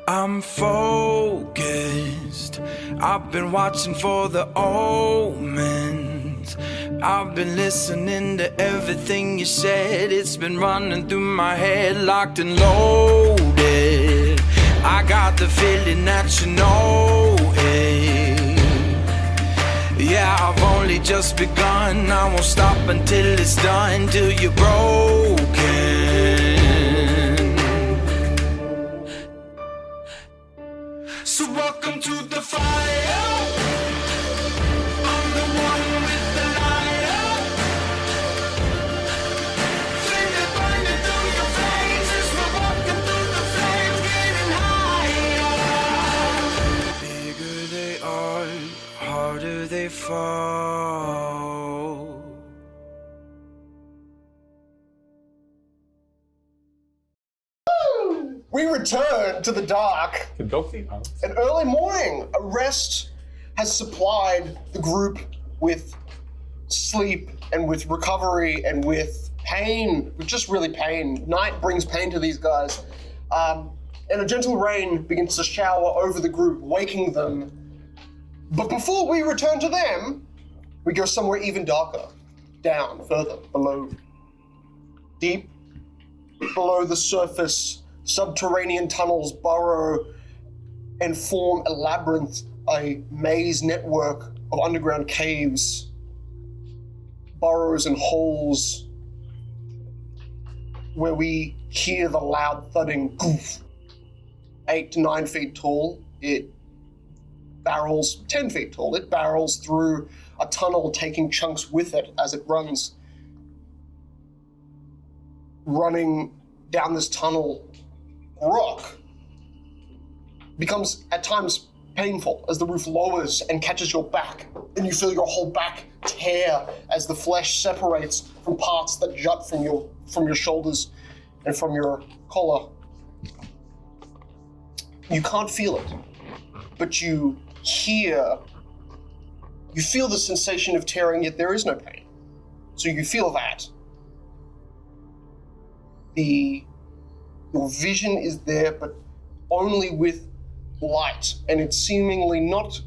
I'm focused. I've been watching for the omens. I've been listening to everything you said. It's been running through my head, locked and loaded. I got the feeling that you know it. Yeah, I've only just begun. I won't stop until it's done, till you're broken. So welcome to the fire. I'm the one with the lighter. Feel it burning through your veins as we're walking through the flames, getting higher. Bigger they are, harder they fall. We return to the dark. An early morning. A rest has supplied the group with sleep and with recovery and with pain, with just really pain. Night brings pain to these guys. And a gentle rain begins to shower over the group, waking them. But before we return to them, we go somewhere even darker, down, further, below, deep below the surface. Subterranean tunnels burrow and form a labyrinth, a maze network of underground caves, burrows and holes where we hear the loud thudding goof. 8 to 9 feet tall, it barrels, 10 feet tall, it barrels through a tunnel, taking chunks with it as it runs. Running down this tunnel, rock becomes at times painful as the roof lowers and catches your back, and you feel your whole back tear as the flesh separates from parts that jut from your shoulders and from your collar. You can't feel it, but you feel the sensation of tearing, yet there is no pain. So you feel that. Your vision is there, but only with light, and it's seemingly not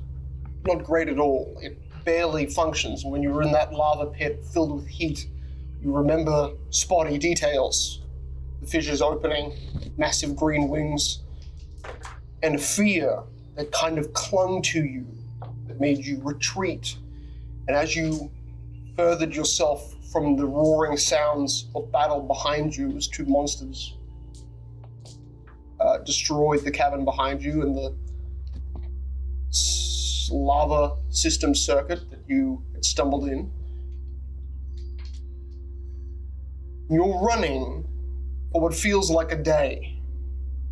great at all. It barely functions. When you're in that lava pit filled with heat, you remember spotty details. The fissures opening, massive green wings, and a fear that kind of clung to you, that made you retreat. And as you furthered yourself from the roaring sounds of battle behind you, as two monsters destroyed the cavern behind you and the lava system circuit that you had stumbled in. You're running for what feels like a day,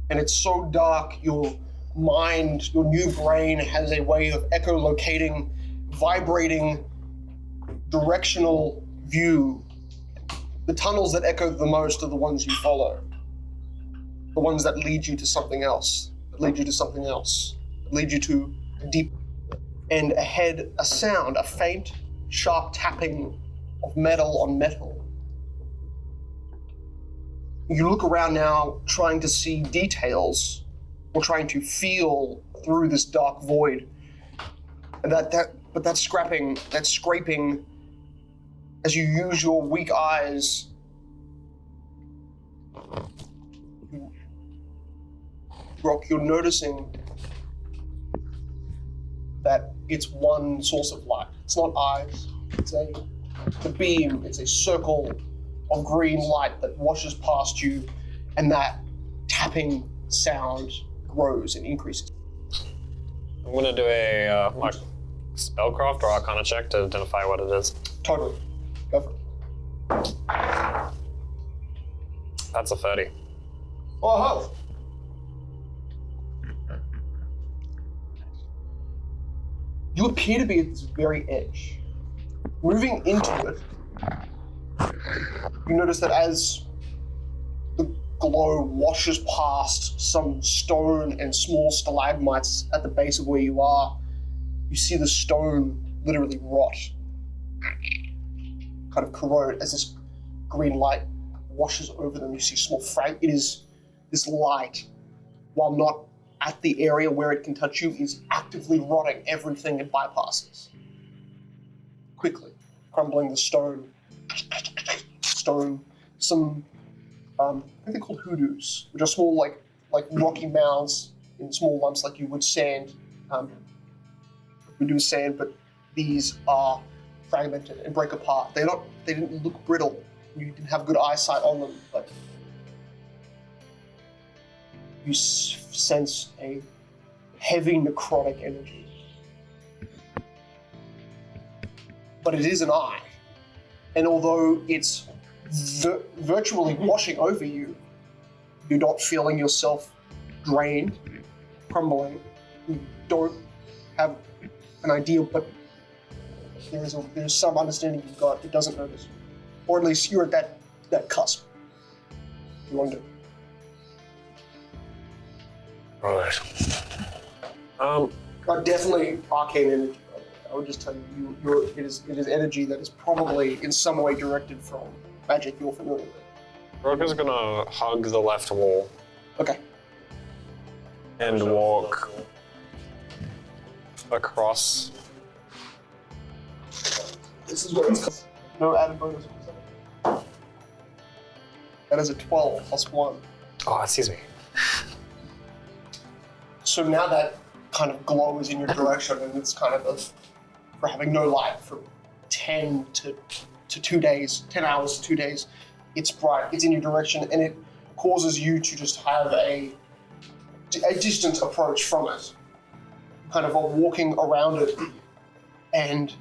and it's so dark, your mind, your new brain has a way of echolocating, vibrating, directional view. The tunnels that echo the most are the ones you follow. The ones that lead you to something else, that lead you to something else, that lead you to deep. And ahead, a sound, a faint, sharp tapping of metal on metal. You look around now, trying to see details, or trying to feel through this dark void. And but that scraping, that scraping, as you use your weak eyes, Rock, you're noticing that it's one source of light. It's not eyes, it's a beam, it's a circle of green light that washes past you, and that tapping sound grows and increases. I'm gonna do a spellcraft or arcana check to identify what it is. Totally. Go for it. That's a 30. Oh, you appear to be at this very edge. Moving into it, you notice that as the glow washes past some stone and small stalagmites at the base of where you are, you see the stone literally rot, kind of corrode as this green light washes over them. You see small it is this light, while not at the area where it can touch you is actively rotting everything it bypasses. Quickly, crumbling the stone, some, I think they're called hoodoos, which are small, like rocky mounds in small lumps, like you would sand. We do sand, but these are fragmented and break apart. They didn't look brittle. You didn't have good eyesight on them, but you sense a heavy necrotic energy. But it is an eye. And although it's virtually washing over you, you're not feeling yourself drained, crumbling. You don't have an idea, but there's some understanding you've got. It doesn't notice. Or at least you're at that cusp. You wonder. Right. Definitely arcane energy. I would just tell you, it is energy that is probably in some way directed from magic you're familiar with. Rook is gonna hug the left wall. Okay. And walk across. This is what it's no added bonus. That is a 12 plus 1. Oh, excuse me. So now that kind of glow is in your direction, and it's kind of for having no light for 10 to 2 days, 10 hours to 2 days, it's bright, it's in your direction, and it causes you to just have a distant approach from it. Kind of walking around it, and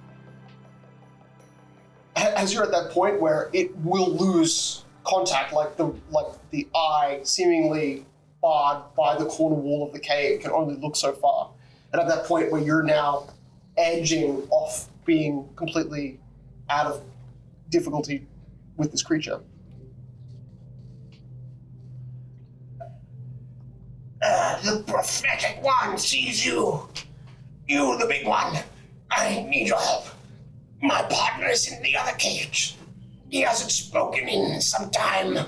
as you're at that point where it will lose contact, like the eye seemingly barred by the corner wall of the cave can only look so far. And at that point where you're now edging off being completely out of difficulty with this creature. The prophetic one sees you. You, the big one. I need your help. My partner is in the other cage. He hasn't spoken in some time.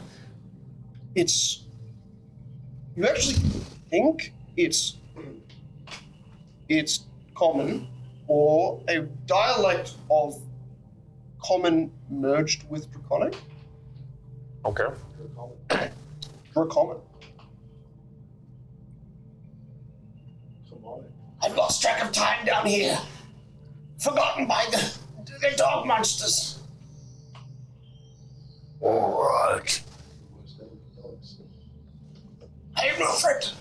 You actually think it's common, or a dialect of common merged with draconic. Okay. Dracommon. I've lost track of time down here. Forgotten by the dog monsters. Alright. I am no threat.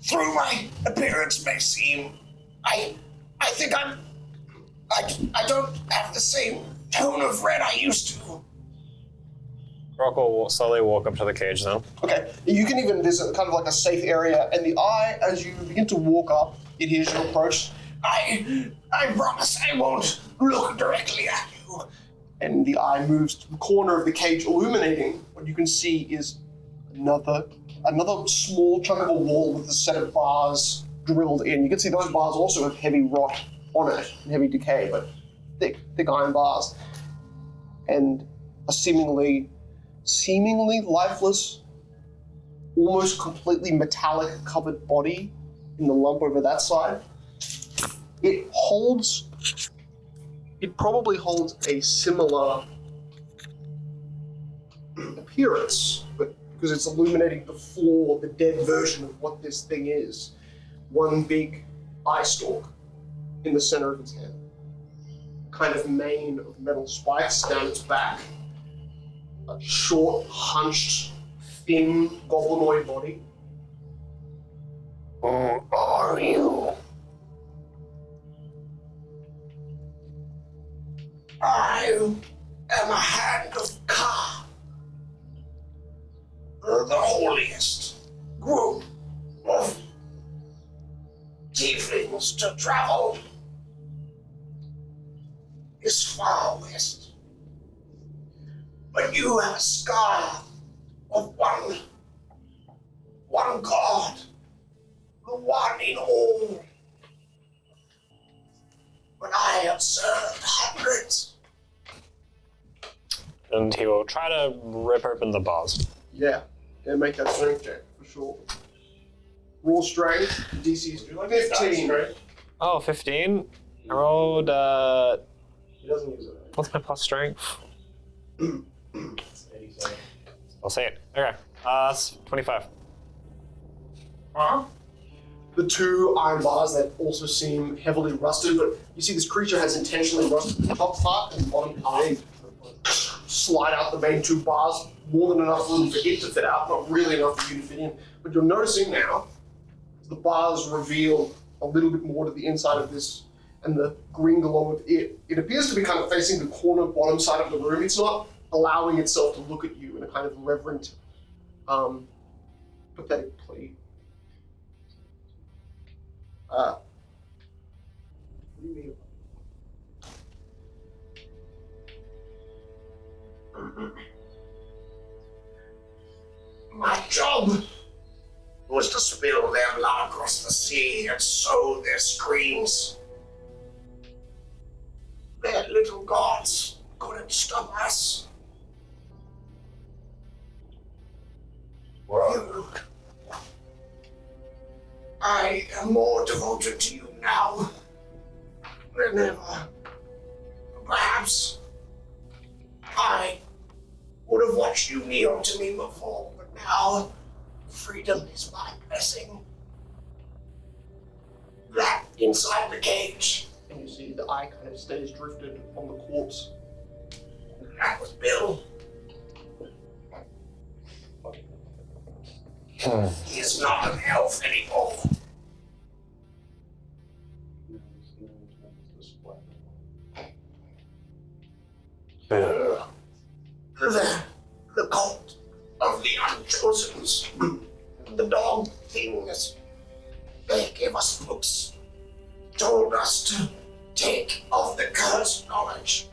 Through my appearance may seem, I think I don't have the same tone of red I used to. Rock will slowly walk up to the cage then. Okay, you can even visit kind of like a safe area, and the eye, as you begin to walk up, it hears your approach. I promise I won't look directly at you. And the eye moves to the corner of the cage, illuminating what you can see is another small chunk of a wall with a set of bars drilled in. You can see those bars also have heavy rot on it, and heavy decay, but thick iron bars. And a seemingly lifeless, almost completely metallic covered body in the lump over that side. It probably holds a similar appearance, but because it's illuminating the floor, the dead version of what this thing is. One big eye stalk in the center of its head. Kind of mane of metal spikes down its back. A short, hunched, thin, goblinoid body. Who are you? I am a hand of Ka, the holiest group of tieflings to travel this far west. But you have a scar of one god, the one in all. But I have served hundreds. And he will try to rip open the bars. Yeah, make that strength check, for sure. Raw strength. DC is 15. Oh, 15. I rolled. He doesn't use it. What's my plus strength? I'll say it. Okay. That's 25. The two iron bars that also seem heavily rusted, but you see this creature has intentionally rusted the top part and the bottom part. They slide out the main two bars, more than enough room for it to fit out, not really enough for you to fit in. But you're noticing now, the bars reveal a little bit more to the inside of this, and the green glow of it. It appears to be kind of facing the corner bottom side of the room. It's not allowing itself to look at you in a kind of reverent, pathetic plea. What do you mean? My job was to spill their blood across the sea and sow their screams. Their little gods couldn't stop us. You. I am more devoted to you now than ever. Perhaps I would have watched you kneel to me before, but now freedom is my blessing. That inside the cage. And you see the eye kind of stays drifted on the corpse. That was Bill. He is not an elf anymore. Bill. The cult of the Unchosens. The dog things. They gave us books. Told us to take of the cursed knowledge.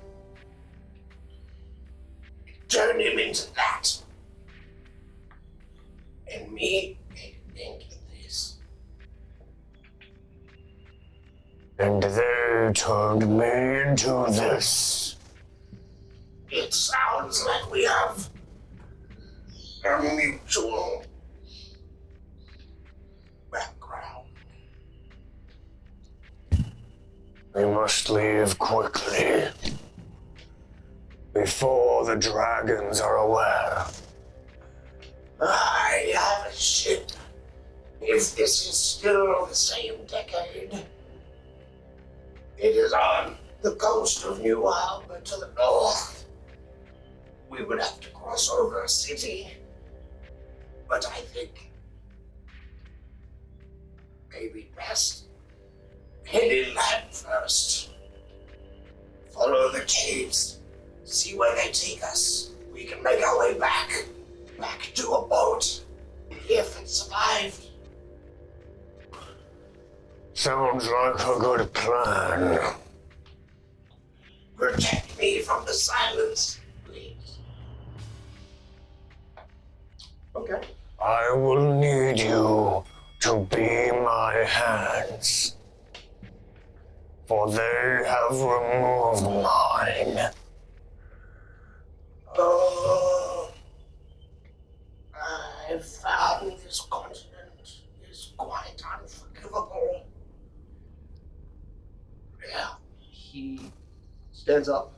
Turn him into that. And me think of this. And they turned me into this. It sounds like we have a mutual background. We must leave quickly before the dragons are aware. I have a ship. If this is still the same decade, it is on the coast of New Albert to the north. We would have to cross over a city, but I think maybe best head inland first. Follow the caves, see where they take us. We can make our way back to a boat, if it survived. Sounds like a good plan. Protect me from the silence, please. Okay. I will need you to be my hands, for they have removed mine. I've found this continent is quite unforgivable. Yeah. He stands up,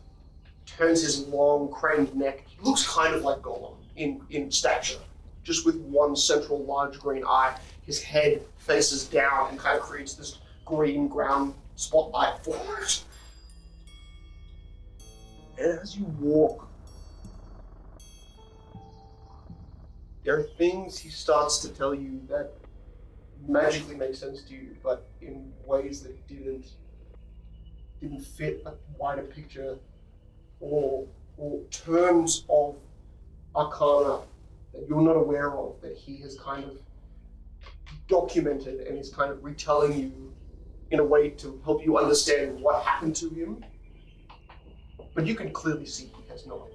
turns his long craned neck. He looks kind of like Gollum in stature, just with one central large green eye. His head faces down and kind of creates this green ground spotlight forward. And as you walk, there are things he starts to tell you that magically make sense to you, but in ways that didn't fit a wider picture or terms of arcana that you're not aware of, that he has kind of documented and is kind of retelling you in a way to help you understand what happened to him. But you can clearly see he has no idea.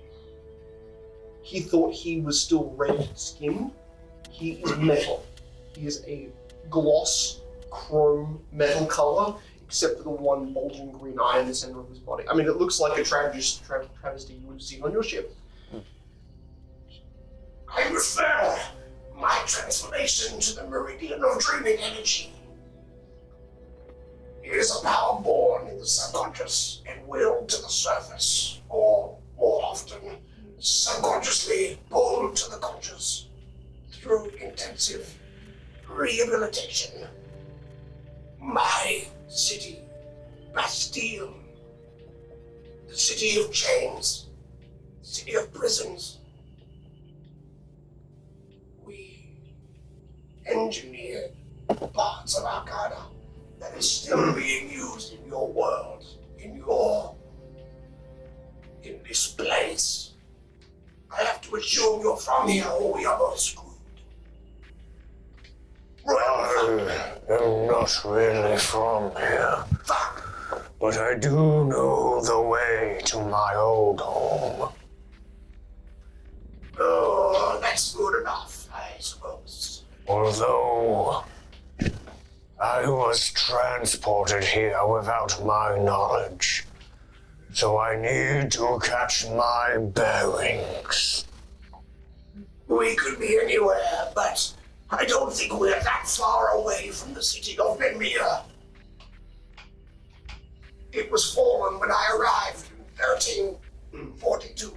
He thought he was still red-skinned. He is metal. He is a gloss chrome metal color, except for the one bulging green eye in the center of his body. I mean, it looks like a travesty you would have seen on your ship. I prefer my transformation to the meridian of dreaming energy. It is a power born in the subconscious and willed to the surface, or more often, subconsciously pulled to the conscious through intensive rehabilitation. My city, Bastille, the city of chains, city of prisons. We engineered parts of Arcana that is still being used in your world, in this place. I have to assume you're from here or we are both screwed. I am not really from here, but I do know the way to my old home. Oh, that's good enough, I suppose. Although I was transported here without my knowledge, so I need to catch my bearings. We could be anywhere, but I don't think we're that far away from the city of Benmir. It was fallen when I arrived in 1342.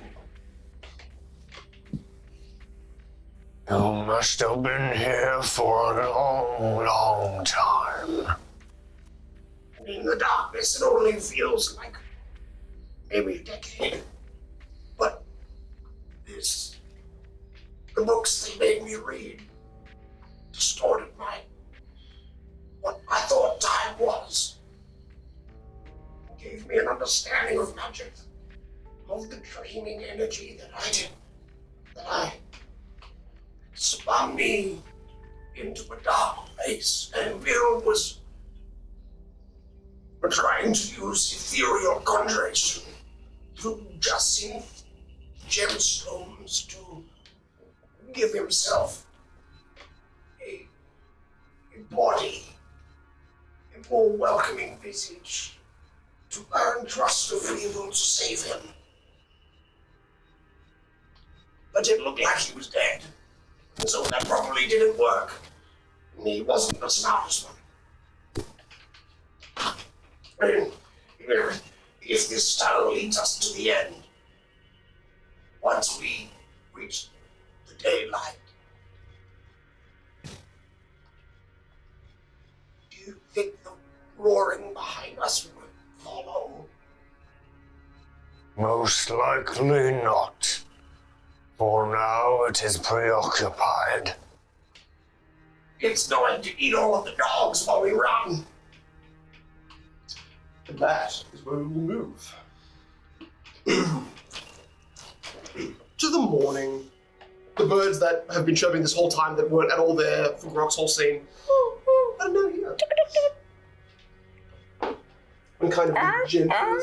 You must have been here for a long, long time. In the darkness, it only feels like maybe a decade. But the books they made me read distorted what I thought time was. Gave me an understanding of magic, of the dreaming energy that spun me into a dark place, and Bill was trying to use ethereal conjuration through jacinth gemstones to give himself a body, a more welcoming visage, to earn trust of evil to save him. But it looked like he was dead, and so that probably didn't work. And he wasn't the smartest one. And if this style leads us to the end, once we reach the daylight, do you think the roaring behind us will follow? Most likely not. For now, it is preoccupied. It's going to eat all of the dogs while we run. And that is where we will move. To the morning. The birds that have been chirping this whole time that weren't at all there for Grok's whole scene. I don't know here. And kind of gentle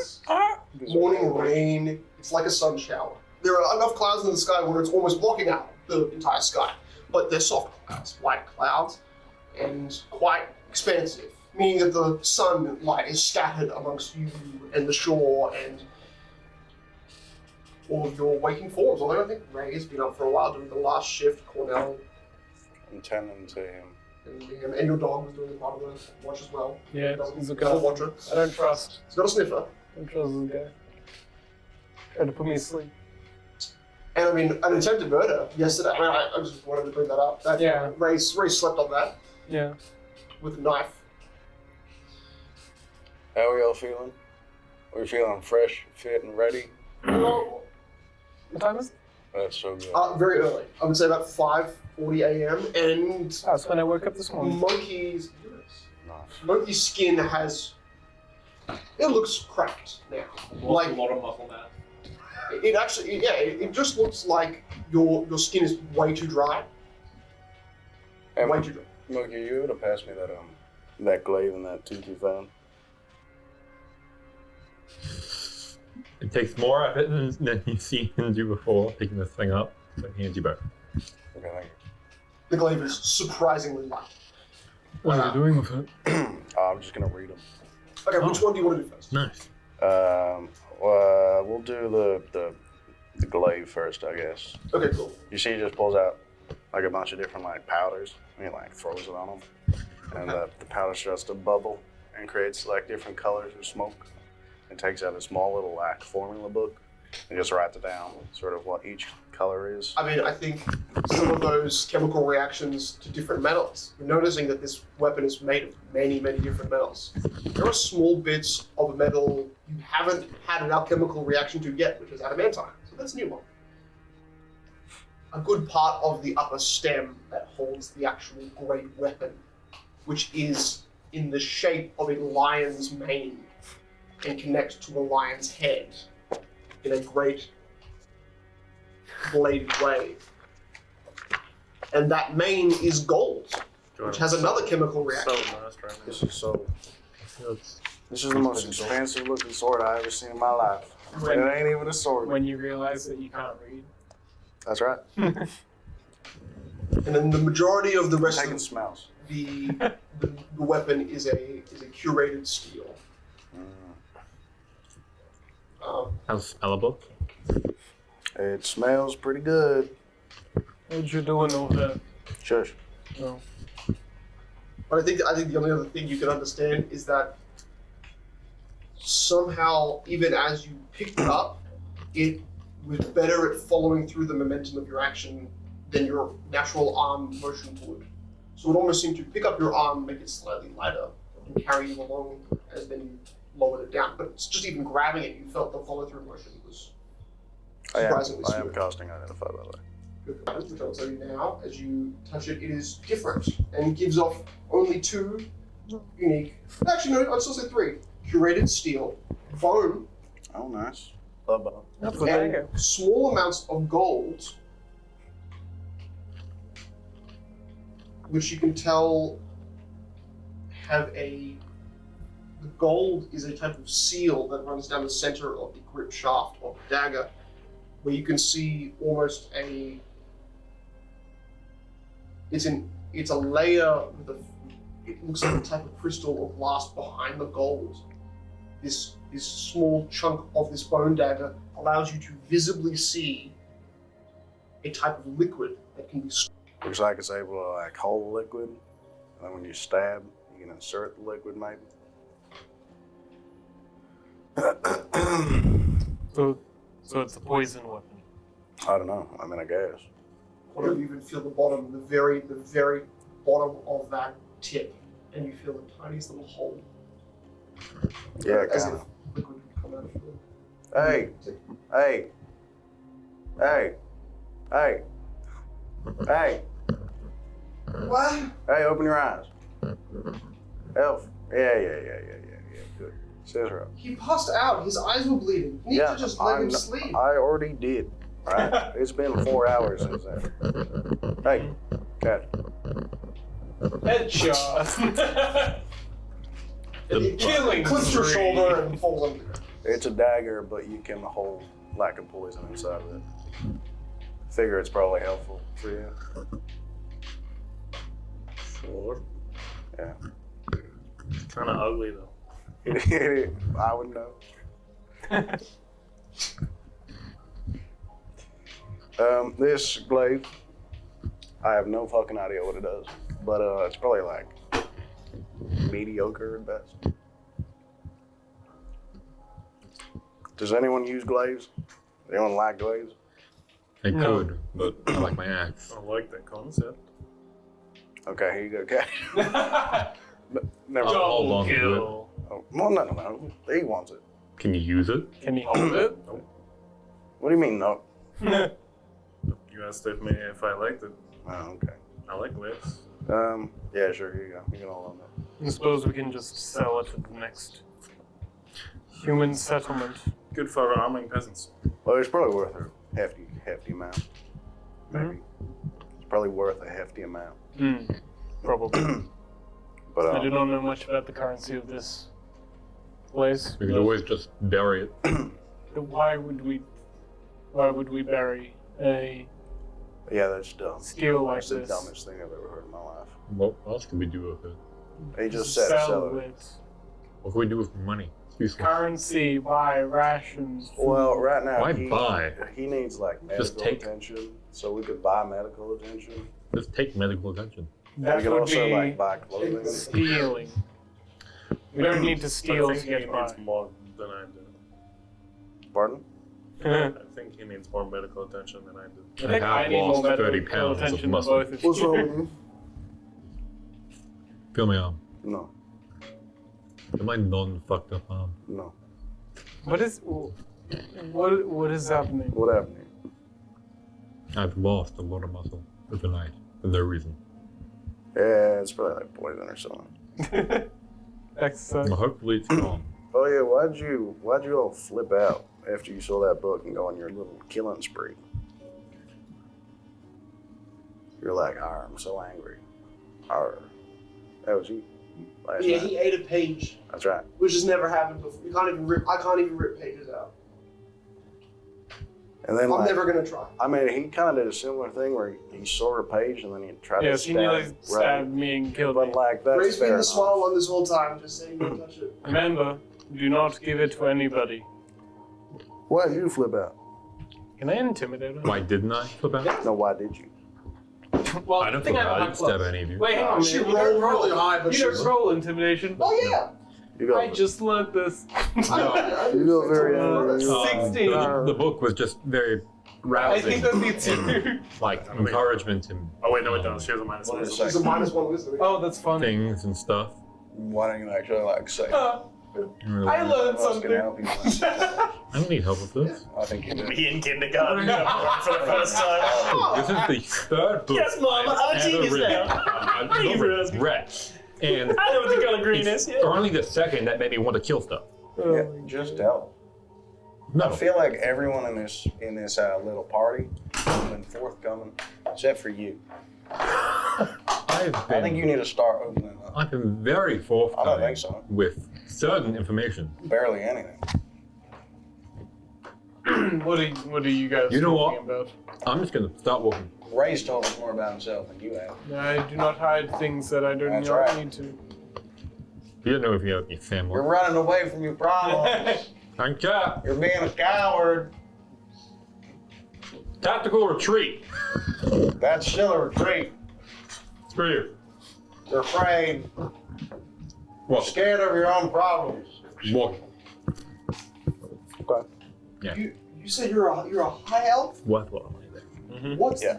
morning rain. It's like a sun shower. There are enough clouds in the sky where it's almost blocking out the entire sky. But they're soft clouds, white clouds, and quite expansive. Meaning that the sunlight is scattered amongst you and the shore and all of your waking forms. Although I think Ray has been up for a while doing the last shift. Cornell. I'm tending to him. And your dog was doing the part of the watch as well. Yeah, he's a good guy. watcher. I don't trust. He's got a sniffer. I don't trust this guy. Tried to put me to sleep. And I mean, an attempted murder yesterday. I mean, I just wanted to bring that up. That, Yeah. Ray slept on that Yeah. with a knife. How are y'all feeling? Are you feeling fresh, fit, and ready? What time is it? That's so good. Very early. I would say about 5:40 a.m. And That's when I woke up this morning. Monkey's Nice. skin it looks cracked now. Like a lot of muscle mass. it actually, yeah, it just looks like your skin is way too dry. Hey, Way too dry. Mookie, you would have passed me that glaive and that tooth you found. It takes more effort than you've seen him do before picking this thing up. So he hands you both. Okay, thank you. The glaive is surprisingly light. What are you doing with it? I'm just gonna read them. Okay, which one do you want to do first? Nice. We'll do the glaive first, I guess. Okay, cool. You see, he just pulls out like a bunch of different like powders. And he like throws it on them, and the powder starts to bubble and creates like different colors of smoke. And takes out a small little like formula book and just writes it down, sort of what each color is. I mean, I think some of those chemical reactions to different metals. You're noticing that this weapon is made of many, many different metals. There are small bits of a metal you haven't had an alchemical reaction to yet, which is adamantine. So that's a new one. A good part of the upper stem that holds the actual great weapon, which is in the shape of a lion's mane and connects to a lion's head in a great bladed way. And that mane is gold, which has another chemical reaction. This is the most expensive looking sword I've ever seen in my life. It ain't even a sword. When you realize that you can't read. That's right. And then the majority of the rest Taking of smells. the weapon is a curated steel. How's Alaba? It smells pretty good. What you doing over there? Shush. No. But I think the only other thing you can understand is that somehow, even as you picked it up, it was better at following through the momentum of your action than your natural arm motion would. So it almost seemed to pick up your arm, make it slightly lighter, and carry you along as then you lowered it down. But it's just even grabbing it, you felt the follow-through motion was surprisingly I am smooth. casting Identify, by the way. Good, which I'll tell you now, as you touch it, it is different and gives off only two unique, actually no, I'd still say three, curated steel, bone, Oh, nice. Love bone. That's what I hear. and small amounts of gold, which you can tell the gold is a type of seal that runs down the center of the grip shaft of the dagger, where you can see almost it's a layer with it looks like a type of crystal or glass behind the gold. This small chunk of this bone dagger allows you to visibly see a type of liquid that can be. Looks like it's able to like hold the liquid, and then when you stab, you can insert the liquid maybe. So it's a poison weapon. I don't know. I mean, I guess. Or you even feel the bottom, the very bottom of that tip, and you feel the tiniest little hole. Yeah, as kind if of. liquid would come out of it. Hey, hey, hey, hey, hey, What? hey! Open your eyes. Elf. Yeah. Good. Cicero. He passed out. His eyes were bleeding. You need to just let him sleep. I already did. Right? It's been 4 hours since then. Hey, cat. Headshot. Killing clips your shoulder and falls under. It's a dagger, but you can hold like a poison inside of it. Figure it's probably helpful for you. Sure. Yeah. Kind of ugly though. I would know. This glaive, I have no fucking idea what it does, but it's probably like mediocre at best. Does anyone use glaives? Anyone like glaives? I could, but I like my axe. I like that concept. Okay, here you go, cat. Never. I'll hold on to it. Kill. Oh, well, no. He wants it. Can you use it? Can he hold it? What do you mean, no? You asked if I liked it. Oh, okay. I like lips. Yeah, sure, here you go. You can hold on that. I suppose we can just sell it at the next human settlement. Good for arming peasants. Well, it's probably worth a hefty amount. Maybe. It's probably worth a hefty amount. Probably. But I do not know much about the currency of this place. We could always just bury it. Why would we bury a yeah, that's dumb. steel like That's the this? dumbest thing I've ever heard in my life. What else can we do with it? He just said sell sell it. it. What can we do with money? It's useful. Currency, buy rations. Food. Well, right now Why he buy? needs like medical Just take. attention, so we could buy medical attention. Just take medical attention. You can also like buy clothing. stealing. We don't need to steal I to think he get by. needs more than I do. Pardon? I think he needs more medical attention than I do. I think I have need more lost 30 medical pounds of attention than muscle. both of What's you. wrong with you? Feel my arm. No. Am I non-fucked up arm? No. What is happening? What happened here? I've lost a lot of muscle overnight for no reason. Yeah, it's probably like poison or something. Exercise. Well, hopefully it's gone. Oh yeah, why'd you all flip out after you saw that book and go on your little killing spree? You're like, I'm so angry. Arr. That was you. Last Yeah, night. he ate a page, That's right. which has never happened before. You can't even rip. I can't even rip pages out. And then I'm like, never gonna try. I mean, he kind of did a similar thing where he saw a page and then he tried to Yes, stab. he nearly right? stabbed me and killed me. But like that's Ray's fair been the enough. small one this whole time, just saying don't touch it. Remember, do not give it to anybody. Why did you flip out? Can I intimidate him? Why didn't I flip out? No, why did you? Well, I don't think flip out. I have didn't high stab plus. any of you. Wait, hang on. She You rolled don't roll. really high, but You she don't was- roll intimidation. Oh yeah. You go. I just learned this. You go very angry. 16. The book was just very I rousing. think that'd be two. Like encouragement and Oh wait, no, it does. She has a minus What one. is it? It's a -1 wisdom. Oh, that's funny. things and stuff. Why don't you actually like say? Really. I learned Who else can something. help you? I don't need help with this. I think you do. Me in kindergarten for the first time. This is the third book. Yes, Mom, I'm a I've ever genius written. now. I've Thank you for never asking. read. And I know what the color green it's is. Yeah. only the second that made me want to kill stuff. Yeah, just help. No. I feel like everyone in this little party has been forthcoming, except for you. I think you need to start opening up. I've been very forthcoming I don't think so. with certain information. Barely anything. What are you guys You know talking what? about? I'm just gonna start walking. Ray's told us more about himself than you have. I do not hide things that I do That's not right. need to. You don't know if you have any family. You're running away from your problems. I'm cat. You're being a coward. Tactical retreat. That's still a retreat. Screw you. You're afraid. What? Scared of your own problems. Walking. Okay. Yeah. You said you're a high elf? What? What's Yeah.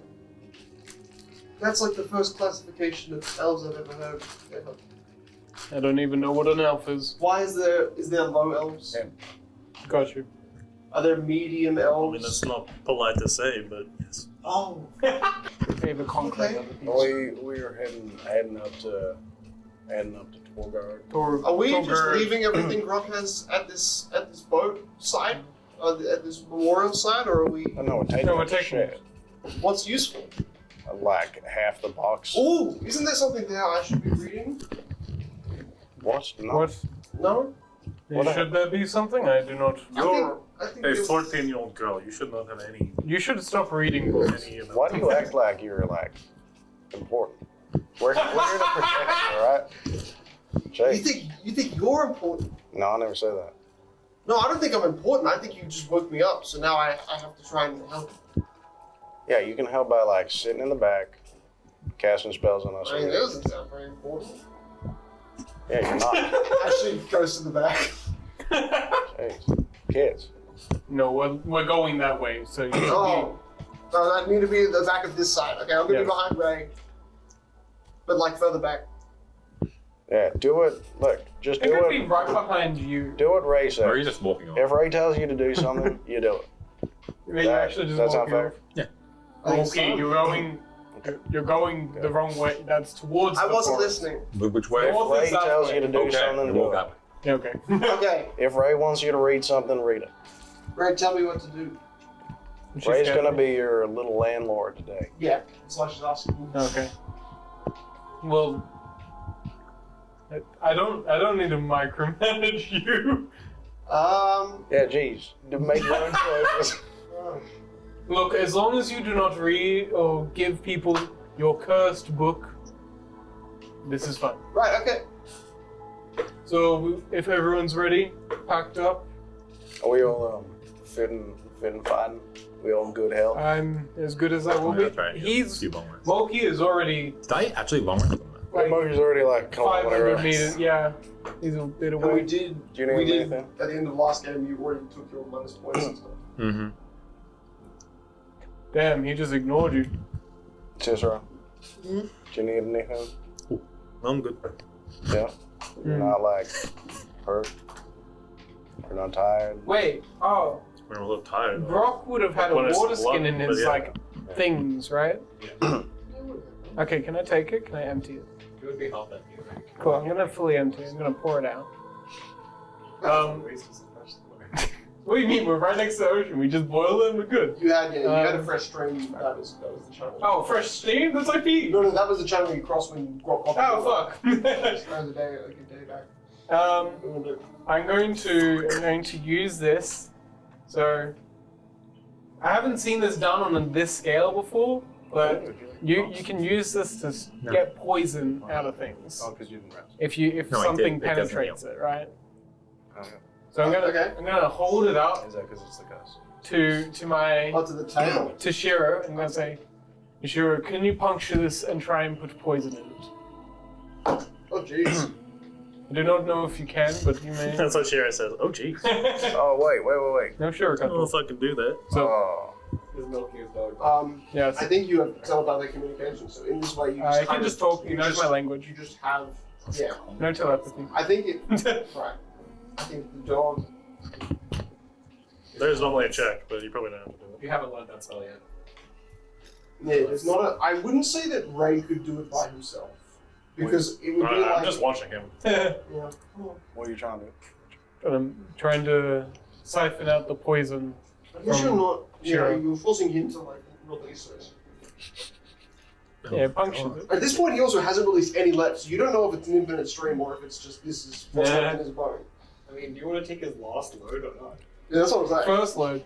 That's like the first classification of elves I've ever heard. Ever. I don't even know what an elf is. Why is there low elves? Yeah. Got you. Are there medium I elves? mean, that's not polite to say, but yes. Oh. Favorite conqueror Okay. of the beast. We are heading up to Torgard. Tor- Are we just Torgard. leaving everything Grok has at this boat site, at this memorial site, or are we? Oh, no, we're taking No, we're it to taking shed. What's useful? Like half the box. Ooh, isn't there something there I should be reading? What? No. What? No. Should there be something? I do not. I think A there- 14-year-old girl, you should not have any You should stop reading books. of Why do you act like you're like important? We're here to protect you, all right? Jake. You think you're important? No, I never said that. No, I don't think I'm important. I think you just woke me up, so now I have to try and help. Yeah, you can help by like sitting in the back, casting spells on us. I mean, that doesn't sound very important. Yeah, you're not. Actually, goes to the back. Jeez. Kids. No, we're going that way. So you should Oh, so I need to be at the back of this side. Okay, I'm gonna Yes. be behind Ray, but like further back. Yeah, do it. Look, just be. It do could be it. right behind you. Do what Ray says. Or are you just walking on? If Ray tells you to do something, you do it. You're actually just Does that sound walking fair? off. Okay, you're going the wrong way. That's towards I the wasn't forest. listening. Which way? North Ray is that tells way. you to do something, do walk it. that way. Yeah, okay. Okay, If Ray wants you to read something, read it. Ray, tell me what to do. She's Ray's scared gonna of me. be your little landlord today. Yeah, that's why she's asking. Okay. Well, I don't need to micromanage you. Yeah, geez. To make your own choices. Look, as long as you do not read or give people your cursed book, this is fine. Right. Okay. So if everyone's ready, packed up, Are we all fit and fighting? We all in good health. I'm as good as I will be. That's right. He's Few long rests. Moki is already Did I actually long rest on that? Like, Moki's already like 500 meters. Yeah, he's a bit And we away. did. Do you need we did anything? at the end of the last game. You already took your bonus points and stuff. Mm-hmm. Damn, he just ignored you. Cicero. Do you need anything? No, I'm good. Yeah. You're not like hurt. You're not tired. Wait, oh, We're a little tired. Brock would have had a When it's water skin blood, in his but yeah. like things, right? Okay, can I take it? Can I empty it? It would be half empty. Cool, I'm gonna fully empty it. I'm gonna pour it out. What do you mean? We're right next to the ocean. We just boil it and we're good. You had you had a fresh stream. That was the channel. Oh, fresh steam? That's like pee. No, that was the channel you crossed when Grok popped. Oh, fuck. That was a day back. I'm going to use this. So I haven't seen this done on this scale before, but you can use this to get poison out of things Oh, because you didn't rest. if No, something it doesn't penetrates heal. it, right? Okay. So I'm gonna hold it up Is that because it's the ghost? to my Onto the tail. to Shiro and I'm gonna say, Shiro, can you puncture this and try and put poison in it? Oh jeez. I do not know if you can, but you may. That's what Shira says. Oh, jeez. I Oh, wait. No, sure, don't know if I can do that. So Oh. Is milking his dog. yes, I think you have telepathic communication. So in this way, you just I can just talk. He knows my language. You just have. Yeah. No telepathy. I think it. Right. I think the dog. There's normally a check, but you probably don't have to do You haven't learned that spell yet. Yeah, there's not a. I wouldn't say that Ray could do it by himself because it it. would be like. I'm just watching him. Yeah. What are you trying to do? I'm trying to siphon out the poison. I guess you're not. Sure. Yeah, you're forcing him to like release it. Yeah, puncture it. At this point, he also hasn't released any left, so you don't know if it's an infinite stream or if it's just this is what's Yeah. left in his bone. I mean, do you want to take his last load or not? Yeah, that's what I'm saying. First load.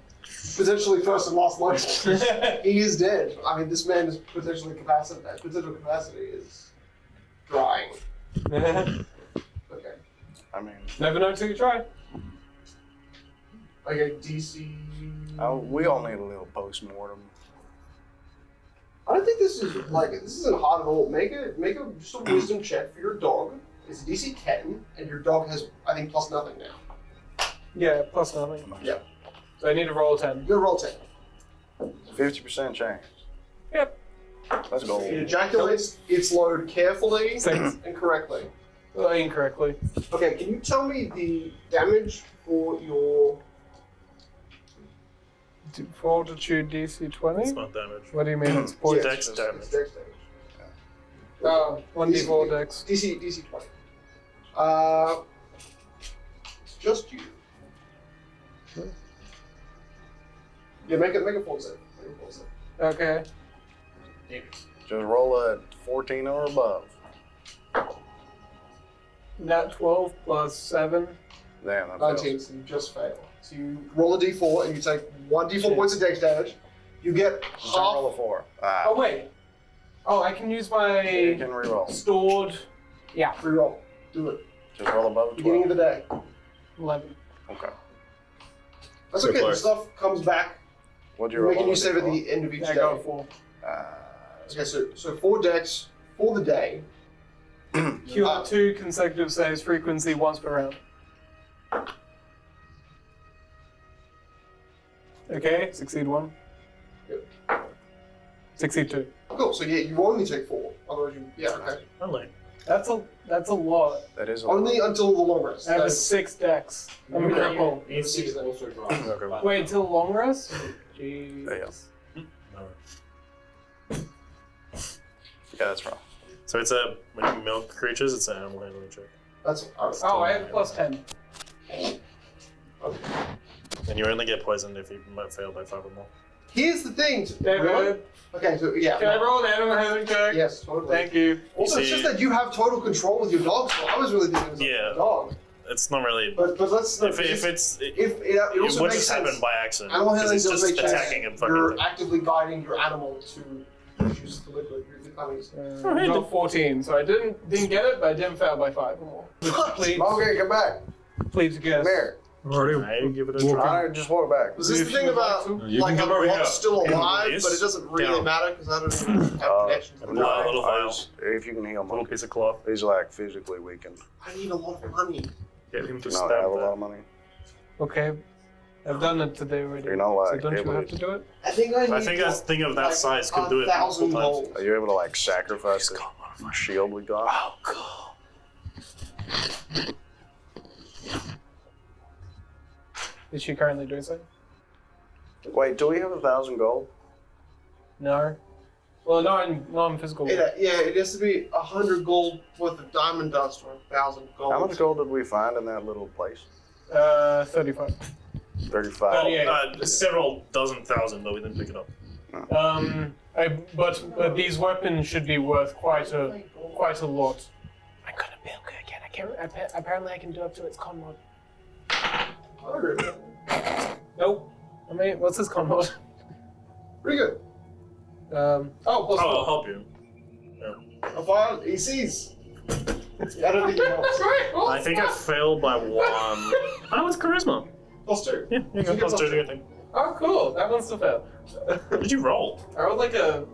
Potentially first and last load. He is dead. I mean, this man is potentially capacity. Potential capacity is drying. Okay. I mean, Never know until you try. Okay, DC. we all need a little post-mortem. I don't think this is like this isn't hard at all. Make a just a wisdom check for your dog. It's DC 10, and your dog has I think plus nothing now. Yeah, plus nothing. Yeah. So I need to roll 10. You're roll 10. 50% chance. Yep. Let's go. It ejaculates its load carefully Six. and correctly. Incorrectly. Okay, can you tell me the damage for your Fortitude DC 20? It's not damage. What do you mean? It's poison. Dex it's damage. Dex damage. 1d4 dex. DC 20. It's just you. Yeah, make a full save. Make a full save. Okay. Just roll a 14 or above. Nat 12 plus 7. Damn, that 19, fails. so you just fail. So you roll a d4 and you take 1d4 points of dex damage. You get Just roll a half. 4. Oh, wait. Oh, I can use You my can reroll. stored. Yeah, Reroll. Do it. Just roll above a Beginning 12. of the day. 11. Okay. That's So okay. The close. stuff comes back. What'd you You're roll? making on you the save at D4? the end of each I day. got a 4. Okay, so 4 dex for the day. Cure 2 consecutive saves, frequency once per round. Okay, succeed 1. Yep. Succeed 2. Cool. So yeah, you only take 4. Otherwise, okay. Unlike. That's a lot. That is a Only until the long rest. I have a That's- 6 dex. I'm Okay. crippled. AC also drops. Okay. Wait, till long rest? Jeez. Yeah, that's wrong. So it's a when you milk creatures, it's an animal handling check, That's Oh, I have plus 10. and you only get poisoned if you might fail by 5 or more. Here's the thing. David, Okay, so yeah. can I roll an animal handling check? Yes, totally. Thank you. Also, it's See- just that you have total control with your dog, so I was really thinking it was Yeah. a dog. It's not really. But let's. If it's it, if it also would makes just sense. happen by accident. Animal 'cause handling it's does just make sense. attacking and fucking. You're thing. actively guiding your animal to produce the liquid. You're becoming. Got 14, so I didn't get it, but I didn't fail by 5 or more. Please, Okay, come back. please guess. Come here. I give it a try. Alright, just walk back. Was this the thing about You like can how come over the here. lock's still alive, This? but it doesn't really Down. matter because I don't even have connections. A little vial. If you can heal Little him, piece of cloth. he's like physically weakened. I need a lot of money. Get him to No, stab I have a lot that. of money. Okay. I've done it today already. You're not like so don't you able have to- to do it? I think I need I think a thing of that like size could do it 1,000 multiple times. gold. Are you able to like sacrifice the shield we got? Oh, cool. Is she currently doing so? Wait, do we have 1,000 gold? No. Well, not in physical. It has to be 100 gold worth of diamond dust or 1,000 gold. How much gold did we find in that little place? 35. 35. 38. Several dozen thousand, but we didn't pick it up. But these weapons should be worth quite a lot. I'm gonna milk it again. Apparently I can do up to its con mod. Nope. I mean, what's his con mod? Pretty good. Plus I'll help you. A vial, he sees. I don't think he helps. I think I failed by 1. Oh, it's charisma. +2. Yeah, you go. Plus 2 to your thing. Oh, cool. That one's still fail. What did you roll? I rolled like a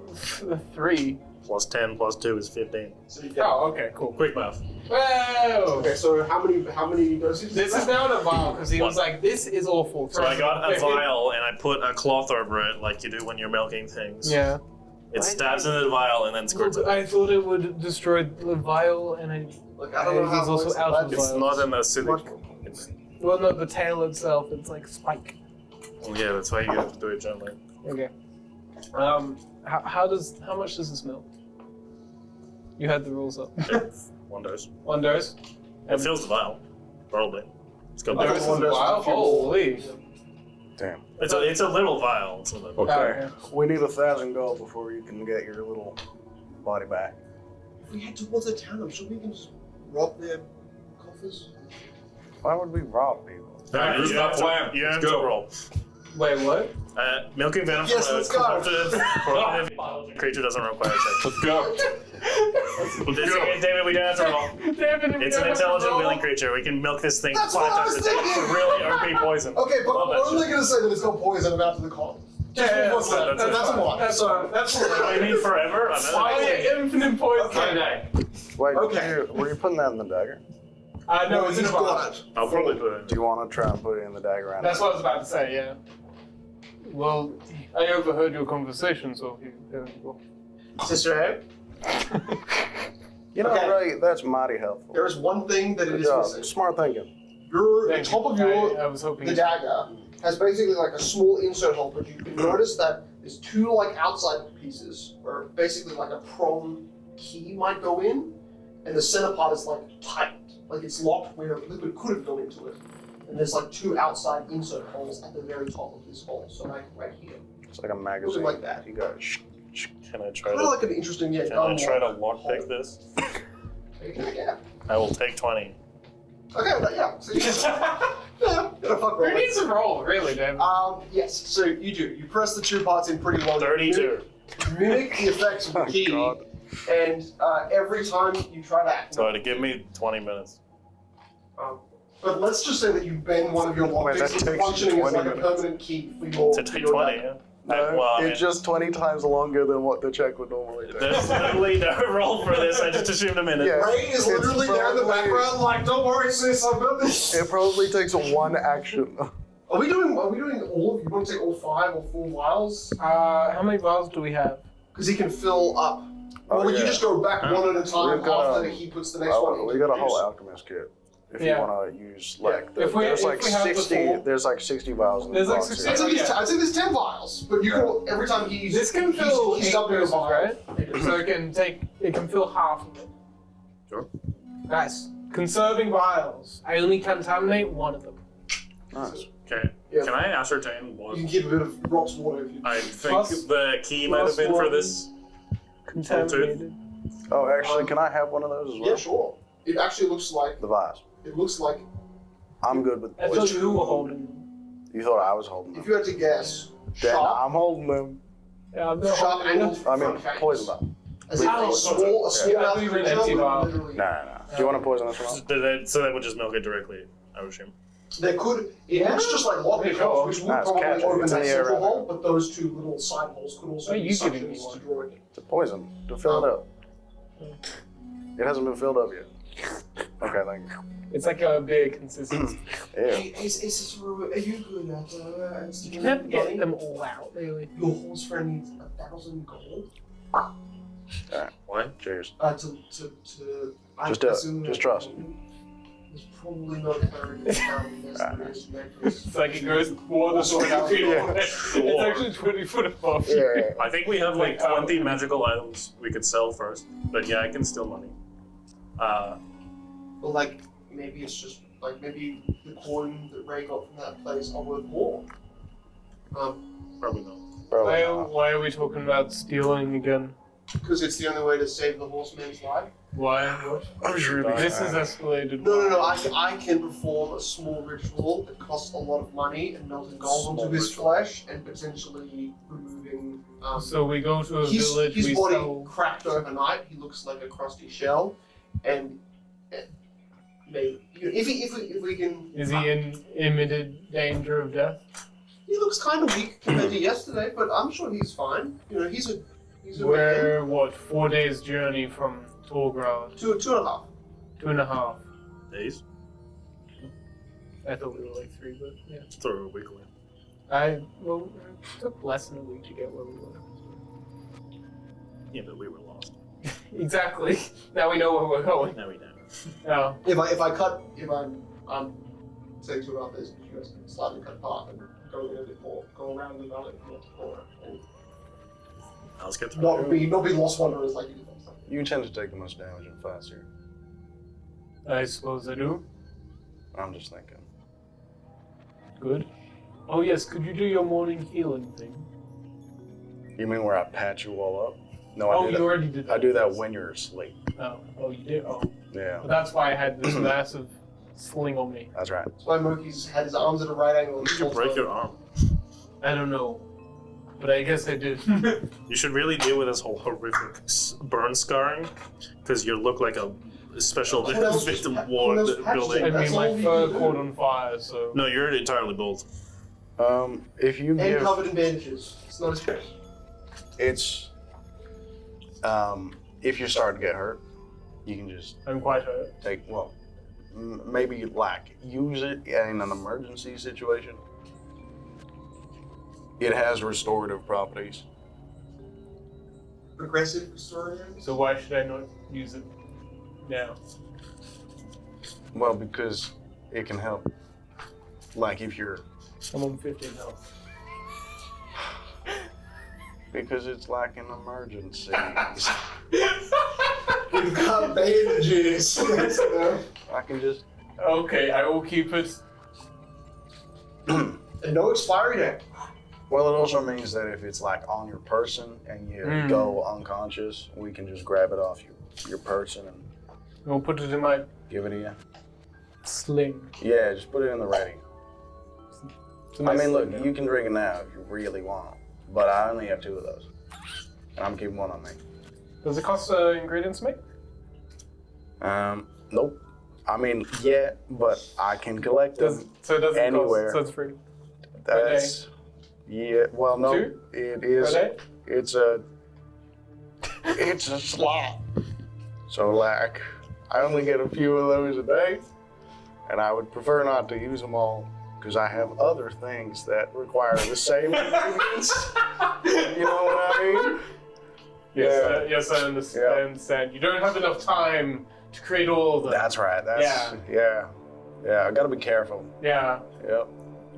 3. Plus 10 plus 2 is 15. So you get. Oh, okay, cool. Quick math. Whoa! Okay, so how many doses? This is now the vial because he was One. like, "This is awful." So I got a vial and I put a cloth over it like you do when you're milking things. Yeah. It stabs into the vial and then squirts it. I thought it would destroy the vial, and Like, I don't know how he's also it's out of It's vials. not an acidic. It's, Well, no, the tail itself, it's like spike. yeah, that's why you have to do it gently. Okay. How much does this milk? You had the rules up. 1 dose. 1 dose. It fills the vial. Probably. It's got I Dose thought is one a dose vial? was a few Holy. Damn. it's a little vial. It's a little. Okay. Alright. We need 1,000 gold before you can get your little body back. If we head towards the town, I'm sure we can just rob their coffers. Why would we rob people? Alright, this is our plan. You have Let's to go. roll. Wait, what? Milking venom Yes, from a let's go. corruptive creature doesn't require a check. Let's go. David, we don't have to roll. Damn it, It's an intelligent willing creature. We can milk this thing That's 5 what I times a was day. thinking. It's really OP poison. Okay, but Love I'm that only shit. going to say that it's got poison about to the con. Just Yeah, one second. that's That's a fine. lot. That's So that's I mean forever? I know. Oh yeah, infinite poison. Wait, Okay. were you putting that in the dagger? No, it's in he's a vial. got it. I'll probably put it in. Do you want to try and put it in the dagger? And That's what I was about to say, yeah. Well, I overheard your conversation, so Sister A, You know, Okay. Ray, that's mighty helpful. there is one thing that it Good is job. missing. Smart thinking. The top of your I was hoping. the dagger has basically like a small insert hole, but you can notice that there's 2 like outside pieces where basically like a prong key might go in, and the center part is like tight, like it's locked where liquid could have gone into it. And there's like 2 outside insert holes at the very top of this hole, so like right here. It's like a magazine. like that. You go. Can I try Kind of to? like an interesting, yeah. Can I try to hole. lockpick this? Yeah. I will take 20. Okay, yeah. So you yeah, gonna fuck Who roll. needs a roll, really, David? Yes, so you do. You press the 2 parts in pretty well. 32. Mimic the effects of the key, God. and every time you try to So to give me 20 minutes. but let's just say that you bend one of your Wait, that lockpicks, it's takes functioning as 20 like a minutes. permanent key for your. To for take your 20, dagger. yeah. No, Well, I mean, it's just 20 times longer than what the check would normally take. there's literally no roll for this. I just assumed a minute. Yeah. Ray is It's literally there in the probably- background, like, don't worry, sis, I've got this. It probably takes 1 action. Are we doing all of you want to take all 5 or 4 vials? How many vials do we have? Because he can fill up. Oh, Or you yeah. just go back one at a time We've got, after he puts the next one in. We got a whole alchemist kit. If Yeah. you want to use like, If we- there's if like we have the 60. full- There's like 60 vials in There's the like box 60 here. I'd say there's 10 vials, but you can every time he's This can fill he's 8 dumping a doses, vial. right? So it can fill half of it. Sure. Nice. Conserving vials. I only contaminate 1 of them. Nice. Okay. Yeah. Can I ascertain what? You can keep a bit of rocks water if you. I think Plus- the key might have been for this. Contaminated. Oh, actually, can I have one of those as well? Yeah, sure. It actually looks like The vase. I'm good with I thought you were holding them. You thought I was holding if them. you had to guess, Then sharp, I'm holding them. Yeah, I'm not sharp holding angled them. I mean, front fangs. poison them. As if Oh, a small Yeah, I mouth thought you meant creature empty would vial. literally. No. Do you want to poison this one? So they would just milk it directly, I would assume. There could, it looks just like lockpick holes, which would Nah, it's probably catching. open It's in that the air central right hole, but those two little side holes could also Are be you giving me suctions to one? draw it in. It's a poison. To fill it up. It hasn't been filled up yet. Okay, thank you. It's like a big consistency. Yeah. Hey, Cicero, are you good at You sticking can never money? get them all out, really. Your horse friend needs 1,000 gold. What? Cheers. To I Just do it. assume Just that trust. There's probably not clarity around this. It's like it goes more than 20 feet away. It's actually 20 foot above you. Yeah. I think we have like 20 magical items we could sell first. But yeah, I can steal money. But like, maybe it's just like maybe the coin that Ray got from that place are worth more. Probably not. Probably not. Why are we talking about stealing again? Because it's the only way to save the horseman's life. Why? What? I'm sure it'll be This is fine. escalated. No. I can perform a small ritual that costs a lot of money and melting gold onto his flesh and potentially removing. So we go to a his village, we body sell... cracked overnight. He looks like a crusty shell, and maybe if we can. Is he in imminent danger of death? He looks kind of weak compared to yesterday, but I'm sure he's fine. You know, he's a man. We're, what, 4 days journey from Torgrad? 2.5. 2.5. Days? I thought we were like 3, but yeah. Throw a week away. Well, it took less than a week to get where we were. Yeah, but we were lost. Exactly. Now we know where we're going. Now we know. Oh. If I'm saying 2.5 days, you guys can slightly cut path and go in a bit more, go around the valley from the corner, and Let's get through. not be lost wanderers like you guys. You tend to take the most damage in fights here. I suppose I do. I'm just thinking. Good. Oh yes, could you do your morning healing thing? You mean where I patch you all up? No, I Oh, do you that. already did that. I do that when you're asleep. Oh, you did? Oh. Yeah, But that's why I had this massive sling on me. that's right. That's why Moki's had his arms at a right angle. Did you break your arm? I don't know. But I guess I did. You should really deal with this whole horrific burn scarring, because you look like a special What else- victim what ward else patched building. I it? That's mean, my all we fur do. caught on fire, so... No, you're entirely bald. If you And give, covered in bandages. It's not as good. it's, if you start to get hurt, you can just I'm quite hurt. take, well, maybe like use it in an emergency situation. It has restorative properties. Progressive historian. So why should I not use it now? Well, because it can help. Like if you're, I'm on 15 health. because it's like an emergency. We've got bandages. That's enough. I can just, Okay, I will keep it. And no expiry date. well, it also means that if it's like on your person and you go unconscious, we can just grab it off your person and I'll put it in my give it to you. sling. Yeah, just put it in the ready. It's in my I mean, look, sling you can drink it now if you really want, but I only have 2 of those. And I'm keeping one on me. now. Does it cost ingredients to make? Nope. I mean, yeah, but I can collect them. So it doesn't Anywhere. cost, so it's free. That's, yeah, well, no, 2? it Per is, day? it's a slot. So, like, I only get a few of those a day, and I would prefer not to use them all, because I have other things that require the same ingredients. You know what I mean? Yes, yes, I understand. Yeah. I understand. You don't have enough time to create all of them. That's right, yeah. I gotta be careful. Yeah, Yep.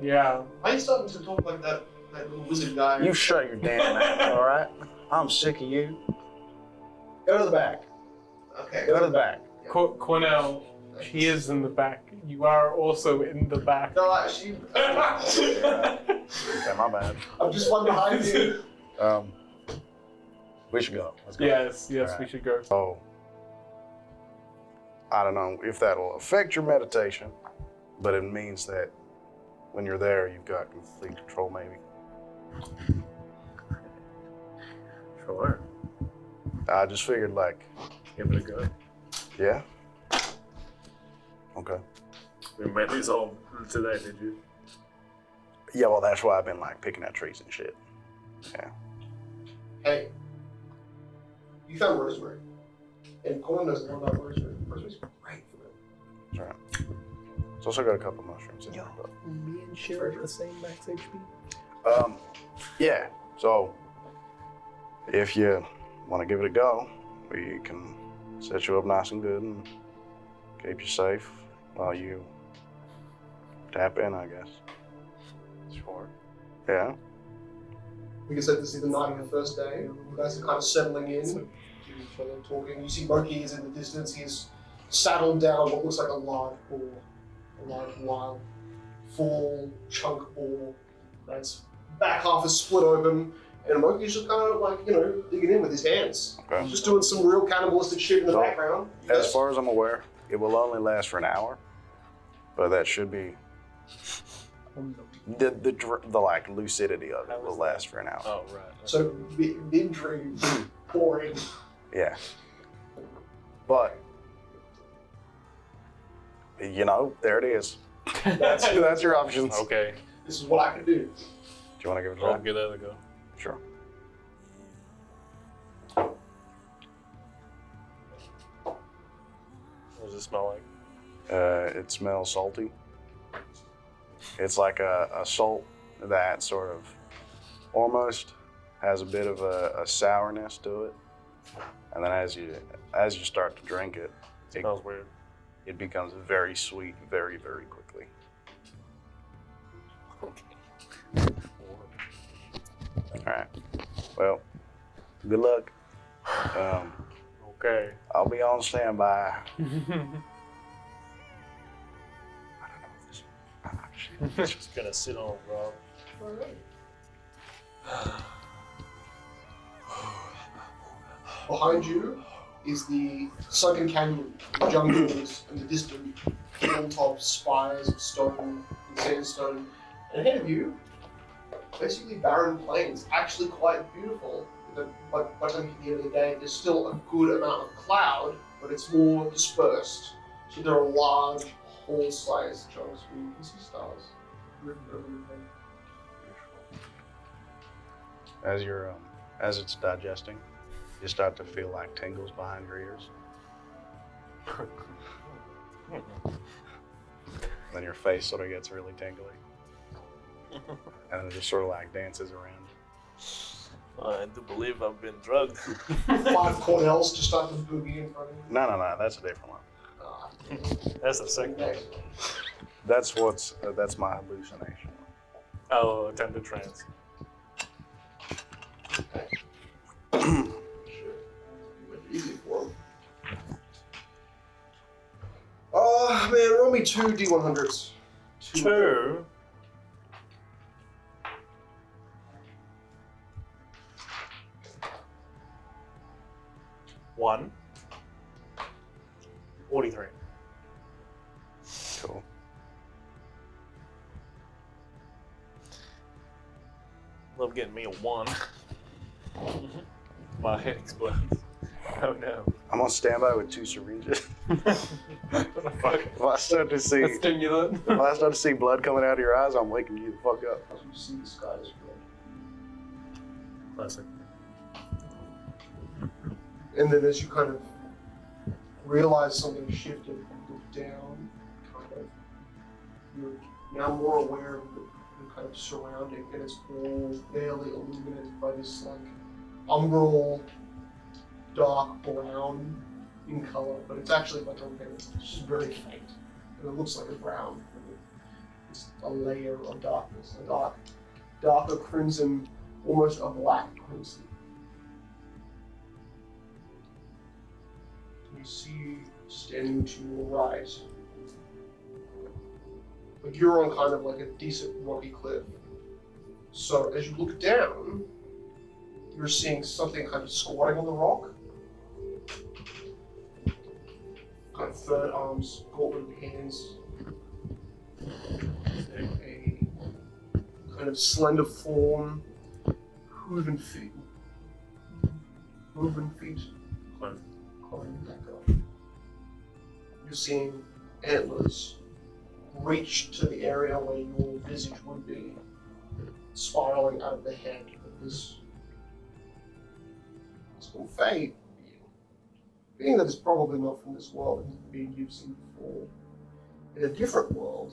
yeah. Why are you starting to talk like that little wizard guy? You shut your damn mouth, alright? I'm sick of you. Go to the back. Okay. Go to the back. Cornell, he is in the back. You are also in the back. No, actually, Okay, my bad. I'm just one behind you. We should go. Let's go. Yes, All we right. should go. So, I don't know if that'll affect your meditation, but it means that when you're there, you've got complete control, maybe. Sure. I just figured, like, Give it a go. yeah. Okay. You made these all today, did you? Yeah, well, that's why I've been like picking at trees and shit. Yeah. Hey, you found rosemary. And Colin knows a lot about rosemary. Rosemary's great for them. That's right. It's also got a couple mushrooms in there. But, Me and Cheryl have the same max HP. yeah, so if you want to give it a go, we can set you up nice and good and keep you safe while you tap in, I guess. Sure. Yeah. We can set this the night of the first day. You guys are kind of settling in to each other, talking. You see Monkey is in the distance. He's saddled down what looks like a large boar, a large wild, full chunk boar that's back half is split open, and Monkey's just kind of like, digging in with his hands. Okay. Just doing some real cannibalistic shit in the background. As far as I'm aware, it will only last for an hour, but that should be the like lucidity of it will last for an hour. Oh, right. So mid-dream, pouring. Yeah. But there it is. That's your options. Okay. This is what I can do. Do you want to give it a I'll try? give that a go. Sure. What does it smell like? It smells salty. It's like a salt that sort of almost has a bit of a sourness to it, and then as you start to drink it, It smells weird. it becomes very sweet very, very quickly. All right. Well, good luck. Okay. I'll be on standby. Just gonna sit on a rock. Behind you is the sunken canyon, the jungles, and the distant hilltop spires of stone and sandstone. And ahead of you, basically barren plains, actually quite beautiful. But by the time you get to the end of the day, there's still a good amount of cloud, but it's more dispersed. So there are large, whole-sized chunks where you can see stars written over your head. As it's digesting, you start to feel like tingles behind your ears. Then your face sort of gets really tingly. And it just sort of like dances around. I do believe I've been drugged. 5 Cornells just start to boogie in front of you. No, that's a different one. That's the second one. That's my hallucination. Oh, attempted trance. Easy for him. Oh man, roll me 2 D100s. 2. One. 43. Cool. Love getting me a 1. My head explodes. Oh no. I'm on standby with 2 syringes. What the fuck? If I start to see, A stimulant. if I start to see blood coming out of your eyes, I'm waking you the fuck up. As you see the skies red. Classic. And then as you kind of realize something shifted, look down, kind of, you're now more aware of the kind of surrounding, and it's all barely illuminated by this like umbral, dark brown in color, but it's actually like it's just very faint, and it looks like a brown. It's a layer of darkness, a darker crimson, almost a black crimson. You see standing to your right, but you're on kind of like a decent rocky cliff. So as you look down, you're seeing something kind of squatting on the rock. Kind of third arms, gauntlet hands. A kind of slender form, hooven feet. Climbing back up. You're seeing antlers reach to the area where your visage would be, spiraling out of the head of this Fey being that is probably not from this world and being you've seen before. In a different world,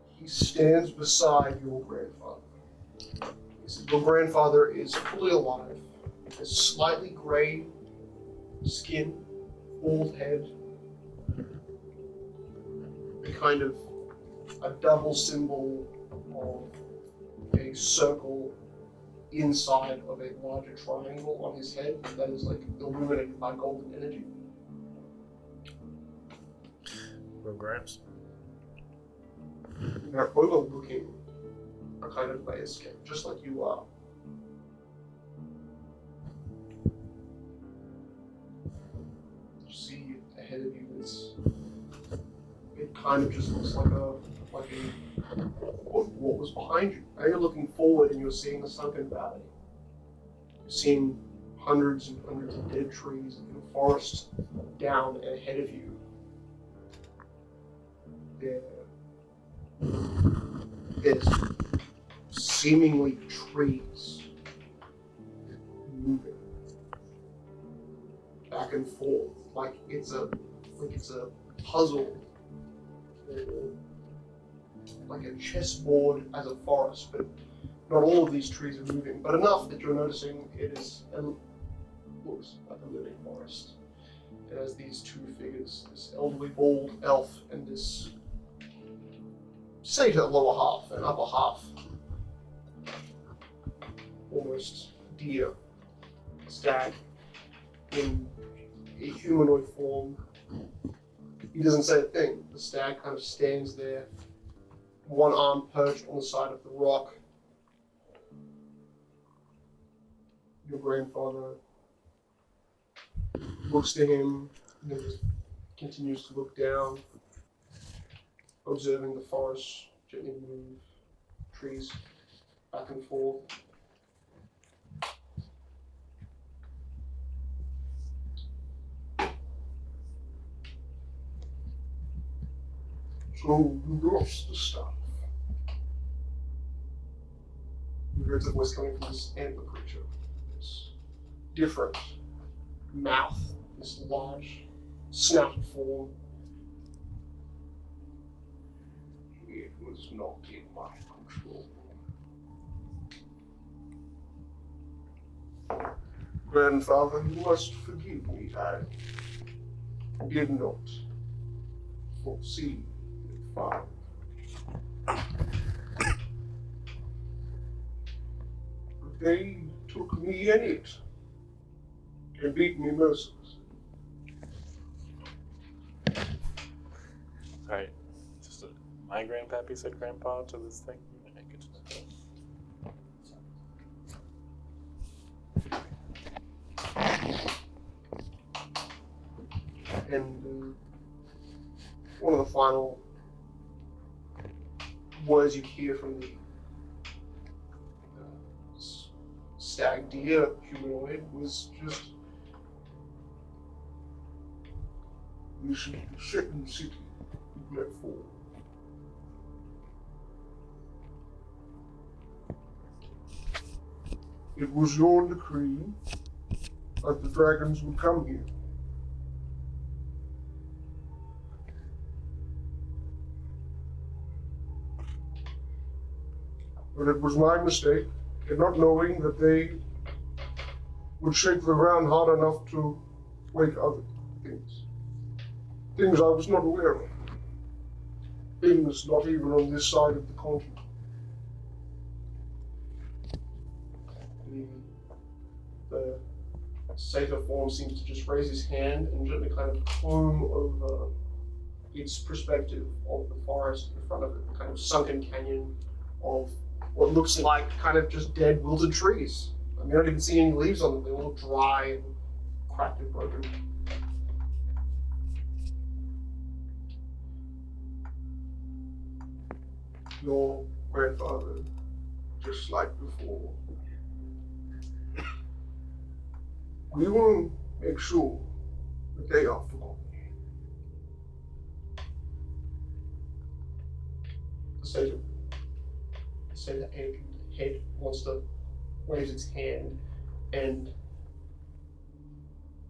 he stands beside your grandfather. He says, your grandfather is fully alive, has slightly grey skin, bald head, a kind of a double symbol of a circle inside of a larger triangle on his head that is like illuminated by golden energy. Gramps. They're overlooking a kind of landscape, just like you are. You see ahead of you this. It kind of just looks like what was behind you. Now you're looking forward and you're seeing the sunken valley. You're seeing hundreds and hundreds of dead trees in a forest down and ahead of you. There's seemingly trees moving back and forth like it's a puzzle, or like a chessboard as a forest, but not all of these trees are moving, but enough that you're noticing it looks like a living forest. It has these two figures, this elderly bald elf and this satyr lower half and upper half. Almost deer, stag, in a humanoid form. He doesn't say a thing. The stag kind of stands there, one arm perched on the side of the rock. Your grandfather looks to him and then just continues to look down, observing the forest gently move, trees back and forth. So you lost the stuff. You heard the voice coming from this antler creature. This different mouth, this large snouted form. It was not in my control. Grandfather, you must forgive me. I did not foresee it far. They took me in it and beat me mercilessly. Alright. Just my grandpappy said grandpa to this thing. I get to know. And one of the final words you hear from the stag deer humanoid was just, "You should sit in the city you let fall." It was your decree that the dragons would come here. But it was my mistake in not knowing that they would shake the ground hard enough to wake other things. Things I was not aware of. Things not even on this side of the continent. The satyr form seems to just raise his hand and gently kind of comb over its perspective of the forest in front of it, the kind of sunken canyon of what looks like kind of just dead, wilted trees. I mean, I don't even see any leaves on them. They all look dry and cracked and broken. Your grandfather, just like before. We will make sure that they are forgotten. the state of head monster waves its hand, and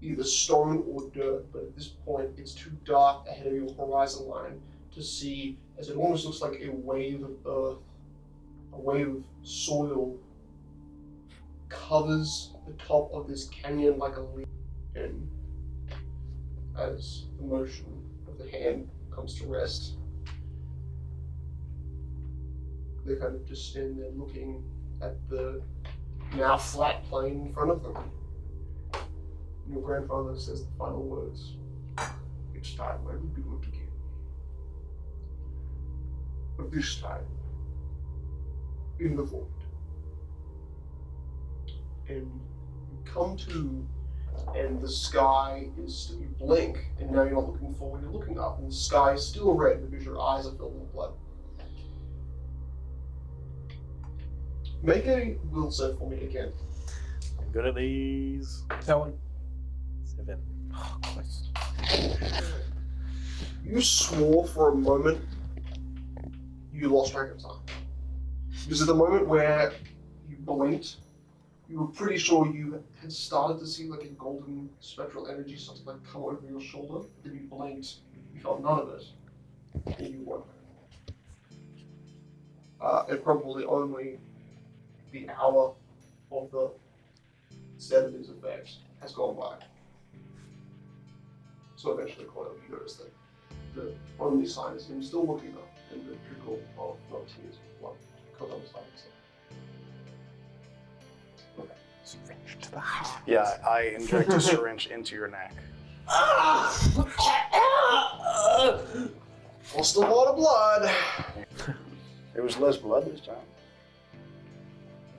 either stone or dirt, but at this point it's too dark ahead of your horizon line to see, as it almost looks like a wave of earth, a wave of soil covers the top of this canyon like a leaf, and as the motion of the hand comes to rest, they kind of just stand there looking at the now flat plain in front of them. And your grandfather says the final words. It's time where we begin again. But this time, in the void. And you come to, and the sky is, you blink, and now you're not looking forward, you're looking up, and the sky is still red because your eyes are filled with blood. Make a will save for me again. I'm good at these. That one. 7. Oh, Christ. You swore for a moment you lost track of time. Because at the moment where you blinked, you were pretty sure you had started to see like a golden spectral energy start to like come over your shoulder. Then you blinked, you felt none of it, and you woke. And probably only the hour of the 70s effect has gone by. So eventually, Krueler, you notice that the only sign is him still looking up, and the trickle of not tears of blood comes on the side of his head. Syringe to the heart. Yeah, I inject a syringe into your neck. Lost a lot of blood. It was less blood this time.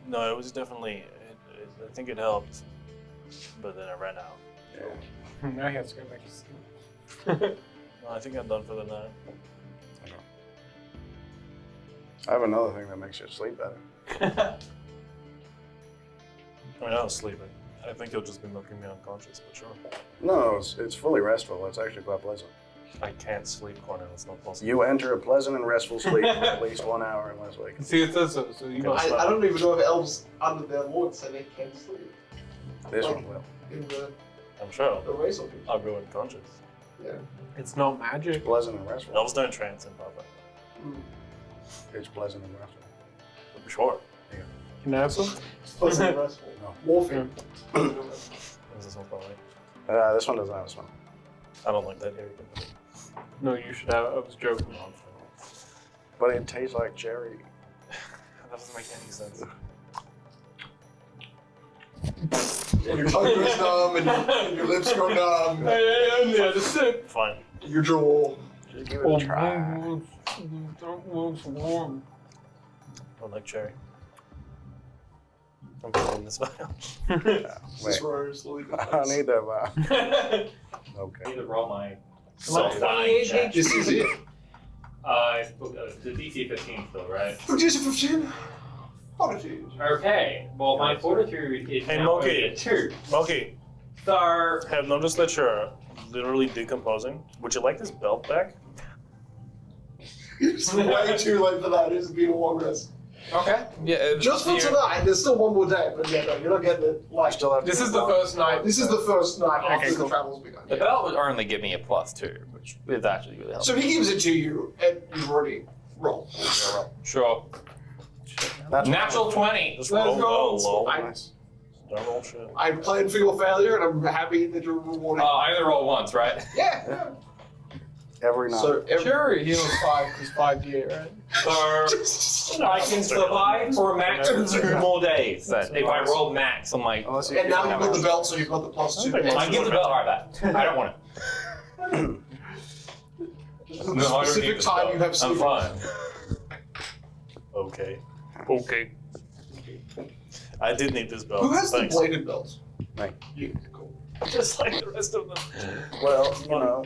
No, it was definitely. I think it helped, but then I ran out. Yeah. Now he has to go back to sleep. No, I think I'm done for the night. I have another thing that makes you sleep better. I mean, I was sleeping. I think he'll just be milking me unconscious, but sure. No, it's fully restful. It's actually quite pleasant. I can't sleep, Cornell. It's not possible. You enter a pleasant and restful sleep for at least 1 hour unless wakened. See, it says so. So you Okay. must. I don't even know if elves under their lord say they can sleep. This Like, one will. In the I'm sure race of it. I'll go unconscious. Yeah. It's not magic. It's pleasant and restful. Elves don't trance in Pathfinder. It's pleasant and restful. Sure. Can I have some? It's pleasant and restful. No. Morphine. This one's not right. This one doesn't have a smell. I don't like that area. No, you should have. I was joking. But it tastes like cherry. That doesn't make any sense. And your tongue goes numb, and your lips go numb. Yeah, just sip. Fine. Your jaw. Just give it a try. Warm. I like cherry. I'm putting this vial. Yeah, This wait. rose slowly I don't need that vial. I Okay. need to roll my Come on, self-dying check. This is it. The DC 15 still, right? Producer 15. Fortitude. Okay. Well, my fortitude is Hey, now Moki. a 2. Moki, Star. I have noticed that you're literally decomposing. Would you like this belt back? It's way too late for that. It's been a long rest. Okay. Yeah. Just for tonight. There's still one more day, but yeah, no, you're not getting it. Like, Still have to This do is the one. first night. this is the first night Okay, after cool. the travel's begun. The belt would only give me a +2, which is actually really helpful. So he gives it to you, and you've already rolled. Sure. Natural 20. Just Let's roll go. low. Nice. Don't roll shit. I planned for your failure, and I'm happy that you're rewarded. I only roll once, right? Yeah. Every night. So every Sure, he was 5 because 5d8, right? So I can survive for a max of 2 more days. Then. If I roll max, I'm like, Unless you and now have you've got the a- belt, so you've got the +2. I give the belt right back. I don't want it. Just No, I the don't specific need this time belt. you have I'm sleep. fine. Okay. Okay. I did need this belt. Who has Thanks. the bladed belt? Me. You. Cool. Just like the rest of them. Well, you know,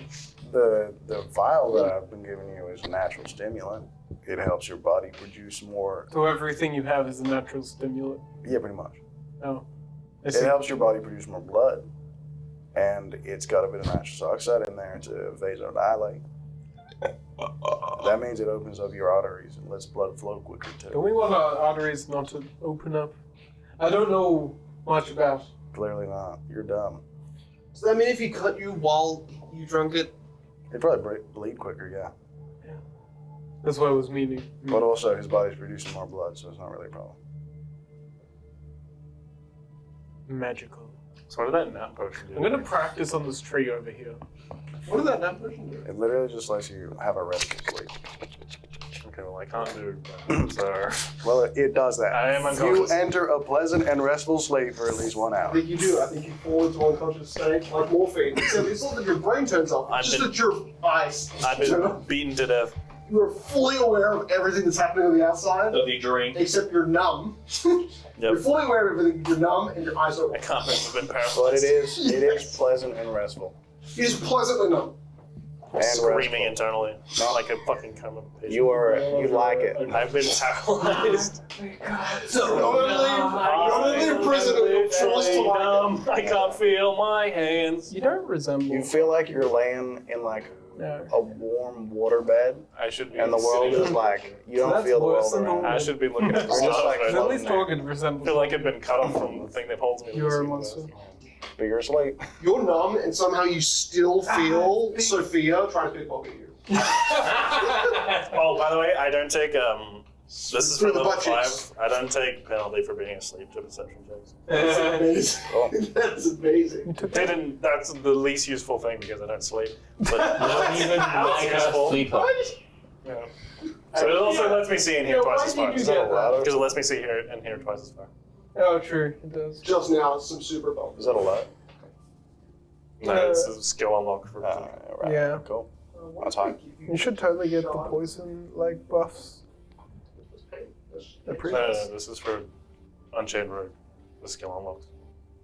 the vial that I've been giving you is a natural stimulant. It helps your body produce more. So everything you have is a natural stimulant. Yeah, pretty much. Oh. I It see. helps your body produce more blood, and it's got a bit of nitrous oxide in there to vasodilate. That means it opens up your arteries and lets blood flow quicker Don't too. we want our arteries not to open up? I don't know much about. Clearly not. You're dumb. Does that mean if he cut you while you drank it? It'd probably bleed quicker, yeah. That's what I was meaning. But also, his body's producing more blood, so it's not really a problem. Magical. So what did that nap potion do? I'm gonna practice on this tree over here. What did that nap potion do? It literally just lets you have a restful sleep. Okay, well I can't do that. So Well, it does that. I am You unconscious. enter a pleasant and restful sleep for at least 1 I hour. think you do. I think you fall into unconscious state like morphine. Except it's not that your brain turns off, it's just that your eyes I've turn been off. beaten to death. You are fully aware of everything that's happening on the outside, So the drink. except you're numb. You're Yep. fully aware of everything, you're numb, and your eyes are I open. can't remember. I've been paralyzed. But it is pleasant and restful. You're just pleasantly numb. And Screaming restful. internally, not like a fucking coma patient. You like it. I've been paralyzed. So not only in prison, you're forced to like it. numb. I can't feel my hands. You don't resemble. You feel like you're laying in like No. a warm waterbed, I should be. and the world sitting- is like, you don't That's feel the worse world than around. normal. I should be looking at the You're just stars like right At now. least Torgan I resembles. feel like I've been cut off from the thing that holds me. to You're a this monster. universe. But you're asleep. You're numb, and somehow you still feel Sophia trying to pickpocket you. Oh, by the way, I don't take this is for Through the level butt 5. cheeks. I don't take penalty for being asleep to perception checks. That's amazing. Oh. That's amazing. Didn't. That's the least useful thing because I don't sleep. But Not even like a sleeper. yeah. So it also lets me see and hear Yeah, twice why as did far. you Is that get that? allowed? Because it lets me see here and hear twice as far. Oh, true. It does. Just now, some super bumps. Is that allowed? No, it's a skill unlock for. Right. Yeah. Cool. That's high. You should totally get the poison like buffs. They're No, pretty no, nice. no, this is for Unchained Rogue. The skill unlocked.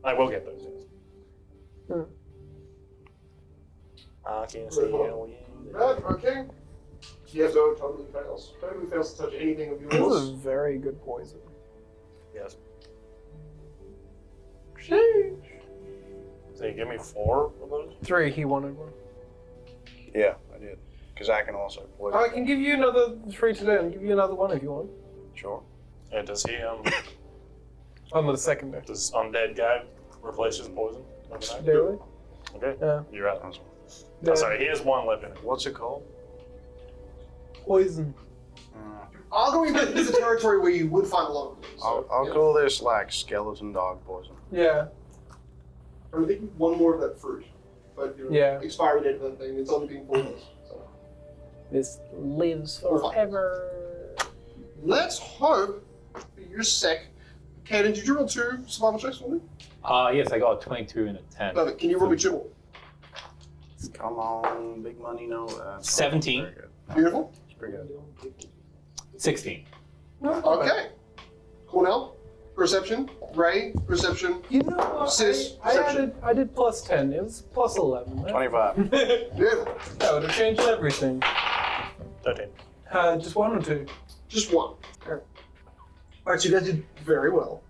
I will get those. Yes. I can see hell yeah. Right, okay. Yes, no, totally fails. Totally fails to touch anything of This is yours. very good poison. Yes. Sheesh. So you give me 4 of those? 3, he wanted one. Yeah, I did. Because I can also poison. I can give you another 3 today and give you another one if you want. Sure. Yeah, does he On the second day. does undead guy replace his poison overnight? Daily? Okay. Yeah. You're right. Yeah. Oh, sorry, he has 1 left in it. What's it called? Poison. I'll go into the territory where you would find a lot of them. So, I'll yeah. call this like skeleton dog poison. Yeah. I'm thinking one more of that fruit. But, you know, Yeah. expiry date of that thing, it's only been 4 days. So. This lives forever. Let's hope that you're sick. Kaden, did you roll 2 survival checks for me? Yes, I got a 22 and a 10. Perfect. Can you roll me 2 more? Come on, big money, no. 17. Very good. Beautiful. It's pretty good. 16. Okay. Cornell, perception. Ray, perception. You know what? Sis, I perception. did plus 10. It was plus 11. Right? 25. Beautiful. That would have changed everything. 13. Just 1 or 2? Just 1. Alright, so you guys did very well.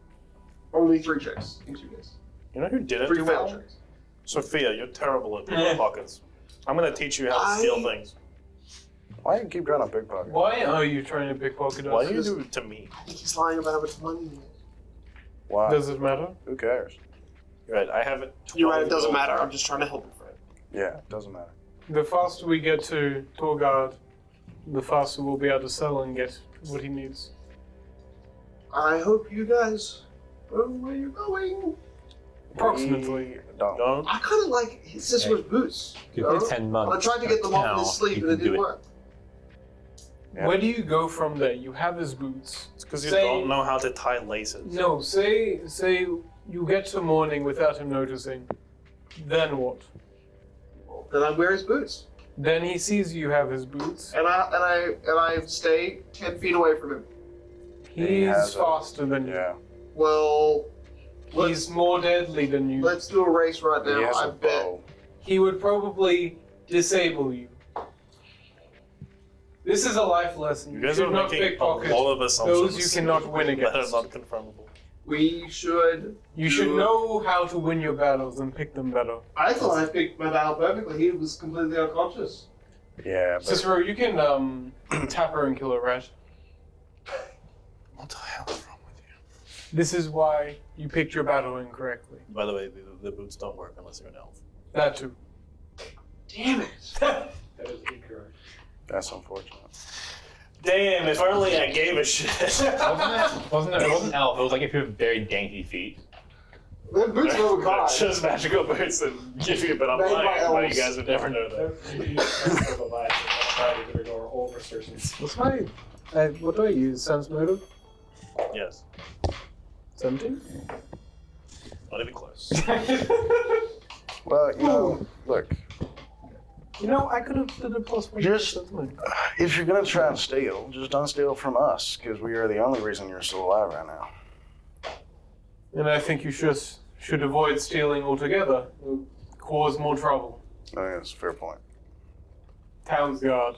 Only 3 checks in 2 days. You know who didn't 3 do fail well? checks. Sophia, you're terrible at pickpockets. I'm going to teach you how to steal things. Why do you keep trying to pickpocket? Why are you trying to pickpocket us? Why do you do it to me? I think he's lying about how much money he has. Why? Does it matter? Who cares? You're right, I have it. You're right, it doesn't matter. I'm just trying to help you, Fred. Yeah, it doesn't matter. The faster we get to Torgard, the faster we'll be able to sell and get what he needs. I hope you guys know where you're going. Approximately. Don't. Don't. I kind of like his sister's boots. You know? get 10 months. I tried to get them off now, his sleeve you and it can do didn't work. Yeah. Where do you go from there? You have his boots. It's because you Say- don't know how to tie laces. No, say you get to morning without him noticing. Then what? Then I wear his boots. Then he sees you have his boots. And I stay 10 feet away from him. He has He's a- faster than you. Yeah. Well, He's more deadly than you. let's do a race right He now. has I a bet. bow. He would probably disable you. This is a life lesson. You You guys should are not making a pickpocket lot of assumptions. those you cannot win that are against. not confirmable. We should. You should know how to win your battles and pick them better. I thought I picked my battle perfectly. He was completely unconscious. Yeah, but Cicero, you can tap her and kill her, right? What the hell is wrong with you? This is why you picked your battle incorrectly. By the way, the boots don't work unless you're an elf. That too. Damn it! That is incorrect. that's unfortunate. Damn, if only I gave a shit. It wasn't elf. It was like if you have very dainty feet. The boots were God. Just magical boots and give you, but I'm Made by lying. But you elves. guys would never know that. What's my... what do I use? Sense motive? Yes. 17? Not even close. Well, you know, look, You know, I could have did a plus one. Just- sense motive. if you're gonna try and steal, just don't steal from us, because we are the only reason you're still alive right now. And I think you should avoid stealing altogether. It'll cause more trouble. I think that's a fair point. Town's guard.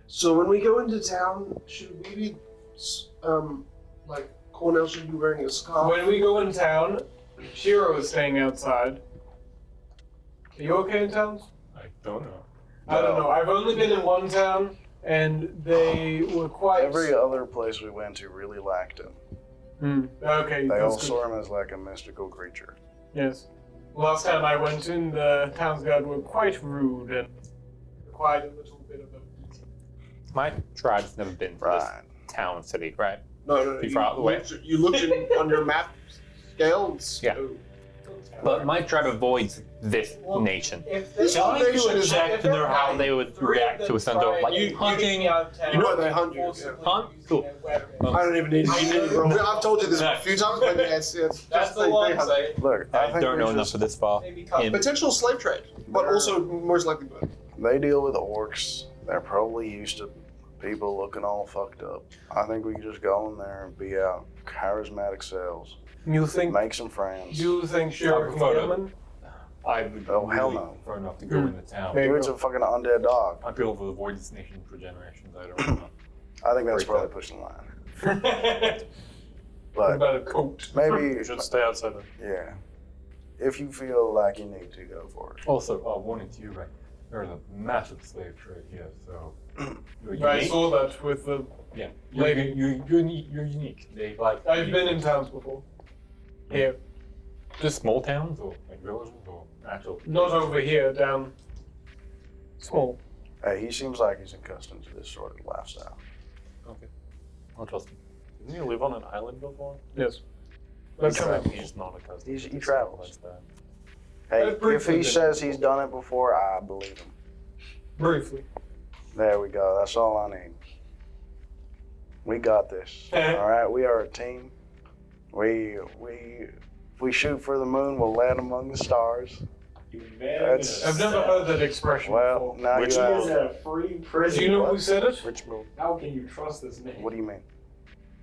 So when we go into town, should we be, like, Cornell should be wearing a scarf? When we go in town, Shiro is staying outside. Are you okay in towns? I don't know. I don't know. I've only been in one town, and they were quite... Every other place we went to really lacked him. Okay, They all that's good. saw him as like a mystical creature. Yes. Last time I went in, the town's guard were quite rude and required a little bit of a... My tribe's never been to Right. this town city, right? No. Too far out of the way. You looked on your map scales. Yeah. But my tribe avoids this nation. This Shall I do nation a is check to know how they would react to a center like hunting? You know they hunt you. Hunt? Cool. I don't even need to. I've told you this a few times, but it's That's the long side. Look, I I think don't we know enough just- for this far. potential slave trade, but also most likely good. They deal with orcs. They're probably used to people looking all fucked up. I think we could just go in there and be out charismatic selves, You think... make some friends. You think Shiro can prefer get to- them? I would Oh, hell really no. prefer not to go into town. There you Dude's go. a fucking undead dog. My people have avoided this nation for generations. I don't know. I think that's Break probably that. pushing the line. What But about a coat? maybe, You should stay outside then. yeah. If you feel like you need to, go for it. Also, warning to you, right? There's a massive slave trade here, so you're I unique. saw that with the... Yeah, Lady. you're unique. They like. I've been in towns before. Here. just small towns or like villages or actual. Not over here, down... Small. Hey, he seems like he's accustomed to this sort of lifestyle. Okay. I'll trust him. Didn't you live on an island before? Yes. That's travels. something. He's not accustomed. He to this, travels. that's that. Hey, That's pretty if he good. says he's done it before, I believe him. Briefly. There we go. That's all I need. We got this. All right, we are a team. If we shoot for the moon, we'll land among the stars. That's- I've never heard that expression Well, before. now Which you moon? have. a free Do prison. you know who said it? Which moon? How can you trust this man? What do you mean?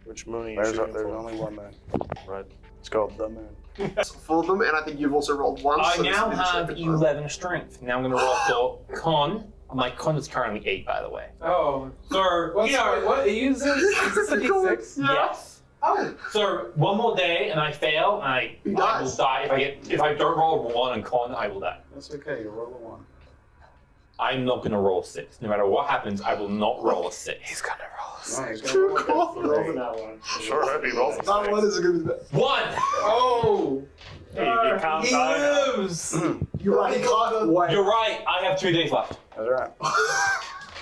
Which moon are you There's shooting for? only one moon. Right. It's called the moon. For them, and I think you've also rolled once. I so this now will be the have second time. 11 strength. Now I'm going to roll for con. My con is currently 8, by the way. Oh. So, What's what? Is this a D6? yes. Oh. So, one more day and I fail, and I will dies. die. If I don't roll a 1 on con, I will die. That's okay. You roll a one. I'm not going to roll 6. No matter what happens, I will not roll a 6. He's going to roll a 6. No, he's Too gonna cool. Roll for that one. Sure hope he rolls a That one six. is going to be the 1! Oh. Hey, you can't He die now. lives. You're right, he can't wait. You're right, I have 2 days left. That's right.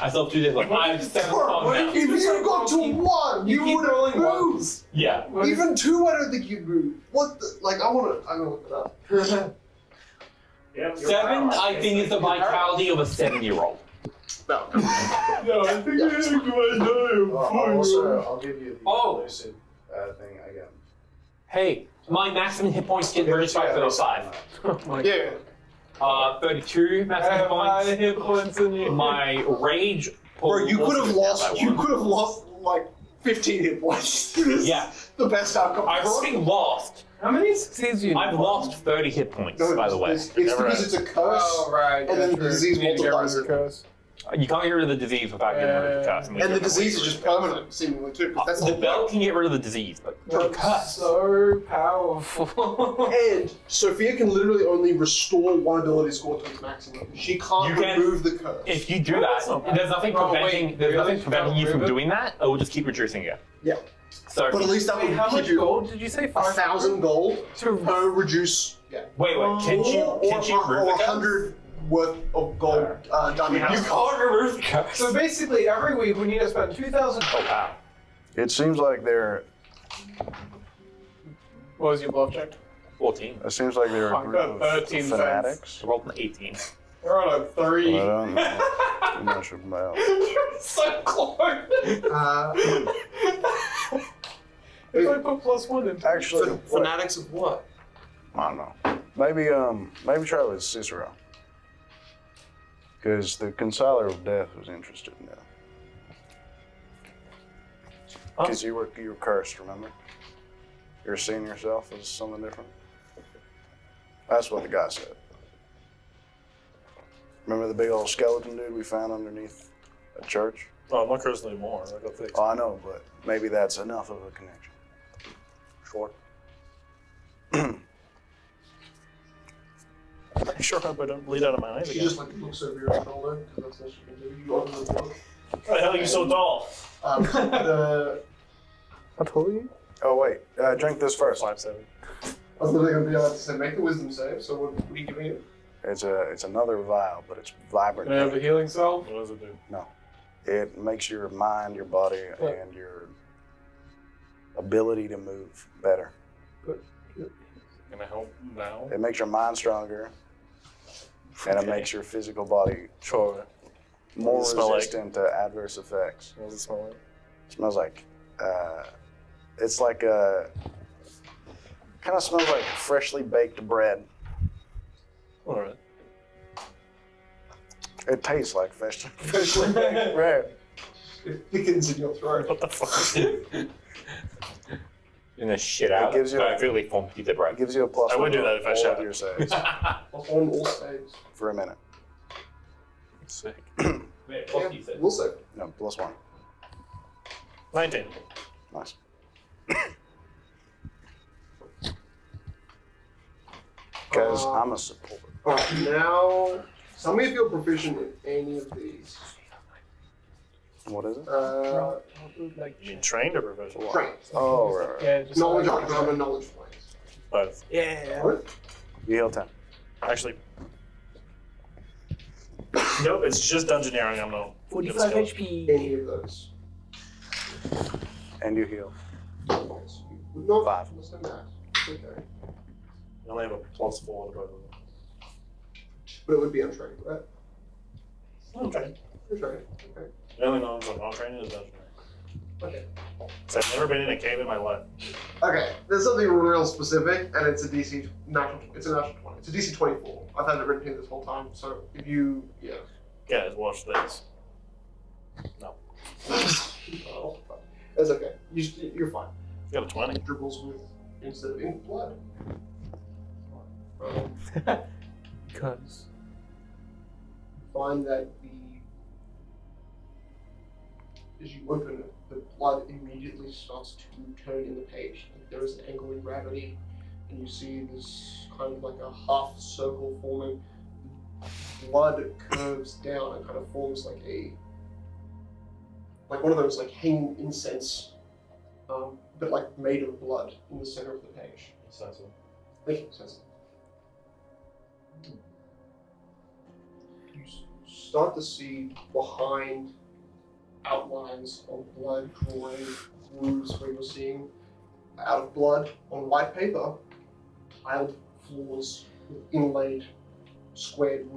I still have 2 days left. I have 7 con now. If you got to one, you keep would have rolling moved. ones. Yeah. Even two, I don't think you'd move. What the? Like, I'm gonna look it up. Yep, you're 7, paralyzed. I think, is the vitality of a 7-year-old. No. No, I think I'll give you the Oh. lucid thing again. Hey, my maximum hit points get reduced by 35. Yeah. 32 I maximum hit have high points. hit points than you. My rage. Bro, you could have also lost. goes You down by could have lost like 15 hit points. Yeah. The best outcome. one. I've already lost. How many succeeds do you I've lost 30 hit points, No, by the way. It's because it's a curse. Oh, right. And then yeah, the true. disease You need to get rid of multiplies the it. curse. You can't get rid of the disease without getting rid of the curse. And the disease is just permanent, seemingly too. 'Cause that's The whole belt point. can get rid of the disease, but the curse. So powerful. And Sophia can literally only restore one ability score to its maximum. She can't You can- remove the curse. If you do that, there's nothing Oh, preventing wait, there's really? nothing preventing you from doing that. It will just keep reducing it. Yeah. So But at least that Wait, would how keep much you gold did you say? 1,000 gold To per reduce. Yeah. wait, can you or remove the curse? 100 worth of gold Damino. You can't remove the curse. So basically, every week we need to spend 2,000. Oh wow. It seems like they're. What was your bluff check? 14. It seems like they're a I group got of 13 fanatics. I rolled an 18. You're on a 3. But I don't know too much about. So close. If I put +1 in. Actually, Fanatics of what? I don't know. Maybe try with Cicero. Because the Consiler of Death was interested in that. Because you were cursed, remember? You were seeing yourself as something different. That's what the guy said. Remember the big old skeleton dude we found underneath a church? Oh, I'm not cursed anymore. I got fixed. Oh, I know, but maybe that's enough of a connection. Sure. I'm sure I hope I don't bleed out of my eyes She again. just like looks over your shoulder because that's what she can do. You open the book. Why the hell are you so tall? I told you. Oh, wait. Drink this first. 5'7". I was literally going to be able to say, make a wisdom save. So what are you giving it? It's another vial, but it's vibrant. Can I have a healing cell? What does it do? No. It makes your mind, your body, and your ability to move better. Can I help now? It makes your mind stronger, and it makes your physical body Sure. more Does it smell like? resistant to adverse effects. What does it smell like? It smells like, it's like a, kind of smells like freshly baked bread. Alright. It tastes like freshly baked bread. It thickens in your throat. What the fuck? And then shit out. gives you a- perfectly formed pizza bread. It gives you a plus I would do that if I all shot of it. your saves On all saves. for a minute. Sick. Wait, what you said? We'll save. No, +1. 19. Nice. Because I'm a supporter. Alright, now tell me if you're proficient in any of these. What is it? You mean trained or professional? Strength. Oh, right. Yeah, just Knowledge like- arcana, knowledge points. Both. Yeah. What? You heal 10. Actually. Nope, it's just dungeoneering. I'm no. 45 HP. Any of those. And you heal. Points. You would not 5. less than that. Okay. You only have a +4 to both of them. But it would be untrained, right? I'm trained. You're trained. Okay. The only knowledge I'm not trained in is dungeoneering. Okay. So I've never been in a cave in my life. Okay. There's something real specific, and it's a DC natural. It's a natural 20. It's a DC 24. I've had it written here this whole time. So if you, yeah. Guys, watch this. No. Oh, that's okay. You're fine. You got a 20. Dribbles with instead of ink blood. Because. Find that as you open it, the blood immediately starts to turn in the page. Like there is an angle in gravity, and you see this kind of like a half circle forming. Blood curves down and kind of forms like one of those like hanging incense, but like made of blood in the center of the page. Sensible. Thank you, Sensible. You start to see behind outlines of blood drawing grooves where you're seeing out of blood on white paper, tiled floors with inlaid squared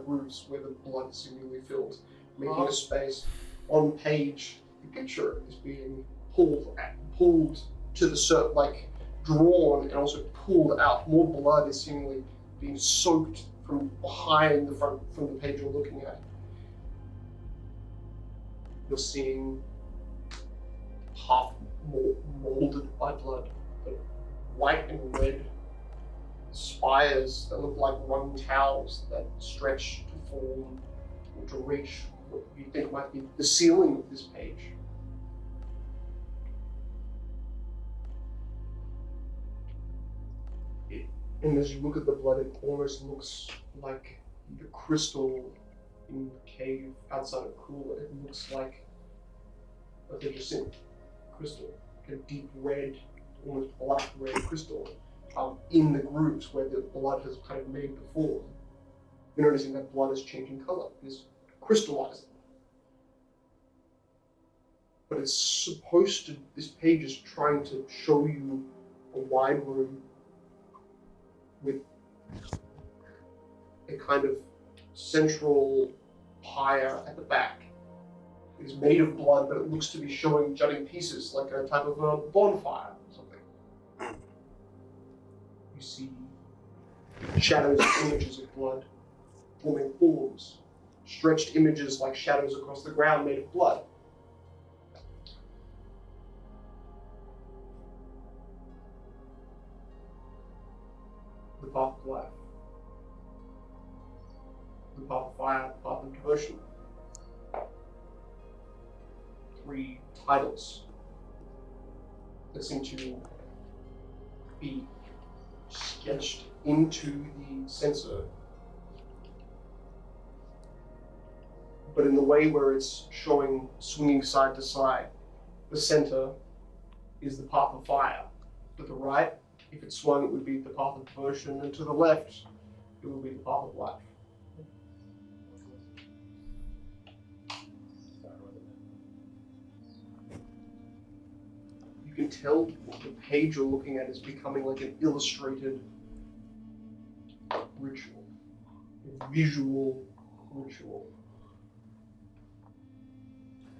grooves where the blood is seemingly filled, making a space. On page, the picture is being pulled to the like drawn and also pulled out. More blood is seemingly being soaked from behind from the page you're looking at. You're seeing half molded by blood, but white and red spires that look like wrung towels that stretch to form or to reach what you think might be the ceiling of this page. And as you look at the blood, it almost looks like the crystal in the cave outside of Krueler. It looks like they're just in crystal, like a deep red, almost black red crystal, in the grooves where the blood has kind of made the form. You're noticing that blood is changing color, is crystallizing. But it's supposed to, this page is trying to show you a wide room with a kind of central pyre at the back. It is made of blood, but it looks to be showing jutting pieces, like a type of a bonfire or something. You see shadows and images of blood forming forms, stretched images like shadows across the ground made of blood. The path of life, the path of fire, the path of devotion. 3 titles that seem to be sketched into the sensor, but in the way where it's showing swinging side to side. The center is the path of fire. To the right, if it swung, it would be the path of devotion, and to the left, it would be the path of life. You can tell the page you're looking at is becoming like an illustrated ritual, a visual ritual.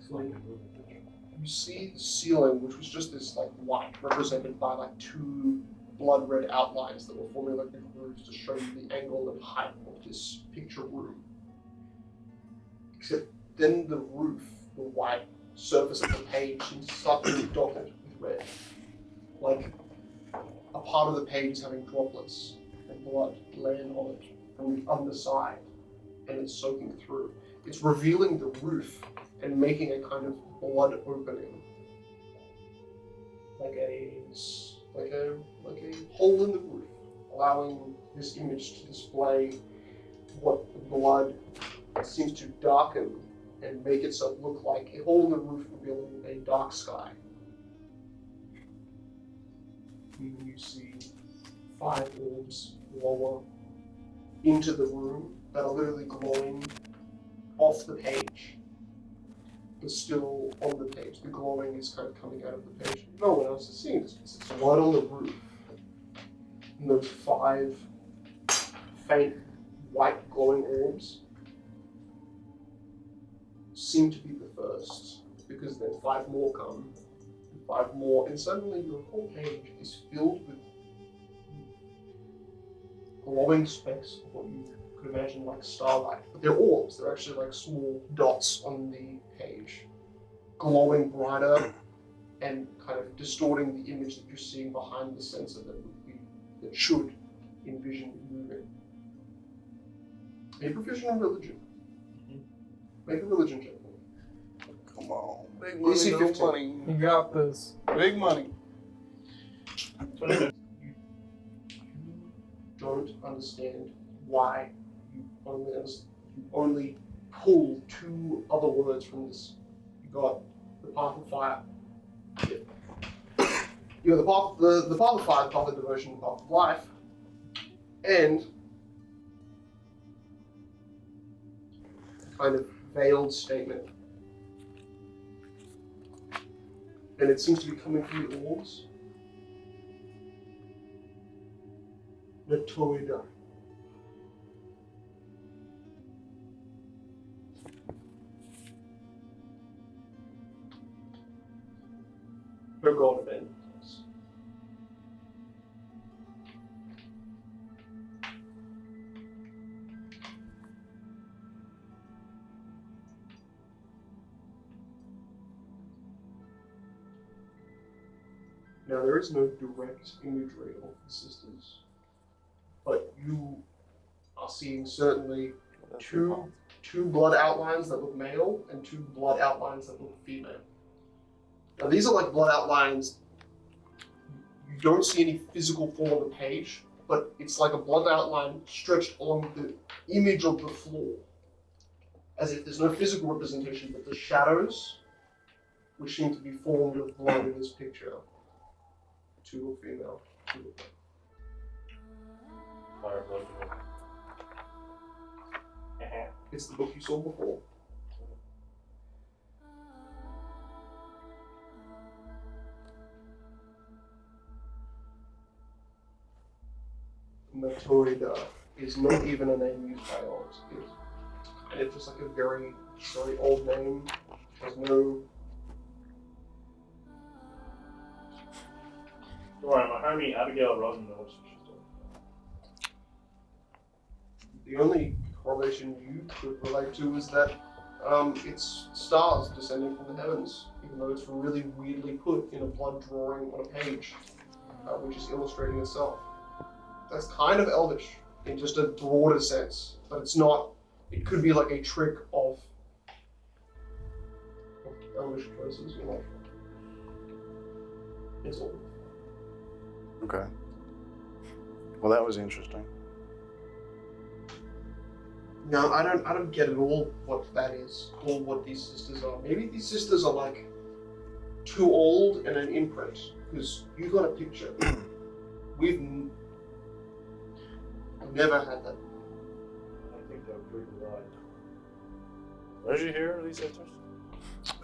So you see the ceiling, which was just this like white, represented by like 2 blood red outlines that were forming like the grooves to show you the angle and height of this picture room. Except then the roof, the white surface of the page, seems to start to be dotted with red. Like a part of the page is having droplets of blood land on it from the underside, and it's soaking through. It's revealing the roof and making a kind of blood opening, like a hole in the roof, allowing this image to display what the blood seems to darken and make itself look like a hole in the roof, revealing a dark sky. And you see 5 orbs lower into the room that are literally glowing off the page, but still on the page. The glowing is kind of coming out of the page. No one else is seeing this. It's blood on the roof. And those 5 faint white glowing orbs seem to be the first, because then 5 more come, and 5 more, and suddenly your whole page is filled with glowing specks of what you could imagine like starlight. But they're orbs, they're actually like small dots on the page, glowing brighter and kind of distorting the image that you're seeing behind the sensor that should envision it moving. Are you proficient in religion? Make a religion check. Come on, big money, DC no 15. money. You got this. Big money. You don't understand why you only pull 2 other words from this. You got the path of fire. You got the path of fire, the path of devotion, the path of life, and a kind of veiled statement. And it seems to be coming from the orbs. Natoida. Her god of endings. Now, there is no direct imagery of the sisters, but you are seeing certainly two 2 blood outlines that look male and 2 blood outlines that look female. Now these are like blood outlines. You don't see any physical form on the page, but it's like a blood outline stretched along the image of the floor. As if there's no physical representation, but the shadows, which seem to be formed of blood in this picture. 2 are female, 2 are male. Fire blood. It's the book you saw before. Matoida is not even a name used by elves. It's kind of just like a very old name. There's no. Don't worry, my homie Abigail Rosen knows what she's doing. The only correlation you could relate to is that it's stars descending from the heavens, even though it's really weirdly put in a blood drawing on a page, which is illustrating itself. That's kind of elvish in just a broader sense, but it's not. It could be like a trick of elvish curses, you know. It's all. Okay. Well, that was interesting. No, I don't get at all what that is, or what these sisters are. Maybe these sisters are like too old and an imprint, because you got a picture. I've never had that. I think they're pretty right. Where did you hear these sisters?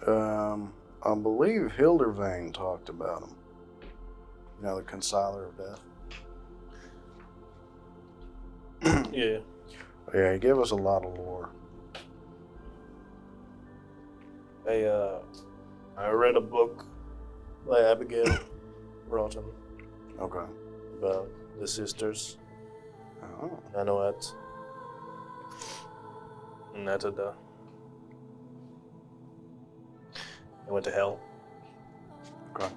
I believe Hildervane talked about them. You know, the Consiler of Death. Yeah. Yeah, he gave us a lot of lore. I read a book by Abigail Rotten Okay. about the sisters. Oh. Anoat. Netada. They went to hell. Okay.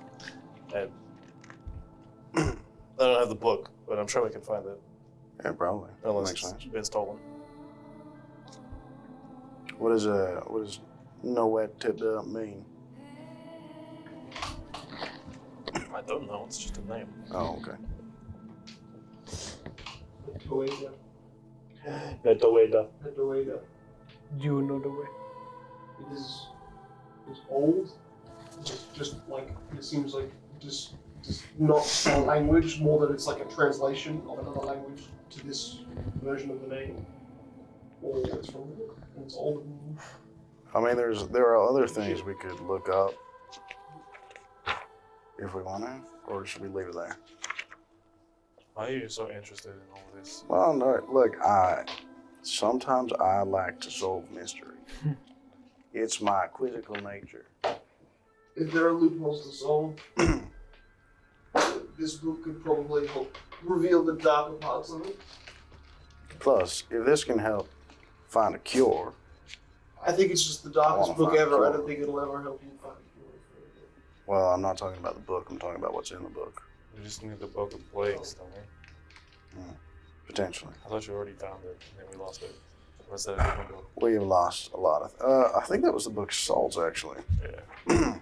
And I don't have the book, but I'm sure we can find it. Yeah, probably. Unless Makes it's sense. been stolen. What does Noet mean? I don't know, it's just a name. Oh, okay. Netoeda. Matoida. Do you know the way? It's old. It's just like it seems like just not a language, more that it's like a translation of another language to this version of the name. Or it's from the book. And it's old. I mean, there are other things we could look up if we want to, or should we leave it there? Why are you so interested in all this? Well, no, look, sometimes I like to solve mystery. It's my quizzical nature. If there are loopholes to solve, this book could probably help reveal the darker parts of it. Plus, if this can help find a cure, I think it's just the darkest book ever. I don't think it'll ever help you find a cure for it. well, I'm not talking about the book. I'm talking about what's in the book. We just need the Book of Plagues, don't we? Potentially. I thought you already found it, and then we lost it. Or is that a different book? We have lost a lot of. I think that was the book of Souls, actually. Yeah.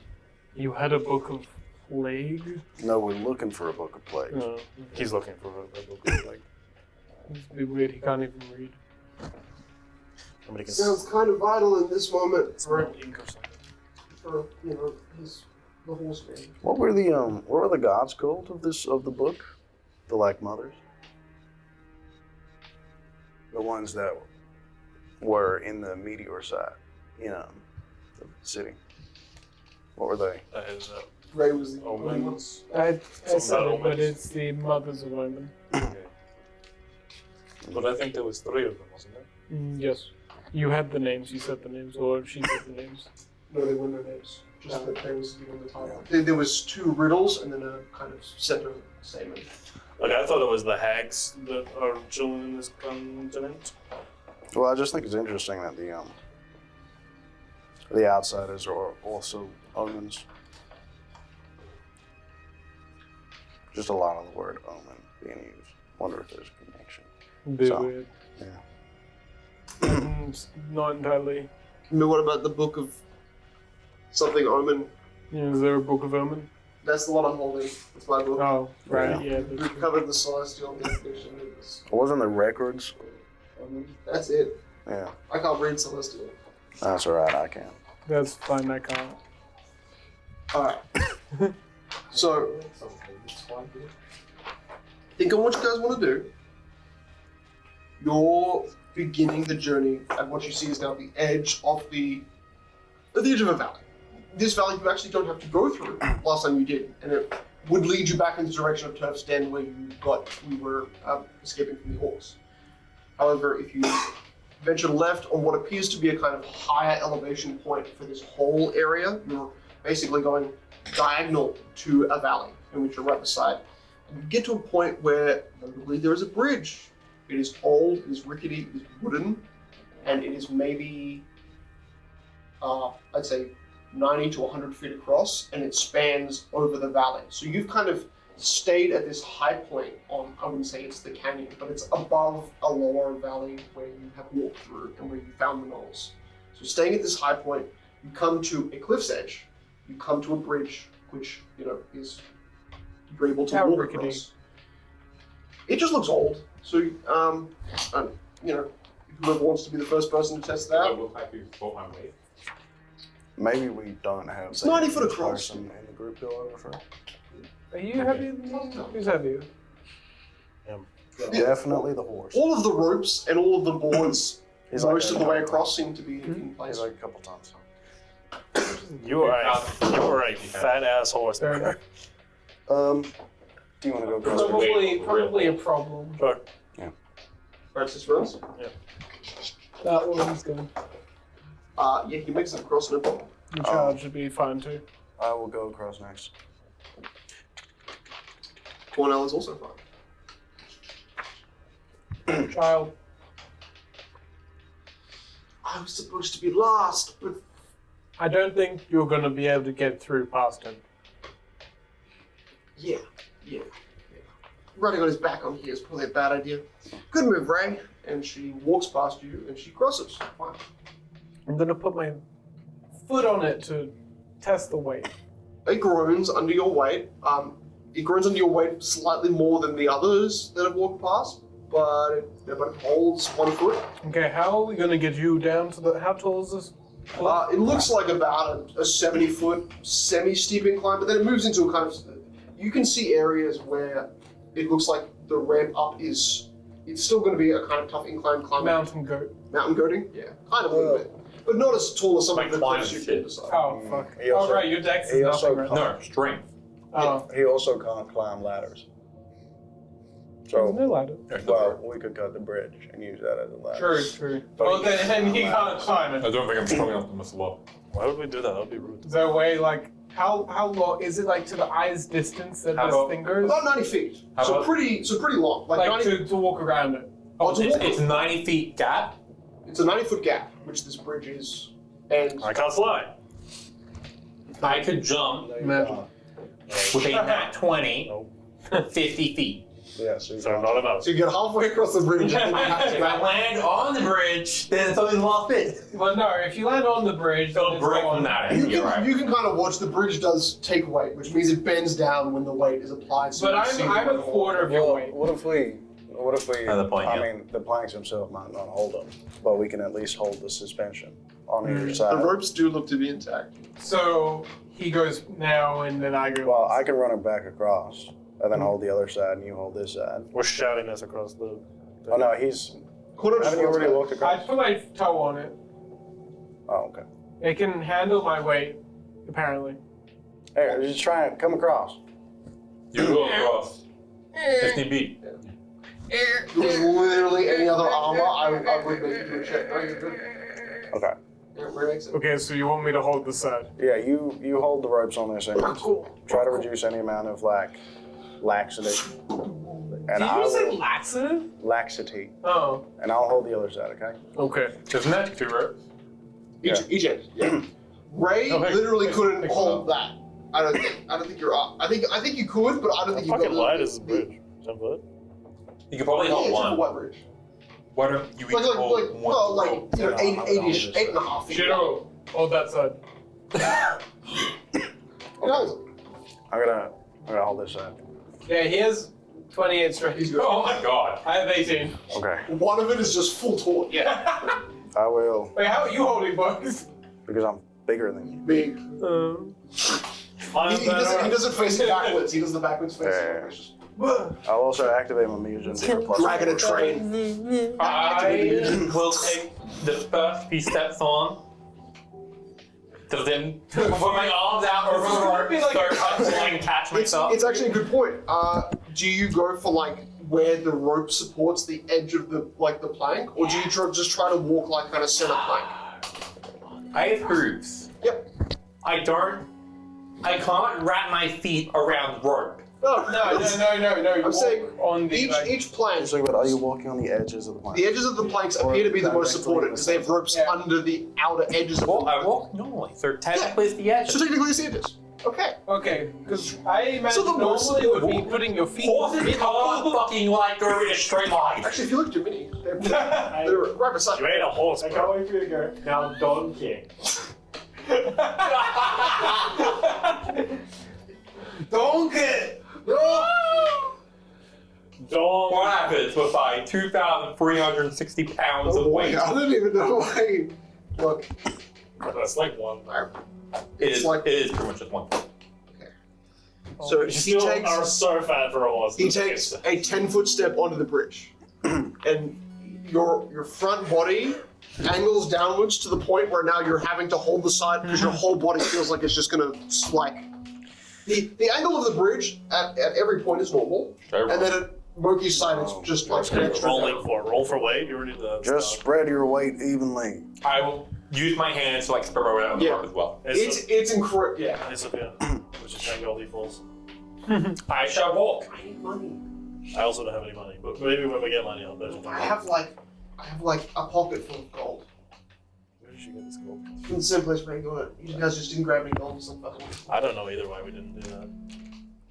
You had a book of plague? No, we're looking for a book of plagues. No, he's looking for a book of Plague. It's a bit weird, he can't even read. Somebody can Sounds kind of vital in this moment smell ink or something. for the horse man. What were the gods called of the book? The like mothers? The ones that were in the meteor side, the city. What were they? That is Ray was the OMEN. only one. I Some said it, but omens. it's the mothers of women. okay. But I think there was 3 of them, wasn't there? Yes. You had the names, you said the names, or she said the names. No, they were no names. Just that they was given the title. There was 2 riddles and then a kind of center statement. Like, I thought it was the hags that are chilling in this continent. Well, I just think it's interesting that the outsiders are also omens. Just a lot of the word omen being used. Wonder if there's a connection. Bit So, weird. Yeah. Not entirely. What about the book of something Omen? Yeah, is there a book of Omen? That's the one I'm holding. It's my book. Oh, right, yeah. We've covered the celestial definition. Wasn't the records? That's it. Yeah. I can't read celestial. That's alright, I can. That's fine, I can't. Alright. So, think on what you guys want to do. You're beginning the journey at what you see is now the edge of the edge of a valley. This valley you actually don't have to go through. Last time you did, and it would lead you back in the direction of Turf's Den where you were escaping from the horse. However, if you venture left on what appears to be a kind of higher elevation point for this whole area, you're basically going diagonal to a valley in which you're right beside. And you get to a point where notably there is a bridge. It is old, it is rickety, it is wooden, and it is maybe, I'd say, 90 to 100 feet across, and it spans over the valley. So you've kind of stayed at this high point on, I wouldn't say it's the canyon, but it's above a lower valley where you have walked through and where you found the knolls. So staying at this high point, you come to a cliff's edge, you come to a bridge, which, is you're able to walk across. It just looks old. So, whoever wants to be the first person to test that out. Maybe we don't have It's 90 foot across. person in the group who over for. Are you heavier than me? Who's heavier? Definitely the horse. All of the ropes and all of the boards, He's most like of the way across, seem to be in place. He's like a couple tons. You are a fat ass horse. Fair Do you want to go across? Probably a problem. Sure. Yeah. Francis runs. Yeah. That one's going. Yeah, he makes it across, no problem. In charge would be fine too. I will go across next. Cornell is also fine. Child. I was supposed to be last, but I don't think you're going to be able to get through past him. yeah. Running on his back on here is probably a bad idea. Good move, Ray. And she walks past you and she crosses. Fine. I'm going to put my foot on it to test the weight. It groans under your weight. It groans under your weight slightly more than the others that have walked past, but it holds 1 foot. Okay, how are we going to get you down to the... How tall is this? It looks like about a 70-foot semi-steep incline, but then it moves into a kind of... You can see areas where it looks like the ramp up is... It's still going to be a kind of tough incline climbing. Mountain goat. Mountain goating? Yeah, kind of a little bit. But not as tall as some of the cliffs you shit. can decide. Oh, fuck. He also- right, your dex he is also nothing, right? No, strength. Oh, He also can't climb ladders. there's So, no ladder. well, we could cut the bridge and use that as a ladder. True. Well, then he can't climb I it. don't think I'm strong enough to muscle up. Why would we do that? That would be rude. Is there a way, like... How long... Is it, like, to the eye's distance that How this about- thing goes? About 90 feet. How So about- pretty long. Like Like, 90, to walk around it. Oh, to walk It's 90 feet gap. It's a 90-foot gap, which this bridge is. And I can't slide. I could jump Imagine. with a nat 20, 50 feet. Yeah, so, So not enough. so you get halfway across the bridge and then you have to If I land on the bridge, then it's only a little bit. Well, no, if you land on the bridge... then It'll it's break on. from that. You You're can, right. you can kind of watch the bridge does take weight, which means it bends down when the weight is applied. So But you see I'm the a quarter of your Well, weight. what if we? Another point, I yeah. mean, the planks themselves might not hold them, but we can at least hold the suspension on either The side. ropes do look to be intact. So he goes now, and then I go. Well, I can run it back across, and then hold the other side, and you hold this side. We're shouting this across the. Oh no, he's. Quarter Haven't you already walked I across? put my toe on it. Oh, okay. It can handle my weight, apparently. Hey, just try and come across. You go across. If need be. If there was literally any other armor, I would make you do a check. No, you're good. Okay. Yeah, Ray makes it. Okay, so you want me to hold the side? Yeah, you hold the ropes on this end. Try to reduce any amount of laxity. And Did I you say will laxative? laxity, Oh. and I'll hold the other side. Okay. Okay. Isn't that 2 ropes? Each end. Yeah. Ray Okay. literally couldn't Pick hold one that. I don't think you're up. I think you could, but I don't How think you fucking got wide is this bridge? 10 foot? You could probably Yeah, hold it's like a one. wide bridge. What are you Like, equal? 8-ish, 8.5 feet. Shiro, hold that side. No. I'm gonna hold this side. Yeah, he has 28 strength. Oh my god. I have 18. Okay. One of it is just full torque. Yeah. I will, Wait, how are you holding both? because I'm bigger than you. Big. He doesn't face it backwards. He does the backwards face. Yeah. I'll also activate my mutagen. Dragging a train. I will take the first few steps on. To then put my arms out over the rope, start pulling and catch myself. It's actually a good point. Do you go for like where the rope supports the edge of the plank, or do you just try to walk like kind of center plank? I have hooves. Yep. I can't wrap my feet around rope. No. I'm saying on the each plank. Are you walking on the edges of the plank? The edges of the planks appear to be the most supported because they have ropes under the outer edges of the plank. I walk normally, so technically it's the edge. So technically it's the edges. Okay. Okay, because I imagine So the most normally it would be putting your feet. Horses can't fucking like go in a straight line. Actually, if you look at your mini, they're right beside You ain't a horse, I bro. can't wait for you to go. Now donkey. Donkey! What happens with my 2,360 pounds of weight? I don't even know why. Look. That's like one. It It's is like- it is pretty much just one. So You he still takes are so fat for a horse. he takes a 10-foot step onto the bridge, and your front body angles downwards to the point where now you're having to hold the side because your whole body feels like it's just gonna like. The angle of the bridge at every point is normal, and then at Moki's side it's just like an extra. Roll for weight. You already did that. Just spread your weight evenly. I will use my hands to like spread it on the Yeah. rope as well. It's incredible. Yeah. It's a bit. Which is thank all defaults. I shall walk. I need money. I also don't have any money, but maybe when we get money, I'll bet you. I have like a pocket full of gold. Where did you get this gold? From the simplest way you got it. You guys just didn't grab any gold or something. I don't know either why we didn't do that.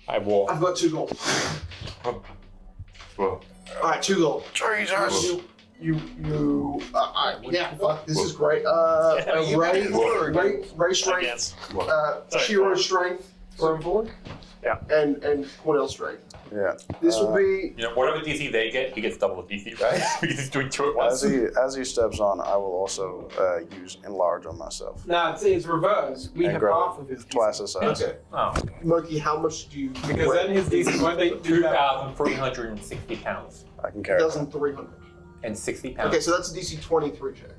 I walk. I've got 2 gold. Whoa. Alright, 2 gold. Jesus! Yeah, fuck, this is great. you Ray I strength, guess. Shiro strength, Yeah. and Cornell strength. Yeah. This would be You know, whatever DC they get, he gets double the DC, right? Because he's doing 2 at once. As he steps on, I will also use enlarge on myself. Nah, it's reverse. We And have grow half of his. twice the size. okay. Oh. Moki, how much do you? Because then his DC won't they do that? 2,360 pounds. I can carry it. 1,300. And 60 pounds. Okay, so that's a DC 23 check.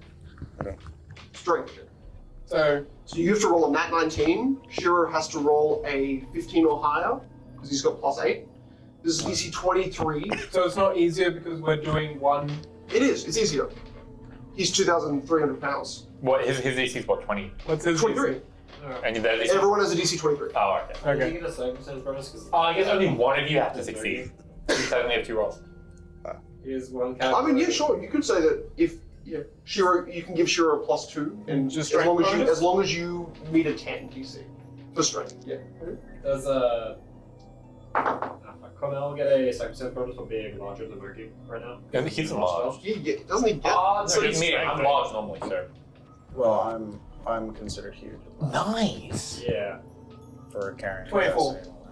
Okay. Strength check. So So you have to roll a nat 19. Shiro has to roll a 15 or higher because he's got +8. This is DC 23. it's not easier because we're doing one. It is. It's easier. He's 2,300 pounds. What, his DC is what, 20? What's his 23. DC? And that is. Everyone has a DC 23. Oh, okay. Okay. Did you get a circumstance bonus? Because I guess only one of you have to succeed. You only have 2 rolls. here's one I mean, yeah, sure. You could say that if Shiro, you can give Shiro a +2, and Just as long strength as bonus? you meet a 10 DC for strength. Yeah. does Cornell get a circumstance bonus for being larger than Murky right now? Yeah, he's large. Doesn't he get? No, so it's me. I'm large normally, so. Well, I'm considered huge Nice. Yeah. for carrying. 24. capacity and all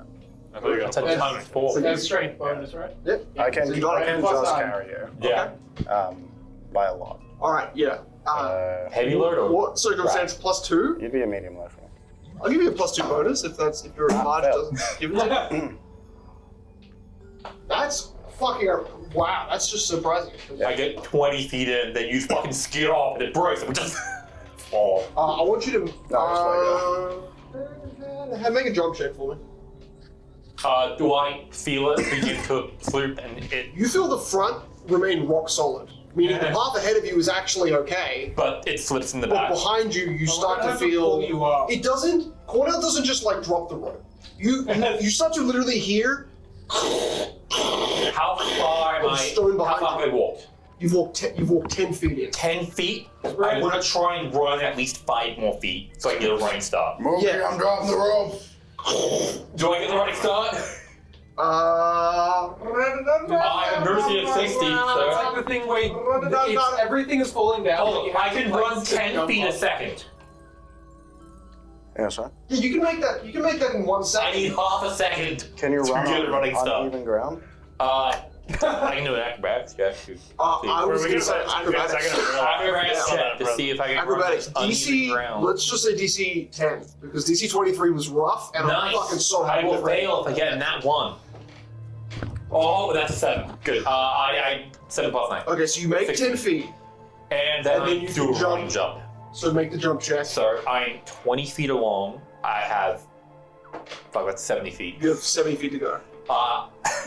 that. There you go. That's a times 4. So that's strength bonus, right? Yep. I can So you don't have just +9. carry you Yeah. by a lot. All right. Yeah. Heavy load or? What circumstance +2? You'd be a medium life. I'll give you a +2 bonus if you're large. fair. Doesn't give it to you. That's fucking wow. That's just surprising. I get 20 feet in, then you fucking skid off and it breaks and we just fall. I want you to make a jump check for me. Do I feel it begin to sloop and it? You feel the front remain rock solid, meaning the path ahead of you is actually okay, But it slips in the but back. behind you, you start to pull feel. you up. It doesn't. Cornell doesn't just like drop the rope. You start to literally hear. How far am I? Stone How behind far have I walked? You've walked 10 feet in. 10 feet? I want to try and run at least 5 more feet so I can get a running start. Moki, Yeah. I'm dropping the rope. Do I get the running start? I have mercy at 60, It's so. like the thing where everything is falling down. Oh, but I you have can to, run like, 10 feet a jump second. Yeah, sorry. Yeah, you can make that. You can make that in 1 second. I need half a second. Can you run Forget running on stuff. uneven ground? I can do an acrobatics check. I was going to say acrobatics. Acrobatics check to see if I can Acrobatics. run this uneven DC. ground. Let's just say DC 10 because DC 23 was rough and I'm fucking so I happy will with it. fail if I get in that one. Oh, that's a 7. Good. I 7 plus 9. Okay, so you make 16. 10 feet. And then you do a can running jump. So make the jump check. So I'm 20 feet along. I have, fuck, that's 70 feet. You have 70 feet to go.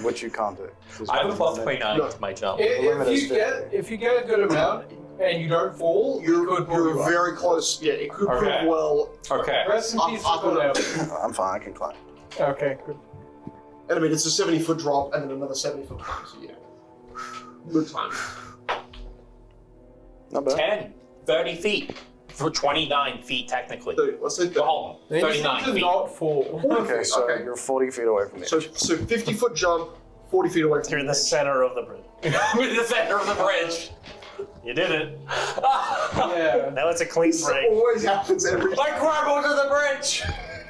Which you can't do. I have a plus 29 No. to my jump. If you get a good amount and you don't fall, You're very close. Yeah, it could Okay. prove well. Okay. Rest in peace Up to and up. Krueler. I'm fine, I can climb. Okay, good. And I mean, it's a 70-foot drop and then another 70-foot drop. So yeah, good time. Not bad. 10, 30 feet. For 29 feet, technically. 30, let's say 30. Well, hold on. They just 39 need to feet. not fall. Okay, so Okay. you're 40 feet away from me. So 50-foot jump, 40 feet away from You're in the edge. center of the bridge. I'm in the center of the bridge. You did it. Yeah. Now it's a clean This break. always happens every time. I grab onto the bridge.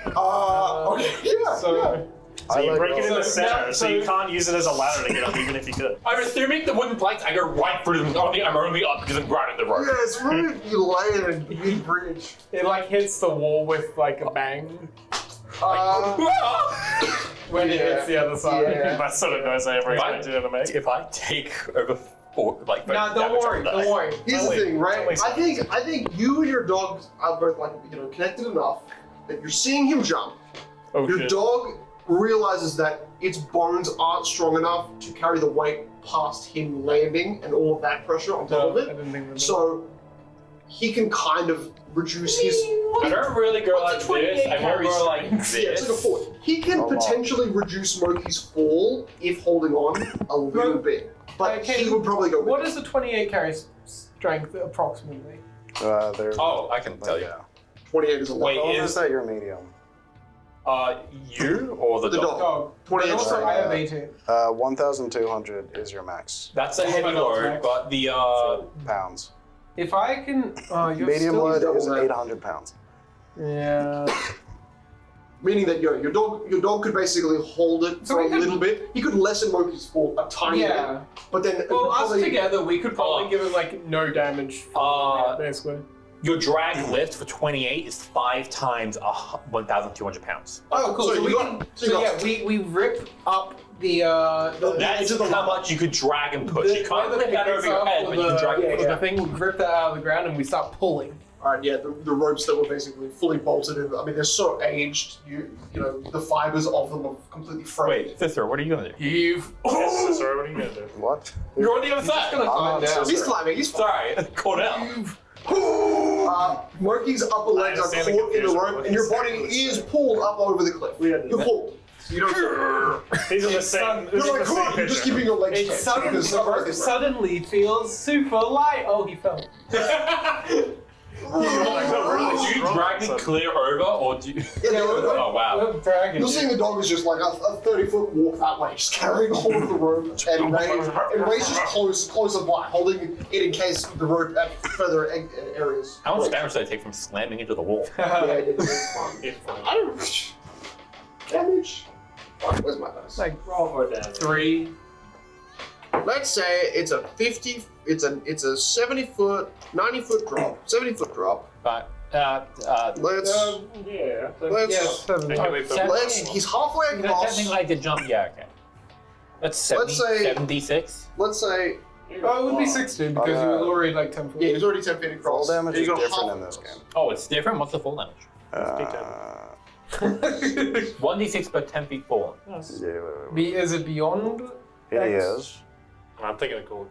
Okay, yeah. So, So you like break it in the So center, now- so you can't use it as a ladder to get up, even if you could. I'm assuming the wooden planks, I go right through them. I'm only up because I'm grabbing the rope. Yeah, it's rude you land mid-bridge. it like hits the wall with like a bang when it hits the other side. Yeah. That sort of goes I ever expected it to make. If I take over 4, like, Nah, don't worry, don't worry. Here's the thing, right? Wait. I think you and your dog are both like connected enough that you're seeing him jump. Oh Your shit. dog realizes that its bones aren't strong enough to carry the weight past him landing and all of that pressure on top No, of I it. didn't think that. So he can kind of reduce his. I don't really go like What's a 28 this. I more carry go like strength? Yeah, it's like a this. foot. He can Oh, wow. potentially reduce Moki's fall if holding on a little bit, but Okay, he would probably go. What with is the 28 carry strength approximately? There's Oh, I can tell you. 28 is a lot. Wait, Oh, is is that your medium? you or the The dog? Dog. 28 But also, is I have 18. 1,200 is your max. That's a What heavy about load, Max? but the Pounds. If I can, you're Medium still load is double that. 800 pounds. Yeah. Meaning that your dog could basically hold it So for we a could- little bit. He could lessen Moki's fall a tiny Yeah. bit, but then it Well, would us probably- together, we could probably give it like no damage. Basically. your drag lift for 28 is 5 times 1,200 pounds. Oh, cool. So we you can, got. so yeah, we rip up the That's into the how line. much you could drag and push. You can't where the lift that over picks your are head, for but you can drag it. for the thing, we rip that out of the ground and we start pulling. All right, yeah, the ropes that were basically fully bolted in. I mean, they're so aged. You know, the fibers of them are completely frayed. Wait, Cicero, what are you gonna do? You've. Yes, sorry, what are you gonna do? What? You're on the other He's just side. gonna climb down. He's climbing. He's fine. Sorry, caught out. Moki's upper legs are understand the caught in the confusion, rope, but and your he's body saying is pulled up over the cliff. Yeah. You're pulled. You don't. These are the same. This is You're the like, same come on, you're just picture. keeping your legs It kept, suddenly, because the rope suddenly feels super light. Oh, he fell. Like, no, really Do you strong, drag me so- clear over, or do you... Yeah, Oh, wow. We're dragging You're you. seeing the dog is just like a 30-foot walk that way, just carrying hold of the rope, and Ray's just closer by, holding it in case the rope at further areas. How much damage did I take from slamming into the wall? Yeah, it's fun. I don't. Damage. Where's my dice? Like Roll for damage. 3. Let's say it's a 50. It's a 70-foot, 90-foot drop, 70-foot drop. But, Let's. Yeah. Let's. Yeah, 7. Let's. He's halfway across. Technically, I did jump. Yeah, okay. That's 70, Let's say- 76. Let's say. Oh, it would be 60 because you were already like 10 foot. Yeah, he's already 10 feet Fall across. damage Yeah, is you got different half in this across. game. Oh, it's different? What's the full damage? 1d6 per 10 feet fallen. Is it beyond? It is. I'm thinking of cool.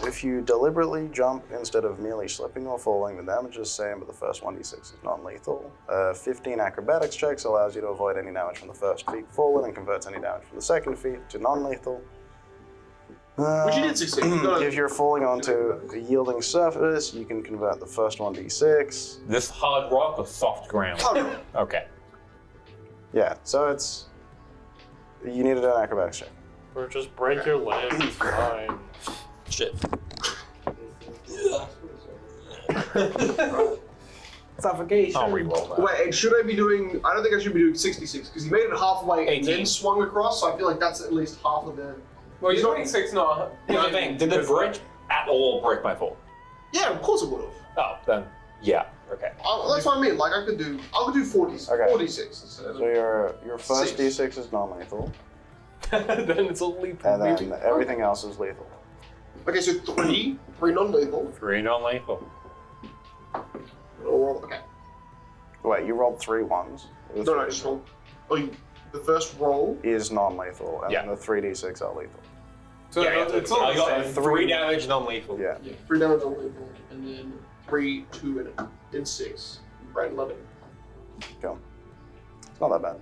If you deliberately jump instead of merely slipping or falling, the damage is the same, but the first 1d6 is non-lethal. 15 acrobatics checks allows you to avoid any damage from the first feat fallen and converts any damage from the second feat to non-lethal. Which you did succeed. You got If you're falling onto a yielding surface, you can convert the first 1d6. This hard rock or soft ground? Oh, Okay. Yeah, so it's You need to do an acrobatics check. Or just break your leg, it's fine. Shit. Suffocation. I'll re-roll that. Wait, and should I be doing? I don't think I should be doing 66 because he made it halfway and 18. then swung across. So I feel like that's at least half of the. Well, you're doing 6, not. Here's the thing, did the bridge at all break my fall? Yeah, of course it would have. Oh, then, yeah, okay. That's what I mean. Like I could do 40, Okay. 46 instead of. So your first Six. D6 is non-lethal, Then it's a lethal. and then everything else is lethal. Okay, so three non-lethal. 3 non-lethal. Okay. Wait, you rolled 3 ones. No, just roll. The first roll. Is non-lethal, and Yeah. then the 3D6 are lethal. So it's all I the got same. 3 damage non-lethal. Yeah. 3 damage non-lethal, and then 3, 2, and 6. Right, 11. Go. It's not that bad.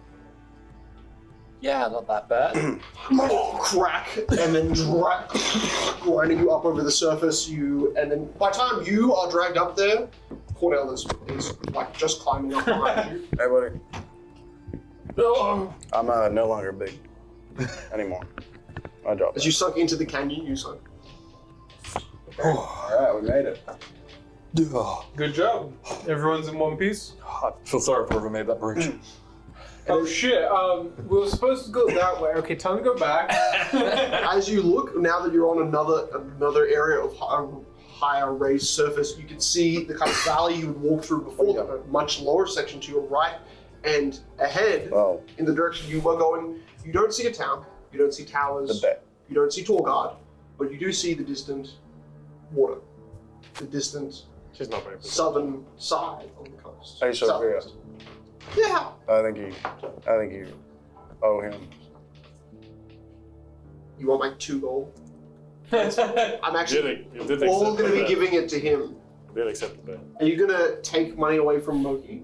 Yeah, not that bad. Crack, and then grinding you up over the surface. And then by the time you are dragged up there, Cornell is like just climbing up behind you. Hey, buddy. Oh. I'm no longer big anymore. I dropped As you sunk into the canyon, you sunk. Alright, we made it. Good job. Everyone's in one piece. I feel sorry for whoever made that bridge. Oh shit. We were supposed to go that way. Okay, time to go back. As you look, now that you're on another area of higher raised surface, you can see the kind of valley you would walk through before, a much lower section to your right, and ahead, Oh, in the direction you were going, you don't see a town, you don't see towers, the bet. you don't see Tall Guard, but you do see the distant water, the distant She's not very good. southern side of the coast. Hey, so Southwest. Yeah. I think you owe him. You want like 2 gold? I'm actually You did all accept going to be the bet. giving it to him. You did accept the bet. Are you going to take money away from Moki?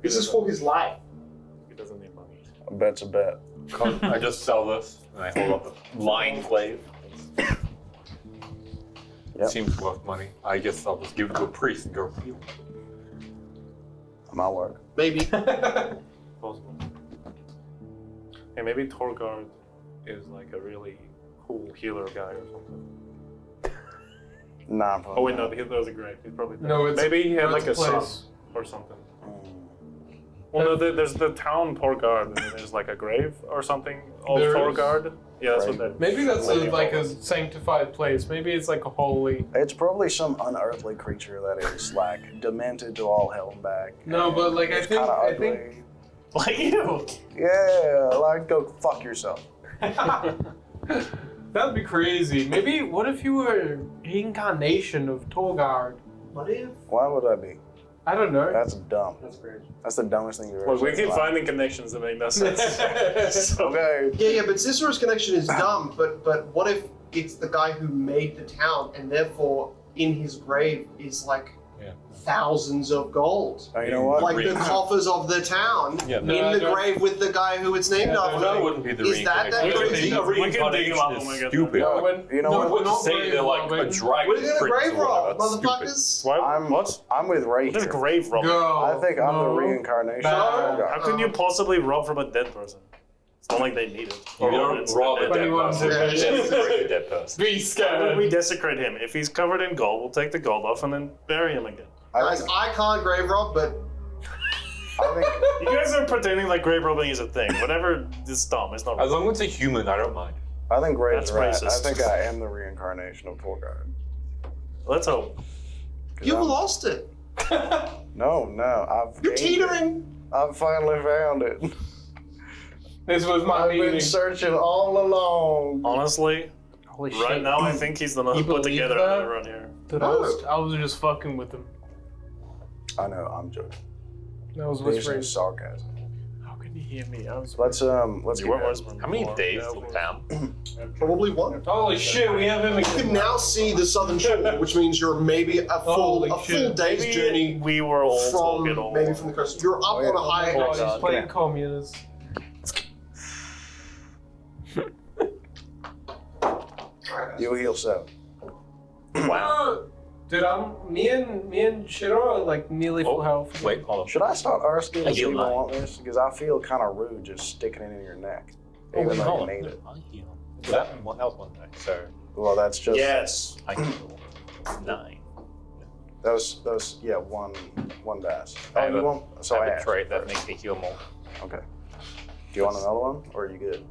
This is for his life. He doesn't need money. A bet's a bet. I just sell this, and I hold up the Line clave. Yep. Seems worth money. I guess I'll just give it to a priest and go. I'm at work. Maybe. Possible. Hey, maybe Torgard is like a really cool healer guy or something. Nah, Oh wait, no, that was a grave. He's probably dead. No, it's maybe he had no, like a it's a son place. or something. Well, no, there's the town Torgard, and then there's like a grave or something of There is? Torgard. Yeah, that's what that. Maybe that's Lady like a Hall. sanctified place. Maybe it's like a holy. It's probably some unearthly creature that is like demented to all hell and back. No, but like It's I think kinda Like you. Yeah, like go fuck yourself. that'd be crazy. Maybe what if you were reincarnation of Torgard? What if? Why would I be? I don't know. That's dumb. That's great. That's the dumbest thing you've ever Well, we said keep in life. finding connections that make no sense. So, Okay. Yeah, but Cicero's connection is dumb, but what if it's the guy who made the town and therefore in his grave is like thousands of gold? Oh, you know what? Like the coffers of the town Yeah, in no, the no. grave with the guy who it's named after. That wouldn't be the Is that reincarnation. crazy? we can dig him up when we is get stupid. No, when, You know no, what? we're not Say grave they're like a robbing. dragon. We're gonna prince grave or rob, whatever. That's motherfuckers. I'm What? I'm with Ray What is here. grave robbing? Go. I think I'm the No. reincarnation. Bad. of How God. can you possibly rob from a dead person? It's not like they need it. You don't rob a When dead you want person. to- You desecrate a dead person. Be Why would scared. we desecrate him? If he's covered in gold, we'll take the gold off and then bury him again. Guys, I can't grave rob, but I think You guys are pretending like grave robbing is a thing. Whatever is dumb, it's not As long as it's a human, I don't mind. I think Ray's That's right. racist. I think I am the reincarnation of Torgard. Let's hope. you've lost it. No, I've You're gained it. teetering. I've finally found it. This was my I've been meeting. searching all along. Honestly, Holy right shit. now I think he's the most You put believe together that? around here. Dude, I was just fucking with him. I know, I'm joking. That was These whispering. are sarcasm. How can you hear me? I was. Let's You get weren't going. whispering How many before. days Yeah, till well, town? Probably one. Holy shit, we have him You can again. now see the southern shore, which means you're maybe a full Holy shit. day's Maybe journey we were all from talking all. maybe from the coast. You're up Oh, yeah. on a high. Oh, he's God. playing communist. You heal 7. Wow. Dude, me and Shiro are like nearly full health. Wait, hold on. Should I start asking I if heal people 9. want this? Because I feel kind of rude just sticking it in your neck. Even though hold you on. need it. I heal. That was one thing. So Well, that's just Yes. I heal 9. those. Yeah, one dice. I Oh, have you a- want? So I I have a asked trait that first. makes me heal more. Okay. Do you want another one, or are you good?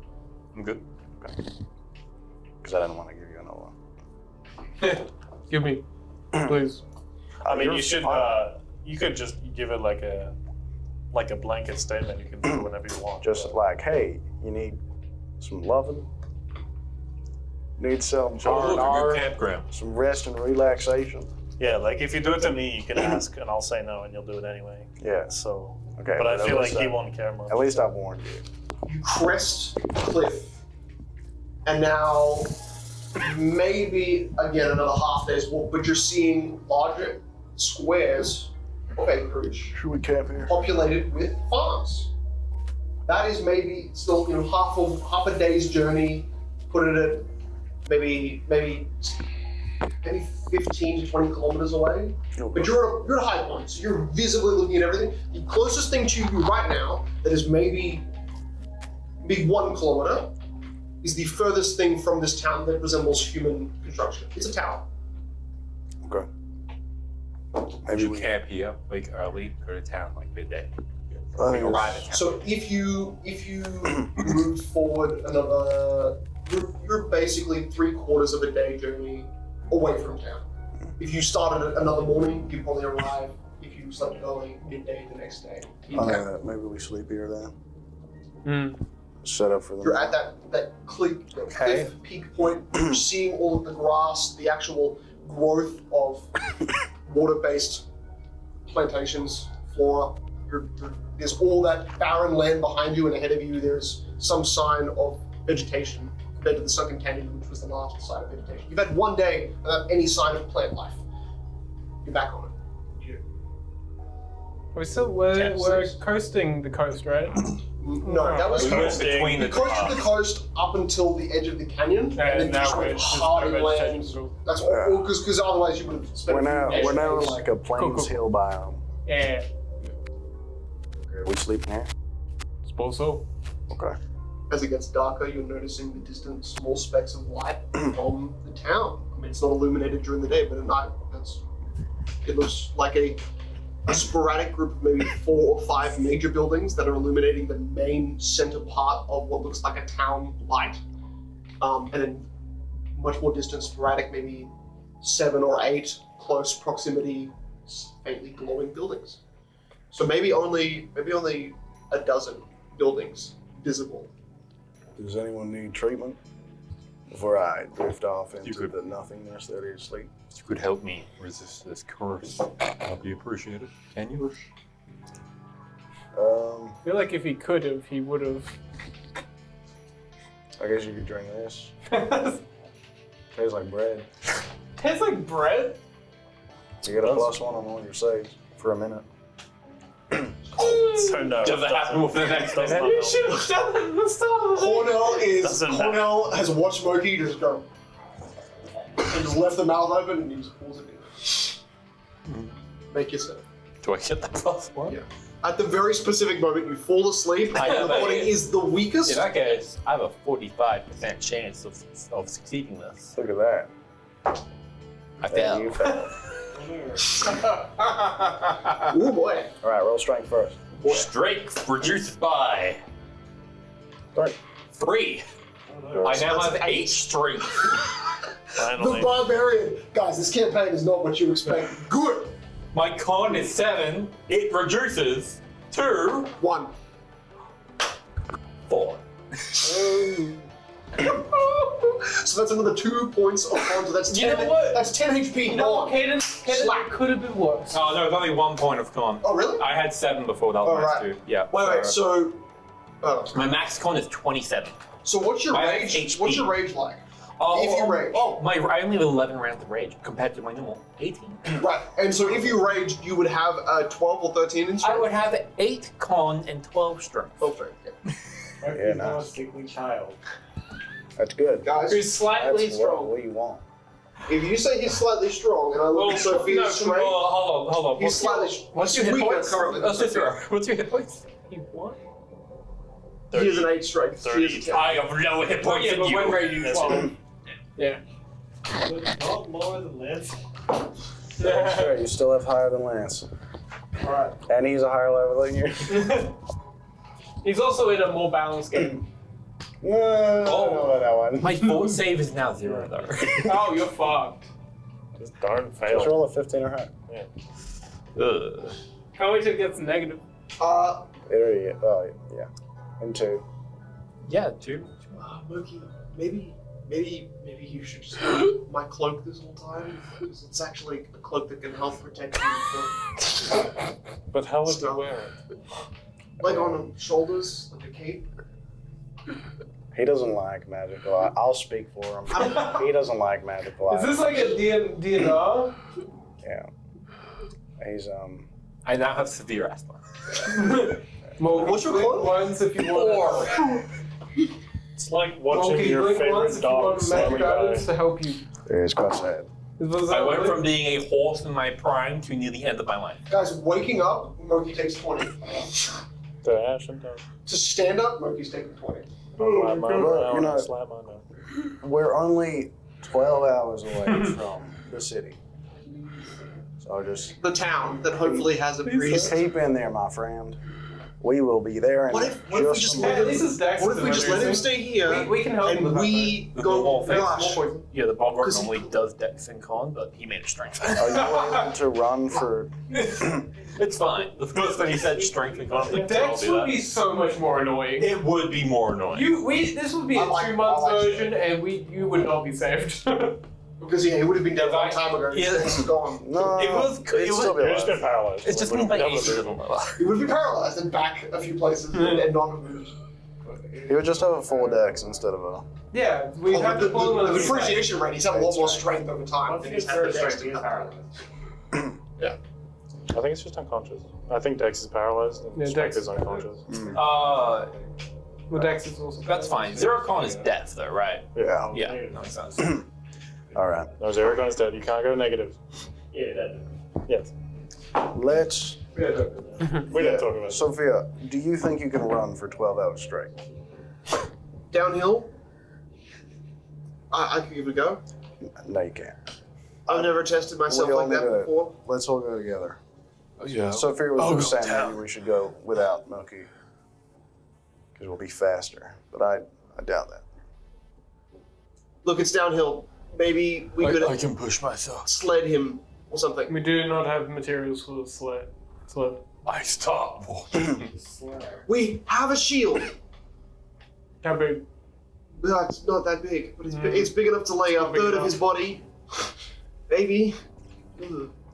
I'm good. Because I didn't want to give you another one. Give me, please. I mean, You're you should. fine. You could just give it like a blanket statement. You can do whenever you want. Just like, hey, you need some loving, need some R&R, campground. some rest and relaxation. Yeah, like if you do it to me, you can ask, and I'll say no, and you'll do it anyway. Yeah. So, Okay. but I at feel like least he won't care much. At least I've warned you. You crest the cliff, and now maybe again another half day's walk, but you're seeing larger squares of acreage Should we camp here? populated with farms. That is maybe still half a day's journey. Put it at maybe 15 to 20 kilometers away. But you're at a high point, so you're visibly looking at everything. The closest thing to you right now that is maybe 1 kilometer is the furthest thing from this town that resembles human construction. It's a tower. Okay. Maybe You we camp here, like early, go to town like midday. I think Arrive at town. So if you move forward another, you're basically 3/4 of a day journey away from town. If you started at another morning, you'd probably arrive. If you slept early, midday the next day. maybe we sleep here then. Set up for the You're night. at that cliff peak point. You're seeing all of the grass, the actual growth of water-based plantations, flora. There's all that barren land behind you, and ahead of you there's some sign of vegetation compared to the sunken canyon, which was the last sign of vegetation. You've had one day without any sign of plant life. You're back on it. We're coasting the coast, right? No, that was We went between we the coasted the coast up until the edge of the canyon, and then now just we're went just hard no inland. vegetation. That's all, because otherwise you would have spent. We're now a few days. in like a plains hill biome. Yeah, We sleeping here? suppose so. Okay. As it gets darker, you're noticing the distant small specks of light from the town. I mean, it's not illuminated during the day, but at night, it looks like a sporadic group of maybe 4 or 5 major buildings that are illuminating the main center part of what looks like a town light. And then much more distant, sporadic, maybe 7 or 8 close proximity, faintly glowing buildings. So maybe only a dozen buildings visible. Does anyone need treatment before I drift off into could- the nothingness that is sleep? If you could help me resist this curse, I'd be appreciated. Can you? I feel like if he could have, he would have. I guess you could drink this. Tastes like bread. Tastes like bread. You get a +1 on all your saves for a minute. So no. Does it happen within the next Does minute? not You help. should have done it at the start of the day. Cornell has watched Smokey just go and just left the mouth open and he just pulls it in. Make yourself. Do I get the +1? Yeah. At the very specific moment you fall asleep I and know, the body but- is the weakest. In that case, I have a 45% chance of succeeding this. Look at that. I And you failed. failed. Oh boy. All right, roll strength first. Strength reduced by 3. I now have 8 strength. The Finally. barbarian. Guys, this campaign is not what you expect. Good. My con is 7. It reduces to 1. 4. So that's another 2 points of con. So that's 10. You know what? That's 10 HP. You know what, gone. Caden? Slack. Could have been worse. Oh no, it's only 1 point of con. Oh really? I had 7 before, that was Oh, minus right. 2. Yeah. Wait. So. My max con is 27. So what's your I have rage? HP. What's your rage like? Oh, If you rage. I only have 11 rounds of rage compared to my normal 18. Right. And so if you raged, you would have a 12 or 13 in strength. I would have 8 con and 12 strength. Oh, sorry. Yeah. Yeah, now a nice. sickly child. That's good. Guys, Who's slightly That's strong. what you want. if you say he's slightly strong, and I look at Sophia's strength, hold on. he's slightly What's your hit weaker points? currently. What's your hit points? You what? He has an 8 strength. 30. I have no hit points Yeah, than but you. when ready, you 12. Yeah. Not lower than Lance. Sure, you still have higher than Lance. Alright. And he's a higher level than you. He's also in a more balanced game. No, I don't know about that one. My full save is now 0 though. Oh, you're fucked. Just darn Just fail. roll a 15 or higher. Ugh. Can't wait till it gets negative. Yeah. And 2. Yeah, 2. Mookie, maybe you should just keep my cloak this whole time. Because it's actually a cloak that can help protect you from But how would you Stuff. wear it? like on the shoulders, like a cape. He doesn't like magical items. I'll speak for him. He doesn't like magical Is items. this like a DNR? Yeah. He's I now have severe asthma. Well, What's your blink cloak? once if you want. It's like watching Okay, your blink once favorite if you dog want magic slowly die. items to help you. It's quite sad. I went from being a horse in my prime to near the end of my life. Guys, waking up, Mookie takes 20. The ash and down. To stand up, Mookie's taking 20. Slap mine Well, down, you know- slap mine down. We're only 12 hours away from the city. So just The town that hopefully has a priest. keep in there, my friend. We will be there in What if we just a Yeah, let this is Dex. What if we just let him stay here We can help him and with we The go normal thing. rush? Yeah, the Bob Rock 'Cause- normally does Dex and Con, but he made it strength. Are you able to run for? It's fine. The first thing he said, strength and Con. I was like, I'll Dex do would that. be so much more annoying. It would be more annoying. This would be a I like- 2-month I like version, and you would not be saved. Because yeah, he would have been dead a long time ago. Yeah. He's gone. No, It was- he'd it was- still be You've just been alive. paralyzed. It's just Like, been like never 8 years. moved. He would be paralyzed and back a few places and not have moved. He would just have a 4 dex instead of a. Yeah, we Oh, have the, to pull him the on depreciation rate, he's had a lot more strength over time. Once than he he's gets had the first dex strength, to he's cut. paralyzed. I think it's just unconscious. I think Dex is paralyzed and Yeah, Strength Dex is unconscious. Well, Dex is also. That's fine. Zero Con is death, though, right? Yeah. Yeah, that makes sense. All right. No, Zeracon is dead. You can't go negative. Yeah, that. Yes. Let's. We didn't talk about it. Sophia, do you think you can run for 12 hours straight? Downhill, I could give it a go. No, you can't. I've never tested myself We all like that need to- before. Let's all go together. Yeah. Sophia was I'll just go saying down. maybe we should go without Moki. Because we'll be faster. But I doubt that. Look, it's downhill. Maybe we could I can push myself. sled him or something. We do not have materials for the sled. I stop walking. We have a shield. How big? It's not that big, but it's big enough to lay a third of his body. Maybe.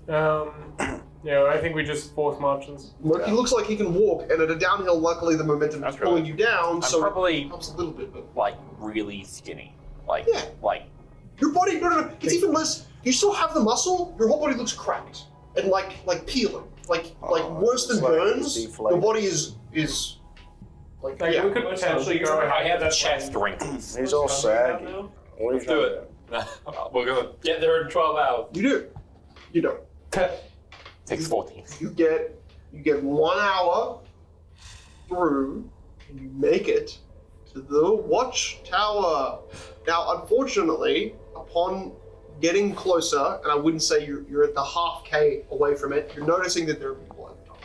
Ugh. Yeah, I think we just force marches. He looks like he can walk, and at a downhill, luckily the momentum is That's pulling right. you down, I'm so probably it helps a little bit. But like really skinny. Like, Yeah. like your body, no, it's even less. You still have the muscle. Your whole body looks cracked and like peeling, like worse than it's like burns. it's deflated. Your body is like Like, yeah. we could potentially go. I have that chest way. wrinkles. He's all saggy. What are you Let's do trying it. We're gonna get there in 12 hours. You don't. Takes 14. You get 1 hour through, and you make it to the watchtower. Now, unfortunately, upon getting closer, and I wouldn't say you're at the half K away from it, you're noticing that there are people at the top.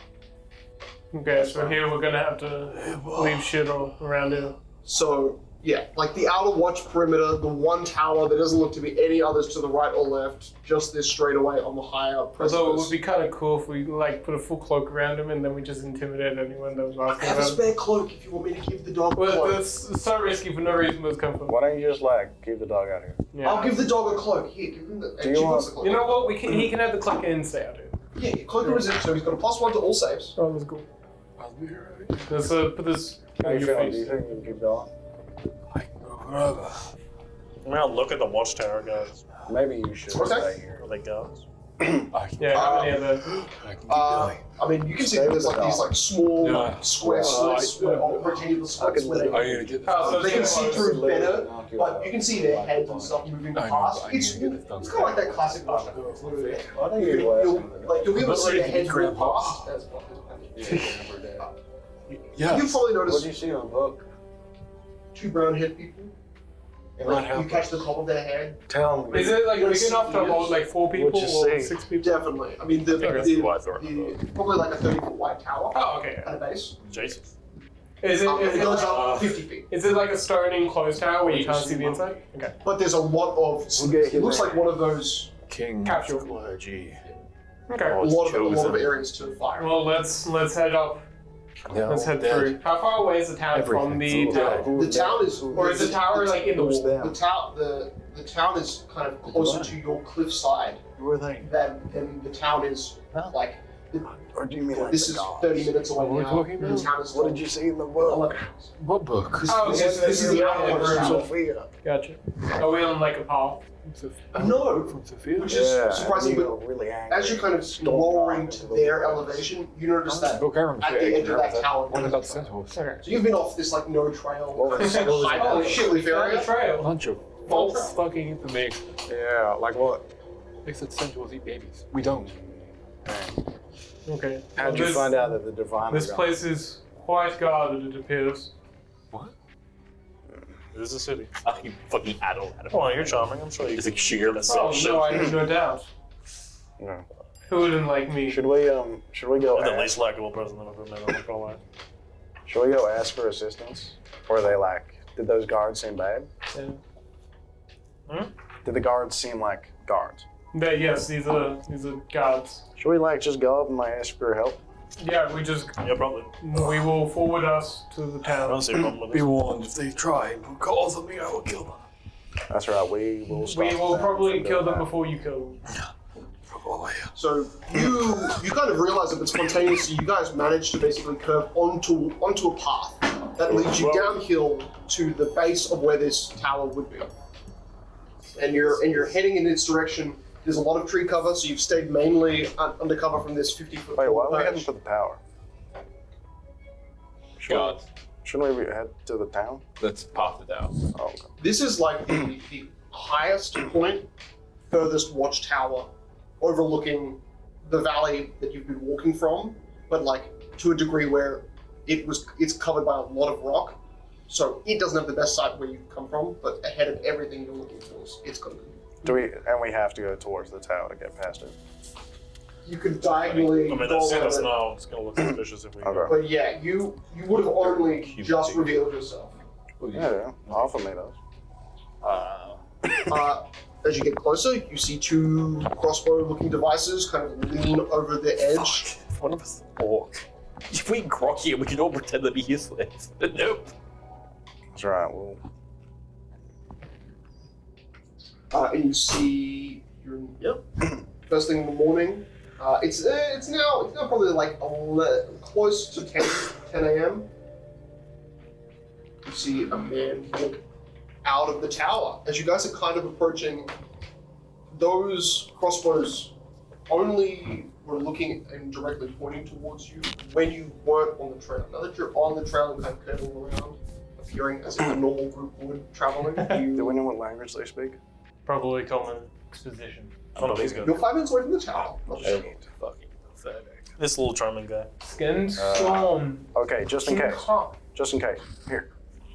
Okay, so here we're gonna have to leave shit all around here. So, yeah, like the outer watch perimeter, the one tower, there doesn't look to be any others to the right or left, just this straightaway on the higher precipice. Although it would be kind of cool if we like put a full cloak around him and then we just intimidate anyone that was I asking have a about. spare cloak if you want me to give the dog a Well, cloak. that's so risky for no reason. Those come from. Why don't you just keep the dog out here? Yeah. I'll give the dog a cloak. Here, give him the. Do you she want- wants the cloak. You know what? He can have the cloak and stay out here. Yeah, cloak of resistance, so he's got a +1 to all saves. Oh, that's cool. I'll be alright. Let's put this How on you your feeling? Do you face. think you can keep going? I can go wherever. I'm gonna look at the watchtower guys. Maybe you should Okay. stay here. Are they guards? I can, Yeah, how many other? I can keep going. I mean, you can see that there's like these like small Yeah. square slits, rectangular slits where I they, gotta get Oh, so they can see through better, Knock you but out. you can see their heads and stuff moving I know, past. but I It's need to get it done. kind of like that classic watch. I think You'll be able to see their heads move past. You probably What notice did you see on the book? 2 brown-haired people. You catch the top of their head. Tell me. Is it like big enough to hold like 4 people What'd you or say? 6 people? Definitely. I mean, probably like a 30-foot wide tower Oh, okay. at a base. Jason. Is it goes up 50 feet. Is it like a stone enclosed tower where you can't see the inside? Okay. But there's a lot of. It looks like one of those. King Capsule. clergy. Okay. A lot of areas to fire. Well, let's head up. Let's head through. How far away is the town from the tower? The town is, Or is the tower like in the wall? The town is kind of closer to your cliffside Who are they? than the town is like. Or do you mean like This the is gods? 30 minutes away What are we now. talking about? The town is What did you see in the book? 11. What book? This is the outward town. Sophia. Gotcha. Are we on like a path? No, From Sophia? which is surprising, but really angry. as you're kind of lowering to their elevation, you notice that at the edge of that tower. What about the centaurs? Okay. So you've been off this like no trail, Oh shit, we found the trail. Bunch of false fucking information. Yeah, like what? They said centaurs eat babies. We don't. Okay. How'd you find out that the divine This place is quite guarded, it appears. It is a city. You fucking adult. Oh, you're charming. I'm sure you It's can like sheer. Oh no, I have no doubt. No. Who wouldn't like me? Should we go the ask, least likable person I've ever met on the Prologue. should we go ask for assistance? Or are they like, did those guards seem bad? Yeah. Did the guards seem like guards? But yes, these are guards. Should we like just go up and like ask for help? Yeah, Yeah, probably. we will forward us to the I don't town. see a problem with Be this. warned, if they try and cause something, I will kill them. That's right, we will stop We will them probably from kill doing them that. before you kill them. Probably. So you kind of realize that spontaneously you guys managed to basically curve onto a path that leads you downhill to the base of where this tower would be. And you're heading in its direction. There's a lot of tree cover, so you've stayed mainly undercover from this 50-foot Wait, why are we perch. heading for the tower? God. Shouldn't we head to the town? Let's pop it out. Oh, okay. This is like the highest point, furthest watchtower overlooking the valley that you've been walking from, but like to a degree where it's covered by a lot of rock. So it doesn't have the best sight where you've come from, but ahead of everything you're looking towards, it's got to be. We have to go towards the tower to get past it. You could diagonally I mean, go they've seen around us it. now. It's going to look suspicious if we Okay. But yeah, you would have only just revealed yourself. Yeah, offer me those. As you get closer, you see 2 crossbow-looking devices kind of lean over the edge. One of us orc. If we grok here, we can all pretend to be useless. Nope. That's right, well, And you see, first thing in the morning. It's now probably like close to 10 a.m. You see a man walk out of the tower. As you guys are kind of approaching, those crossbows only were looking and directly pointing towards you when you weren't on the trail. Now that you're on the trail and kind of curving around, appearing as if a normal group would traveling, do we know what language they speak? Probably common exposition. I don't know these guys. you're 5 minutes away from the tower. Fucking pathetic. This little charming guy. Skin storm. Okay, just in case. Just in case. Here,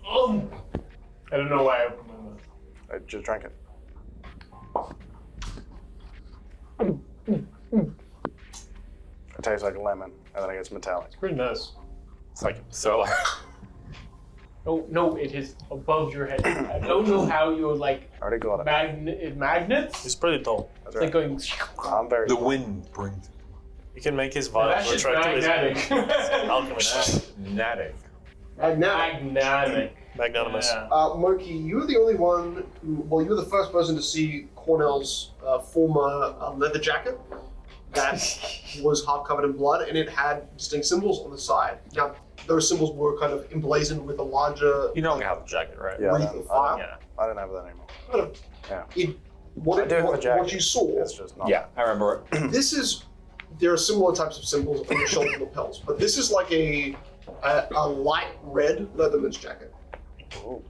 I don't know why I opened my mouth. just drink it. It tastes like a lemon, and then it gets metallic. It's pretty nice. It's like so. No, it is above your head. I don't know how you're like I already got it. magnets. He's pretty tall. That's It's like right. going. I'm very The tall. wind brings You can make his That vibe shit's retract to his magnetic. alchemist. Natic. Magnetic. Magnanimous. Yeah. Moki, you were the only one who, well, you were the first person to see Cornell's former leather jacket that was half covered in blood, and it had distinct symbols on the side. Now, those symbols were kind of emblazoned with a larger You know I have the jacket, right? Yeah, wreath of fire. Yeah. I don't have that anymore. Kind of, Yeah. what, I do have a what jacket. you saw, It's just not. Yeah, I remember it. this is, there are similar types of symbols on the shoulder lapels, but this is like a light red Leatherman's jacket. Ooh.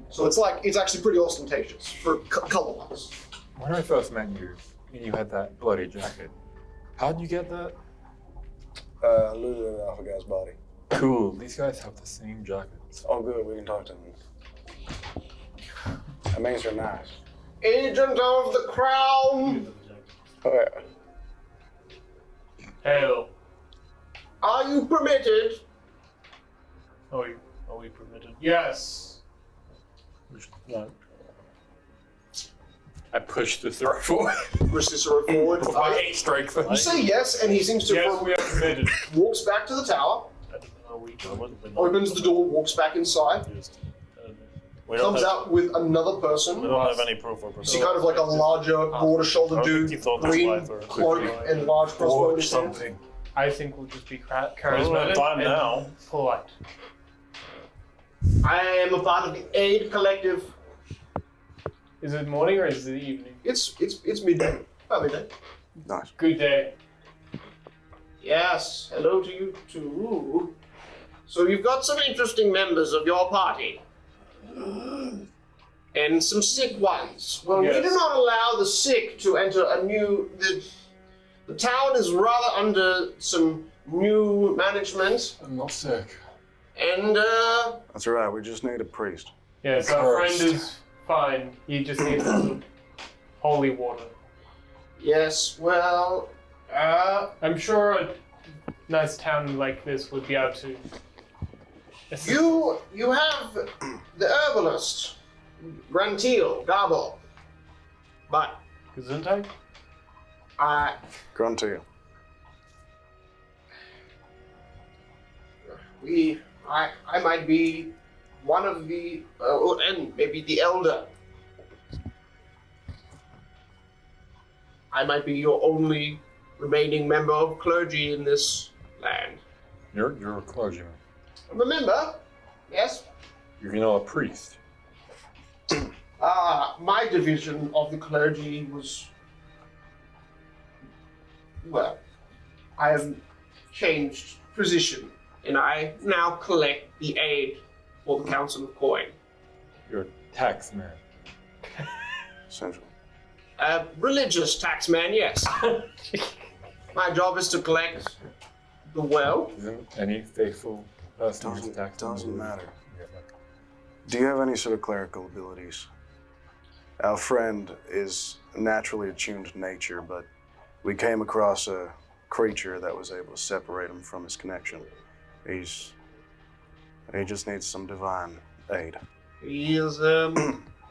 So it's actually pretty ostentatious for color-wise. When I first met you, and you had that bloody jacket, how did you get that? I looted it off a guy's body. Cool. These guys have the same jackets. Oh, good. We can talk to them. That means they're nice. Agent of the Crown, Oh, yeah. Hail. are you permitted? Are we permitted? Yes. No. I pushed the throw forward. Push Cicero forward. With my 8 strength. You say yes, and he seems to Yes, we are permitted. walks back to the tower, I don't know, we're not opens the door, walks back inside, We don't comes have, out with another we person. don't have any proof or See kind of like a larger, broader shouldered dude, green cloak and large crossbow in his hand. I think we'll just be We don't have charismatic time and now. polite. I am a part of the Aid Collective. Is it morning or is it evening? It's midday. About midday. Nice. Good day. Yes, hello to you too. So you've got some interesting members of your party. And some sick ones. Well, we Yes. do not allow the sick to enter a new... The town is rather under some new management. I'm not sick. And, That's all right. We just need a priest. Yes, our friend is fine. He just needs some holy water. yes, well, I'm sure a nice town like this would be able to. you have the herbalist, Grantil, Gabo. But Gesundheit? Grunt to you. I might be one of the, and maybe the elder. I might be your only remaining member of clergy in this land. You're a clergyman. I'm a member, yes. You're a priest. My division of the clergy was, well, I have changed position, and I now collect the aid for the Council of Coin. You're a tax man. Essentially. Religious taxman, yes. My job is to collect the wealth. Isn't any faithful person who's tax Doesn't matter. Do you have any sort of clerical abilities? Our friend is naturally attuned to nature, but we came across a creature that was able to separate him from his connection. He just needs some divine aid. He is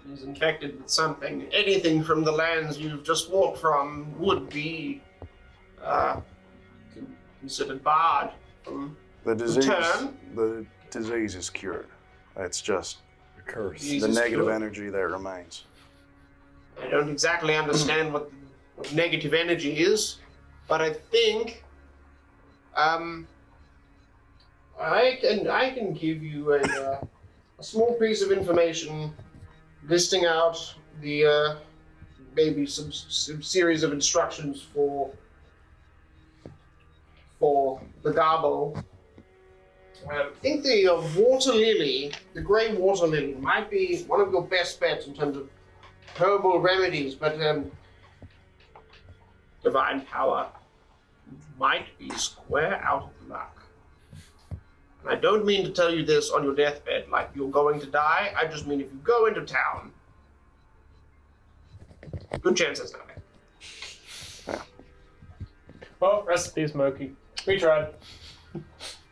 he's infected with something. Anything from the lands you've just walked from would be considered barred from The disease, return. the disease is cured. It's just a curse. Disease the is negative cured. energy that remains. I don't exactly understand what negative energy is, but I think I can give you a small piece of information listing out the maybe some series of instructions for the Garbo. I think the water lily, the grey water lily, might be one of your best bets in terms of herbal remedies, but divine power might be square out of luck. And I don't mean to tell you this on your deathbed, like you're going to die. I just mean if you go into town, good chances of dying. Well, recipe smoky. We tried.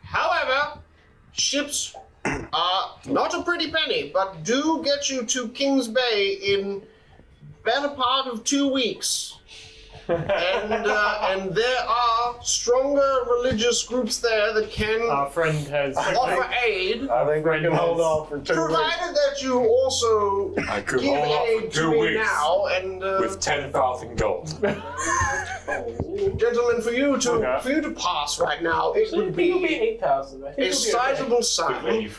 However, ships are not a pretty penny, but do get you to Kings Bay in better part of 2 weeks. And there are stronger religious groups there that can Our friend has. offer aid, I think we can hold off for 2 weeks. provided that you also I could give hold off for aid 2 to me weeks now. And with 10,000 gold. gentlemen, for you to pass right now, it would be 8,000. I think a it'll be sizable sum.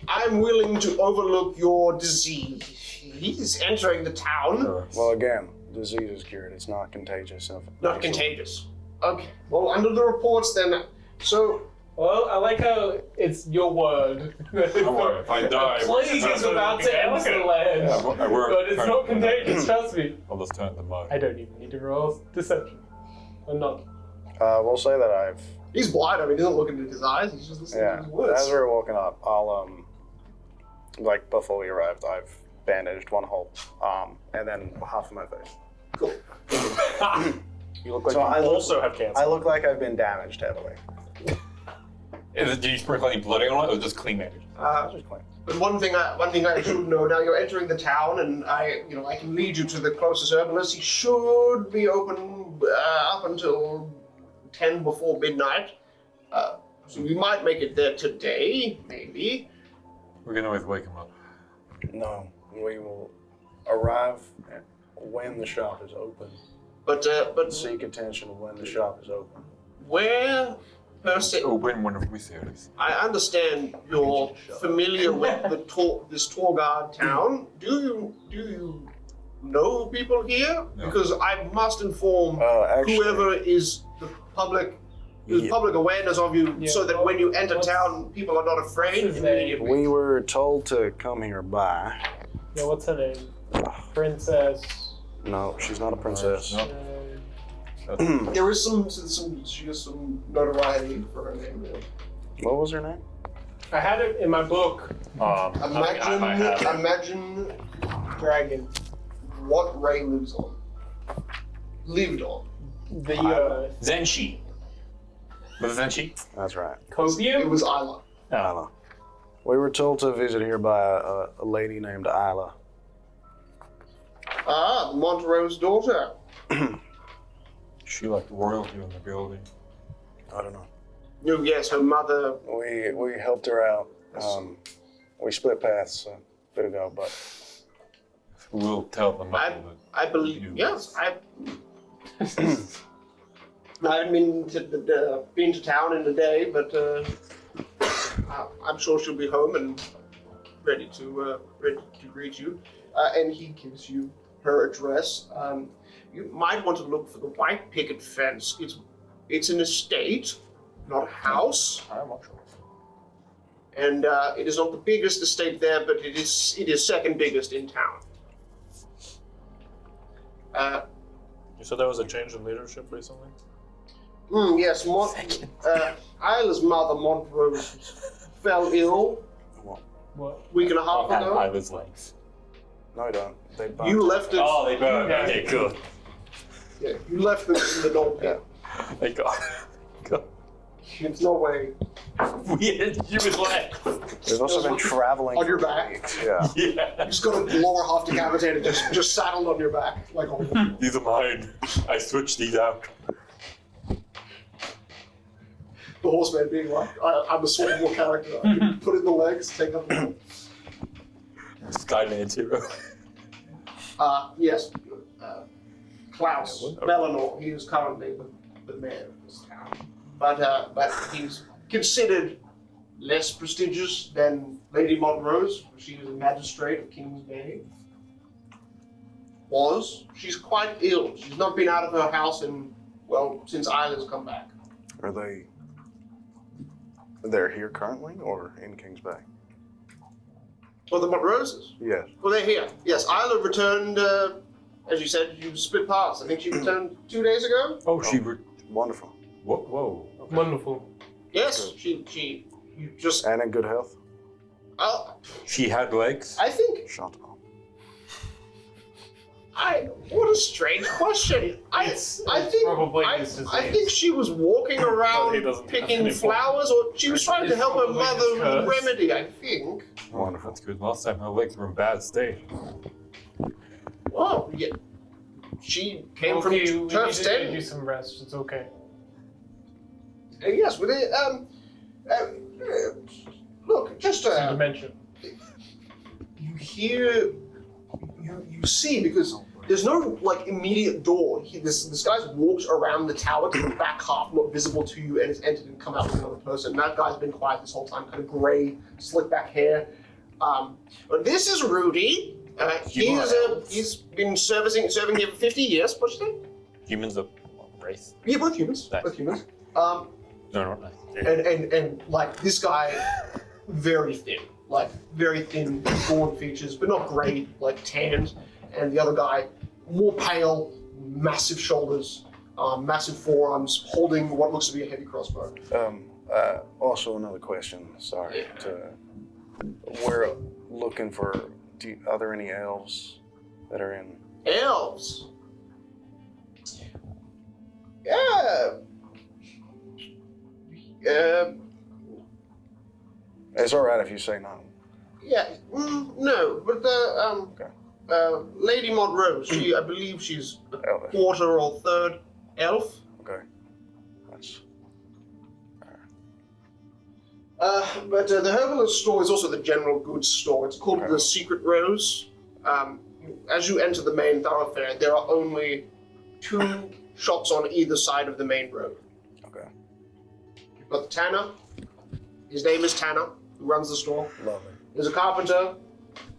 I'm willing to overlook your disease. He's entering the town. Well, again, disease is cured. It's not contagious. Not contagious. Okay. Well, under the reports then. So, Well, I like how it's your word. Don't worry, if I die, Plague is about to enter the land. I work. But it's not contagious, trust me. I'll just turn the mud. I don't even need to roll deception. I'm not. We'll say that I've He's blind. I mean, he doesn't look into his eyes. He's just listening to his words. As we're walking up, I'll like before we arrived, I've bandaged one whole arm and then half of my face. Cool. You look like So you also have cancer. I look like I've been damaged heavily. Did you sprinkle any blood on it, or just clean bandage? Just clean. But one thing I should know now, you're entering the town, and I can lead you to the closest herbalist. He should be open up until 10 before midnight. So we might make it there today, maybe. We can always wake him up. No, we will arrive when the shop is open. But Seek attention when the shop is open. where per se, Open whenever we say this. I understand you're familiar with this tour guard town. Do you know people here? No. Because I must inform Actually, whoever is the public. There's public awareness of you, so that when you enter town, people are not afraid immediately. we were told to come here by. Yeah, what's her name? Princess. No, she's not a princess. There is she has some notoriety for her name. What was her name? I had it in my book. Imagine Dragon. what Ray lives on. Lived on. The Zenshi. Was it Zenshi? That's right. copium? It was Isla. Isla. We were told to visit here by a lady named Isla. Ah, Montero's daughter. She like royalty in the building. I don't know. Oh, yes, her mother. We helped her out. We split paths a bit ago, but We'll tell them. I believe. Yes, I haven't been to town in a day, but I'm sure she'll be home and ready to greet you. And he gives you her address. You might want to look for the white picket fence. It's an estate, not a house. I'm not sure. And it is not the biggest estate there, but it is second biggest in town. You said there was a change in leadership recently? Yes, Isla's mother, Montrose, fell ill What? a week and a half ago. Isla's legs. no, I don't. They bumped. You left it. Oh, they burned. Okay, good. Yeah, you left it in the dog pit. Thank God. There's no way. We had human legs. We've also been traveling On your for back? weeks. Yeah. Yeah. You just got a lower half decapitated, just saddled on your back, like a These are mine. I switched these out. the horseman being like, I'm a swappable character. I can put in the legs, take up the head. Skyman's hero. Yes. Klaus Melanor, he is currently the mayor of this town. But he's considered less prestigious than Lady Montrose. She was a magistrate of King's Bay. She's quite ill. She's not been out of her house since Isla's come back. Are they're here currently or in Kings Bay? Well, the Montroses? Yes. Well, they're here. Yes, Isla returned, as you said, you split paths. I think she returned 2 days ago? Oh, she. Wonderful. Whoa. Wonderful. Yes, you just... And in good health? She had legs. I think... Shut up. What a strange question. I think she was walking around picking flowers, or she was trying to help her mother with a remedy, I think. Wonderful. That's good. Last time her legs were in bad state. Well, yeah. She came from Turf's Give Den. you some rest. It's okay. Yes, with it. Look, just Some dimension. you hear, you see, because there's no immediate door. This guy's walked around the tower to the back half, not visible to you, and has entered and come out with another person. That guy's been quiet this whole time, kind of grey, slick back hair. But this is Rudy. He's been serving here for 50 years. What'd you say? Humans of race. Yeah, both humans. Nice. Both humans. No, nice. And this guy, very thin, broad features, but not grey, tanned. And the other guy, more pale, massive shoulders, massive forearms, holding what looks to be a heavy crossbow. Also another question. Sorry. We're looking for. Are there any elves that are in? Elves. Yeah. It's all right if you say no. Yeah. No, but Lady Montrose, I believe she's a quarter or third elf. Okay. That's. But the herbalist store is also the general goods store. It's called the Secret Rose. As you enter the main thoroughfare, there are only 2 shops on either side of the main road. Okay. You've got the tanner. His name is Tanner, who runs the store. Lovely. There's a carpenter.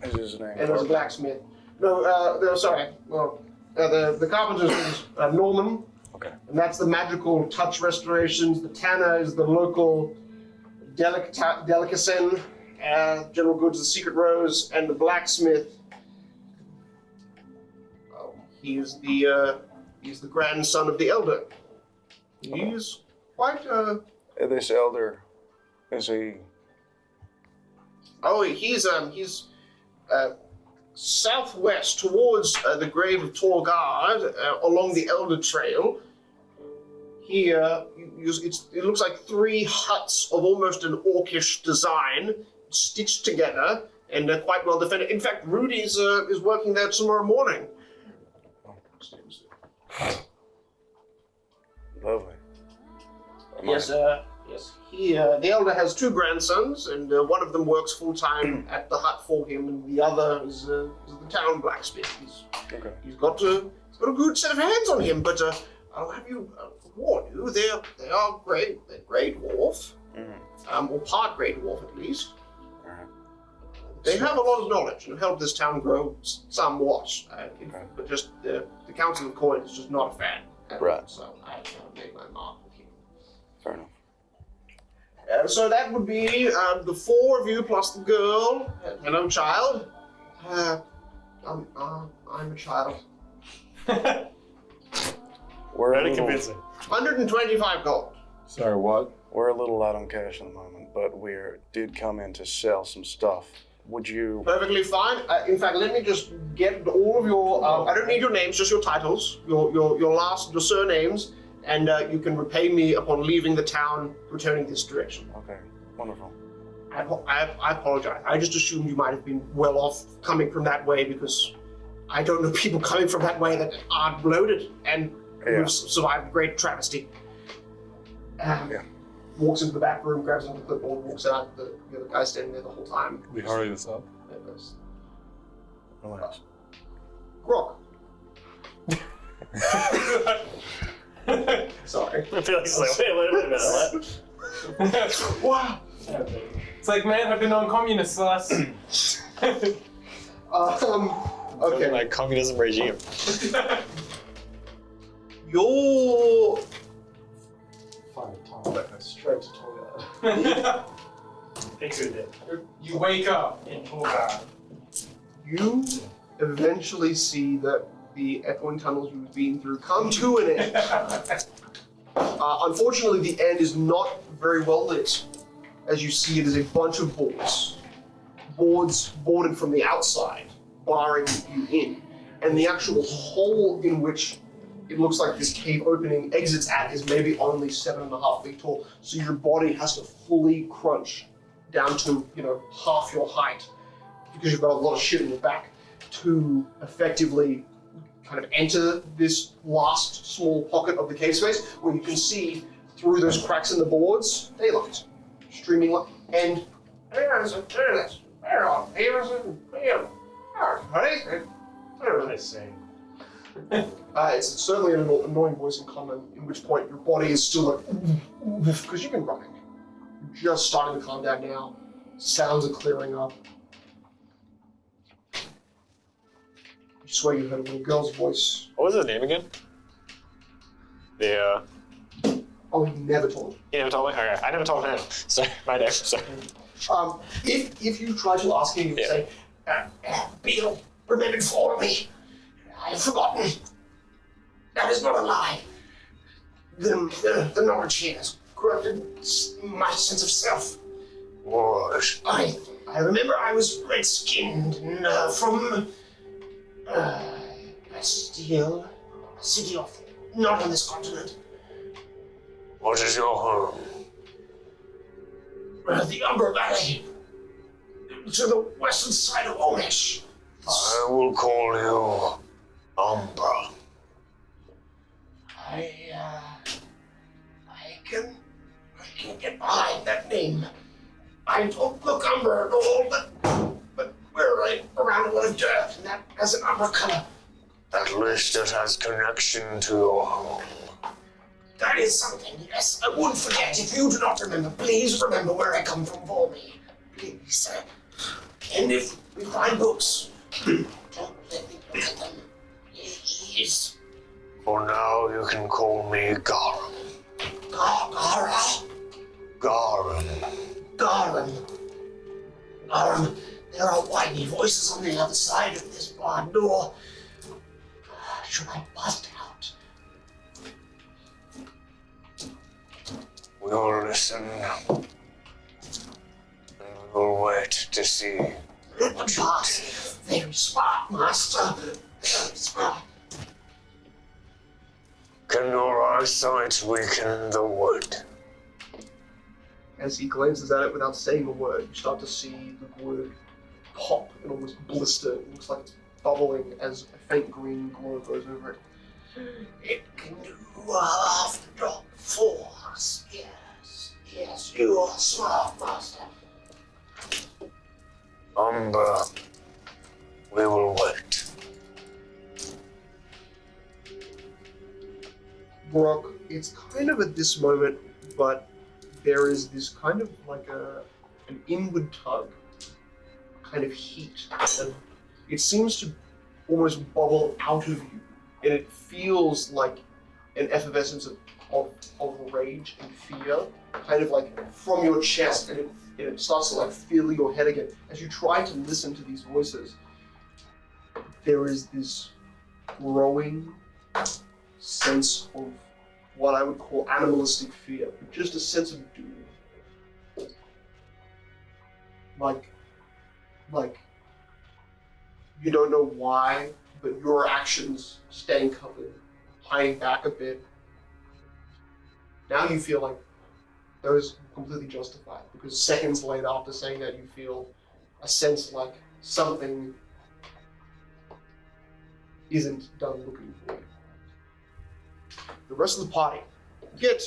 Is his name? And there's a blacksmith. No, sorry. Well, the carpenter's name is Norman. Okay. And that's the magical touch restorations. The tanner is the local delicacy, general goods, the Secret Rose, and the blacksmith. He's the grandson of the elder. He's quite This elder, is he? Oh, he's southwest towards the grave of Torgard, along the Elder Trail. It looks like 3 huts of almost an orcish design, stitched together, and they're quite well defended. In fact, Rudy's is working there tomorrow morning. Lovely. Yes. The elder has 2 grandsons, and one of them works full time at the hut for him, and the other is the town blacksmith. He's got a good set of hands on him, but I'll have you warn you, they are grey dwarf, or part grey dwarf at least. They have a lot of knowledge and have helped this town grow somewhat, but just the Council of Coin is just not a fan. Right. So I made my mark with him. Fair enough. So that would be the 4 of you plus the girl. Hello, child. I'm a child. We're Very convincing. 125 gold. Sorry, what? We're a little out on cash at the moment, but we did come in to sell some stuff. Would you? Perfectly fine. In fact, let me just get all of your. I don't need your names, just your titles, your surnames, and you can repay me upon leaving the town, returning this direction. Okay, wonderful. I apologize. I just assumed you might have been well off coming from that way because I don't know people coming from that way that aren't loaded and who've survived great travesty. Walks into the back room, grabs another clipboard, walks out. The other guy's standing there the whole time. We hurry this up. Relax. Grok. Sorry. I feel like he's like, wait a minute, what? Wow. It's like, man, I've been on communist the last. Okay. Like communism regime. Your Straight to Torgard. You wake up in Torgard. You eventually see that the echoing tunnels you've been through come to an end. Unfortunately, the end is not very well lit. As you see, it is a bunch of boards. Boards boarded from the outside, barring you in. And the actual hole in which it looks like this cave opening exits at is maybe only 7.5 feet tall. So your body has to fully crunch down to, half your height because you've got a lot of shit in your back to effectively kind of enter this last small pocket of the cave space where you can see through those cracks in the boards, daylight, streaming light, and it's certainly an annoying voice in common, in which point your body is still like, because you've been running. You're just starting to calm down now. Sounds are clearing up. You swear you heard a little girl's voice. What was his name again? Oh, he never told me. He never told me? Okay, I never told him. Sorry, my name, sorry. If you try to ask him, you say, Beetle, remembered for me. I've forgotten. That is not a lie. The knowledge here has corrupted my sense of self. What? I remember I was red-skinned and from Bastille, a city off, not on this continent. What is your home? The Umber Valley, to the western side of Omesh. I will call you Umbra. I can get behind that name. I don't look umber at all, but we're around a lot of dirt, and that has an umber color. At least it has connection to your home. That is something, yes. I wouldn't forget. If you do not remember, please remember where I come from for me. Please. And if we find books, don't let me look at them. Please. For now, you can call me Garum. Garum. There are whiny voices on the other side of this barn door. Should I bust out? We will listen. And we will wait to see. Very smart, Master. Very smart. Can your eyesight weaken the wood? As he glances at it without saying a word, you start to see the wood pop and almost blister. It looks like it's bubbling as a faint green glow goes over it. It can do half the job for us. Yes, you are smart, Master. Umbra, we will wait. Brock, it's kind of at this moment, but there is this kind of like an inward tug, kind of heat, and it seems to almost bubble out of you, and it feels like an effervescence of rage and fear, kind of like from your chest, and it starts to like fill your head again. As you try to listen to these voices, there is this growing sense of what I would call animalistic fear, just a sense of doom. Like, you don't know why, but your actions staying covered, hiding back a bit, now you feel like those completely justified, because seconds later after saying that, you feel a sense like something isn't done looking for you. The rest of the party get,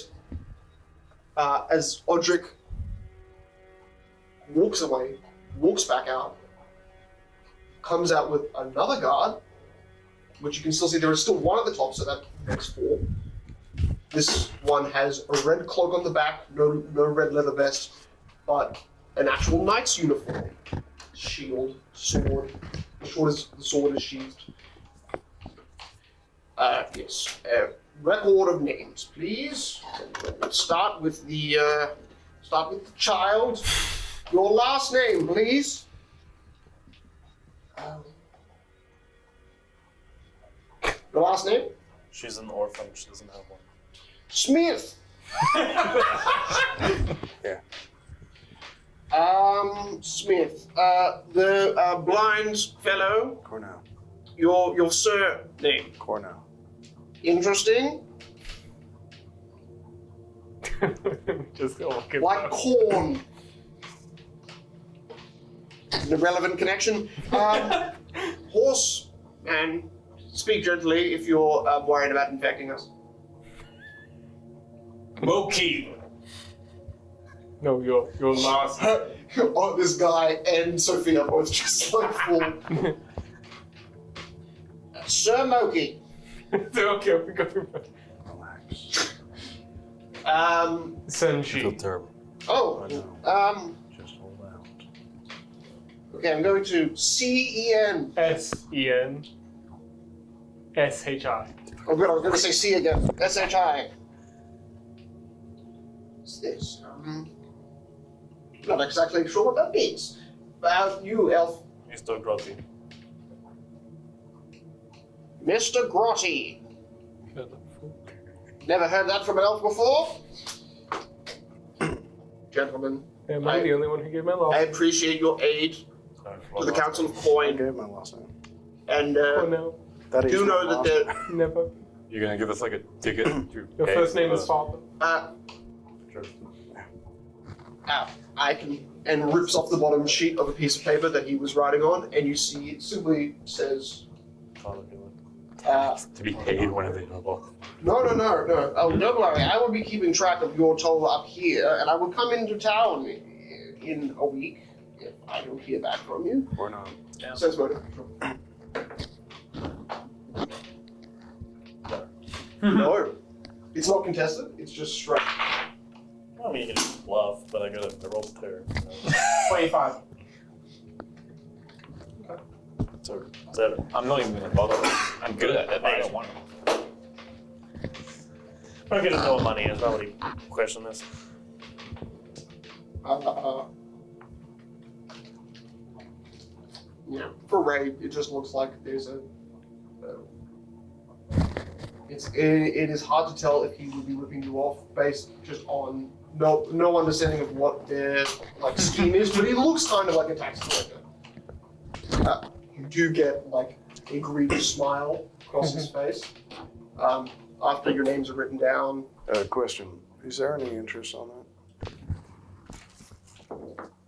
as Odric walks away, walks back out, comes out with another guard, which you can still see there is still one at the top, so that makes 4. This one has a red cloak on the back, no red leather vest, but an actual knight's uniform. Shield, sword, the sword is sheathed. Yes. Record of names, please. Let's start with the child. Your last name, please. Your last name? She's an orphan. She doesn't have one. Smith. Yeah. Smith. The blind fellow. Cornell. Your surname. Cornell. Interesting. Just go look at Like corn. An irrelevant connection. Horse, and speak gently if you're worried about infecting us. Moki. No, your last. Oh, this guy and Sophia both just like full. Sir Moki. Okay, we go. Relax. Senshi. Terrible. Oh, Just hold out. okay, I'm going to C-E-N. S-E-N. S-H-I. Oh, good, I was going to say C again. S-H-I. What's this? Not exactly sure what that means. You, Elf. Mr. Grotty. Mr. Grotty. Never heard that from an elf before. Gentlemen, Am I the only one who gave my last I name? appreciate your aid to the Council of Coin. I gave my last name. And Oh no, That is do my know that last there... name. never. You're gonna give us like a ticket to Your pay first name for is the- Father. I can... And rips off the bottom sheet of a piece of paper that he was writing on, and you see it simply says... to be paid when available. No. Oh, don't worry. I will be keeping track of your toll up here, and I will come into town in a week if I don't hear back from you. Or not. Sense motive. No. It's not contested, it's just straight. I mean, you can just bluff, but I gotta roll the terror. 25. So, 7. I'm not even gonna bother. I'm good at it. I don't want to. I don't get to know what money is. Why would he question this? Yeah. For Ray, it just looks like there's a. It is hard to tell if he would be ripping you off based just on no understanding of what their like scheme is, but he looks kind of like a tax collector. You do get like a greedy smile across his face after your names are written down. Question: is there any interest on that?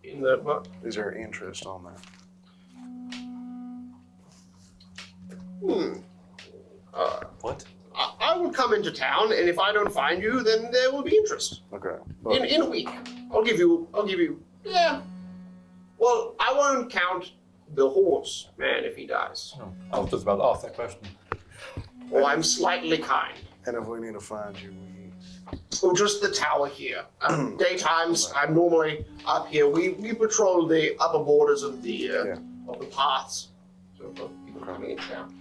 In the what? Is there interest on that? What? I would come into town, and if I don't find you, then there will be interest. Okay. In a week, I'll give you. Yeah. Well, I won't count the horse man if he dies. Oh, I was just about to ask that question. Oh, I'm slightly kind. And if we need to find you, Oh, just the tower here. Daytimes, I'm normally up here. We patrol the upper borders of the paths. So for people coming into town.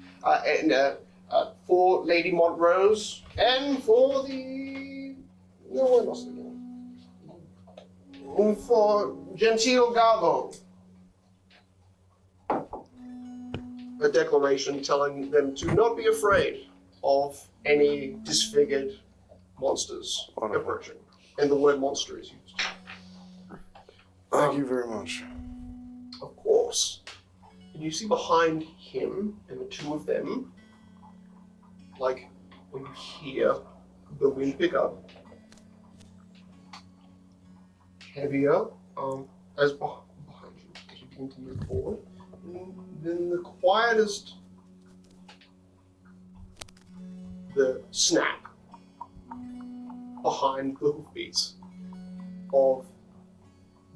For Lady Montrose and for the I lost it again. For Gentile Garbo. A declaration telling them to not be afraid of any disfigured monsters approaching. And the word monster is used. thank you very much. Of course. And you see behind him and the two of them, like when you hear the wind pick up, heavier, as behind you, as you begin to move forward, and then the quietest, the snap behind the hoofbeats of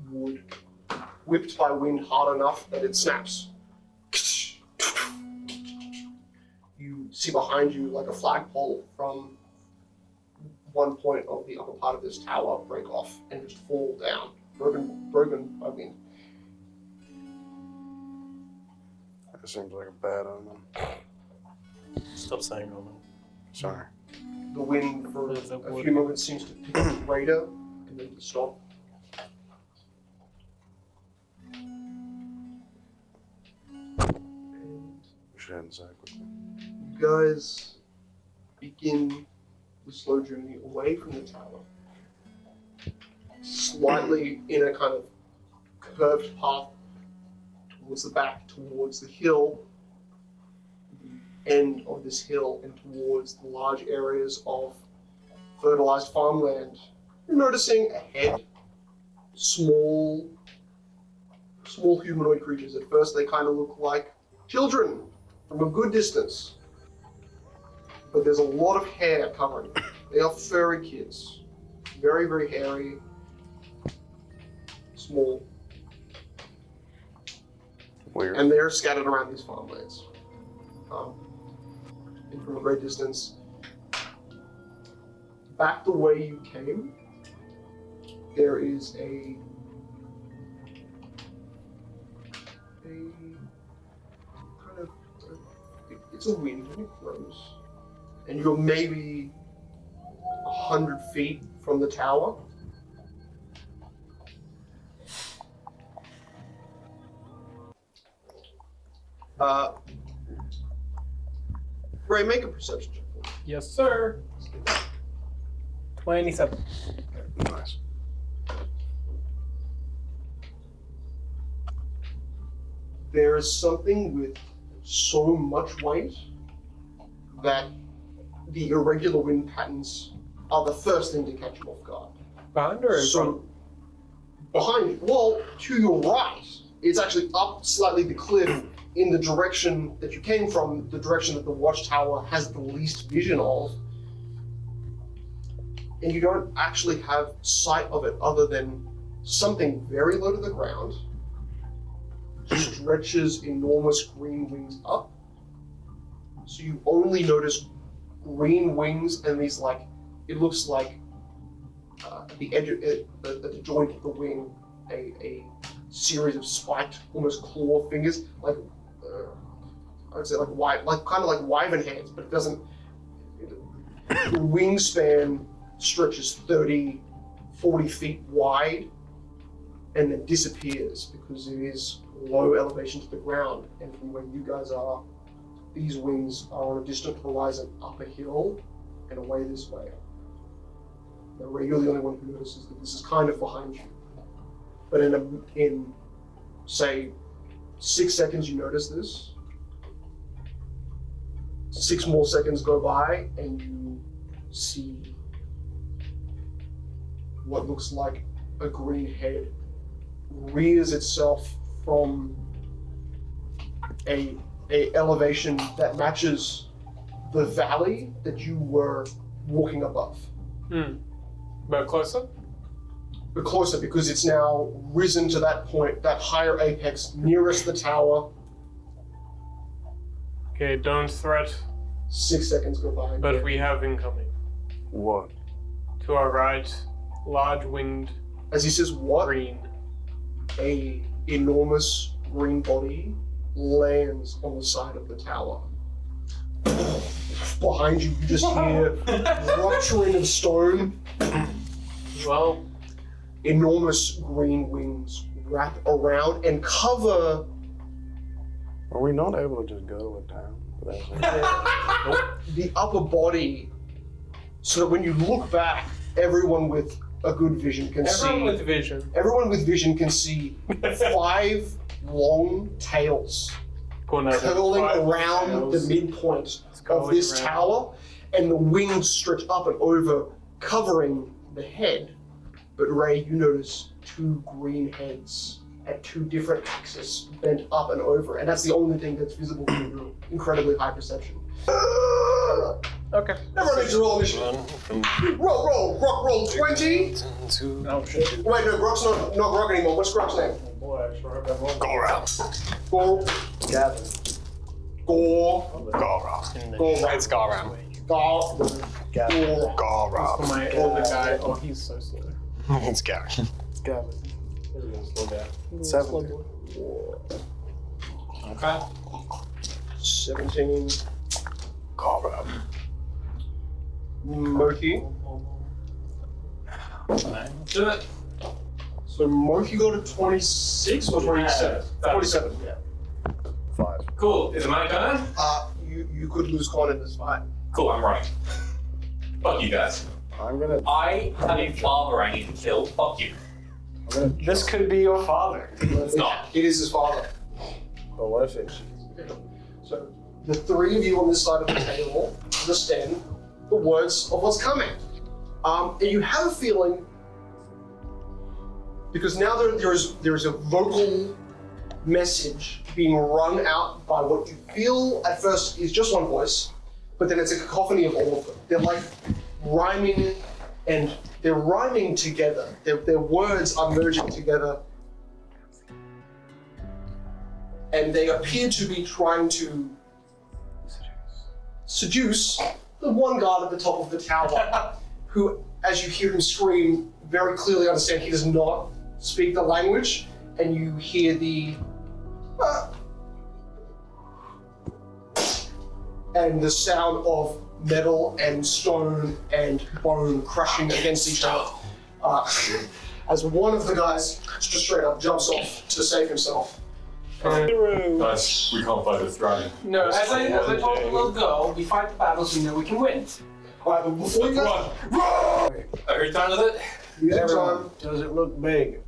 wood whipped by wind hard enough that it snaps. You see behind you like a flagpole from one point of the upper part of this tower break off and just fall down, broken by wind. That seems like a bad omen. Stop saying omen. Sorry. The wind for a few moments seems to pick up greater and then stop. We should head inside quickly. You guys begin the slow journey away from the tower, slightly in a kind of curved path towards the back, towards the hill, the end of this hill, and towards the large areas of fertilized farmland. You're noticing ahead small humanoid creatures. At first they kind of look like children from a good distance. But there's a lot of hair covering them. They are furry kids. Very, very hairy. Small. Weird. And they're scattered around these farmlands. And from a great distance, back the way you came, there is a kind of, it's a wind and it grows. And you're maybe 100 feet from the tower. Ray, make a perception check. Yes, sir. 27. Nice. There is something with so much weight that the irregular wind patterns are the first thing to catch you off guard. Behind or in front? So, behind you, well, to your right, it's actually up slightly the cliff in the direction that you came from, the direction that the watchtower has the least vision of. And you don't actually have sight of it other than something very low to the ground stretches enormous green wings up. So you only notice green wings and these it looks like at the edge of it, at the joint of the wing, a series of spiked, almost claw fingers, I would say kind of like wyvern hands, but it doesn't. The wingspan stretches 30, 40 feet wide, and then disappears because it is low elevation to the ground, and from where you guys are, these wings are on a distant horizon up a hill and away this way. Now, Ray, you're the only one who notices that this is kind of behind you. But in say, 6 seconds you notice this. 6 more seconds go by and you see what looks like a green head rears itself from a elevation that matches the valley that you were walking above. But closer? But closer, because it's now risen to that point, that higher apex nearest the tower. Okay, don't threat. 6 seconds go by. But we have incoming. What? To our right, large winged. As he says, what? Green. A enormous green body lands on the side of the tower. Behind you, you just hear rupturing of stone. Well, enormous green wings wrap around and cover. Are we not able to just go to a town? The upper body, so that when you look back, everyone with a good vision can see. Everyone with vision can see 5 long tails curling around the midpoint of this tower, and the wings stretch up and over, covering the head. But Ray, you notice 2 green heads at 2 different axes, bent up and over, and that's the only thing that's visible from your incredibly high perception. Okay. Everyone needs to roll initiative. Roll 20. Oh, shit. Wait, no, Grok's not Grok anymore. What's Grok's name? Boy, I sure hope I rolled. Go around. Gore. Gavin. Gore. Go around. Gore. It's go around. Gore. Gore. Go For around. my older guy. Oh, he's so slow. It's Gavin. Gavin. Slow down. 70. Okay. 17. Go around. Moki. Do it. So Moki got a 26 or 27? 27, yeah. 5. Cool. Is it my turn? You could lose con in this fight. Cool, I'm running. Fuck you guys. I'm gonna. I have a father I need to kill. Fuck you. This could be your father. It's not. It is his father. But what if it's. So the 3 of you on this side of the table understand the words of what's coming. And you have a feeling, because now there is a vocal message being rung out by what you feel at first is just one voice, but then it's a cacophony of all of them. They're like rhyming, and they're rhyming together. Their words are merging together. And they appear to be trying to seduce the one guard at the top of the tower, who, as you hear him scream, very clearly understand he does not speak the language, and you hear the and the sound of metal and stone and bone crashing against each other. As one of the guys just straight up jumps off to save himself. Guys, we can't fight this dragon. No, as I told the little girl, we fight the battles we know we can win. Alright, but before you guys Are you done with it? music time. Does it look big?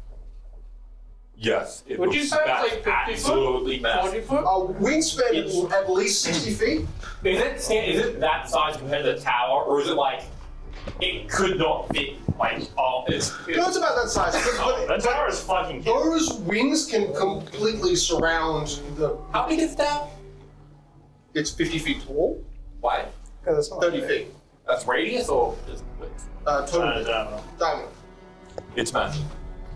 Yes. It Would you looks say it's massive, like 50 foot? absolutely 40 massive. foot? Wingspan is at least 60 feet. Is it that size compared to the tower, or is it like it could not fit like all? No, it's about that size. That tower is fucking huge. Those wings can completely surround the. How big is that? It's 50 feet tall. Why? Yeah, that's not 30 big. feet. That's radius or just width? Total Damino. diameter. It's massive.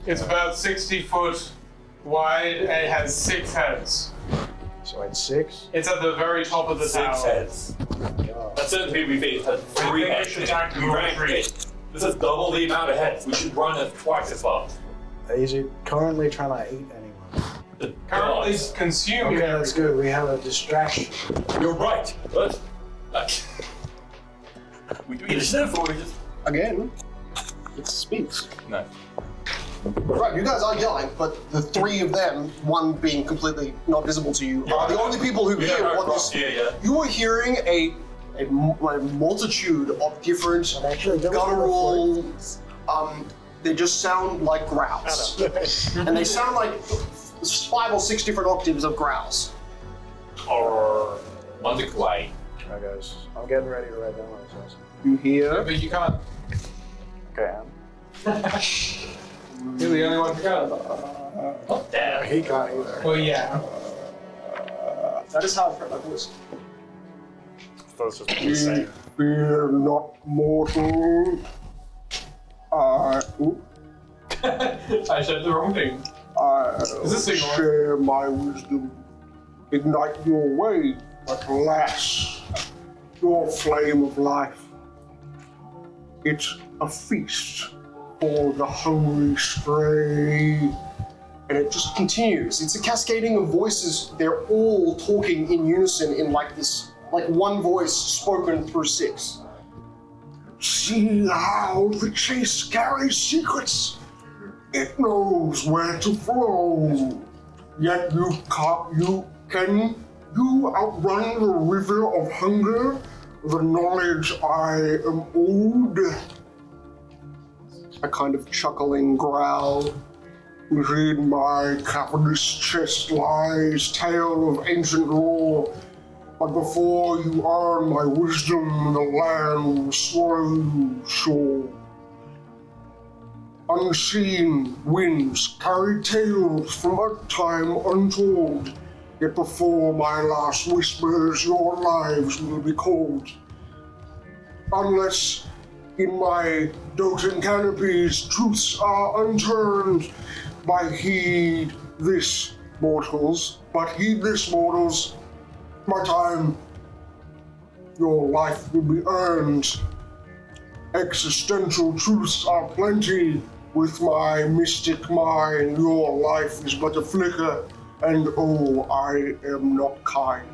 It's about 60 foot wide and it has 6 heads. So it's 6? It's at the very top of the tower. 6 heads. Oh. That's certain people we face had 3 I think we heads. should attack We all ran 3. This is double the amount of heads. We should run it twice as fast. Is it currently trying to eat anyone? The Currently gods. consuming Okay, that's everything. good. We have a distraction. You're right, but we do initiative or we just Again, it speaks. no. Right, you guys are yelling, but the 3 of them, one being completely not visible to you, are the only people who hear what this. Yeah. You are hearing a multitude of different guttural. They just sound like growls, and they sound like 5 or 6 different octaves of growls. Or one's a quiet. Alright, guys. I'm getting ready to write down what it says. You hear? But you can't. Okay, You're the only one who can. Damn. he can't either. Well, yeah. That is hard for my voice. That's just insane. Fear not, mortal. I said the wrong thing. Is this signal? Share my wisdom. Ignite your way, but alas, your flame of life. It's a feast for the hungry stray. And it just continues. It's a cascading of voices. They're all talking in unison in like this, like one voice spoken through 6. See how the chase carries secrets. It knows where to flow. Yet you outrun the river of hunger, the knowledge I am owed. A kind of chuckling growl. Within my cavernous chest lies tale of ancient lore. But before you earn my wisdom, the land will swallow you sure. Unseen winds carry tales from a time untold. Yet before my last whispers, your lives will be cold. Unless in my doting canopies truths are unturned, heed this, mortals, my time, your life will be earned. Existential truths are plenty. With my mystic mind, your life is but a flicker, and oh, I am not kind.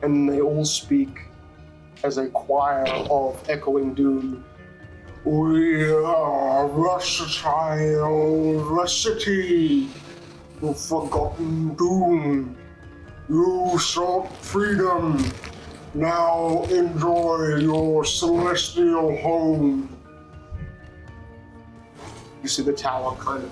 And they all speak as a choir of echoing doom. We are versatile, the city of forgotten doom. You sought freedom, now enjoy your celestial home. You see the tower kind of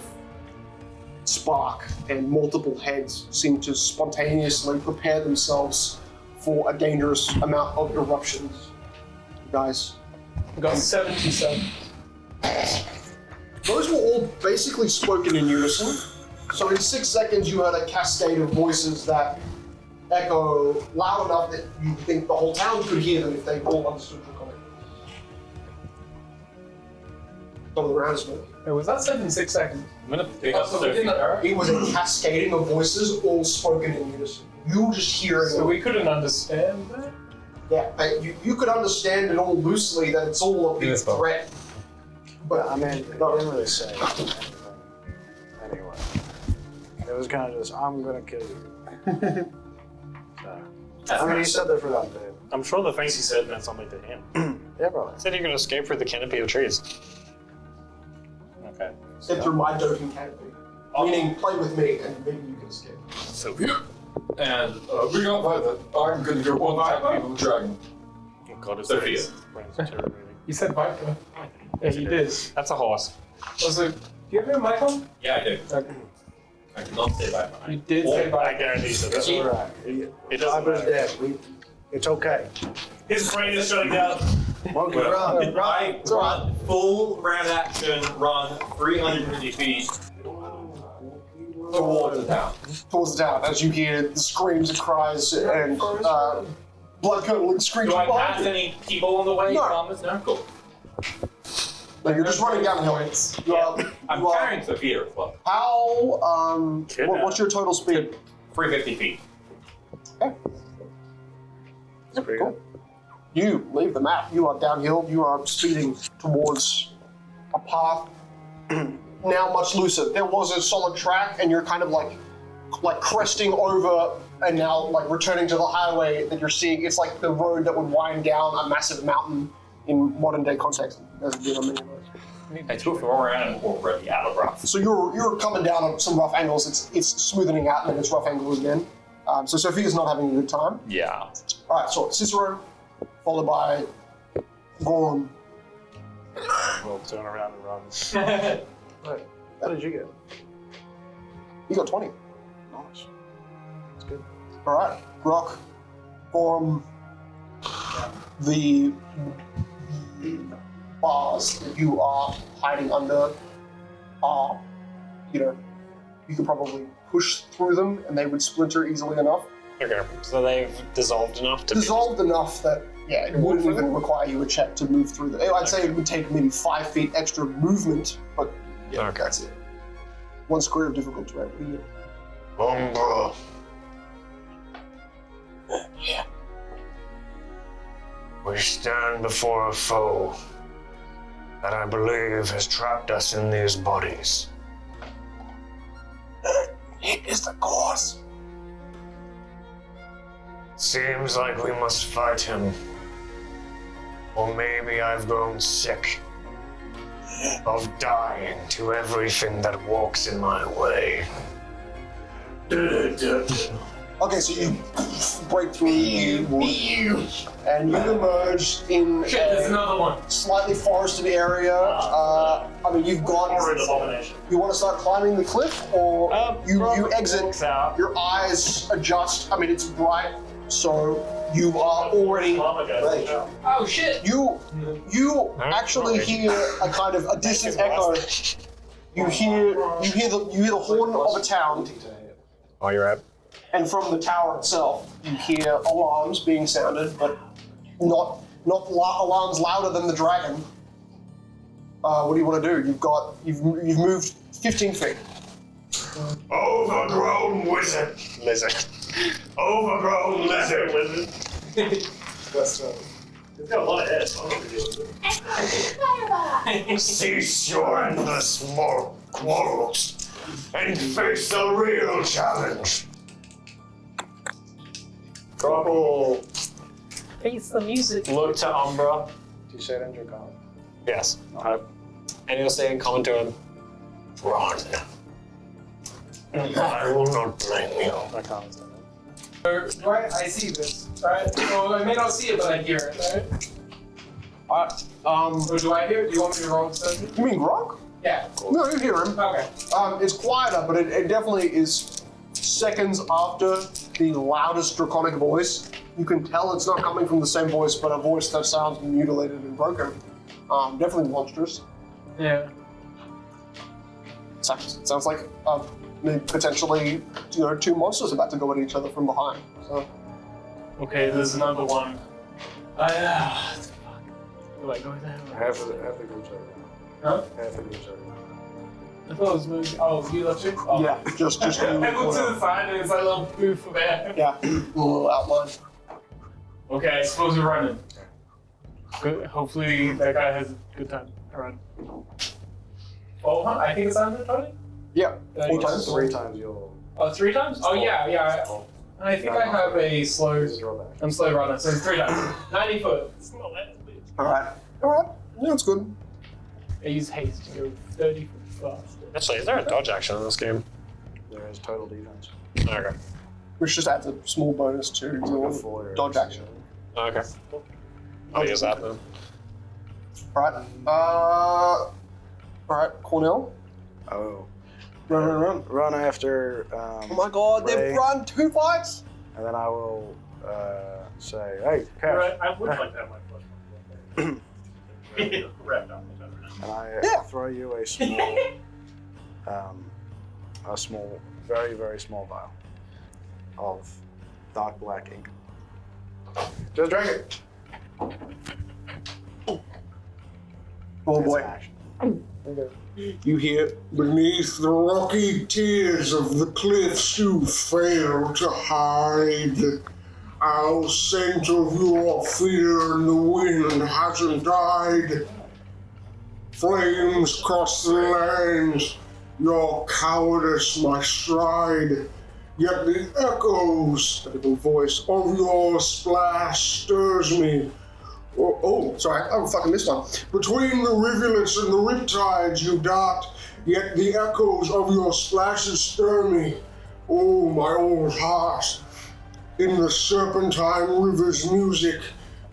spark, and multiple heads seem to spontaneously prepare themselves for a dangerous amount of eruptions. You guys. We got 77. Those were all basically spoken in unison. So in 6 seconds, you heard a cascade of voices that echo loud enough that you think the whole town could hear them if they all understood your comment. On the round is moving. Wait, was that said in 6 seconds? I'm gonna pick up So we didn't- It was a cascading of voices, all spoken in unison. You just hearing So them. we couldn't understand that? Yeah, you could understand it all loosely that it's all a big threat. But I mean, it didn't really say anything. Anyway, it was kind of just, I'm gonna kill you. So, I mean, he said that for that bit. I'm sure the things he said meant something to him. Yeah, probably. He said you can escape through the canopy of trees. Okay. Get through my doting canopy. Meaning, play with me and maybe you can escape. So here. And we don't fight that. I'm gonna go one attack people with the dragon. God is Sophia. Brandt's deteriorating. You said Viper. Yeah, you did. That's a horse. Also, do you have your mic on? Yeah, I do. Okay. I did not say Viper. You did say I Viper. guarantee you said that. All right. It doesn't Viper's matter. dead. It's okay. His brain is shutting down. Monkey, run. I run full round action, run 350 feet towards the town. Towards the town, as you hear the screams and cries and blood-curdling screams. Do I pass any people on the way? No. Farmers? No? Cool. Like, you're just running down the hill. You are, I'm you are- carrying Sophia as well. How, what's your total speed? 350 feet. Cool. You leave the map. You are downhill. You are speeding towards a path now much looser. There was a solid track, and you're kind of like cresting over, and now like returning to the highway that you're seeing. It's like the road that would wind down a massive mountain in modern day context. As it did on many of those. I took them around and already out of rough. So you're coming down on some rough angles. It's smoothing out, and then it's rough angles again. So Sophia's not having a good time. Yeah. All right, so Cicero, followed by Gorham. We'll turn around and run. Right. How did you get? You got 20. Nice. That's good. All right, Rock, Gorham, the bars that you are hiding under are, you could probably push through them and they would splinter easily enough. Okay, so they've dissolved enough to Dissolved enough that, yeah, it wouldn't even require you a check to move through them. I'd say it would take maybe 5 feet extra movement, but yeah, that's it. One square of difficult terrain. Umbra. Yeah. We stand before a foe that I believe has trapped us in these bodies. It is the cause. Seems like we must fight him. Or maybe I've grown sick of dying to everything that walks in my way. Okay, so you break through, and you emerge in Shit, there's another one. slightly forested area. I mean, you've got. You want to start climbing the cliff, or you exit? Your eyes adjust. I mean, it's bright, so you are already. Oh shit! You actually hear a kind of a distant echo. You hear the horn of a town. Oh, you're at. And from the tower itself, you hear alarms being sounded, but not alarms louder than the dragon. What do you want to do? You've moved 15 feet. Overgrown lizard. Overgrown lizard. It's got a lot of heads. Cease your endless quarrels and face the real challenge. Trouble. face the music. Look to Umbra. Do you say it in your comment? Yes. And you'll say in common to him, Run. I will not blame you. I can't say Right, I see this, right? So I may not see it, but I hear it, right? Or do I hear it? Do you want me to roll something? You mean Grok? Yeah. No, you hear him. Okay. It's quieter, but it definitely is seconds after the loudest draconic voice. You can tell it's not coming from the same voice, but a voice that sounds mutilated and broken. Definitely monstrous. Yeah. Sounds like potentially, two monsters about to go at each other from behind. So. Okay, there's another one. Do I go there? Half the group's over. Huh? Half the group's over. I thought it was moving. Oh, you left it? Oh. Yeah, just I looked to the side and it's like a little booth there. Yeah, a little outline. Okay, I suppose we're running. Good. Hopefully that guy has a good time. Alright. Oh, I think it's under 20? Yeah, 4 times. 3 times you'll. Oh, 3 times? Oh, yeah. I think I have a slow. I'm slow runner, so it's 3 times. 90 foot. Alright. Yeah, that's good. I use haste to go 30 foot fast. actually, is there a dodge action in this game? There is total defense. Okay. Which just adds a small bonus to your dodge action. Okay. I'll use that then. Alright. Alright, Cornell. Oh. Run. Run after. Oh my god, Ray, they've run 2 fights! And then I will say, hey, Cash. Right, I would like to have my plus one. Wrapped up. And I throw you a small, very, very small vial of dark black ink. Just drink it. Oh boy. You hear, beneath the rocky tiers of the cliffs you fail to hide. Our scent of your fear in the wind hasn't died. Flames cross the lands, your cowardice my stride. Yet the echoes of the voice of your splash stirs me. Oh, sorry, I fucking missed one. Between the rivulets and the riptides you dart, yet the echoes of your splashes stir me. Oh, my old heart. In the serpentine river's music,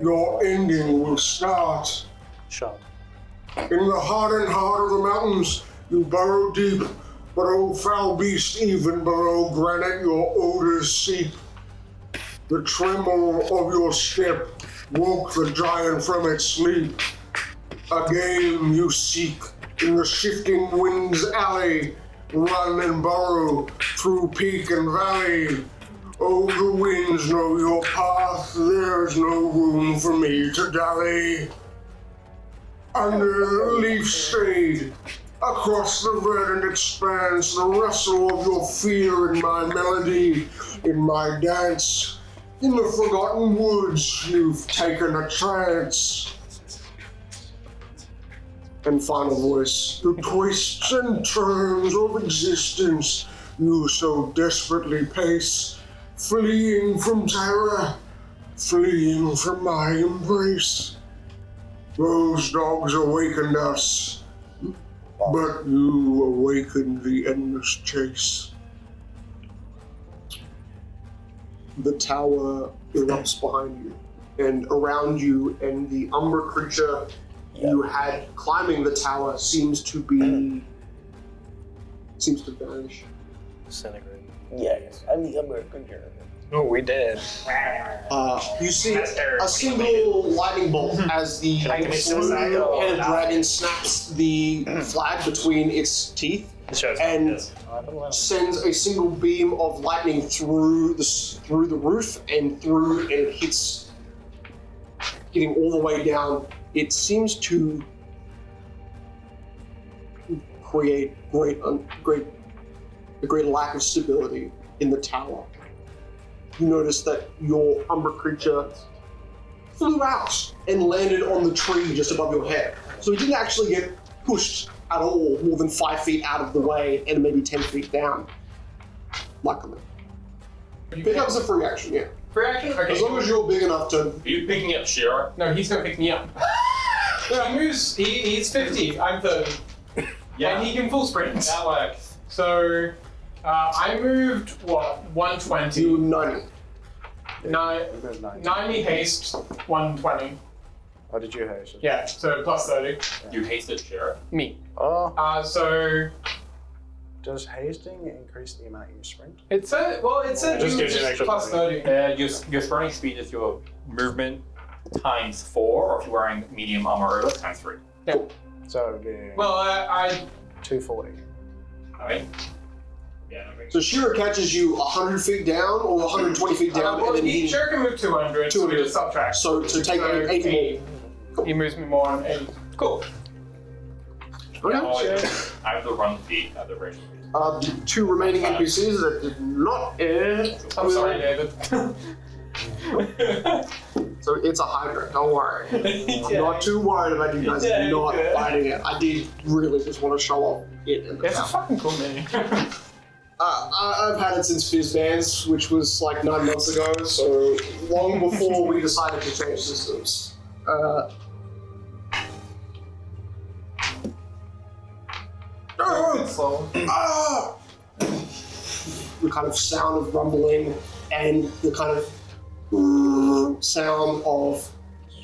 your ending will start. Shot. In the hardened heart of the mountains, you burrow deep, but oh, foul beast, even below granite your odors seep. The tremble of your step woke the giant from its sleep. A game you seek in the shifting wind's alley, run and burrow through peak and valley. Oh, the winds know your path, there's no room for me to dally. Under the leaf shade, across the verdant expanse, the rustle of your fear in my melody, in my dance. In the forgotten woods, you've taken a trance. And final voice, the twists and turns of existence you so desperately pace, fleeing from terror, fleeing from my embrace. Those dogs awakened us, but you awakened the endless chase. The tower erupts behind you and around you, and the umber creature you had climbing the tower seems to vanish. Disintegrate. Yes, I'm the umber creature. Oh, we did. You see a single lightning bolt as the blue-headed dragon snaps the flag between its teeth and sends a single beam of lightning through the roof and hits, getting all the way down. It seems to create a great lack of stability in the tower. You notice that your umber creature flew out and landed on the tree just above your head. So he didn't actually get pushed at all more than 5 feet out of the way and maybe 10 feet down. Luckily. Pick up as a free action, yeah. Free action? Okay. As long as you're big enough to... Are you picking up Shira? No, he's gonna pick me up. He moves, he's 50, I'm 30. Yeah. And he can full sprint. That works. So, I moved, 120? You 90. 90 haste, 120. Oh, did you haste? Yeah, so plus 30. You hasted Shira? Me. Oh. So... Does hasting increase the amount you sprint? It said just gives you an extra plus 30. Your sprinting speed is your movement times 4, or if you're wearing medium armor, that's times 3. Yeah. So, yeah. Well, I 240. Alright. Yeah. So Shira catches you 100 feet down or 120 feet down, well, and then Shira can move 200, so we just subtract. So take 80 more. He moves me more on 80. Cool. Okay. I have the run feet at the range. The 2 remaining NPCs that did not end. I'm sorry, David. So it's a Hydra, don't worry. I'm not too worried about you guys not fighting it. I did really just want to show off it. It's a fucking cool mini. I've had it since Fizz Bands, which was like 9 months ago, so long before we decided to change systems. The kind of sound of rumbling and the kind of sound of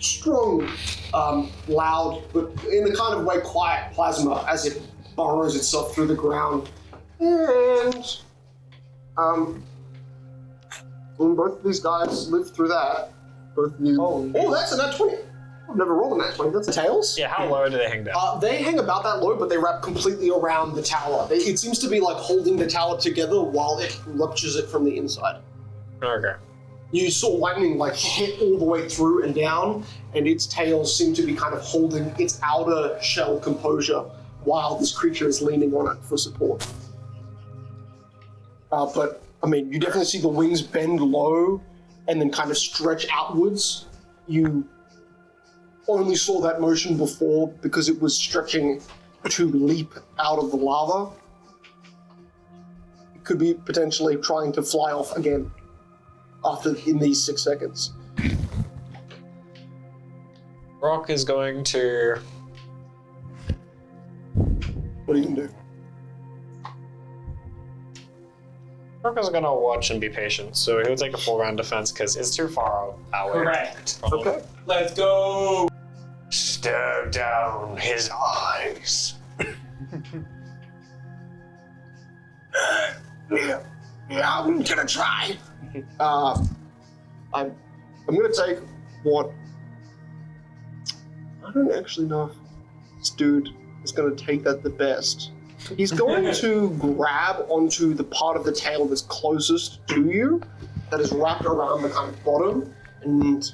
strong, loud, but in a kind of way quiet plasma as it burrows itself through the ground. And when both of these guys live through that, both of you. Oh, that's a nat 20. I've never rolled a nat 20. That's tails. Yeah, how low do they hang down? They hang about that low, but they wrap completely around the tower. It seems to be like holding the tower together while it ruptures it from the inside. Okay. You saw lightning like hit all the way through and down, and its tails seem to be kind of holding its outer shell composure while this creature is leaning on it for support. But, I mean, you definitely see the wings bend low and then kind of stretch outwards. You only saw that motion before because it was stretching to leap out of the lava. It could be potentially trying to fly off again in these 6 seconds. Rock is going to... What are you going to do? Rock is going to watch and be patient, so he'll take a full round defense because it's too far away. Correct. Okay. Let's go. Stare down his eyes. Yeah, I'm gonna try. I'm gonna take what... I don't actually know if this dude is gonna take that the best. He's going to grab onto the part of the tail that's closest to you, that is wrapped around the kind of bottom, and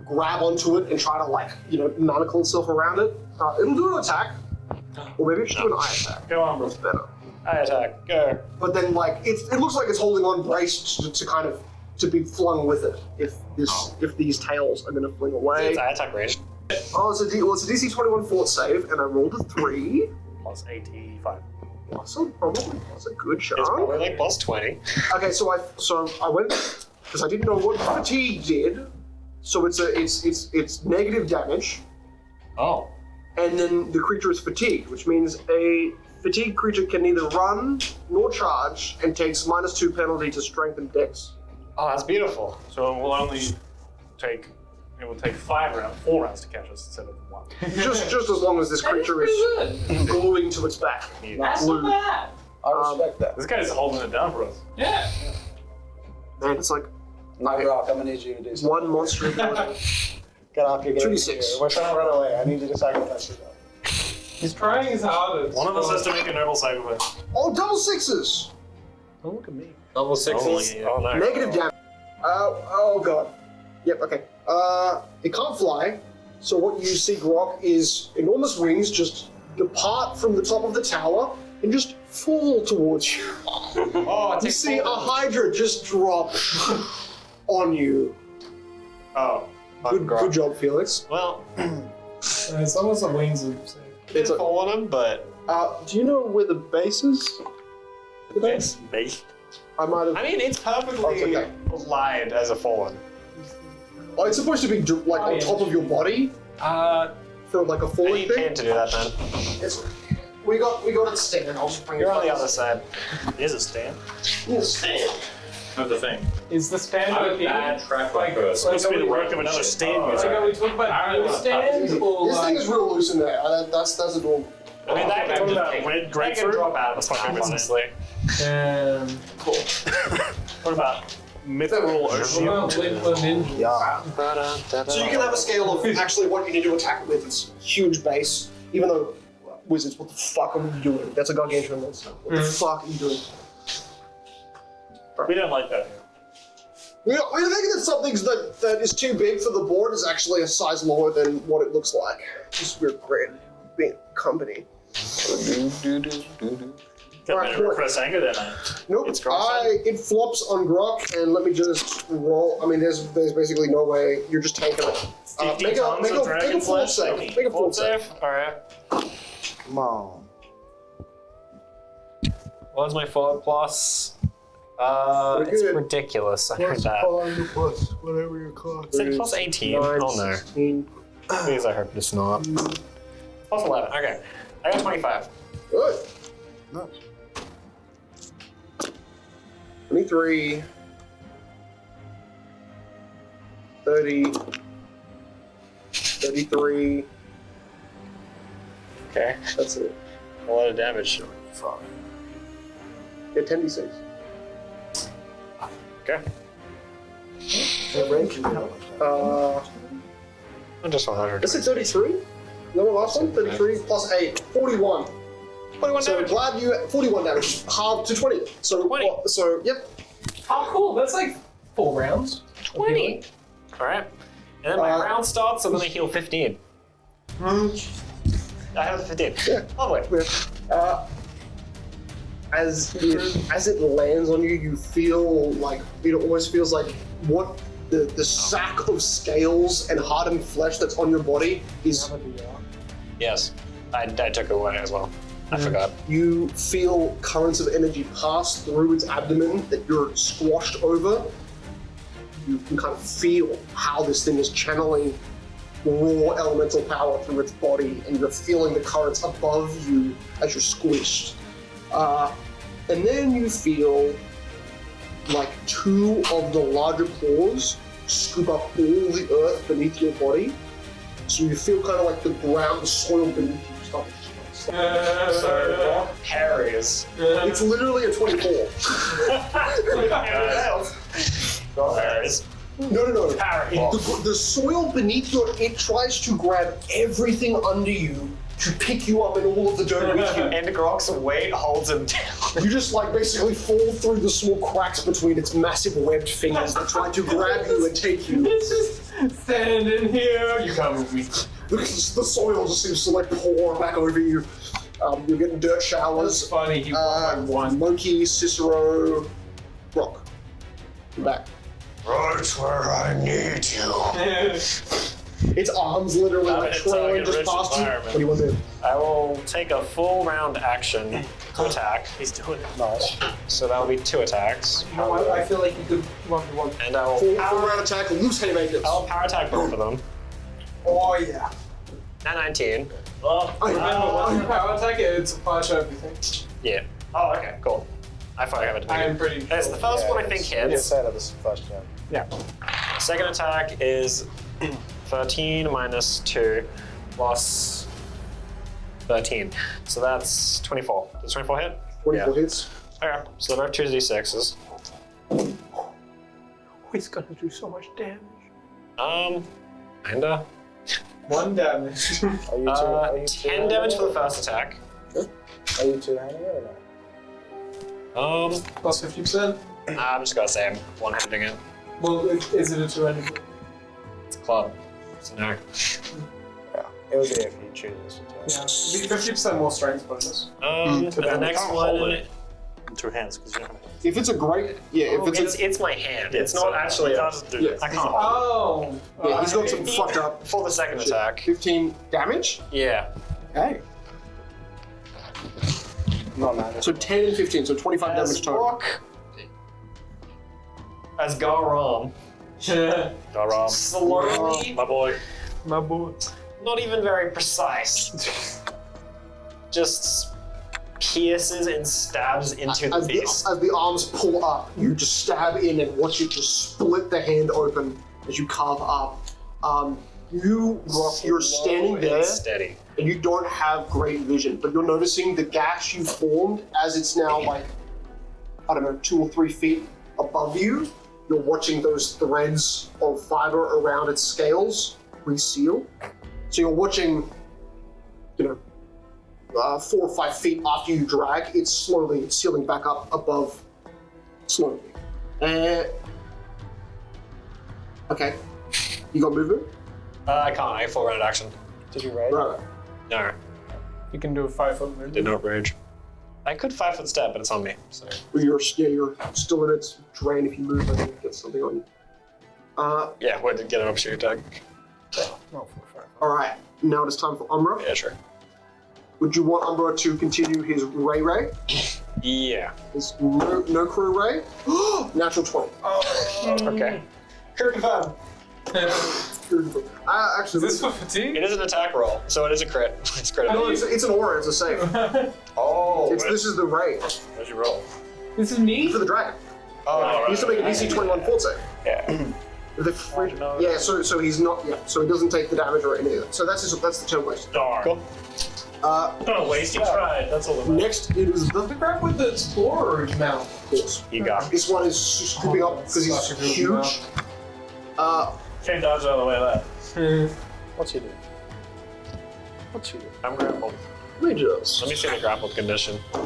grab onto it and try to, like, manacle itself around it. It'll do an attack, or maybe it should do an eye attack. Go on, bro. That's better. Eye attack, go. But then, like, it looks like it's holding on braced to kind of to be flung with it if these tails are going to fling away. It's eye attack range. Oh, it's a DC 21 fort save, and I rolled a 3. Plus 85. Awesome, probably. That's a good shot. It's probably like plus 20. Okay, so I went because I didn't know what fatigue did. So it's negative damage. Oh. And then the creature is fatigued, which means a fatigued creature can neither run nor charge and takes -2 penalty to strength and dex. Oh, that's beautiful. So it will only take 4 rounds to catch us instead of 1. just as long as this creature is gluing to its back. That's not bad. I respect that. This guy's holding it down for us. Yeah. Man, it's like Rock, I'm gonna need you to do something. one monster ability. Get off your game. 26. We're trying to run away. I need you to sacrifice yourself. He's trying his hardest. One of us has to make a noble sacrifice. Oh, double 6s! Don't look at me. Double 6s? Oh, no. Negative damage. Oh god. Yep, okay. It can't fly, so what you see, Grok, is enormous wings just depart from the top of the tower and just fall towards you. Oh, You see a hydra just drop on you. Oh. Good job, Felix. Well, As long as the wings are safe. it's fall on him, but... Do you know where the base is? Base? I might have... I mean, it's perfectly okay. lied as a fallen. Oh, it's supposed to be like on top of your body for like a falling You thing. can't do that then. We got it stand. I'll just bring You're it on the back. other side. Is it stand? Yes, stand. That's the thing. Is the stand I'm a okay? bad track record. It's supposed to be the work of another stand Like, user. are we talking about your stand or This like... thing is real loose in there. That's a normal. I mean, that What can about just red that can grapefruit? drop out of That's the my favorite honestly. Cool. What about mithril ocean? Well, ninja. Yeah. So you can have a scale of actually what you need to attack it with. It's huge base. Even though wizards, what the fuck are you doing? That's a gargantuan monster. What the fuck are you doing? We don't like that. We're thinking that something that is too big for the board is actually a size lower than what it looks like. Just we're great being company. Got me to repress anger that night. Nope. It flops on Grok, and let me just roll. I mean, there's basically no way. You're just tanking it. 50 Make tons of a dragon full flesh? save. Make a full save. Alright. Come on. What's my forward plus? Pretty It's good. ridiculous. I heard that. Plus whatever your cost. Is it plus 18? Oh no. 16. Please, I hope it's not. Plus 11. Okay. I got 25. Good. Nice. 23. 30. 33. Okay. That's it. A lot of damage. Yeah, 10d6. Okay. Just 100. This is 33? Is that my last one? 33 plus 8. 41. 41 so damage. glad you 41 damage. Halved to 20. So 20. So yep. Oh, cool. That's like 4 rounds. 20. Alright. And then my round starts, I'm gonna heal 15. I have 15. Yeah. Lovely. As it lands on you, you feel like it almost feels like what the sack of scales and hardened flesh that's on your body is. Yes. I took it away as well. I forgot. You feel currents of energy pass through its abdomen that you're squashed over. You can kind of feel how this thing is channeling raw elemental power through its body, and you're feeling the currents above you as you're squished. And then you feel like 2 of the larger claws scoop up all the earth beneath your body. So you feel kind of like the ground, the soil beneath you starting to shake. So, Harry's. It's literally a 24. Harry's. No. The soil beneath it tries to grab everything under you to pick you up in all of the dirt with you. And Grok's weight holds him down. You just like basically fall through the small cracks between its massive webbed fingers that try to grab you and take you. It's just stand in here. You come with me. The soil just seems to like pour back over you. You're getting dirt showers. That's funny. He won by 1. Monkey, Cicero, Rock. You're back. Right where I need you. Its arms literally like trailing just past you. What do you want to do? I will take a full round action to attack. He's doing it. Nice. So that'll be 2 attacks. You know what? I feel like you could 1v1. And I will Full round attack, loose haymakers. I'll power attack both of them. Oh yeah. At 19. Oh, remember, once you power attack it, it's a flash everything. Yeah. Oh, okay, cool. I thought I have it. I am pretty. It's the first one I think hits. Inside of this first jump. Yeah. Second attack is 13 minus 2 plus 13. So that's 24. Does 24 hit? 24 hits. Okay, so they're both 2d6s. Oh, he's gonna do so much damage. Kinda. 1 damage. Are you 10 damage for the first attack. Are you two-handing it or not? Plus 50%. I'm just gonna say I'm one-handing it. Well, is it a 2-handed? It's a club. So no. Yeah. It would be if he chooses to. Yeah. 50% more strength bonus. And the next one. In 2 hands, because you don't have If it's a great, it's my hand. It's not actually. You can't just do this. I can't. Oh. Yeah, he's got some fucked up. For the second attack. 15 damage? Yeah. Okay. Not mad. So 10 and 15, so 25 damage total. Rock. As Garam. Garam. Slowly. My boy. My boy. Not even very precise. Just pierces and stabs into the beast. As the arms pull up, you just stab in and watch it just split the hand open as you carve up. You're standing there, steady. and you don't have great vision, but you're noticing the gash you formed as it's now like, I don't know, 2 or 3 feet above you. You're watching those threads of fiber around its scales reseal. So you're watching, 4 or 5 feet after you drag, it's slowly sealing back up above, slowly. Okay. You got movement? I can't. I have full round action. Did you rage? Right. No. You can do a 5-foot movement. Did not rage. I could 5-foot step, but it's on me. So. Well, you're still in its drain. If you move, I think it gets something on you. Yeah, wait to get an upshoot attack. All right. Now it is time for Umbra. Yeah, sure. Would you want Umbra to continue his Ray? Yeah. His no crew Ray? Natural 20. Okay. Critical. Actually, Is this for fatigue? It is an attack roll, so it is a crit. It's critical. no, it's an aura. It's a save. Oh. This is the Ray Where'd you roll? This is me? for the dragon. Oh, He needs to make a DC 21 fort save. Yeah. Yeah, so he's not. Yeah, so he doesn't take the damage or any of that. So that's the turn waste. Darn. Cool. Don't waste, you tried. That's all that matters. Next, it is the Grab with the explorer's mouth. Of course. You got This one is scooping up because he's huge. Can't dodge out of the way of that. What's he do? What's he do? I'm grappled. Let me just. Let me see the grappled condition. I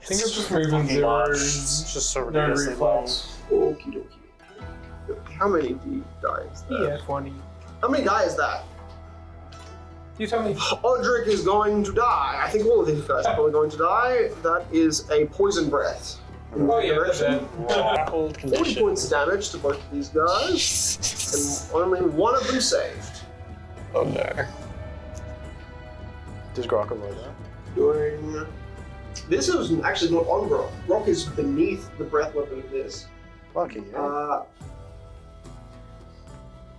think it's just moving zero. It's just so No ridiculously long. reflex. Okie dokie. How many die is that? Yeah, 20. How many die is that? You tell me. Odric is going to die. I think all of these guys are probably going to die. That is a poison breath. Oh yeah, that's it. Grappled 40 condition. points of damage to both of these guys, and only one of them saved. Oh no. Does Grok avoid that? Doing. This is actually not on Grok. Grok is beneath the breath weapon of this. Lucky, yeah.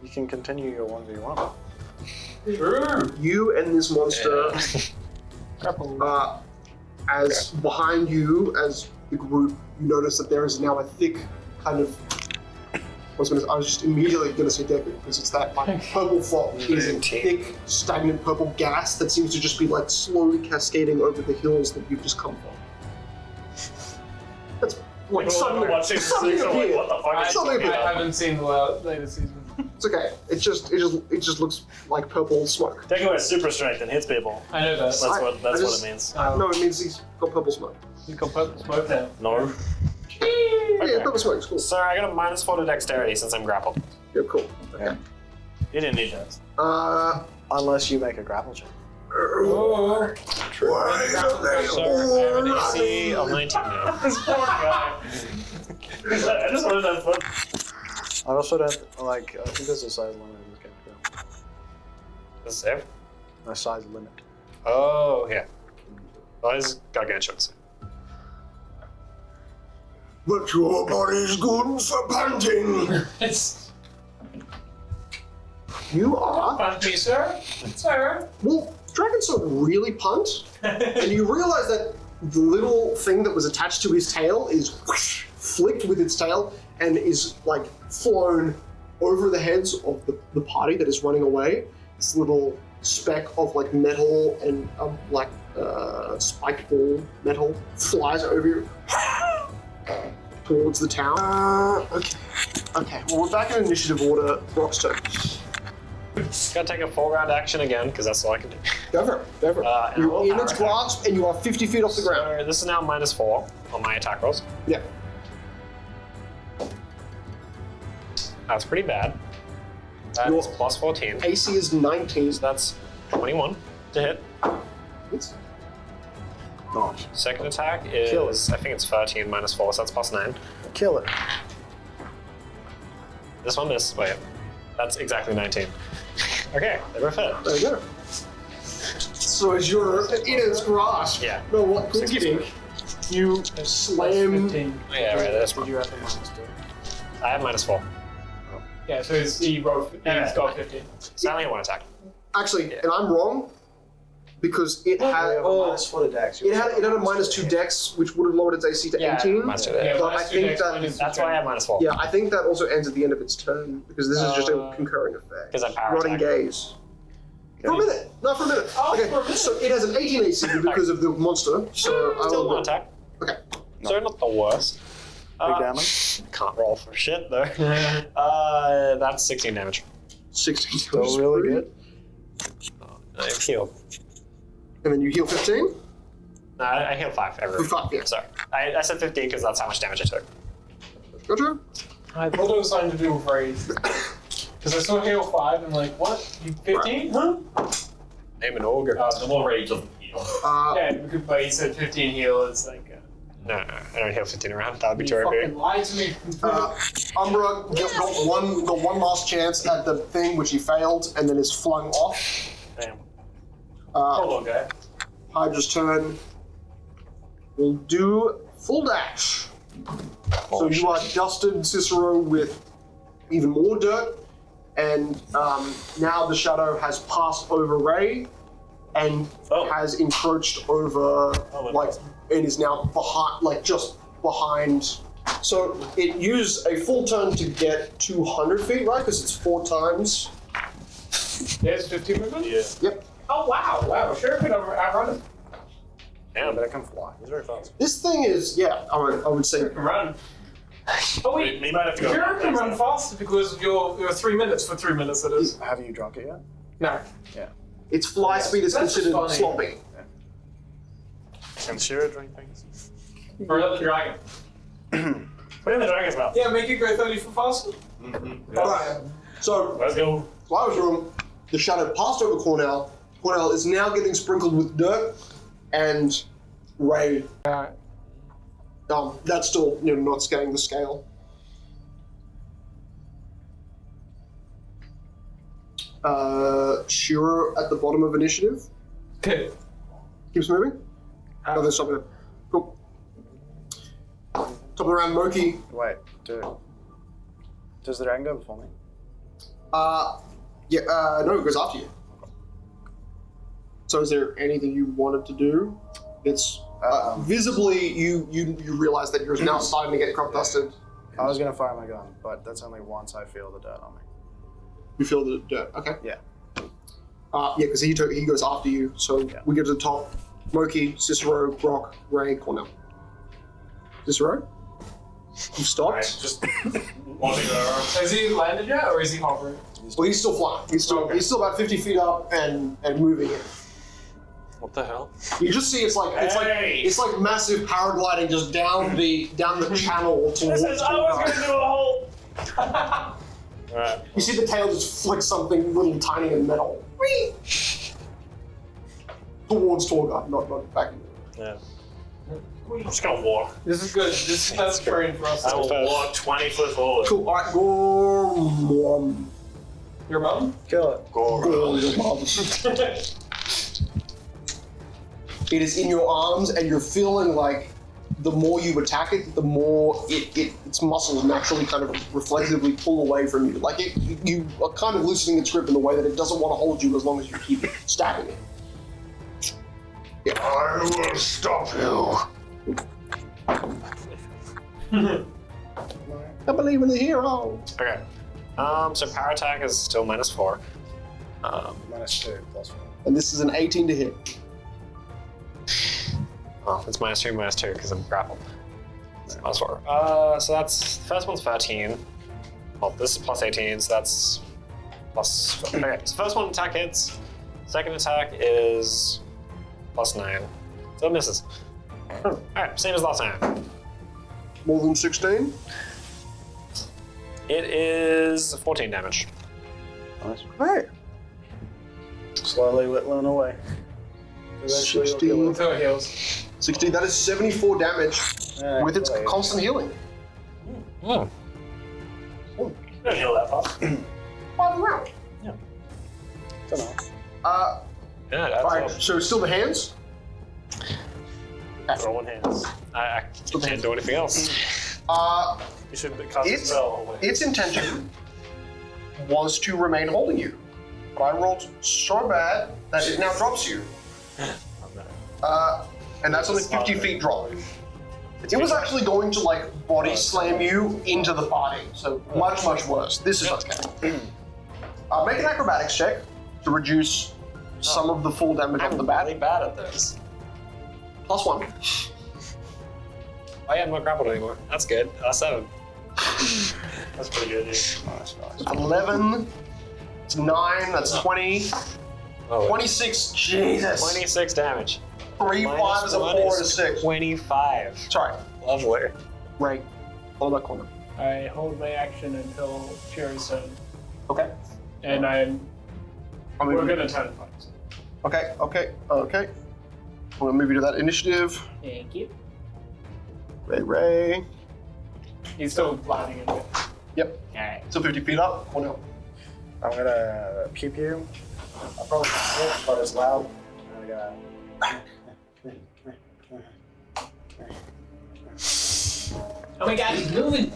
You can continue your 1v1. True. You and this monster, as behind you, as the group, you notice that there is now a thick kind of. I was just immediately going to say deadly because it's that like purple fog. It is a thick, stagnant purple gas that seems to just be like slowly cascading over the hills that you've just come from. That's like something appeared. Something appeared. I haven't seen the latest season. It's okay. It just looks like purple smoke. Take away super strength and hits people. I know that. That's what it means. No, it means he's got purple smoke. You got purple smoke now. No. Yeah, purple smoke is cool. So I got a -4 to dexterity since I'm grappled. You're cool. Okay. You didn't need that. Unless you make a grapple check. Oh. Why are they So I have an AC of 19 now. This poor guy. I just wanted that fun. I also don't, like, I think there's a size limit in this game too. Is there? A size limit. Oh, yeah. Well, he's gargantuan. But your body's good for panting. It's. You are. Pardon me, sir. Sir. Well, dragons don't really punt, and you realize that the little thing that was attached to his tail is whoosh, flicked with its tail and is like flown over the heads of the party that is running away. This little speck of like metal and like spiked ball metal flies over you towards the town. Okay. Well, we're back in initiative order. Rock's turn. Gotta take a full round action again, because that's all I can do. Go for it. You're in its grasp, and you are 50 feet off the ground. So this is now -4 on my attack rolls. Yeah. That's pretty bad. That's plus 14. AC is 19. So that's 21 to hit. It's Nice. Second attack is, I think it's 13 -4, so that's +9. Kill it. This one is, wait, that's exactly 19. Okay, they were fit. There you go. So as you're in its grasp, Yeah. no, what could you do? You slam. Oh, yeah, right, that's Did one. you have the -2? I have -4. Yeah, so he rolled. He's got 15. So I only have one attack. Actually, and I'm wrong because it had You have a -4 to dex. it had a -2 dex, which would have lowered its AC to 18. -2 Yeah, But I minus two think dex, that minus That's two why I have dex. -4. yeah, I think that also ends at the end of its turn because this is just a concurring effect. Because I'm power Rotting attack. gaze. For a minute, not for a minute. Okay, so it has an 18 AC because of the monster. So I Still will one attack. Okay. So not the worst. Big damage. Can't roll for shit though. That's 16 damage. 16. Still really good. I heal. And then you heal 15. No, I heal 5 every. 5, yeah. Sorry. I said 15 because that's how much damage I took. Gotcha. I thought it was something to do with raise. Because I saw heal 5 and like, what? You 15? Huh? I'm an ogre. The more rage doesn't heal. Yeah, because but he said 15 heal. It's like. No, I don't heal 15 around. That would be You too fucking lied to me. Umbra got one last chance at the thing which he failed, and then is flung off. Damn. Hold on, guy. Hydra's turn. We'll do full dash. So you are dusted, Cicero, with even more dirt, and now the shadow has passed over Ray, and has encroached over, and is now behind, like just behind So it used a full turn to get 200 feet, right? Because it's 4 times. There's 50 movement? Yeah. Yep. Oh, wow. Wow, sure could outrun him. Damn, but I can fly. He's very fast. This thing is, yeah, I would say. Run. Oh, wait. We might have to go. Sure can run faster because of your 3 minutes. For 3 minutes, it is. Have you drunk it yet? No. Yeah. Its fly speed is That's considered funny. sloppy. Can Shira drink things? Or the dragon. Put in the dragon's mouth. Yeah, make it go 30 foot faster. Alright, so Let's go. Flyer's room, the shadow passed over Cornell. Cornell is now getting sprinkled with dirt, and Ray. That's still not scaling the scale. Shiro at the bottom of initiative. Okay. Keeps moving. No, they're stopping it. Cool. Top of the round, Moki. Wait, does the dragon go before me? No, it goes after you. So is there anything you wanted to do? It's visibly you realize that you're now starting to get crop dusted. I was gonna fire my gun, but that's only once I feel the dirt on me. You feel the dirt, okay? Yeah. Because he goes after you. So we get to the top. Moki, Cicero, Brock, Ray, Cornell. Cicero? You stopped? Just wanting to. Has he landed yet, or is he hovering? Well, he's still flying. He's still about 50 feet up and moving it. What the hell? You just see it's like massive paragliding just down the channel towards. This is always gonna do a hole. Alright. You see the tail just flick something little tiny and metal. Whee! Towards Torgar, not back. Yeah. I'm just gonna walk. This is good. This is train for us. I will walk 20 foot forward. Cool. Alright, go. Your mom? Kill it. Go, your mom. It is in your arms, and you're feeling like the more you attack it, the more its muscles naturally kind of reflexively pull away from you. Like you are kind of loosening its grip in the way that it doesn't want to hold you as long as you keep stabbing it. Yeah. I will stop you. I believe in the hero. Okay. So power attack is still -4. -2 +1. And this is an 18 to hit. Oh, it's -2 because I'm grappled. So -4. So that's first one's 13. Well, this is +18, so that's plus. Okay, so first one attack hits. Second attack is +9. So it misses. Alright, same as last time. More than 16? It is 14 damage. Nice. Alright. Slowly whittling away. Eventually you'll kill it. Until it heals. 16, that is 74 damage with its constant healing. Oh. Don't heal that fast. 5 round. Yeah. It's enough. Yeah, that's Alright, so still the hands? Throwing hands. I can't do anything else. You should cast a spell. Its intention was to remain holding you. But I rolled so bad that it now drops you. And that's only 50 feet drop. It was actually going to like body slam you into the party, so much worse. This is okay. Make an acrobatics check to reduce some of the full damage off the bat. Really bad at this. +1. Oh yeah, I'm not grappled anymore. That's good. 7. That's pretty good. Nice. 11. It's 9. That's 20. Oh, 26. Jesus. 26 damage. 3, 5 is a 4 and a 6. 25. Sorry. Lovely. Right. Follow that corner. I hold my action until Shira's turn. Okay. And we're gonna turn fight. Okay. I'm gonna move you to that initiative. Thank you. Ray. He's still gliding in it. Yep. Alright. Still 50 feet up. Oh no. I'm gonna peep you. I'll probably hit, but it's loud. I'm gonna Oh my god, he's moving!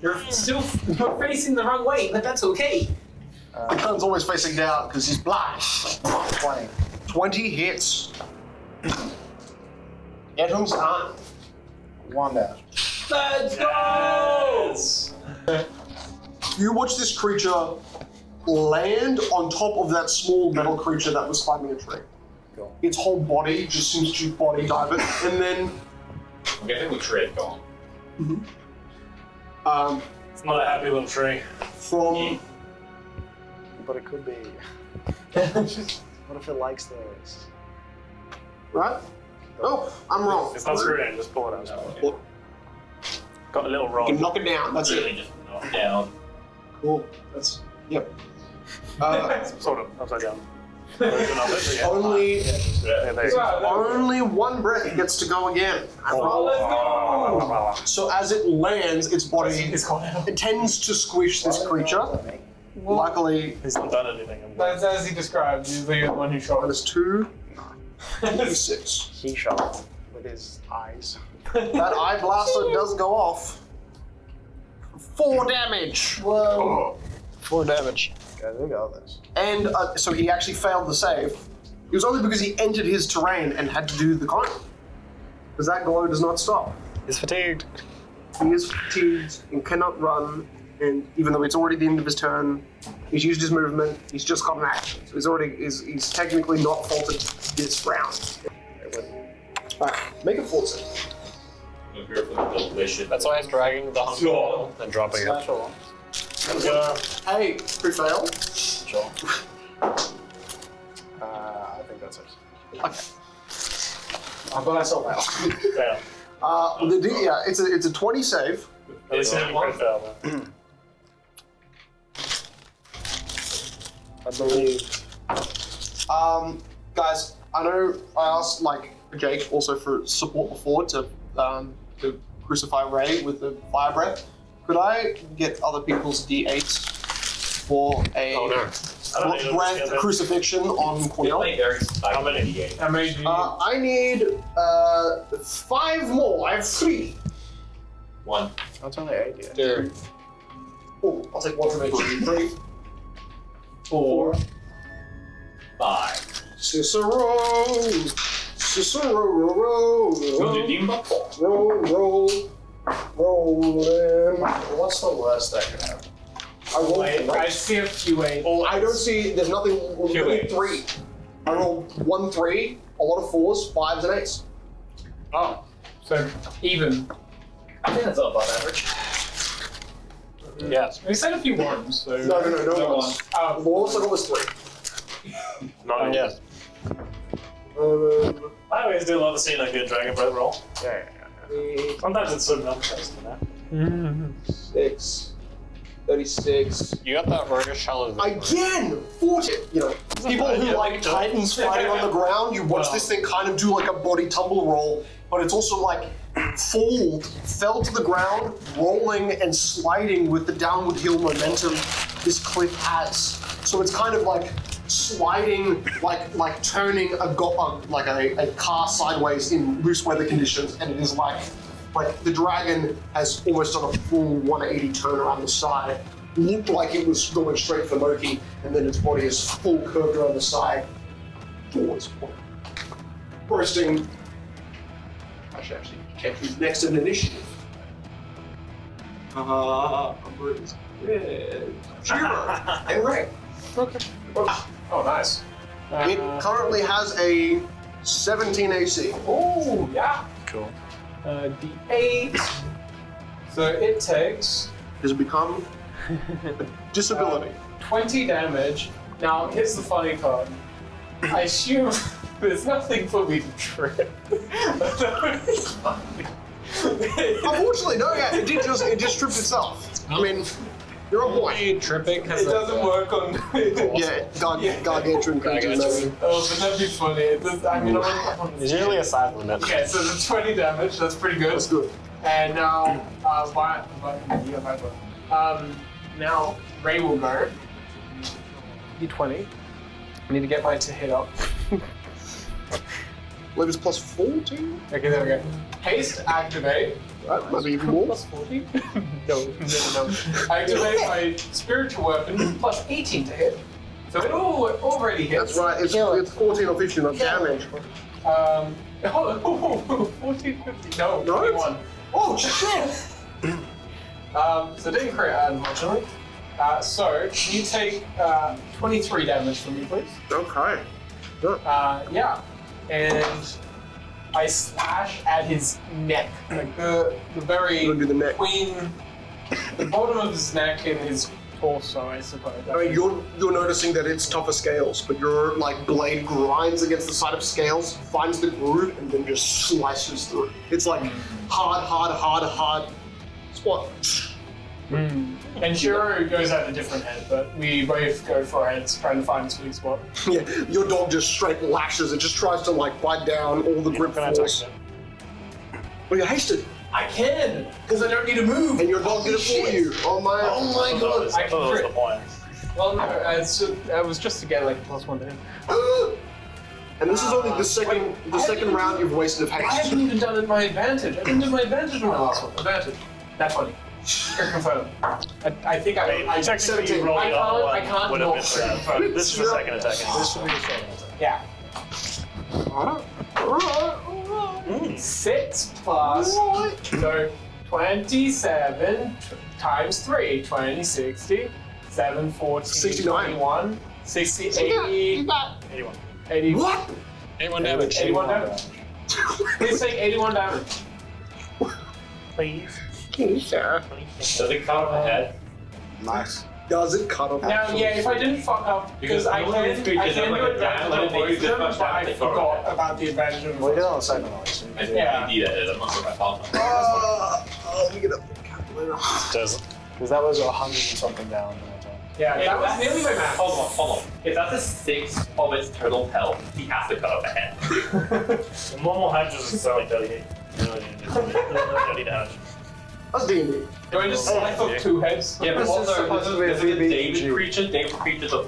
You're facing the wrong way, but that's okay. The gun's always facing down because he's blind. 20. 20 hits. Get him on. 1 dash. Let's go! You watch this creature land on top of that small metal creature that was climbing a tree. Its whole body just seems to body dive it, and then. I'm guessing we trade go on. It's not a happy little tree. From. But it could be. What if it likes those? Right? Oh, I'm wrong. It's not screwed in, just pull it out. Got a little roll. You can knock it down, that's Really it. just knock down. Cool. That's. Yep. Sort of upside down. Version of it, yeah. Only. Yeah, there you go. Only one breath gets to go again. Let's go! So as it lands, its body it tends to squish this creature. Luckily, He's not done anything. That's as he described. He's the one who shot us. minus 2, 6. He shot with his eyes. That eye blaster does go off. 4 damage. Whoa. 4 damage. Guys, we got this. And so he actually failed the save. It was only because he entered his terrain and had to do the climb. Because that glow does not stop. He's fatigued. He is fatigued and cannot run. And even though it's already the end of his turn, he's used his movement. He's just got an action, so he's technically not faulted this round. Make a full save. I'm here for the delicious. That's why he's dragging the hunter wall and dropping it. Hey, pre-fail. Sure. I think that's it. Okay. I've got myself out. Yeah. It's a 20 save. At least you crit fail, man. I believe. Guys, I know I asked Jake also for support before to crucify Ray with the fire breath. Could I get other people's d8s for a breath crucifixion on Cornell? How many? How many do you I need 5 more. I have 3. 1. That's only 8 yet. do? Oh, I'll take 1 from each. 3, 4, 5. Cicero, roll, rolling. What's the worst that could happen? I rolled I see a few 8. I don't see. There's nothing. Only 3. I rolled 1 3, a lot of 4s, 5s, and 8s. Oh, so even. I think that's above average. Yes. We said a few 1s, so. No ones. Oh, The lowest I got was 3. Not yet. I always do love seeing a good dragon breath roll. Yeah. Sometimes it's so numbers, you know? 6, 36. You got that roguish challenge. Again, 40. You know, people who like titans fighting on the ground. You watch this thing kind of do like a body tumble roll, but it's also like fell to the ground, rolling and sliding with the downward hill momentum this cliff has. So it's kind of like sliding, like turning a car sideways in loose weather conditions, and it is like the dragon has almost done a full 180 turn around the side. Looked like it was going straight for Loki, and then its body is full curved around the side towards bursting. I should actually check who's next in initiative. Shiro and Ray. okay. Oh, nice. It currently has a 17 AC. Oh, yeah. Cool. D8. So it takes Has become a disability. 20 damage. Now, here's the funny part. I assume there's nothing for me to trip. Unfortunately, no, yeah, it just tripped itself. I mean, you're a boy. Tripping has It doesn't work on. Yeah, gargantuan creatures. Oh, but that'd be funny. There's usually a side limit. Okay, so the 20 damage, that's pretty good. That's good. And now, now Ray will go. D20. I need to get mine to hit up. Level's plus 14? Okay, there we go. Haste, activate. Right, maybe even more. Plus 14? No. Activate my spiritual weapon, plus 18 to hit. So it already hits. That's right, it's 14 or 15 of damage. Oh, 14, 50. No, No? 21. Oh, shit! So didn't crit, unfortunately. So you take 23 damage from me, please. Okay. Yeah. And I slash at his neck, like the very between the bottom of his neck and his torso, I suppose. I mean, you're noticing that it's tougher scales, but your like blade grinds against the side of scales, finds the groove, and then just slices through. It's like hard spot. And Shiro goes at a different head, but we both go for heads, trying to find a sweet spot. Yeah, your dog just straight lashes. It just tries to like bite down all the grip force. Well, you're hasted. I can, because I don't need to move. And your dog did it for you. Oh my god. I can crit. Well, no, I was just to get like +1 to him. And this is only the second round you've wasted of haste. I haven't even done it my advantage. I didn't do my advantage on my last one. Advantage. That's funny. You're confirmed. I think I technically 17. you rolled I the other can't- one. I can't would have roll been for that. for that. This is the second attack. This will be the second attack. Yeah. 6 plus. So 27 times 3. 20, 60. 7, 14, 69. 21. 60, 80. 81. 80. What? 81 damage. 81 damage. Please take 81 damage. Please. Does it cut off the head? Nice. Does it cut off? Now, yeah, if I didn't fuck up, because I can do advantage on poison, but I forgot about the advantage of Well, you did on the second one, so you did. Yeah. Indeed, I did. I'm not sure if I found that. Let me get up the calculator. Because that was 100 and something down. Yeah, that was nearly my math. Hold on. If that's a 6 of its total health, he has to cut off the head. The normal head just only 38. 30 damage. That's D&D. Do I just slice off 2 heads? Yeah, but This is also, supposed to be a this is a David VBG. creature. David creatures are...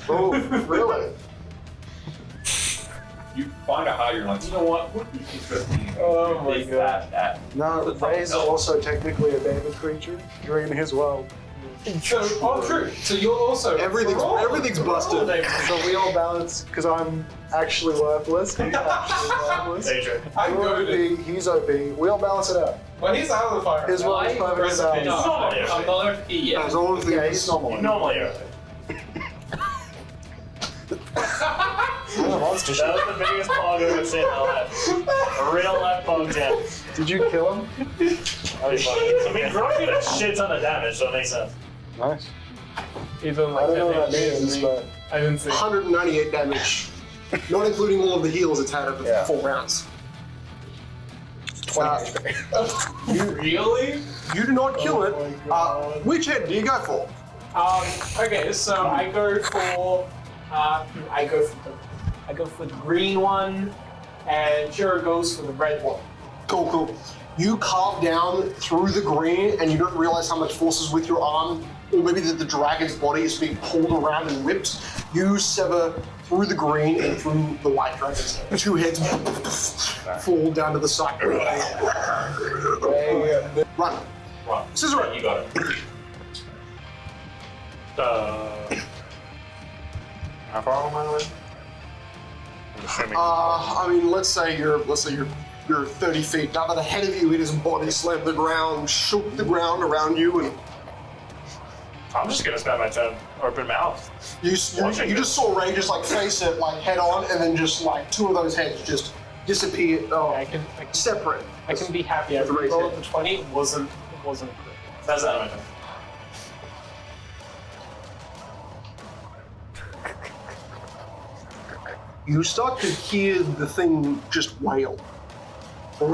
Oh, really? You find out how you're like, you know what? Would be interesting. Oh my Is god. that. No, Ray's also technically a David creature. You're in his world. So, oh, true. So you're also Everything's busted. So we all balance, because I'm actually worthless. He's actually worthless. I'm goaded. He's OP. We all balance it out. Well, he's out of the fire. His world is perfectly balanced. I'm not OP yet. As all of Yeah, these. he's normal. Normally, yeah. Monster shit. That was the biggest pog I've ever seen in my life. A real life pog jam. Did you kill him? I mean, Grog did a shit ton of damage, so it makes sense. Nice. He's on I like don't know 10 what that damage. means, but I didn't see. 198 damage. Not including all of the heals it's had over Yeah. 4 rounds. 20 You really? You do not kill it. Which head do you go for? Okay, so I go for the green one, and Shiro goes for the red one. Cool. You carve down through the green and you don't realize how much force is with your arm, or maybe that the dragon's body is being pulled around and whipped. You sever through the green and through the white dragon's head. 2 heads fall down to the side. Run. Scissor. You got it. How far am I away? I'm assuming. I mean, let's say you're 30 feet. Now the head of you hit his body, slammed the ground, shook the ground around you, and I'm just gonna spend my time open mouth. you just saw Ray just like face it like head on, and then just like 2 of those heads just disappear. Oh, I can separate. I can be happy. I Raise rolled it. the 20. It wasn't a crit. That's not my turn. You start to hear the thing just wail. I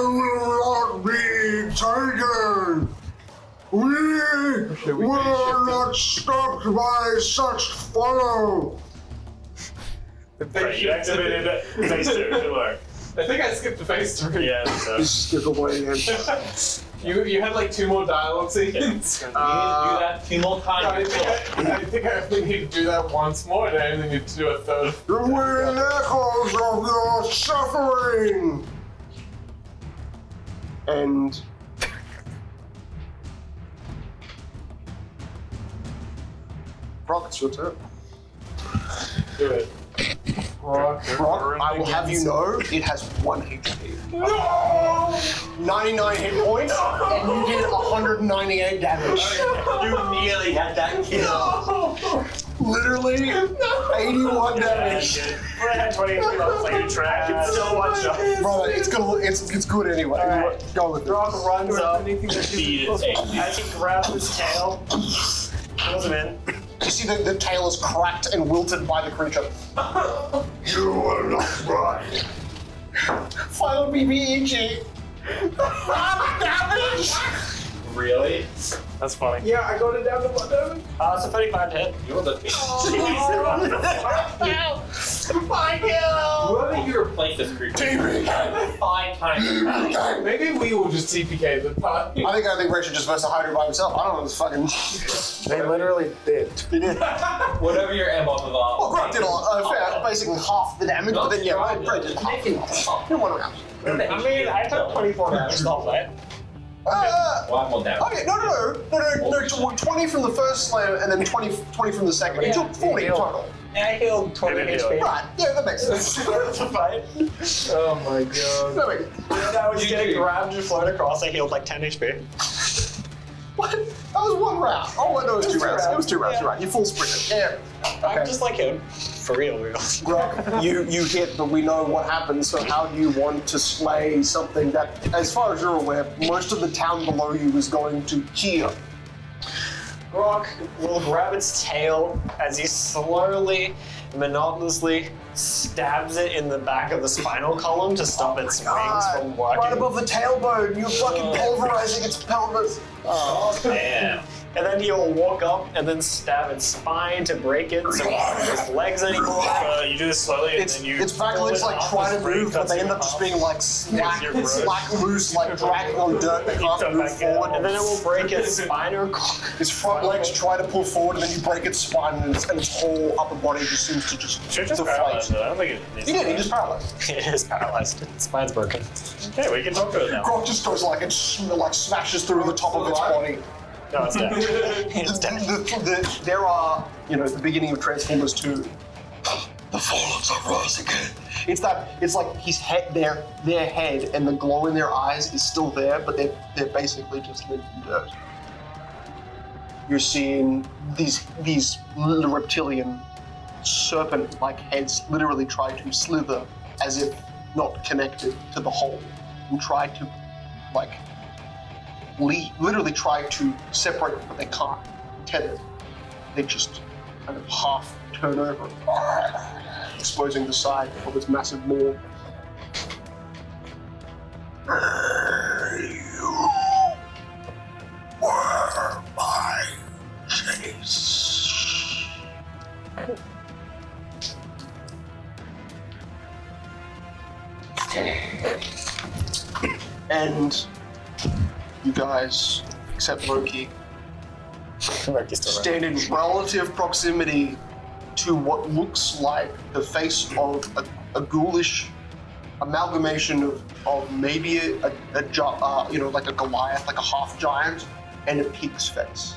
will not be taken. We were not stopped by such follow. Right, you activated it. Phase 2, good work. I think I skipped the phase 3. Yeah, so. Just skip away again. You had like 2 more dialogue scenes. You need to do that 2 more times. I think I only need to do that once more, and I only need to do a third. The wind echoes of your suffering. And Brock, it's your turn. do it. Brock, I will have you know it has 1 HP. 99 hit points, and you did 198 damage. You nearly had that kill. Literally 81 damage. When I had 20 HP, I was like, you track, it's still one shot. Bro, it's good anyway. Alright. Go with it. Brock runs up Speed is as he grabs his tail, pulls him in. You see the tail is cracked and wilted by the creature. You will not run. Final BBEG. Damage! Really? That's funny. Yeah, I got it down to 1 damage. So 35 to hit. You're the My kill! Whoever you replace this creature 5 times. Maybe we will just TPK the party. I think Rachel just versus Hydra by himself. I don't know this fucking. They literally did. They did. Whatever your M on the bar. Well, Grant did basically half the damage, but then yeah, Grant did half in 1 round. I mean, I took 24 damage off that. One more damage. Okay, no, 20 from the first slam and then 20 from the second. You took 40 total. I healed 20 HP. Right, yeah, that makes sense. That's a fight. Oh my god. That makes When I was getting grabbed and float across, I healed like 10 HP. What? That was 1 round. Oh, no, it was 2 rounds. It was 2 rounds, you're right. You full sprinted. Yeah. I'm just like him. For real. Grok, you hit, but we know what happens, so how do you want to slay something that, as far as you're aware, most of the town below you is going to hear? Grok will grab its tail as he slowly, monotonously stabs it in the back of the spinal column to stop its wings from working. Right above the tailbone, you're fucking pulverizing its pelvis. Oh, damn. And then he'll walk up and then stab its spine to break it so it doesn't have its legs anymore. You do this slowly and then you... Its back legs like try to move, but they end up just being like slack loose, like dragging on dirt. They can't move forward. And then it will break its spinal cord. Its front legs try to pull forward, and then you break its spine, and its whole upper body just seems to just deflate. I don't think it needs He did, he just paralyzed. It is paralyzed. Its spine's broken. Okay, we can talk to it now. Grok just goes like and smashes through the top of its body. No, it's dead. It's dead. There are, the beginning of Transformers 2. The Fallen are rise again. It's like his head, their head, and the glow in their eyes is still there, but they're basically just living in dirt. You're seeing these reptilian serpent-like heads literally try to slither as if not connected to the hole, and try to literally try to separate, but they can't tether. They just kind of half turn over, exposing the side of its massive maw. You were my chase. And you guys, except Loki, stand in relative proximity to what looks like the face of a ghoulish amalgamation of maybe like a Goliath, like a half giant, and a pig's face.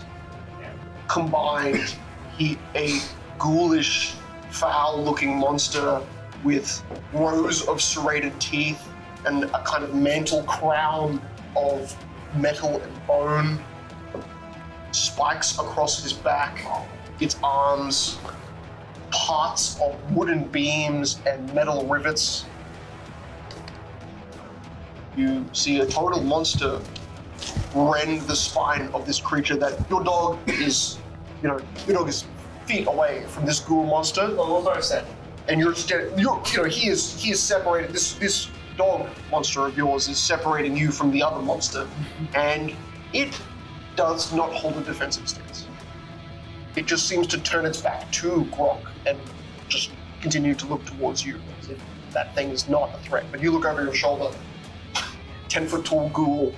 Combined, a ghoulish, foul-looking monster with rows of serrated teeth and a kind of mantle crown of metal and bone, spikes across his back, its arms, parts of wooden beams and metal rivets. You see a total monster rend the spine of this creature that your dog is feet away from this ghoul monster. And he is separated. This dog monster of yours is separating you from the other monster, and it does not hold a defensive stance. It just seems to turn its back to Grok and just continue to look towards you as if that thing is not a threat. But you look over your shoulder, 10-foot tall ghoul.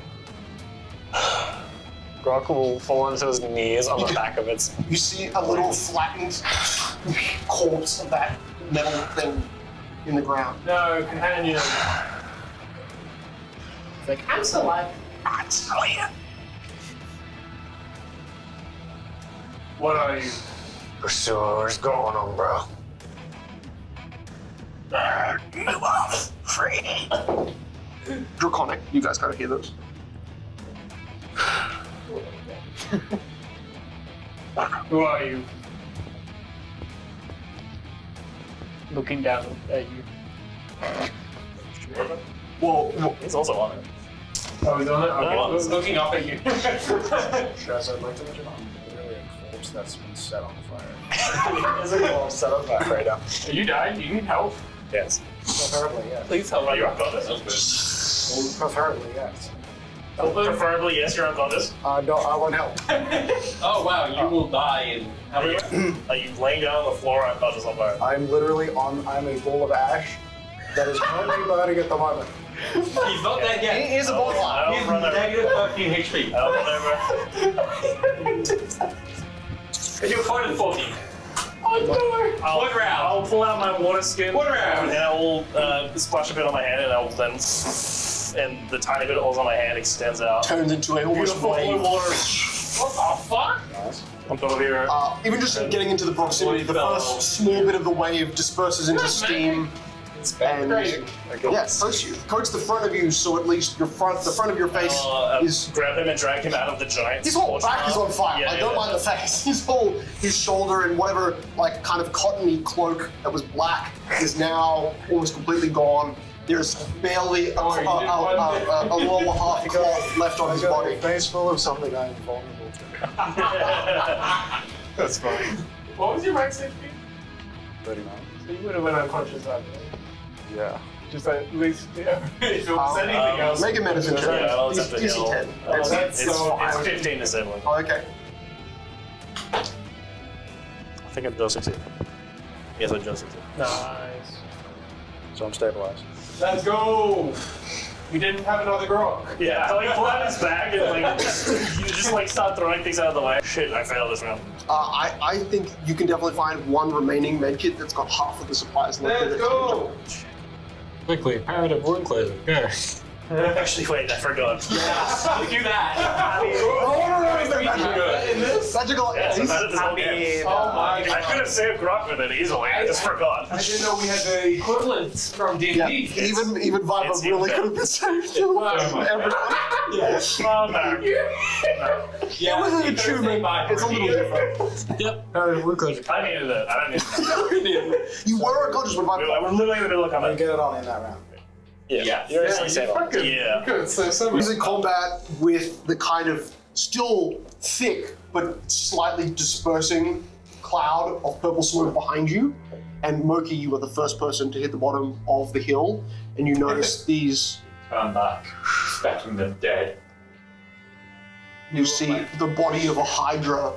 Grok will fall onto his knees on the back of its... You see a little flattened corpse of that metal thing in the ground. No, companion. It's like, I'm still alive. I'm still here. What are you? So what's going on, bro? You are free. Draconic, you guys kind of hear those. Who are you? Looking down at you. Well, He's also on it. Oh, he's on it? Okay, looking up at you. Guys, I'd like to mention I'm literally a corpse that's been set on fire. There's a corpse set on fire right now. Are you dying? Do you need help? Yes. Preferably, yes. Please help me. You're unconscious. Preferably, yes. Preferably, yes, you're unconscious. No, I want help. Oh wow, you will die in how many? Are you laying down on the floor unconscious on fire? I'm literally I'm a ball of ash that is currently burning at the moment. He's not dead yet. He is a bonfire. He's negative 13 HP. I'll run over. And you're point at 14. Oh no! One round. I'll pull out my water skin. One round. And I'll splash a bit on my hand, and I'll then, and the tiny bit of oils on my hand extends out. Turns into a almost Beautiful blue wave. water What the fuck? Nice. on top of your. Even just getting into the proximity, the first small bit of the wave disperses into steam. And yeah, coats you. Coats the front of you, so at least the front of your face is. Grab him and drag him out of the giant. His whole back is on fire. I don't mind the face. His shoulder and whatever like kind of cottony cloak that was black is now almost completely gone. There's barely a lower half cloth left on his I got body. a face full of something I am vulnerable to. That's fine. What was your max HP? 39. So you would have went unconscious that day. Yeah. Just at least, yeah. If it was anything else. Make a medicine check. Yeah, I'll attempt to DC heal. 10. It's 15 to 7. Oh, okay. I think it does succeed. Yes, it does succeed. Nice. So I'm stabilized. Let's go! We didn't have another grog. Yeah, so like pull out his bag and like you just like start throwing things out of the way. Shit, I failed this round. I think you can definitely find one remaining medkit that's got half of the supplies left in it. Let's go! Quickly, paradigm word closer. Go. Actually, wait, I forgot. Yeah, do that. In this? Magical Yeah, so ace. that is this whole game. Oh my I god. could have saved Grok with it easily. I just forgot. I didn't know we had the equivalents from D&D. Yeah, even Viper it's really even could have been saved. Wow. Everyone. Oh, no. Yeah, It wasn't a true man. It's a little different. Yep, paradigm word closer. I needed it. I don't need it. You were unconscious when Viper. I was literally in the middle of I'm gonna combat. get it on in that round. Yeah. You're Yeah, safe. Yeah. Good. So He's in combat with the kind of still thick but slightly dispersing cloud of purple smoke behind you. And Moki, you were the first person to hit the bottom of the hill, and you notice these. Turn back, expecting them dead. You see the body of a hydra,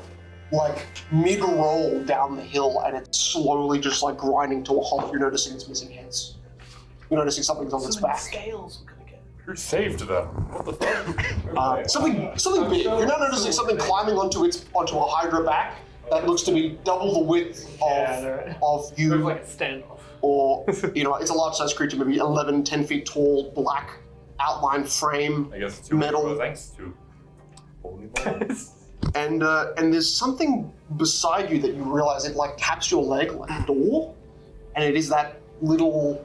like mid-roll down the hill, and it's slowly just like grinding to a halt. You're noticing it's missing heads. You're noticing something's on its back. scales we're gonna get. Who saved them? What the fuck? Something big. You're now noticing something climbing onto a hydra back that looks to be double the width of you. Looks like a standoff. Or, it's a large-sized creature, maybe 11, 10 feet tall, black outline frame, I guess it's metal. thanks to holy balls. And there's something beside you that you realize it like taps your leg like a door, and it is that little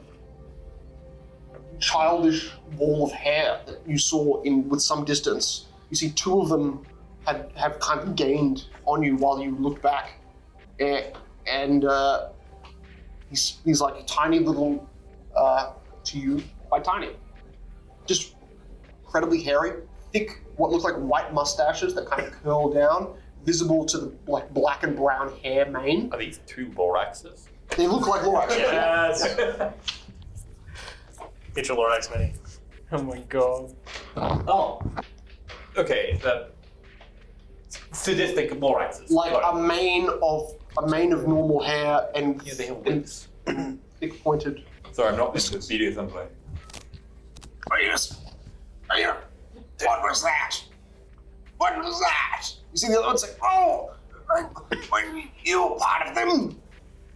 childish ball of hair that you saw with some distance. You see two of them have kind of gained on you while you look back, and he's like tiny little to you, quite tiny, just incredibly hairy, thick, what looks like white mustaches that kind of curl down, visible to the like black and brown hair mane. Are these two Boraxes? They look like Lorax. Yes. Get your Lorax mini. Oh my god. Oh. Okay, that sadistic Moraxes. Like a mane of normal hair and Yeah, they have wings. thick pointed. Sorry, I'm not into BDSM play. Oh, yes. Oh, yeah. What was that? What was that? You see the other one say, "Oh, Were you part of them?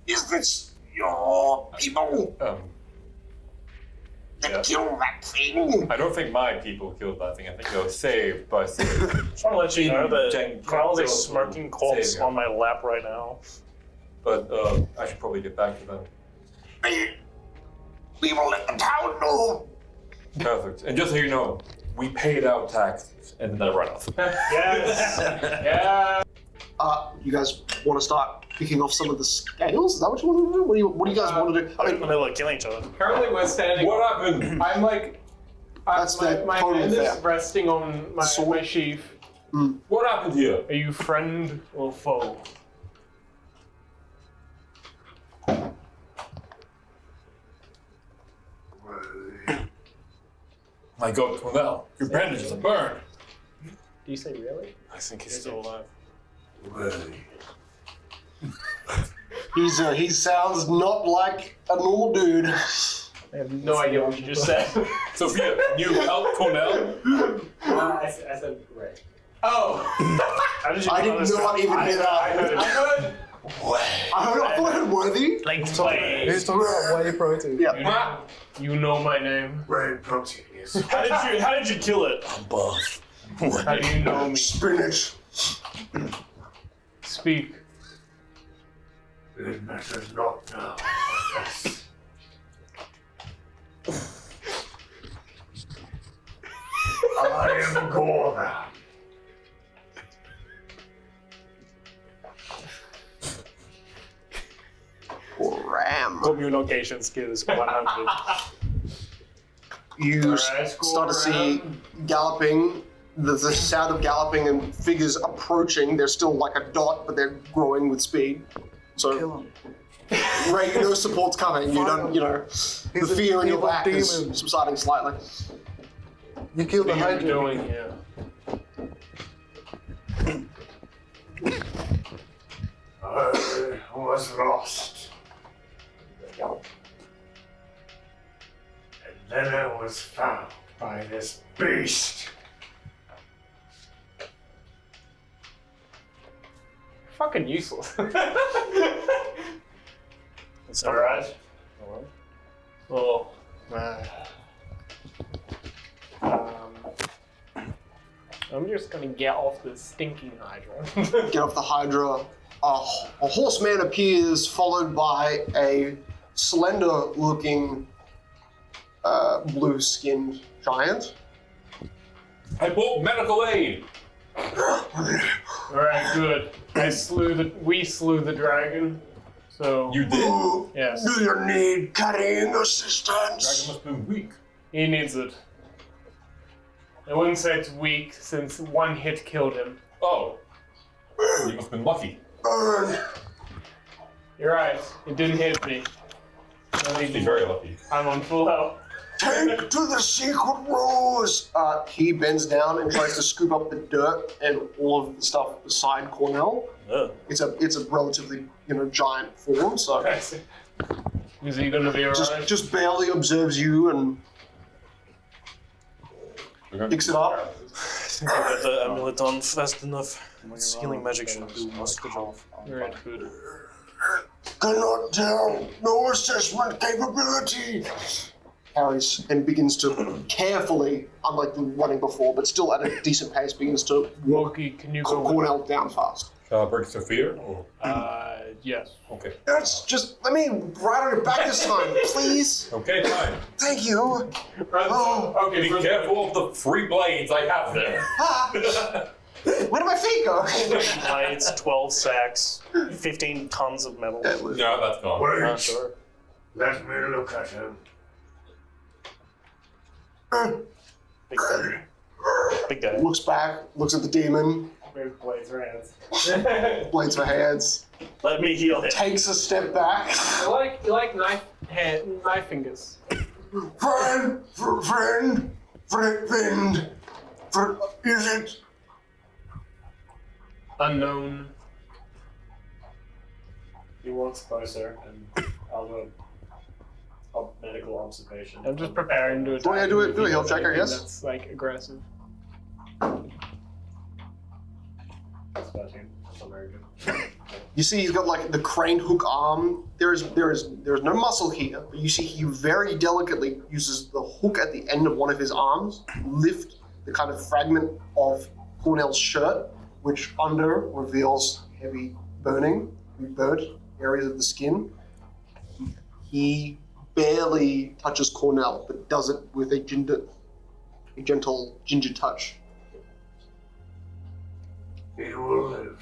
Is this your people that killed that thing? I don't think my people killed that thing. I think they were saved by some. I just want to let you know that Jane- Carl's a smirking corpse Savior. on my lap right now. But I should probably get back to them. We will let the town know. Perfect. And just so you know, we paid out taxes and then I run off. Yes. Yeah. You guys want to start picking off some of the scales? Is that what you want to do? What do you guys want to do? I mean, in the middle of killing each other. Currently, we're standing. What happened? I'm like. That's my totally hand fair. is resting on my sheath. What happened here? Are you friend or foe? My God, Cornell, your bandages are burned. Do you say really? I think he's still alive. He sounds not like a normal dude. I have no idea what you just said. Sophia, you help Cornell? I said right. Oh! How did you I did not even hear that. I heard. I thought I heard worthy. Like play. He's talking about whey protein. Yeah. You know my name. Whey protein is. How did you kill it? Above. How do you know me? Spinach. Speak. It matters not now. I am Gora. Ram. Communication skills 100. You start to see galloping, the sound of galloping and figures approaching. They're still like a dot, but they're growing with speed. So, right, no support's coming. You don't, the fear in your back is subsiding slightly. You killed the What are you Hydra. doing here? I was lost. And then I was found by this beast. Fucking useless. It's alright. Oh. I'm just gonna get off this stinking Hydra. Get off the Hydra. A horseman appears, followed by a slender-looking, blue-skinned giant. I bought medical aid. Alright, good. We slew the dragon. So You did? yes. Do you need carrying Dragon assistance? must have been weak. He needs it. I wouldn't say it's weak since one hit killed him. Oh. You must have been lucky. Burn. You're right. It didn't hit me. Must be very lucky. I'm on full health. Take to the secret rose. He bends down and tries to scoop up the dirt and all of the stuff beside Cornell. Oh. It's a relatively, giant form, so Is he gonna be alright? just barely observes you and picks it up. I think I got the amulet on fast enough. Healing magic should do most of the job. Alright, good. Cannot tell. No assessment capability. Carries and begins to carefully, unlike the running before, but still at a decent pace, begins to walk Loki, can you go? Cornell down fast. Shall I break Sophia? Or? Yes. Okay. That's just, let me ride on your back this time, please. Okay, fine. Thank you. Okay, Be careful of the 3 blades I have there. Ah. Where do my feet go? Blades, 12 sacks, 15 tons of metal. No, that's gone. Wait. Sure. Let me look at him. Big guy. Big guy. Looks back, looks at the demon, Blades for hands. blades for hands, Let me heal him. takes a step back. You like knife fingers. Friend, is it? Unknown. He walks closer and I'll do a medical observation. I'm just preparing to attack. Oh yeah, do a health check, I guess. That's like aggressive. That's 13. That's not very good. You see he's got like the crane hook arm. There's no muscle here, but you see he very delicately uses the hook at the end of one of his arms, lift the kind of fragment of Cornell's shirt, which under reveals heavy burning, burnt areas of the skin. He barely touches Cornell, but does it with a gentle ginger touch. He will live.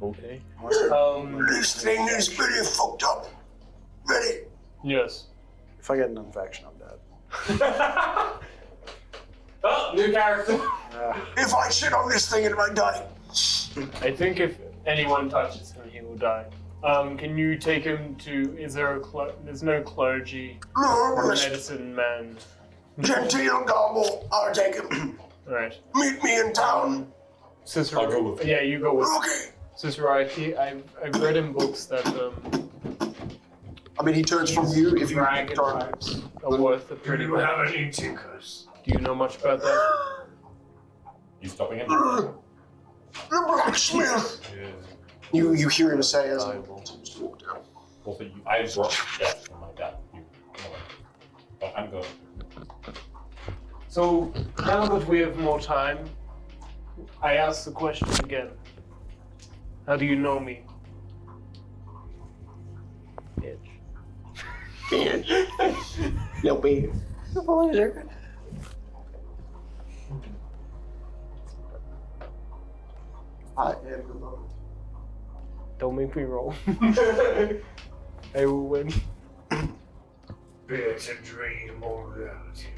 Okay. This thing is pretty fucked up. Ready? Yes. If I get an infection, I'm dead. Oh, new character. If I sit on this thing, it might die. I think if anyone touches him, he will die. Can you take him to? Is there there's no clergy or medicine man? Genteel Gobble, I'll take him. Right. Meet me in town. Cicero. I'll go with Yeah, you go with. Okay. Cicero, I've read in books that I mean, he turns from you if you dragon don't. types are worth a Do pretty you much. have any tickers? Do you know much about that? You stopping him? The blacksmith. You hear him say as he continues to walk down. Also, I brought death from my dad. But I'm going. So now that we have more time, I ask the question again. How do you know me? No, baby. I am the moment. Don't make me roll. I will win. Be it a dream or reality.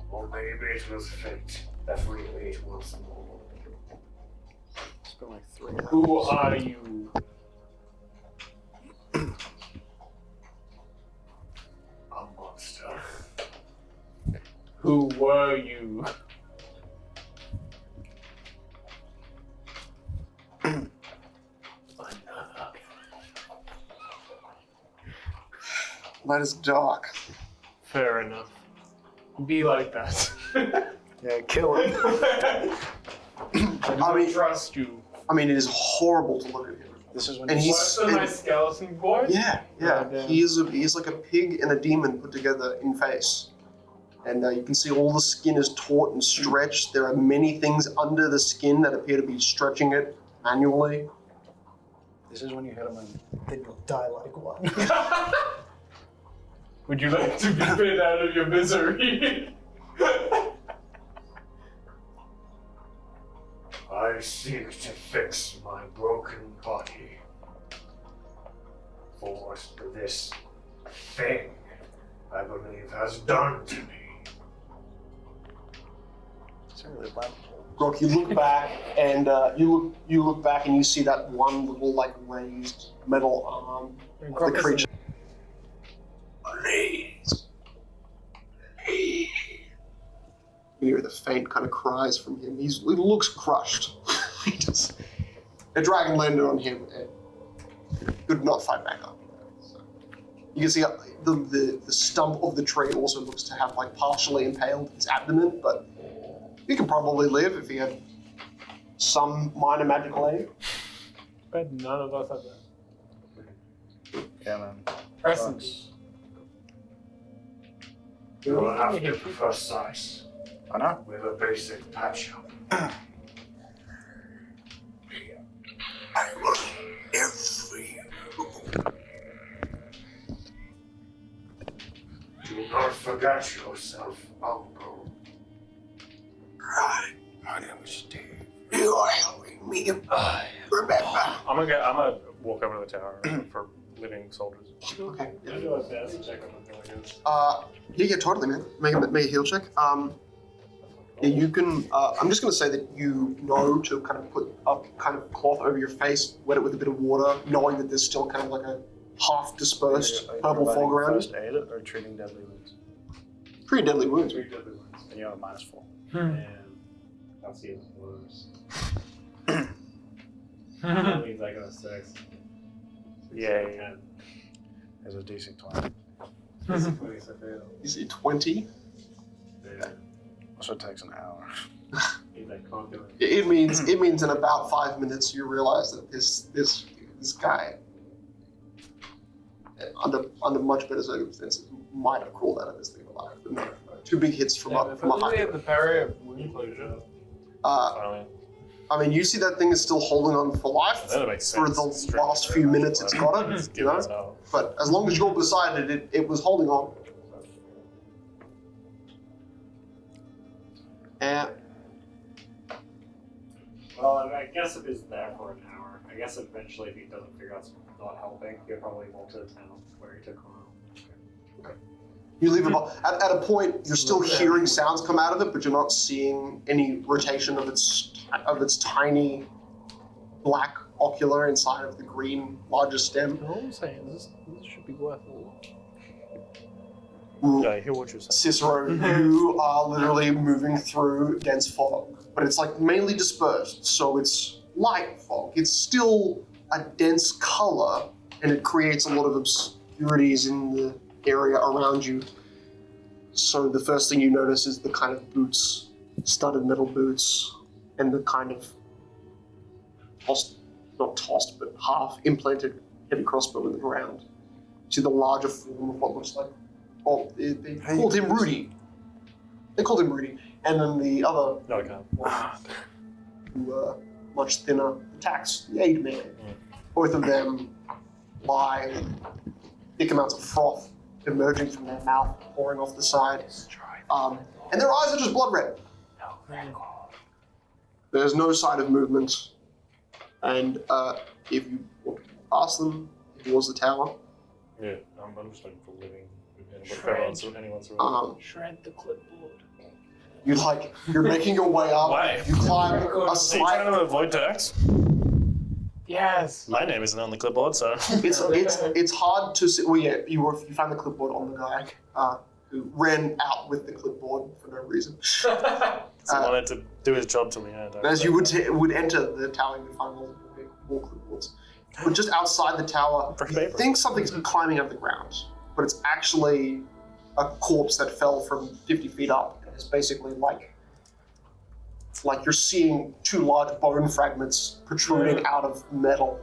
Or maybe it was fate that we meet once more. It's been like 3 Who are you? A monster. Who were you? Light is dark. Fair enough. Be like that. Yeah, kill him. I don't trust you. I mean, it is horrible to look at him. This is when And you Worse than my skeleton boy? Yeah. Goddamn. He is like a pig and a demon put together in face. And you can see all the skin is taut and stretched. There are many things under the skin that appear to be stretching it manually. This is when you hit him and then you'll die like one. Would you like to be bit out of your misery? I seek to fix my broken body. For what this thing, I believe, has done to me. It's really loud. Rock, you look back and you look back and you see that one little like raised metal arm of the creature. Please. You hear the faint kind of cries from him. He looks crushed. A dragon landed on him and could not fight back up. So, you can see the stump of the tree also looks to have like partially impaled his abdomen, but he could probably live if he had some minor magical aid. But none of us have that. Yeah, man. Presence. You will have to precise I know. with a basic patch-up. I will live for you. Do not forget yourself, Uncle. Right. I understand. You are helping me. Remember. I'm gonna walk over to the tower for living soldiers. Okay. Yeah. Do a fast check on the villages. Yeah, totally, man. Make a heal check. Yeah, you can. I'm just going to say that you know to kind of put a kind of cloth over your face, wet it with a bit of water, knowing that there's still kind of like a half dispersed Are you purple providing fog around first it. aid or treating deadly wounds? Pretty deadly wounds. Three deadly wounds. And you have a -4. And that's even worse. That means I got a 6. Yay. There's a DC 20. You see 20. Yeah. So it takes an hour. He's like confident. It means in about 5 minutes you realize that this guy, under much better circumstances, might have crawled out of this thing alive. Two big hits from a If only high. they had the parry of wound closure. I mean, you see that thing is still holding on for life That makes for sense. the last few minutes it's got it, you know? But as long as you're beside it, it was holding on. And Well, I guess if he's there for an hour, I guess eventually if he doesn't figure out it's not helping, he'll probably walk to the town where he took him out. okay. You leave it at a point. You're still hearing sounds come out of it, but you're not seeing any rotation of its tiny black ocular inside of the green larger stem. All I'm saying is this should be worth a lot. Yeah, I hear what you're saying. Cicero, you are literally moving through dense fog, but it's like mainly dispersed, so it's light fog. It's still a dense color, and it creates a lot of obscurities in the area around you. So the first thing you notice is the kind of boots, studded metal boots, and the kind of not tossed, but half implanted heavy crossbow in the ground. To the larger form of what looks like, they called him Rudy. They called him Rudy. And then the other, who much thinner, attacks the aid man. Both of them lie thick amounts of froth emerging from their mouth, pouring off the side. And their eyes are just blood red. There's no sign of movement. And if you want to pass them towards the tower. Yeah, I'm just looking for living. Anyone's around. Shred the clipboard. You're making your way up. Why? You climb a Are you slight. trying to avoid text? Yes. My name isn't on the clipboard, so. It's hard to see. Well, yeah, you found the clipboard on the guy who ran out with the clipboard for no reason. He wanted to do his job till the end. As you would enter the tower, you would find more clipboards. But just outside the tower, you think something's climbing out of the ground, but it's actually a corpse that fell from 50 feet up. And it's basically like you're seeing two large bone fragments protruding out of metal.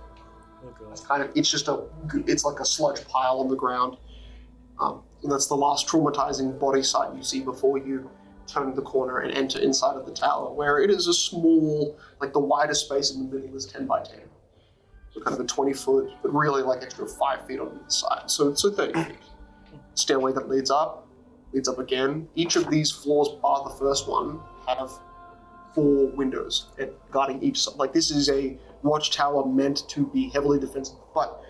It's like a sludge pile on the ground. And that's the last traumatizing body sight you see before you turn the corner and enter inside of the tower, where it is a small, like the widest space in the middle is 10 by 10. So kind of a 20 foot, but really like extra 5 feet on either side. So 30 feet. Stairway that leads up again. Each of these floors, bar the first one, have 4 windows guarding each side. Like this is a watchtower meant to be heavily defensive, but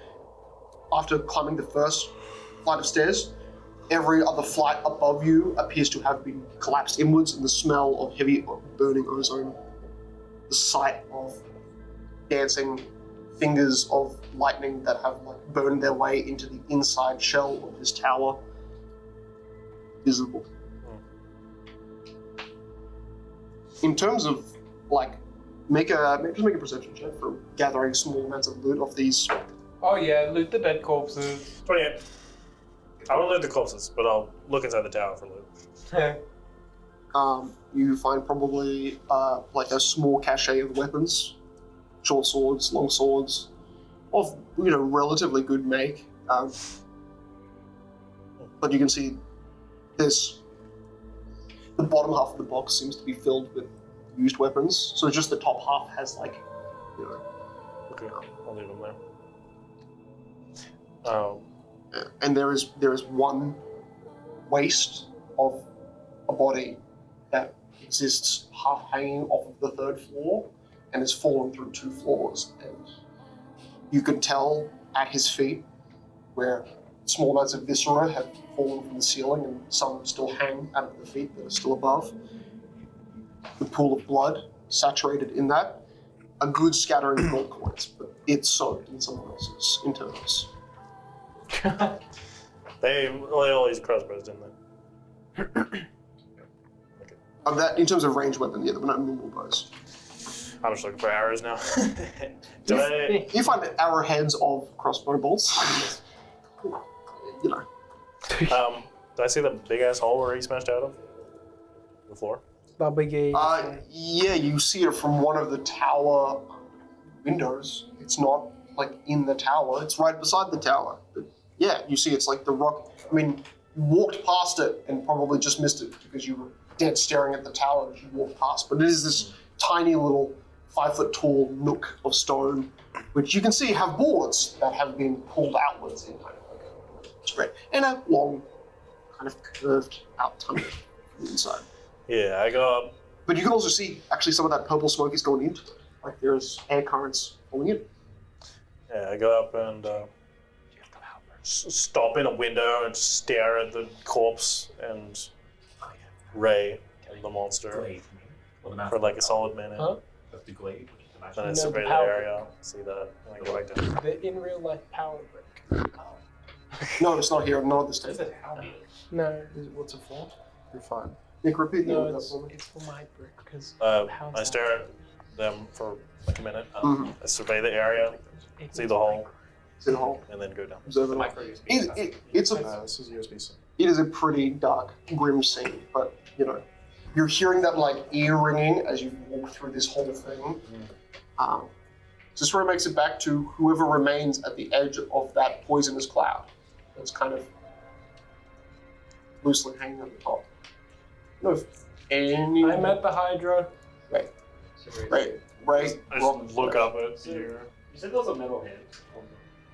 after climbing the first flight of stairs, every other flight above you appears to have been collapsed inwards, and the smell of heavy burning ozone, the sight of dancing fingers of lightning that have burned their way into the inside shell of this tower, visible. In terms of make a perception check for gathering small amounts of loot off these. Oh yeah, loot the dead corpses. 28. I won't loot the corpses, but I'll look inside the tower for loot. You find probably a small cache of weapons, short swords, long swords, of relatively good make. But you can see the bottom half of the box seems to be filled with used weapons. So just the top half has Okay, I'll leave them there. And there is one waste of a body that exists half hanging off of the 3rd floor and has fallen through 2 floors. And you can tell at his feet where small amounts of viscera have fallen from the ceiling and some still hang out of the feet that are still above. The pool of blood saturated in that. A good scattering of gold coins, but it's soaked in someone else's internals. They all use crossbows, didn't they? Of that, in terms of ranged weapon, yeah, there were no movable bows. I'm just looking for arrows now. You find arrowheads of crossbow bolts. Do I see the big ass hole where he smashed out of? The floor? Yeah, you see it from one of the tower windows. It's not in the tower, it's right beside the tower. But yeah, you see it's like the rock. I mean, you walked past it and probably just missed it because you were dead staring at the tower as you walked past. But it is this tiny little 5-foot tall nook of stone, which you can see have boards that have been pulled outwards in kind of like a spread, and a long, kind of curved out tunnel from the inside. Yeah, I go up. But you can also see actually some of that purple smoke is going into it. Like there's air currents falling in. Yeah, I go up and stop in a window and stare at the corpse and Ray and the monster for like a solid minute. Huh? That's the glade. Then I No, survey the the power area, see that, and I go back down. The in real life power brick. No, it's not here. Not at this stage. No. What's it for? You're fine. Nick, repeat the No, order it's for me. for my brick because I stare at them for like a minute. I survey the area, see the hole, See the hole. and then go down. Observe it. It's a. This is USB-C. It is a pretty dark, grim scene, but you know, you're hearing that like ear ringing as you walk through this whole thing. This where it makes it back to whoever remains at the edge of that poisonous cloud. That's kind of loosely hanging on the top. No, if any. I'm at the Hydra. Right. I just look up at you. You said there was a metal hand.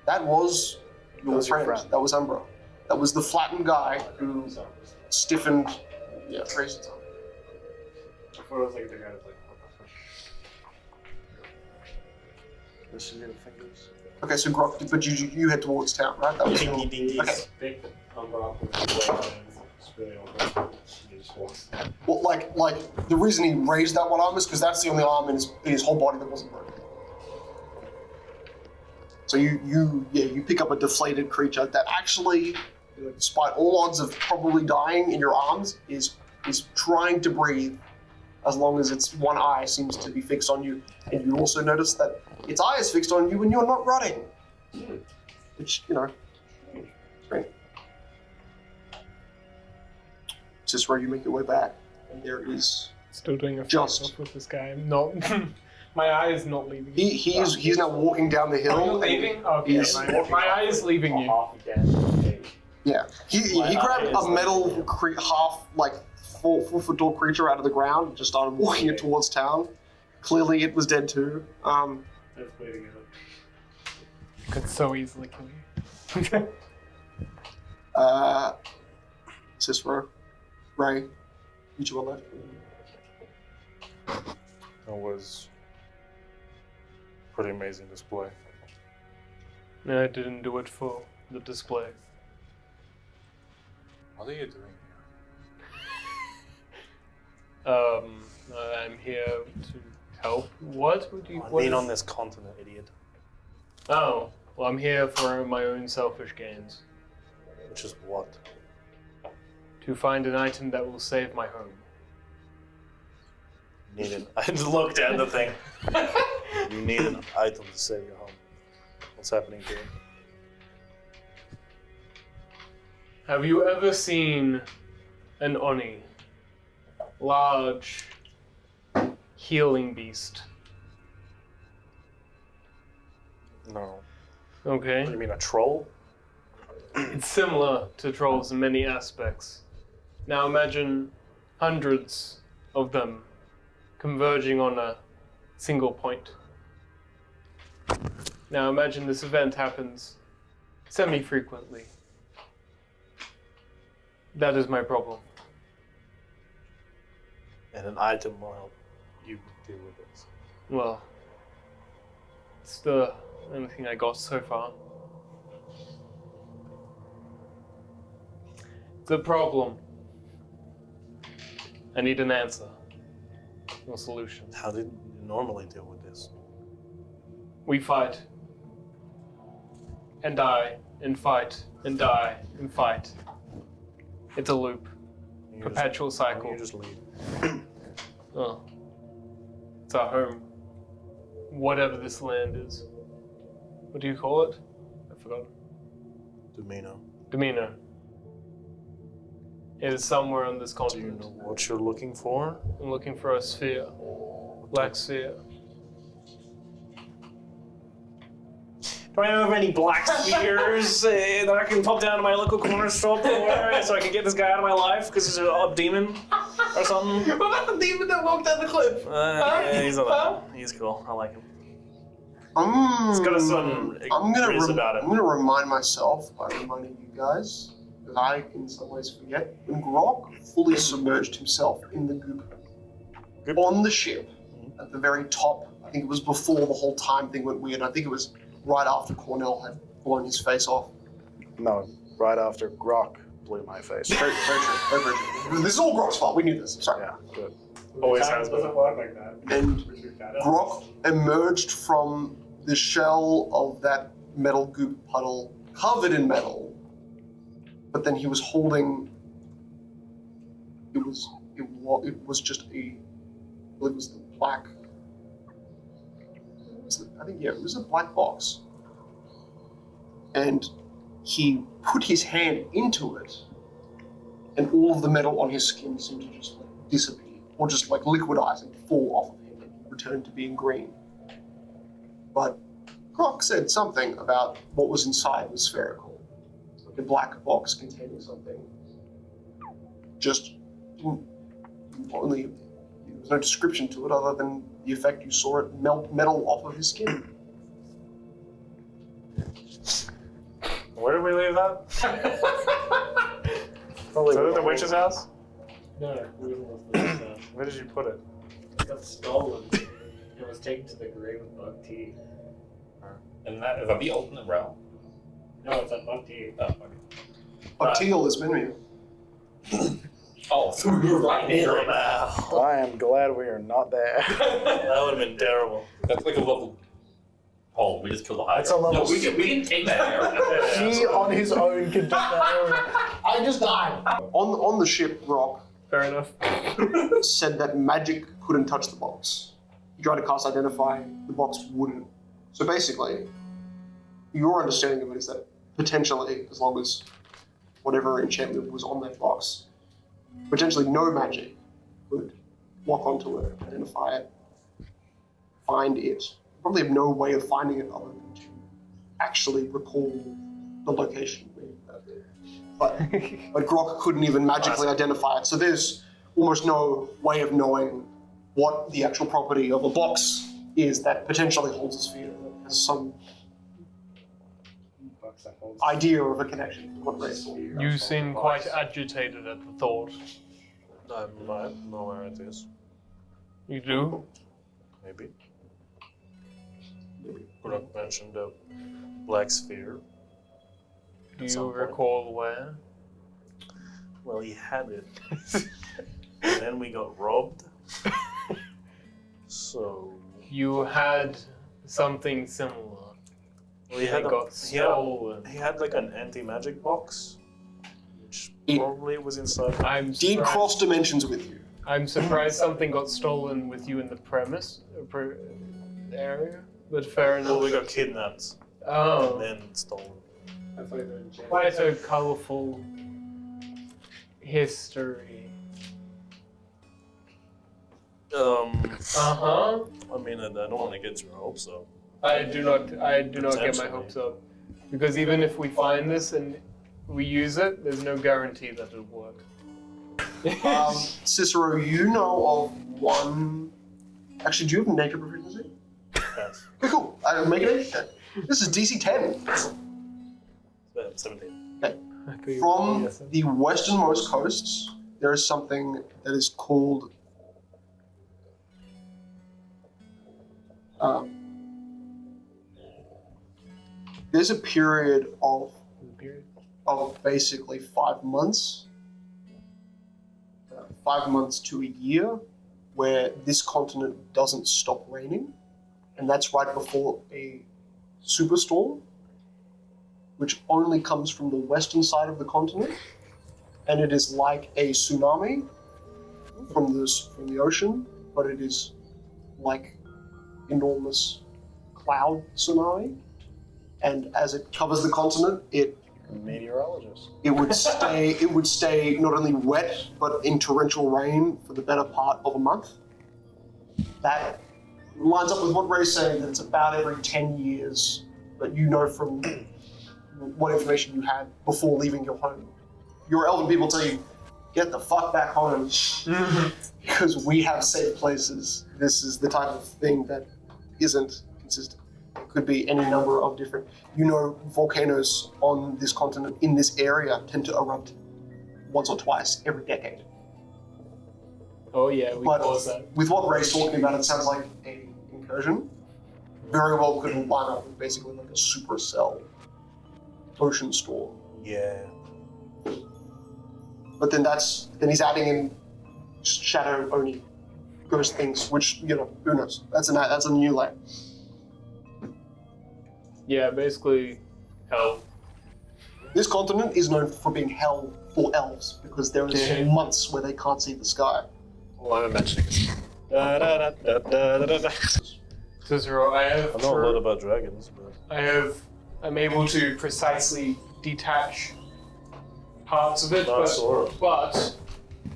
That was your was your friend. friend. That was Umbra. That was the flattened guy who stiffened. Yeah, Grayson's arm. I thought it was like the guy that's like, This is your fingers. Okay, so Grok, but you head towards town, right? That was your, okay. big umbrella with the blade and it's really awkward. He just walks. Well, like the reason he raised that one arm is because that's the only arm in his whole body that wasn't broken. So you pick up a deflated creature that actually, you know, despite all odds of probably dying in your arms, is trying to breathe, as long as its one eye seems to be fixed on you. And you also notice that its eye is fixed on you when you're not running, which you know, is great. It's just where you make your way back, and there is Still doing a Just- face off with this guy. I'm not. My eye is not leaving. he's now walking down the hill. Oh, you're leaving? Okay. He's- My eye is leaving you. Yeah, he grabbed a metal half like 4 foot tall creature out of the ground and just started walking it towards town. Clearly, it was dead too. Let's play together. Could so easily kill you. Cicero, Ray, you two are left. It was pretty amazing display. No, I didn't do it for the display. What are you doing I'm here to help. What would you? here? What Lean is- on this continent, idiot. Oh, well, I'm here for my own selfish gains. Which is what? To find an item that will save my home. Need an. I looked at the thing. You need an item to save your home. What's happening here? Have you ever seen an Oni? Large healing beast. No. Okay. What, you mean a troll? It's similar to trolls in many aspects. Now imagine hundreds of them converging on a single point. Now imagine this event happens semi-frequently. That is my problem. And an item will help you deal with this. Well, it's the only thing I got so far. It's a problem. I need an answer. No solution. How did you normally deal with this? We fight. And die. And fight. And die. And fight. It's a loop. Perpetual cycle. You just leave. Oh. It's our home. Whatever this land is. What do you call it? I forgot. Damino. Damino. It is somewhere on this Do you continent. know what you're looking for? I'm looking for a sphere. Black sphere. Do I have any black spheres that I can pop down to my local corner store so I can get this guy out of my life because he's a demon or something? What about the demon that walked down the cliff? Yeah, he's alright. He's cool. I like him. He's got a certain grace about him. I'm gonna remind myself by reminding you guys that I, in some ways, forget when Grok fully submerged himself in the goop on the ship at the very top. I think it was before the whole time thing went weird. I think it was right after Cornell had blown his face off. No, right after Grok blew my face. Very true. This is all Grok's fault. We knew this. Sorry. Yeah, good. Always has been. Doesn't work like that. And Grok emerged from the shell of that metal goop puddle, covered in metal, but then he was holding. It was just a. I believe it was the black. It was a black box. And he put his hand into it, and all of the metal on his skin seemed to just like disappear, or just like liquidize and fall off of him and return to being green. But Grok said something about what was inside was spherical. Like a black box containing something. Just only there was no description to it other than the effect you saw it melt metal off of his skin. Where did we leave that? Is that at the witch's house? No, Where did you put it? it got stolen. It was taken to the grave with Bug T. And is that the ultimate realm? No, it's at Bug T. Oh, okay. Teal has been here. Oh, so we were right there. I am glad we are not there. That would have been terrible. That's like a level. Oh, we just killed the high. It's a level. No, we can take that area. He on his own can take that area. I just died. On the ship, Grok Fair enough. said that magic couldn't touch the box. He tried to cast Identify, the box wouldn't. So basically, your understanding of it is that potentially, as long as whatever enchantment was on that box, potentially no magic could lock onto it, identify it, find it. Probably have no way of finding it other than to actually recall the location. But Grok couldn't even magically identify it. So there's almost no way of knowing what the actual property of a box is that potentially holds a sphere, that has some idea of a connection to what race. You seem quite agitated at the thought. I might know where it is. You do? Maybe. Brooke mentioned a black sphere. Do you recall where? Well, he had it. And then we got robbed. So... You had something similar. Well, he had like an anti-magic box, which probably was inside. He crossed dimensions with you. I'm surprised something got stolen with you in the area, but fair enough. Well, we got kidnapped. Oh. And then stolen. Quite a colourful history. I mean, I don't want to get your hopes up. I do not get my hopes up. Because even if we find this and we use it, there's no guarantee that it'll work. Cicero, you know of one... Actually, do you have nature proficiency? Yes. Okay, cool. Make it 8. This is DC 10. 17. Okay. From the westernmost coasts, there is something that is called there's a period of basically 5 months, 5 months to a year, where this continent doesn't stop raining, and that's right before a superstorm, which only comes from the western side of the continent, and it is like a tsunami from the ocean, but it is like enormous cloud tsunami, and as it covers the continent, Meteorologist. it would stay not only wet but in torrential rain for the better part of a month. That lines up with what Ray's saying, that it's about every 10 years but you know from what information you had before leaving your home. Your elven people tell you, get the fuck back home, because we have safe places. This is the type of thing that isn't consistent. It could be any number of different, volcanoes on this continent, in this area, tend to erupt once or twice every decade. Oh yeah, we But caused that. with what Ray's talking about, it sounds like a incursion. Very well could line up with basically like a supercell ocean storm. Yeah. But then he's adding in shadow oni ghost things, which who knows? That's a new layer. Yeah, basically hell. This continent is known for being hell for elves because there is months where they can't see the sky. Well, I'm imagining it. Cicero, I I know a lot about dragons, but I'm able to precisely detach parts of it, but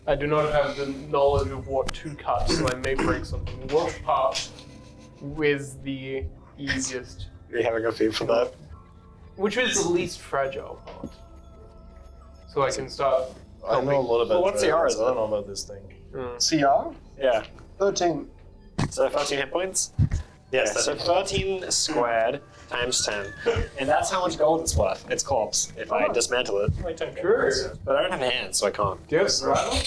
I do not have the knowledge of what to cut, so I may break something. What part is the easiest? You're having a feed for that? Which is the least fragile part? So I can start. I know a lot about what's dragons. CR? I don't know about this thing. CR? Yeah. 13. So 13 hit points? Yes, so 13 squared times 10. And that's how much gold it's worth. It's corpse, if I dismantle it. Sure. But I don't have hands, so I can't. Do you have survival?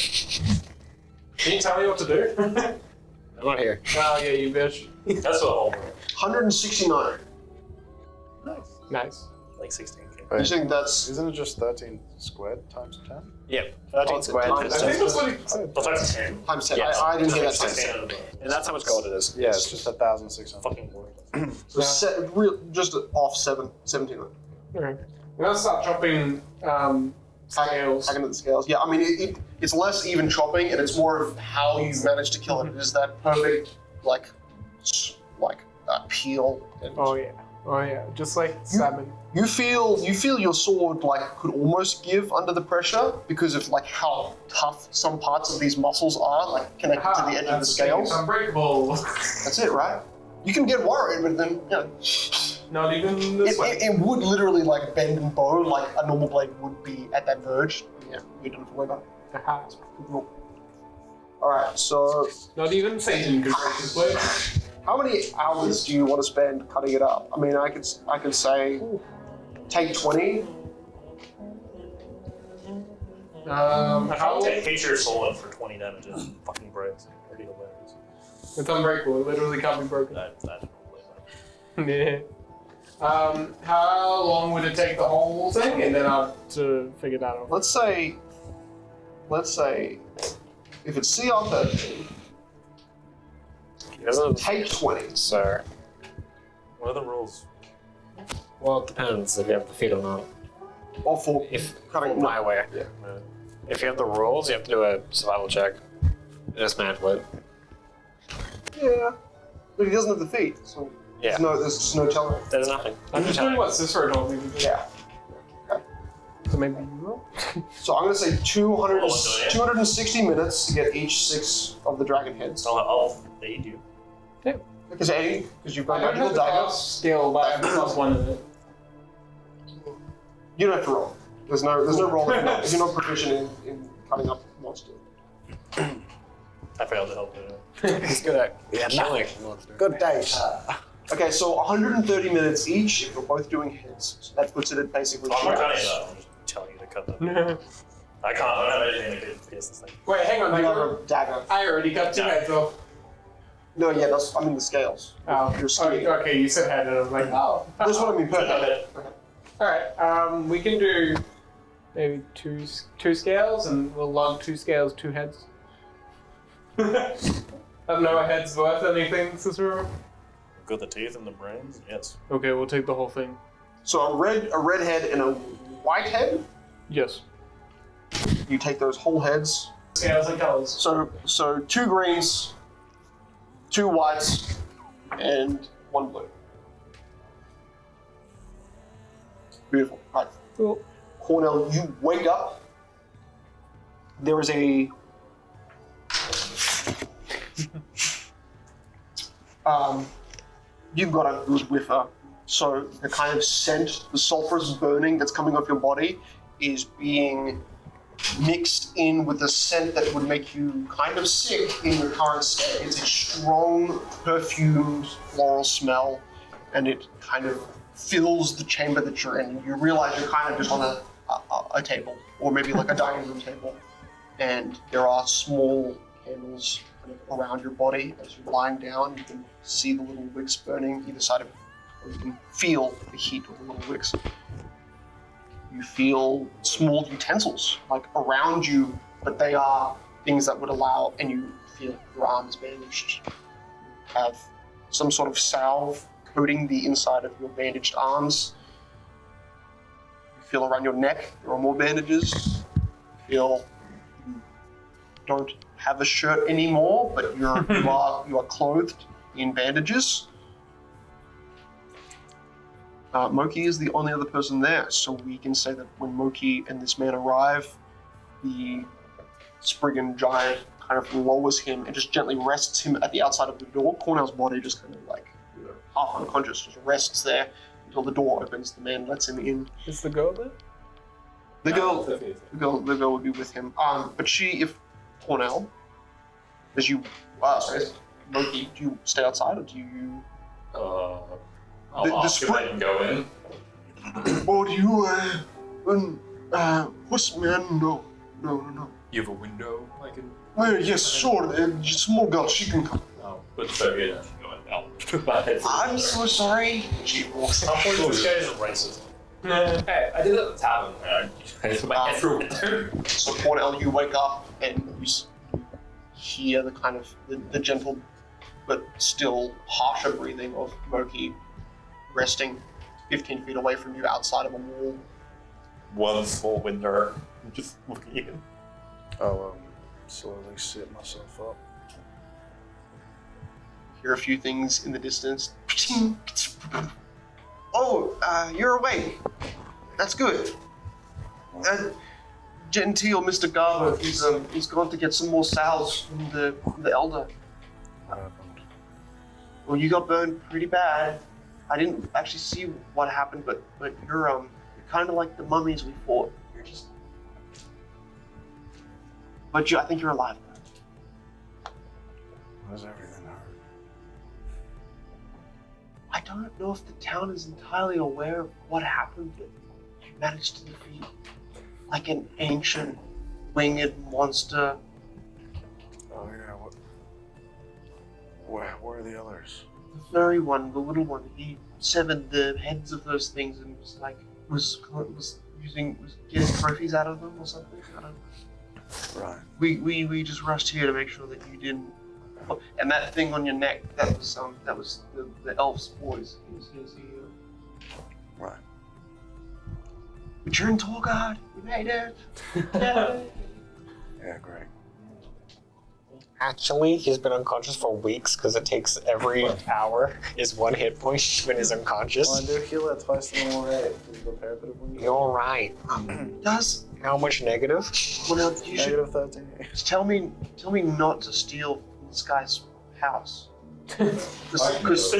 Can you tell me what to do? I'm not here. Oh yeah, you bitch. That's what all 169. Nice. like 16. You think that's... Isn't it just 13 squared times 10? Yeah, 13 squared times 10. I think that's what he said. Well, times 10. Times 10. Yes. I didn't hear that times 10. And that's how much gold it is. Yeah, it's just 1,600. Fucking word. So just off 17. Okay. I'm gonna start chopping scales. Hacking at the scales. Yeah, I mean, it's less even chopping, and it's more of how you manage to kill it. It is that perfect, peel. And Oh yeah, just like salmon. You feel your sword could almost give under the pressure because of how tough some parts of these muscles are, connected to the edge of the scales. It's unbreakable. That's it, right? You can get worried, but then Not even this way. it would literally bend and bow like a normal blade would be at that verge. Yeah, you don't have to worry about it. Aha. All right, so Not even Satan could break this blade. how many hours do you want to spend cutting it up? I mean, I could say take 20. How? Hate your soul in for 20 damage. It fucking breaks. It'd be hilarious. It's unbreakable. It literally can't be broken. Yeah. How long would it take the whole thing, and then I'll have to figure that out. Let's say if it's CR 13, take 20. So, What are the rules? well, it depends if you have the feed or not. Or for Cutting my way. Yeah. If you have the rules, you have to do a survival check. Dismantle it. Yeah, but he doesn't have the feet, so Yeah. there's just no telling. There's nothing. I'm just doing what Cicero told me to do. Yeah. So maybe you will. So I'm gonna say 260 minutes to get each 6 of the dragon heads. They aid you. Because you've got I don't have magical the dagger. skill, but I have plus 1 in it. You don't have to roll. There's no roll if you're not proficient in cutting up monsters. I failed to help you. He's good at killing. Good day. Okay, so 130 minutes each if you're both doing heads. So that puts it at basically I'm 2 not cutting hours. it up. I'm just telling you to cut them. I can't. I don't have anything that could pierce this thing. Wait, hang on. You have a dagger. I already cut 2 heads off. No, yeah, I mean the scales. Oh, You're skinny. okay, you said head, and I was like, oh. That's what I mean per head. Alright, we can do maybe two scales, and we'll log 2 scales, 2 heads. I don't know, a head's worth anything, Cicero? Got the teeth and the brains? Yes. Okay, we'll take the whole thing. So a red head and a white head? Yes. You take those whole heads. Scales and colors. So 2 greens, 2 whites, and 1 blue. Beautiful. Right. Cool. Cornell, you wake up. There is a you've got a good whiffer So the kind of scent, the sulfurous burning that's coming off your body is being mixed in with the scent that would make you kind of sick in your current state. It's a strong, perfumed floral smell, and it kind of fills the chamber that you're in. You realize you're kind of just on a table, or maybe like a dining room table, and there are small candles kind of around your body. As you're lying down, you can see the little wicks burning either side of you, or you can feel the heat of the little wicks. You feel small utensils like around you, but they are things that would allow, and you feel your arm is bandaged. You have some sort of salve coating the inside of your bandaged arms. You feel around your neck, there are more bandages. You feel you don't have a shirt anymore, but you are clothed in bandages. Moki is the only other person there, so we can say that when Moki and this man arrive, the Spriggan giant kind of lowers him and just gently rests him at the outside of the door. Cornell's body just kind of like, half unconscious, just rests there until the door opens. The man lets him in. Is the girl there? The girl would be with him. But if Cornell, as you, sorry, Moki, do you stay outside or do you? I'll ask if I can go in. Or do you, what's man? No. You have a window I can... Yes, sure. Small girl, she can come. Oh, but so good. I'm so sorry. She walks How far this guy is racist? Hey, I did it at the tavern. I put my head through it. So Cornell, you wake up and you hear the kind of the gentle but still harsher breathing of Moki resting 15 feet away from you outside of a wall. One small window. Just looking in. I'll slowly sit myself up. Hear a few things in the distance. Oh, you're awake. That's good. Genteel Mr. Garber, he's gone to get some more salves from the elder. What happened? Well, you got burned pretty bad. I didn't actually see what happened, but you're kind of like the mummies we fought. You're just, but I think you're alive now. Why does everything hurt? I don't know if the town is entirely aware of what happened, but you managed to defeat like an ancient winged monster. Oh yeah, where are the others? The furry one, the little one, he severed the heads of those things and was getting trophies out of them or something. I don't know. Right. We just rushed here to make sure that you didn't. And that thing on your neck, that was the elf's boys. Right. But you're in Torgard. You made it. Yeah, great. Actually, he's been unconscious for weeks because it takes every hour is one hit point when he's unconscious. Well, I do heal at twice the normal rate. You're right. Does how much negative? Well, you should -13. tell me not to steal from this guy's house. Because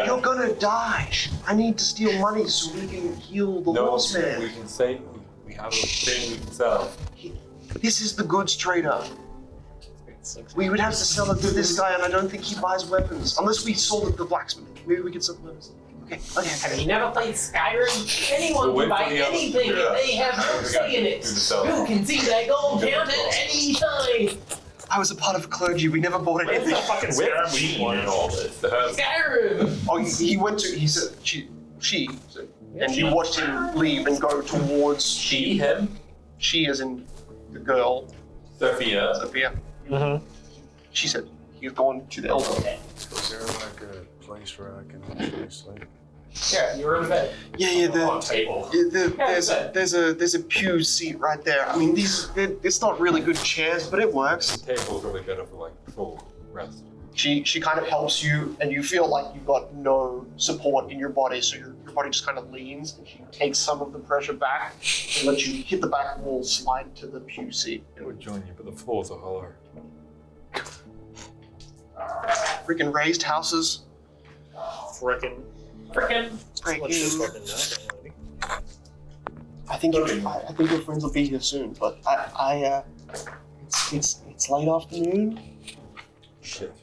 you're gonna die. I need to steal money so we can heal the lost man. We can say we have a thing we can sell. This is the goods trader. We would have to sell it to this guy, and I don't think he buys weapons unless we sold it to the blacksmith. Maybe we could sell weapons. Okay. Have you never played Skyrim? Anyone can buy anything if they have no say in it. You can see that gold count at any time. I was a part of clergy. We never bought anything. Where's the fucking Skyrim one and all this? Skyrim. Oh, he went to. He said she, and you watched him leave and go towards him. She, as in the girl. Sophia. Mm-hmm. She said he's going to the elder. Is there like a place where I can actually sleep? Yeah, you're in bed. Yeah. Table. There's a pew seat right there. I mean, it's not really good chairs, but it works. The table's really better for like full rest. She kind of helps you, and you feel like you've got no support in your body, so your body just kind of leans, and she takes some of the pressure back and lets you hit the back wall, slide to the pew seat. It would join you, but the floors are hollow. Freaking raised houses. Frickin'. I think your friends will be here soon, but it's late afternoon. Shit.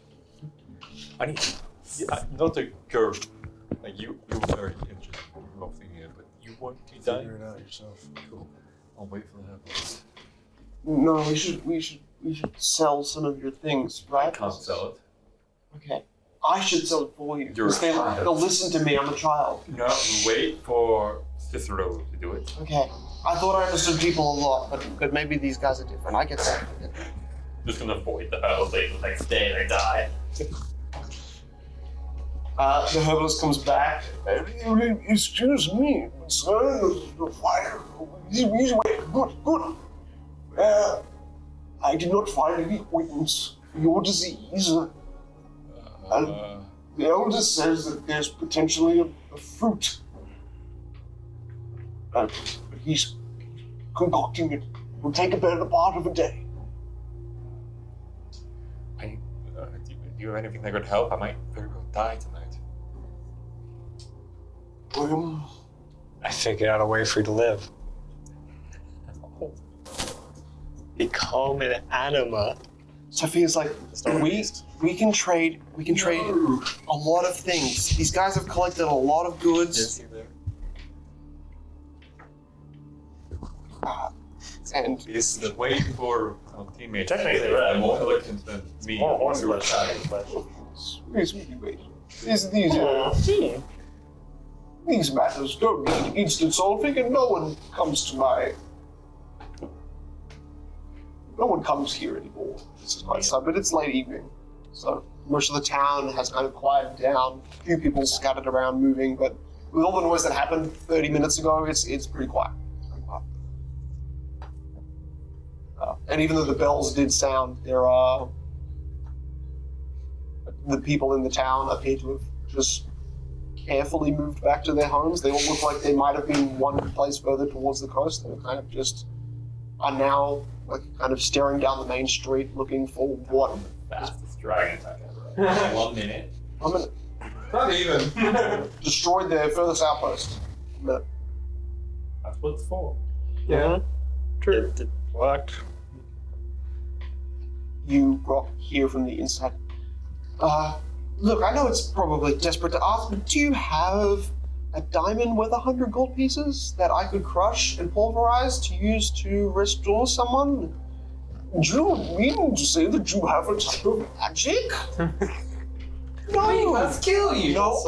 I need not to go. Like you're very interested in the thing here, but you won't be dying. Figure it out yourself. Cool. I'll wait for that. No, we should sell some of your things, right? I can't sell it. Okay. I should sell it for you. You're a child. They'll listen to me, I'm a child. No, wait for Cicero to do it. Okay. I thought I understood people a lot, but maybe these guys are different. I get that. Just gonna avoid the hurdle the next day and I die. The herbalist comes back. Excuse me, sir. The fire. Good. I did not find any ointments for your disease. The elder says that there's potentially a fruit. But he's concocting it. It will take a better part of a day. Do you have anything that could help? I might very well die tonight. I figured out a way for you to live. Become an anima. Sophia's like, we can trade a lot of things. These guys have collected a lot of goods. And He's waiting for teammates. Technically, right. I'm more elegant than me. More horse flesh. These matters don't need instant solving, and no one comes here anymore. This is my son, but it's late evening, so most of the town has kind of quieted down. A few people scattered around moving, but with all the noise that happened 30 minutes ago, it's pretty quiet. And even though the bells did sound, the people in the town appear to have just carefully moved back to their homes. They all look like they might have been one place further towards the coast. They kind of just are now kind of staring down the main street looking for what? Fastest dragon attack ever. 1 minute. 1 minute. Not even. Destroyed their furthest outpost. That's what it's for. Yeah. True. It worked. You hear from the inside. Look, I know it's probably desperate to ask, but do you have a diamond worth 100 gold pieces that I could crush and pulverize to use to restore someone? Do you mean to say that you have a type of magic? No, he must kill you. No,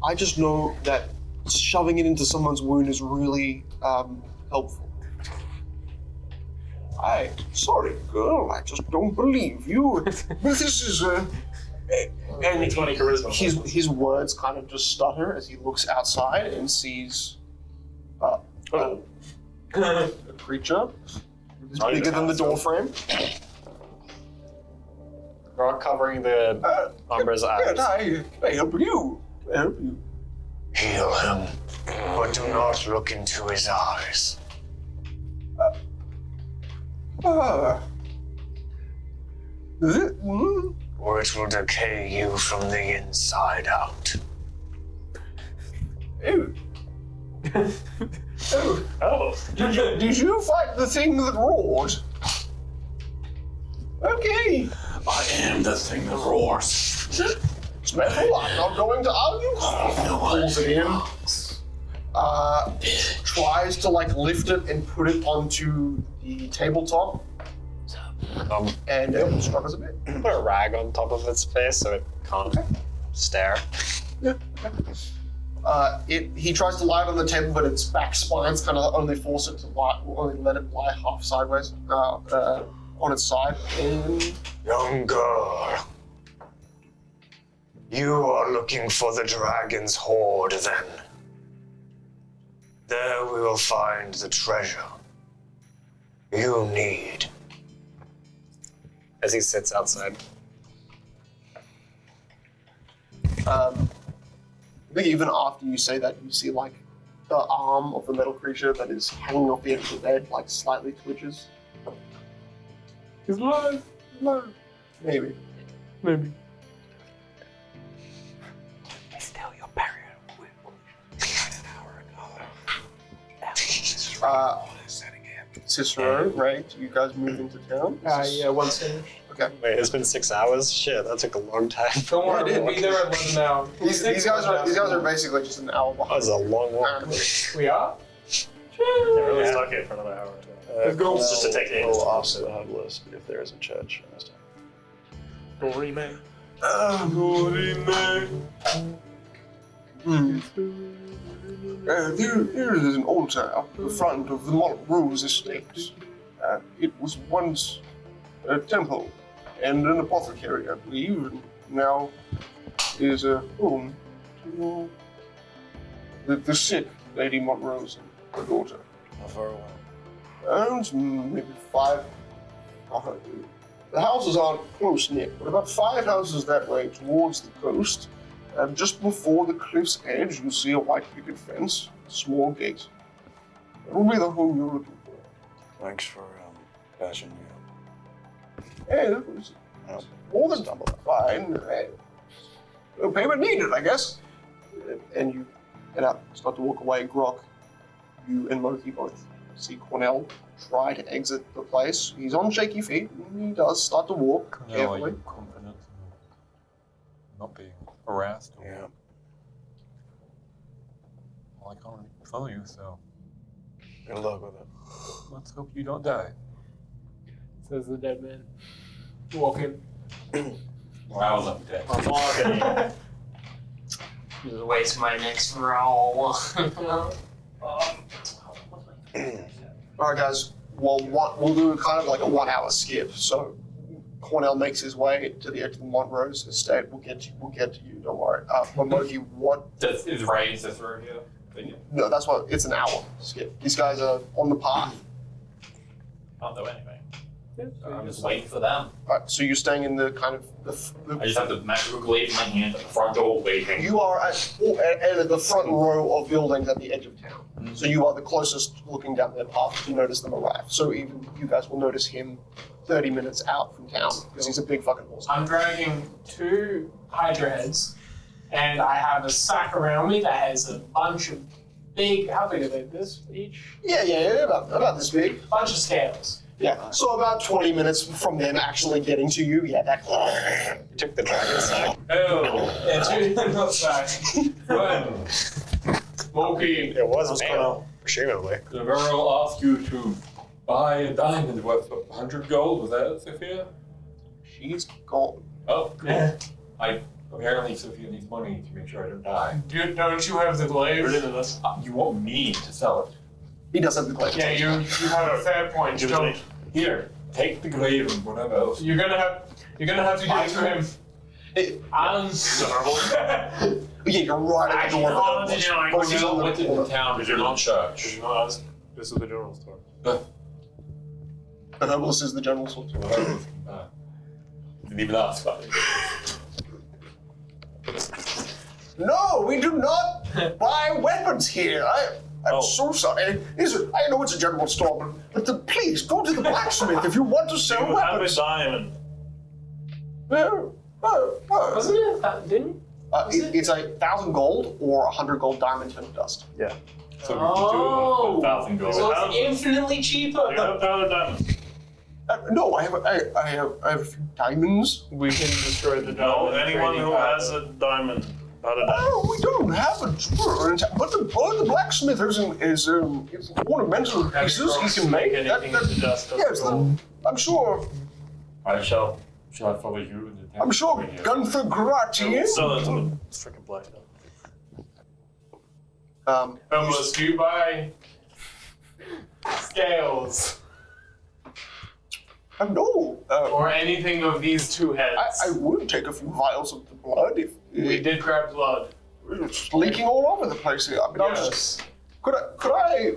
I just know that shoving it into someone's wound is really helpful. Sorry, girl, I just don't believe you. This is and 20 charisma. His words kind of just stutter as he looks outside and sees a creature who's bigger than the door frame. Rock covering the Umbra's eyes. Can I help you? Heal him, but do not look into his eyes. Or it will decay you from the inside out. Did you fight the thing that roared? Okay. I am the thing that roars. Metal, I'm not going to argue. Pulls it in. Tries to lift it and put it onto the tabletop. And it struggles a bit. Put a rag on top of its face so it can't stare. He tries to lie it on the table, but its back spines kind of only force it to lie, only let it lie half sideways on its side. And Young girl, you are looking for the dragon's hoard then. There we will find the treasure you need. As he sits outside. I think even after you say that, you see the arm of the metal creature that is hanging off the edge of the bed, slightly twitches. He's alive. Maybe. Cicero, right? You guys move into town? Yeah, once finished. Okay. Wait, it's been 6 hours? Shit, that took a long time. Don't worry, we'll be there at 11 now. These guys are basically just an hour behind. That was a long walk. We are? They're really stuck here for another hour or two. Let's go. It's just to take the We'll offset the HUD list if there is a church in this town. Dorime. There is an altar at the front of the Montrose estate. It was once a temple and an apothecary, I believe, and now is a home to the sick Lady Montrose and her daughter. How far away? It's maybe 5. The houses aren't close knit, but about 5 houses that way towards the coast. Just before the cliff's edge, you'll see a white picket fence, a small gate. That will be the home you're looking for. Thanks for passing me up. Hey, that was more than fine. Hey, no payment needed, I guess. And you head out, start to walk away. Grok, you and Moki both see Cornell try to exit the place. He's on shaky feet. He does start to walk carefully. Are you confident in not being harassed? Or... Yeah. Well, I can't really follow you, so Good luck with it. let's hope you don't die. Says the dead man. Walking. Well, I was up dead. I'm walking. Just waste my next roll. All right, guys. Well, we'll do kind of like a 1 hour skip. So Cornell makes his way to the edge of the Montrose estate. We'll get to you. Don't worry. Moki, what? Is Ray Cicero here? No, that's what. It's an hour skip. These guys are on the path. Can't do anything. I'm just waiting for them. All right, so you're staying in the kind of I just have the magical glaive in my hand at the front door waiting. You are at the front row of buildings at the edge of town. Mm-hmm. So you are the closest looking down their path to notice them arrive. So even you guys will notice him 30 minutes out from town because he's a big fucking horse. I'm dragging 2 Hydra heads, and I have a sack around me that has a bunch of big. How big are they? This each? Yeah, about this big. Bunch of scales. Yeah, so about 20 minutes from them actually getting to you, that You took the dragon sack. Oh, yeah, 2 not sack. One. Moki. It was mail, presumably. The girl asked you to buy a diamond worth 100 gold. Was that Sophia? She's gone. Oh, cool. Apparently Sophia needs money to make sure I don't die. Don't you have the glaive? You want me to sell it? He does have the glaive. Yeah, you have a fair point. Don't. Here, take the glaive and whatever else. You're gonna have to give it to him. Yeah, you're right at the door. We're not within the town. You're not church. Did you not ask? This is the general store. The herbalist is the general store. Didn't even ask about it. No, we do not buy weapons here. I'm so sorry. I know it's a general store, but please go to the blacksmith if you want to sell weapons. Have a diamond. Wasn't it? Didn't? It's 1,000 gold or 100 gold diamond turned to dust. Yeah. So we can do 1,000 gold. So it's infinitely cheaper. You have a diamond. No, I have a few diamonds. We can destroy the No, diamond. anyone who has a diamond. Oh, we don't have a drawer, but the blacksmith is ornamental pieces he can make. Yes, I'm sure. Shall I follow you in the town? I'm sure Gunther Gratian. Sell it to the freaking black. Almost do you buy scales? No. Or anything of these 2 heads. I would take a few vials of the blood if we did grab blood. It's leaking all over the place here. I mean, Yes. could I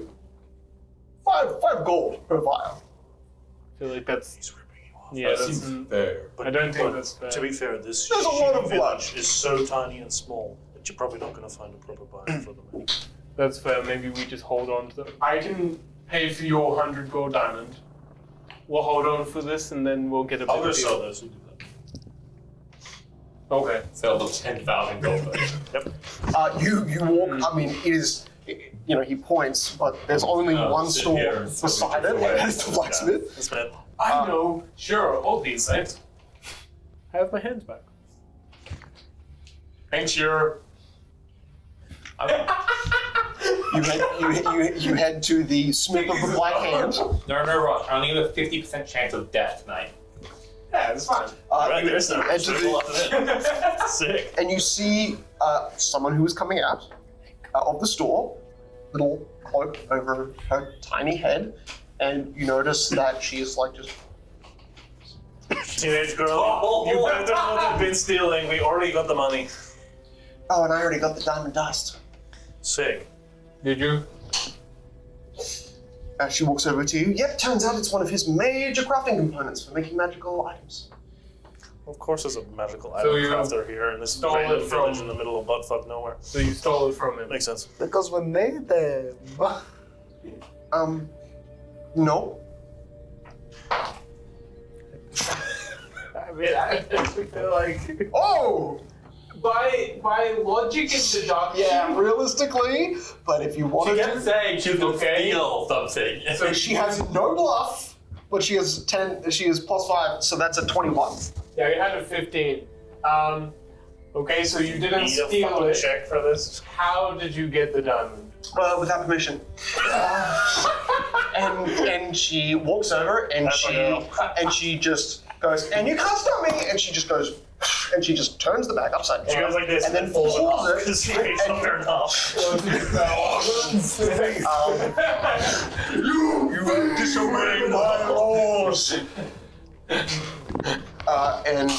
5 gold per vial? I feel like that's. Yeah, That that's. seems fair. I don't think that's fair. To be fair, this There's a lot of village is so tiny and small that you're probably not going to find a proper buyer for them. That's fair. Maybe we just hold on to them. I can pay for your 100 gold diamond. We'll hold on for this, and then we'll get a I'll better go deal. sell those. We'll do that. Okay. Sell the 10,000 gold. Yep. You walk. I mean, it is. he points, but there's only one store beside it. It's the blacksmith. I know. Sure, all these things. I have my hands back. Thanks, sure. You head to the smith of the black hand. No rush. I only have a 50% chance of death tonight. Yeah, it's fine. You enter Sick. and you see someone who is coming out of the store, little cloak over her tiny head, and you notice that she is like just. Teenage girl, you better not have been stealing. We already got the money. Oh, and I already got the diamond dust. Sick. Did you? She walks over to you. Yep, turns out it's one of his major crafting components for making magical items. Of course, there's a magical So item you crafter here in this stole random it from- village in the middle of buttfuck nowhere. So you stole it from him? Makes sense. Because we made them. No. I mean, I feel like. Oh! By logic and deduction. Yeah, realistically, but if you She wanted kept to. saying she was going to steal something. So she has no bluff, but she has 10. She is +5, so that's a 21. Yeah, you had a 15. Okay, so you didn't Need a steal fucking it. check for this. How did you get the diamond? Without permission. And she walks over and she just goes, and you can't stop me, and she just goes, and she just turns the bag upside down. She goes like this and then pulls pulls it off it. because she hates and- her enough. You are disobeying my laws. And I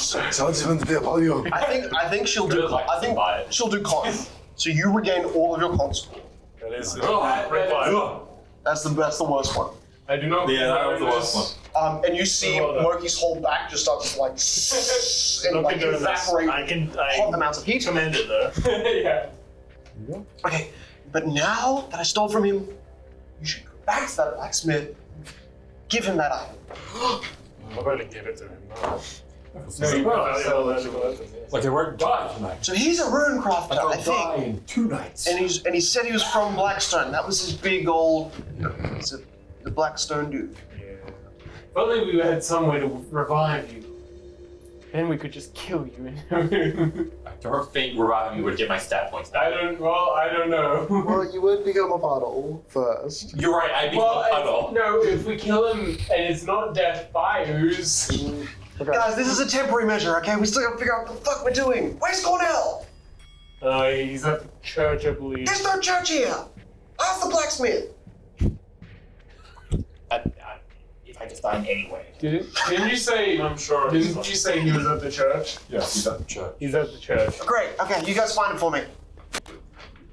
think she'll do. I think she'll do con. So you regain all of your con score. That is That's the worst one. I do not. Yeah, that was the worst one. And you see Moki's whole back just starts like and like evaporate hot amounts of heat. Commend it though. Yeah. Okay, but now that I stole from him, you should go back to that blacksmith, give him that item. I'm going to give it to him now. No, you won't. Like they weren't die tonight. So he's a rune crafter, I die think. in 2 nights. And he said he was from Blackstone. That was his big old, the Blackstone dude. If only we had some way to revive you. Then we could just kill you. I don't think reviving me would get my stat points back. I don't know. Well, you would become a puddle first. You're right, I'd be a puddle. No, if we kill him and it's not death by ooze. Guys, this is a temporary measure, okay? We still gotta figure out what the fuck we're doing. Where's Cornell? He's at the church, I believe. There's no church here. Ask the blacksmith. If I just died anyway. Didn't you say? I'm sure. Didn't you say he was at the church? Yeah, he's at the church. He's at the church. Great. Okay, you guys find it for me.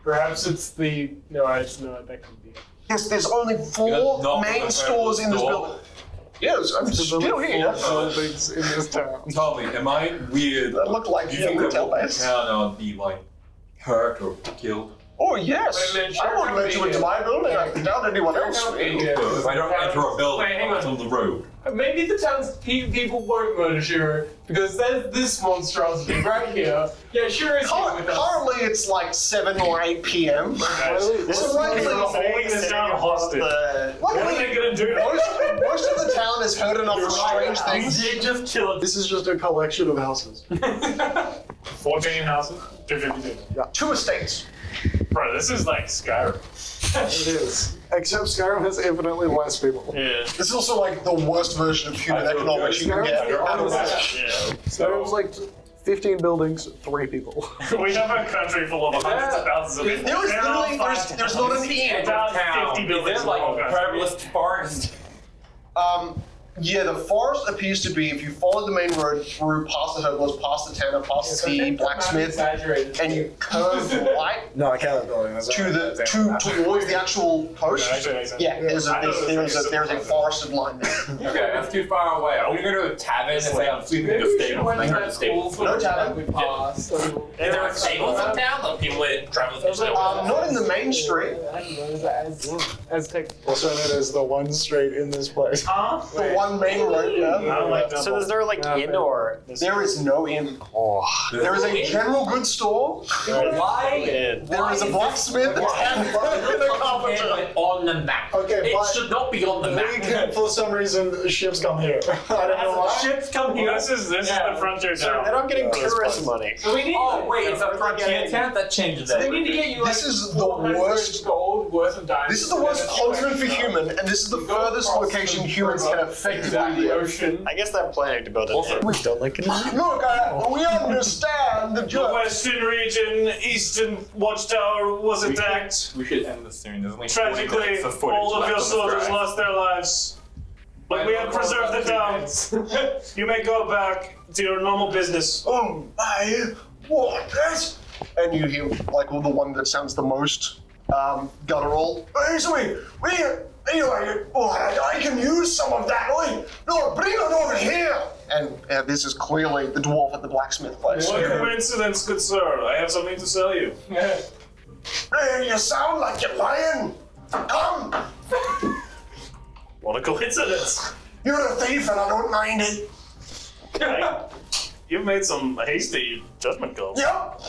Perhaps it's the. No, that could be. There's only 4 main stores in this building. Yes, I'm still here. Buildings in this town. Tell me, am I weird? That look like Do you think retail that base. town I'll be like hurt or killed? Oh yes. I won't let you into my building. I doubt anyone else will. If I don't enter a building, Wait, hang it's on the road. Maybe the town's people won't murder Shiro because there's this monstrosity right here. Yeah, Shiro is here with us. Currently, it's like 7 or 8 p.m. This is luckily, holding this town hostage. What are they gonna do? Most of the town has heard enough of strange things. You just kill it. This is just a collection of houses. 14 houses? 252. 2 estates. Bro, this is like Skyrim. It is. Except Skyrim has infinitely less people. Yeah. This is also like the worst version of human economics you can get out of that. Skyrim's like 15 buildings, 3 people. We have a country full of hundreds of thousands of people. There is literally, there's not an inn. About 50 Is buildings. it like a herbalist forest? Yeah, the forest appears to be, if you follow the main road through past the herbalist, past the tanner, past the blacksmith, and you curve right No, I can't building. towards the actual coast. Yeah, there's a forested line there. Okay, that's too far away. Are we gonna go to a tavern and say I'm sleeping in the stables? I heard the stables. No tavern. Is there a stables in town? Like people that travel through stables? Not in the main street. Aztec. Also known as the one straight in this place. The one main road, yeah. So is there like inn or? There is no inn. There is a general goods store. Why kid. There is a blacksmith and a carpenter. On the map. Okay, It should not be on the we map. can, for some reason, ships come here. I don't know why. Ships come here. This is the frontier town. And I'm getting tourist money. So we need. Oh wait, it's a frontier town that changes So we need to get you like This is the 400 worst. gold worth of diamonds. This is the worst continent for human, and this is the furthest location humans can effectively the live. ocean. I guess they're planning to build it. We don't like it. Look, we understand the The joke. western region, eastern watchtower was attacked. We should end this soon. There's only 40 Tragically, minutes of footage all of left your on this soldiers drive. lost their lives. But we have preserved the town. You may go back to your normal business. Oh my, what is? And you hear like the one that sounds the most guttural. Hey, so anyway, I can use some of that. No, bring it over here. And this is clearly the dwarf at the blacksmith place. What coincidence, good sir. I have something to sell you. Hey, you sound like you're lying. Come. What a coincidence. You're a thief and I don't mind it. You've made some hasty judgment calls. Yep.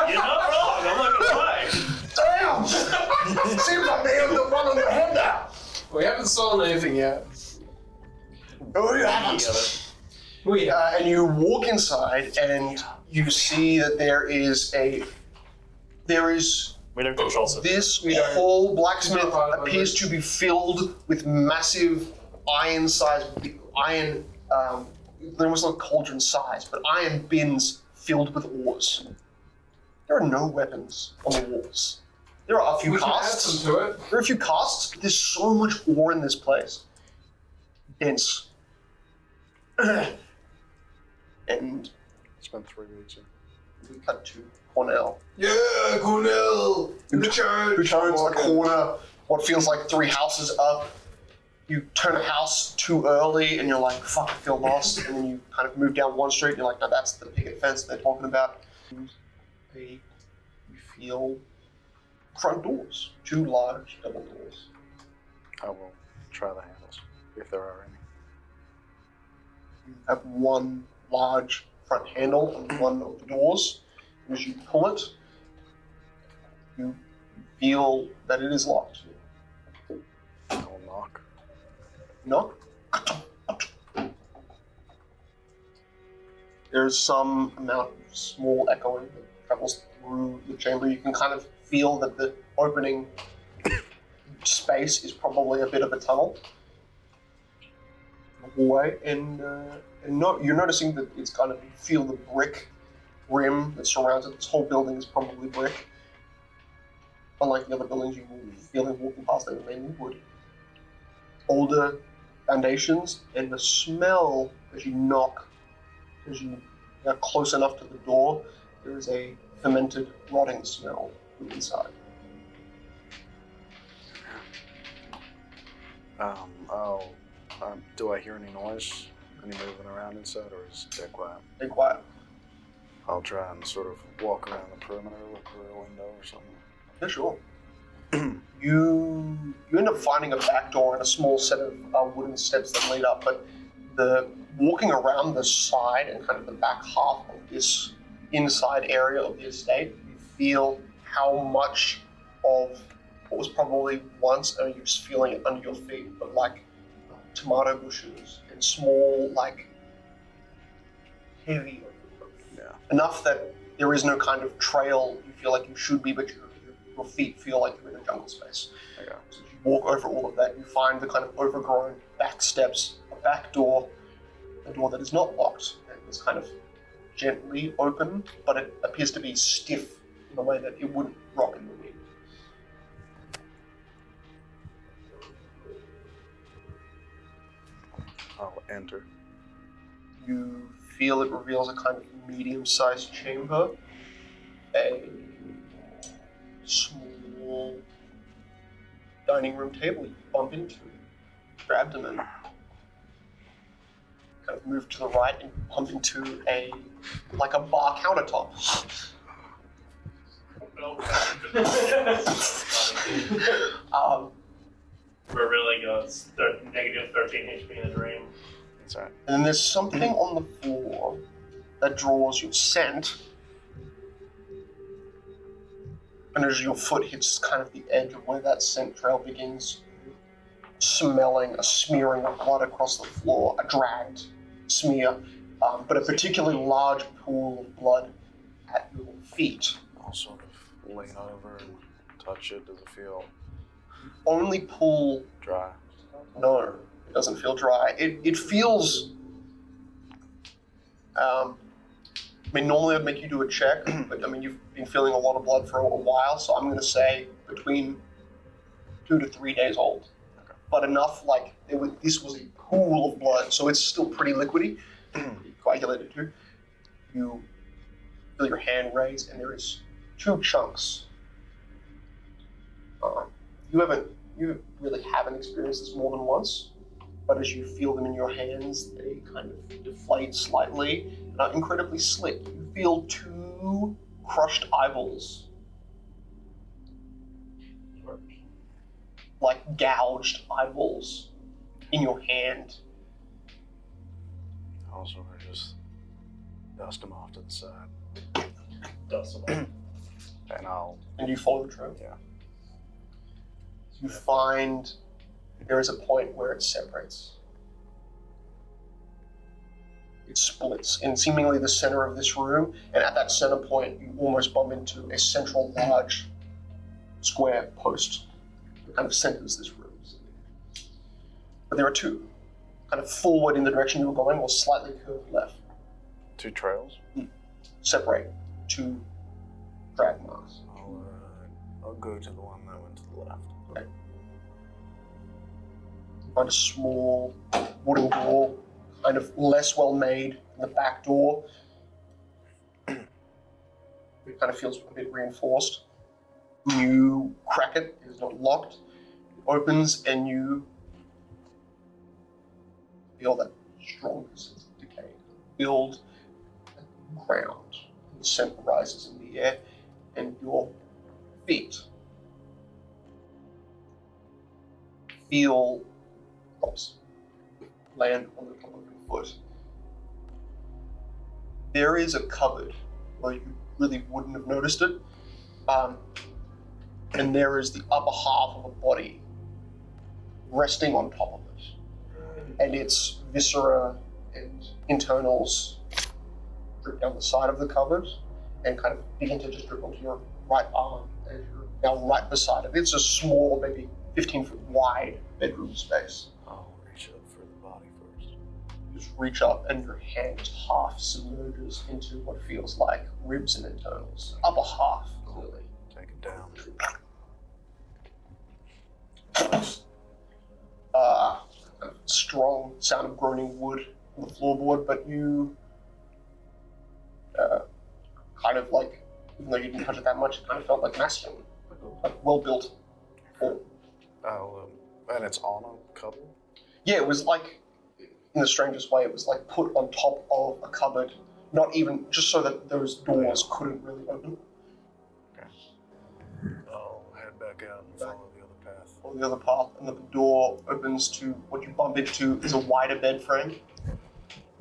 You're not wrong, I'm not gonna lie. Damn. Seems like they have the one on your head now. We haven't sold anything yet. Oh, you haven't. And you walk inside and you see that there is We don't control it. this whole blacksmith appears to be filled with massive iron, they're almost like cauldron size, but iron bins filled with ores. There are no weapons on the walls. There are a few We can add casts. some to it. There are a few casts, but there's so much ore in this place. Dense. And Spent 3 weeks here. we cut to Cornell. Yeah, Cornell. Who turns a corner, what feels like 3 houses up. You turn a house too early and you're like, fuck, I feel lost. And then you kind of move down one street and you're like, no, that's the picket fence they're talking about. You feel front doors, 2 large double doors. I will try the handles, if there are any. You have one large front handle on one of the doors. As you pull it, you feel that it is locked. I will knock. Knock. There's some amount of small echoing that travels through the chamber. You can kind of feel that the opening space is probably a bit of a tunnel. Hallway, and you're noticing that it's kind of, you feel the brick rim that surrounds it. This whole building is probably brick. Unlike the other buildings you will feel walking past, they were mainly wood. Older foundations, and the smell as you knock, as you are close enough to the door, there is a fermented, rotting smell from inside. Do I hear any noise? Any moving around inside, or is it dead quiet? Dead quiet. I'll try and sort of walk around the perimeter, look through a window or something. Yeah, sure. You end up finding a back door and a small set of wooden steps that lead up, but the walking around the side and kind of the back half of this inside area of the estate, you feel how much of what was probably once, you're just feeling it under your feet, but like tomato bushes and small, like heavy, enough that there is no kind of trail you feel like you should be, but your feet feel like you're in a jungle space. Okay. So as you walk over all of that, you find the kind of overgrown back steps, a back door, a door that is not locked, and is kind of gently open, but it appears to be stiff in a way that it wouldn't rock in the wind. I'll enter. You feel it reveals a kind of medium-sized chamber, a small dining room table you bump into, your abdomen. Kind of move to the right and bump into a bar countertop. We're really good. It's negative 13 HP in a dream. That's right. And then there's something on the floor that draws your scent. And as your foot hits kind of the edge of where that scent trail begins, smelling a smearing of blood across the floor, a dragged smear, but a particularly large pool of blood at your feet. I'll sort of lean over and touch it. Does it feel Only pool. dry? No, it doesn't feel dry. It feels. I mean, normally I'd make you do a check, but I mean, you've been feeling a lot of blood for a while, so I'm going to say between 2 to 3 days old. Okay. But enough, like, this was a pool of blood, so it's still pretty liquidy, coagulated too. You feel your hand raise, and there is 2 chunks. You really haven't experienced this more than once, but as you feel them in your hands, they kind of deflate slightly and are incredibly slick. You feel 2 crushed eyeballs, like gouged eyeballs, in your hand. I'll sort of just dust them off to the side. Dust them off. And you follow the trail? Yeah. You find there is a point where it separates. It splits in seemingly the center of this room, and at that center point, you almost bump into a central large square post that kind of centers this room. But there are 2, kind of forward in the direction you were going, or slightly curved left. 2 trails? Separate 2 drag marks. I'll go to the one that went to the left. Okay. You find a small wooden door, kind of less well made than the back door. It kind of feels a bit reinforced. You crack it, it is not locked. It opens and you feel that strong sense of decay build at the ground. The scent rises in the air, and your feet feel drops land on the top of your foot. There is a cupboard where you really wouldn't have noticed it, and there is the upper half of a body resting on top of it, and its viscera and internals drip down the side of the cupboard and kind of begin to just drip onto your right arm as you're now right beside it. It's a small, maybe 15-foot wide bedroom space. I'll reach up for the body first. You just reach up and your hand just half submerges into what feels like ribs and internals. Upper half, clearly. Take it down. Strong sound of groaning wood on the floorboard, but you kind of like, even though you didn't touch it that much, it kind of felt like masculine, like well-built form. And it's on a cupboard? Yeah, it was like, in the strangest way, it was like put on top of a cupboard, not even, just so that those doors couldn't really open. Okay. I'll head back out and follow the other path. Follow the other path, and the door opens to what you bump into is a wider bed frame,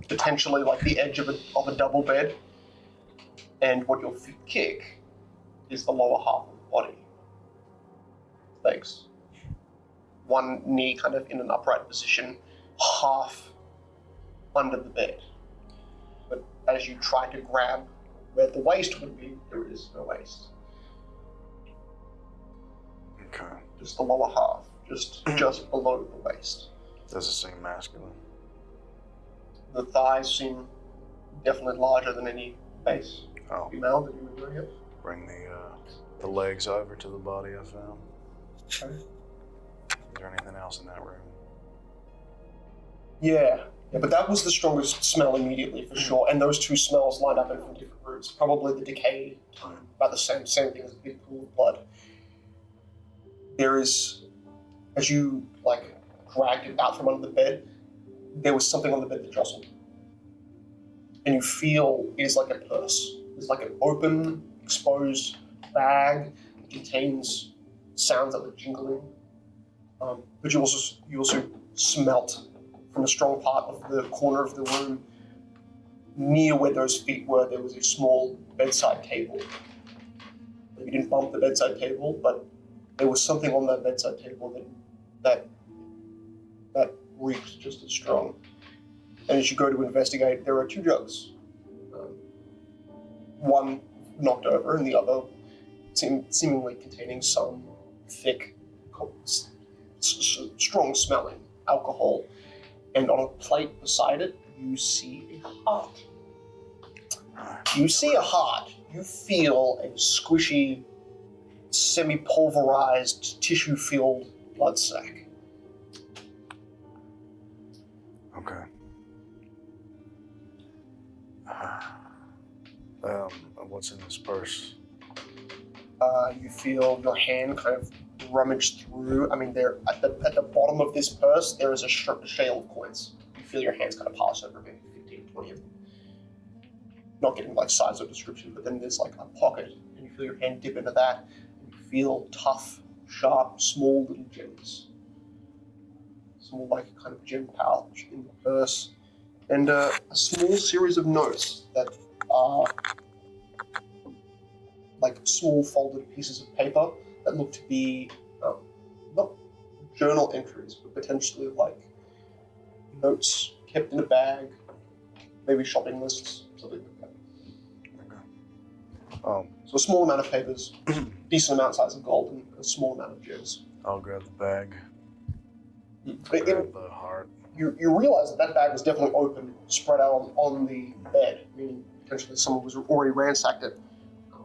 potentially like the edge of a double bed, and what your feet kick is the lower half of the body. Legs. One knee kind of in an upright position, half under the bed. But as you try to grab where the waist would be, there is no waist. Okay. Just the lower half, just below the waist. Does it seem masculine? The thighs seem definitely larger than any base female that you would bring up. Bring the legs over to the body I found. Okay. Is there anything else in that room? Yeah, but that was the strongest smell immediately for sure, and those 2 smells lined up in from different rooms. Probably the decay, about the same thing as a big pool of blood. There is, as you dragged it out from under the bed, there was something on the bed that jostled. And you feel it is like a purse. It's like an open, exposed bag that contains sounds that are jingling. But you also smelt from a strong part of the corner of the room, near where those feet were, there was a small bedside table. You didn't bump the bedside table, but there was something on that bedside table that reeked just as strong. And as you go to investigate, there are 2 jugs. One knocked over, and the other seemingly containing some thick, strong-smelling alcohol. And on a plate beside it, you see a heart. You see a heart. You feel a squishy, semi-pulverized, tissue-filled blood sac. Okay. What's in this purse? You feel your hand kind of rummage through. I mean, there at the bottom of this purse, there is a shale of coins. You feel your hands kind of pass over maybe 15, 20 of them. Not getting like size or description, but then there's like a pocket, and you feel your hand dip into that, and you feel tough, sharp, small little gems. Small like kind of gem pouch in the purse, and a small series of notes that are like small folded pieces of paper that look to be not journal entries, but potentially like notes kept in a bag, maybe shopping lists, something like that. So a small amount of papers, decent amount size of gold, and a small amount of gems. I'll grab the bag. Grab the heart. You realize that bag was definitely open, spread out on the bed, meaning potentially someone was already ransacked it.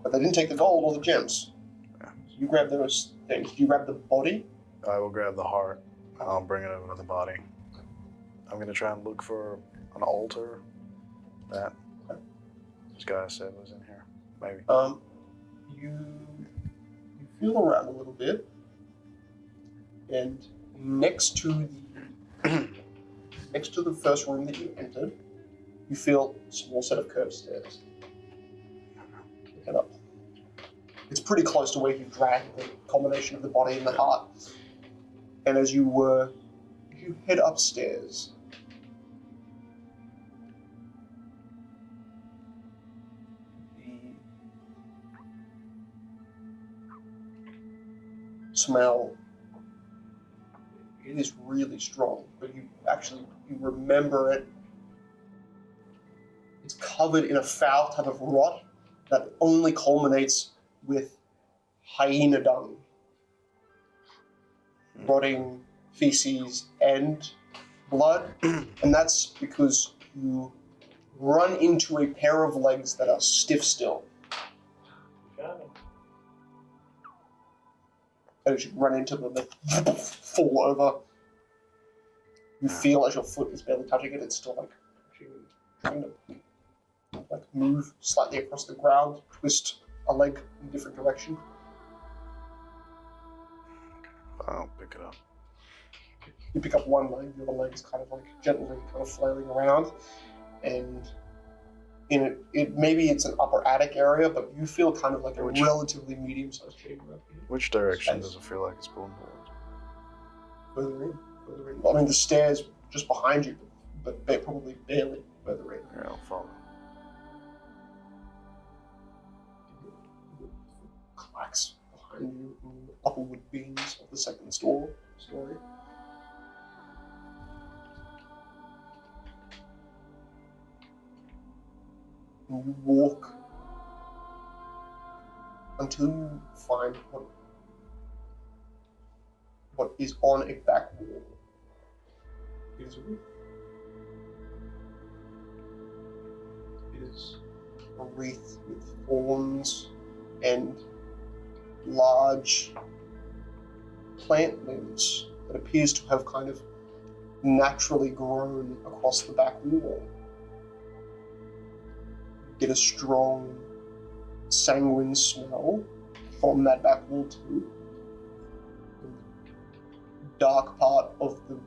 But they didn't take the gold or the gems. Yeah. So you grab those things. Do you grab the body? I will grab the heart. I'll bring it over to the body. I'm going to try and look for an altar that this guy said was in here. Maybe. You feel around a little bit, and next to the first room that you entered, you feel a small set of curved stairs. Head up. It's pretty close to where you dragged the combination of the body and the heart. And as you head upstairs, the smell, it is really strong, but you remember it. It's covered in a foul type of rot that only culminates with hyena dung, rotting feces and blood, and that's because you run into a pair of legs that are stiff still. And as you run into them, they fall over. You feel as your foot is barely touching it, it's still like trying to like move slightly across the ground, twist a leg in a different direction. I'll pick it up. You pick up one leg, the other leg is kind of like gently kind of flailing around, and in it maybe it's an upper attic area, but you feel kind of like a relatively medium-sized chamber up here. Which direction does it feel like it's pulling towards? Further in. I mean, the stairs just behind you, but they're probably barely further in. Yeah, I'll follow. Clacks behind you in the upper wood beams of the second story. And you walk until you find what is on a back wall. It is a wreath. It is a wreath with thorns and large plant limbs that appears to have kind of naturally grown across the back wall. You get a strong, sanguine smell from that back wall too. The dark part of the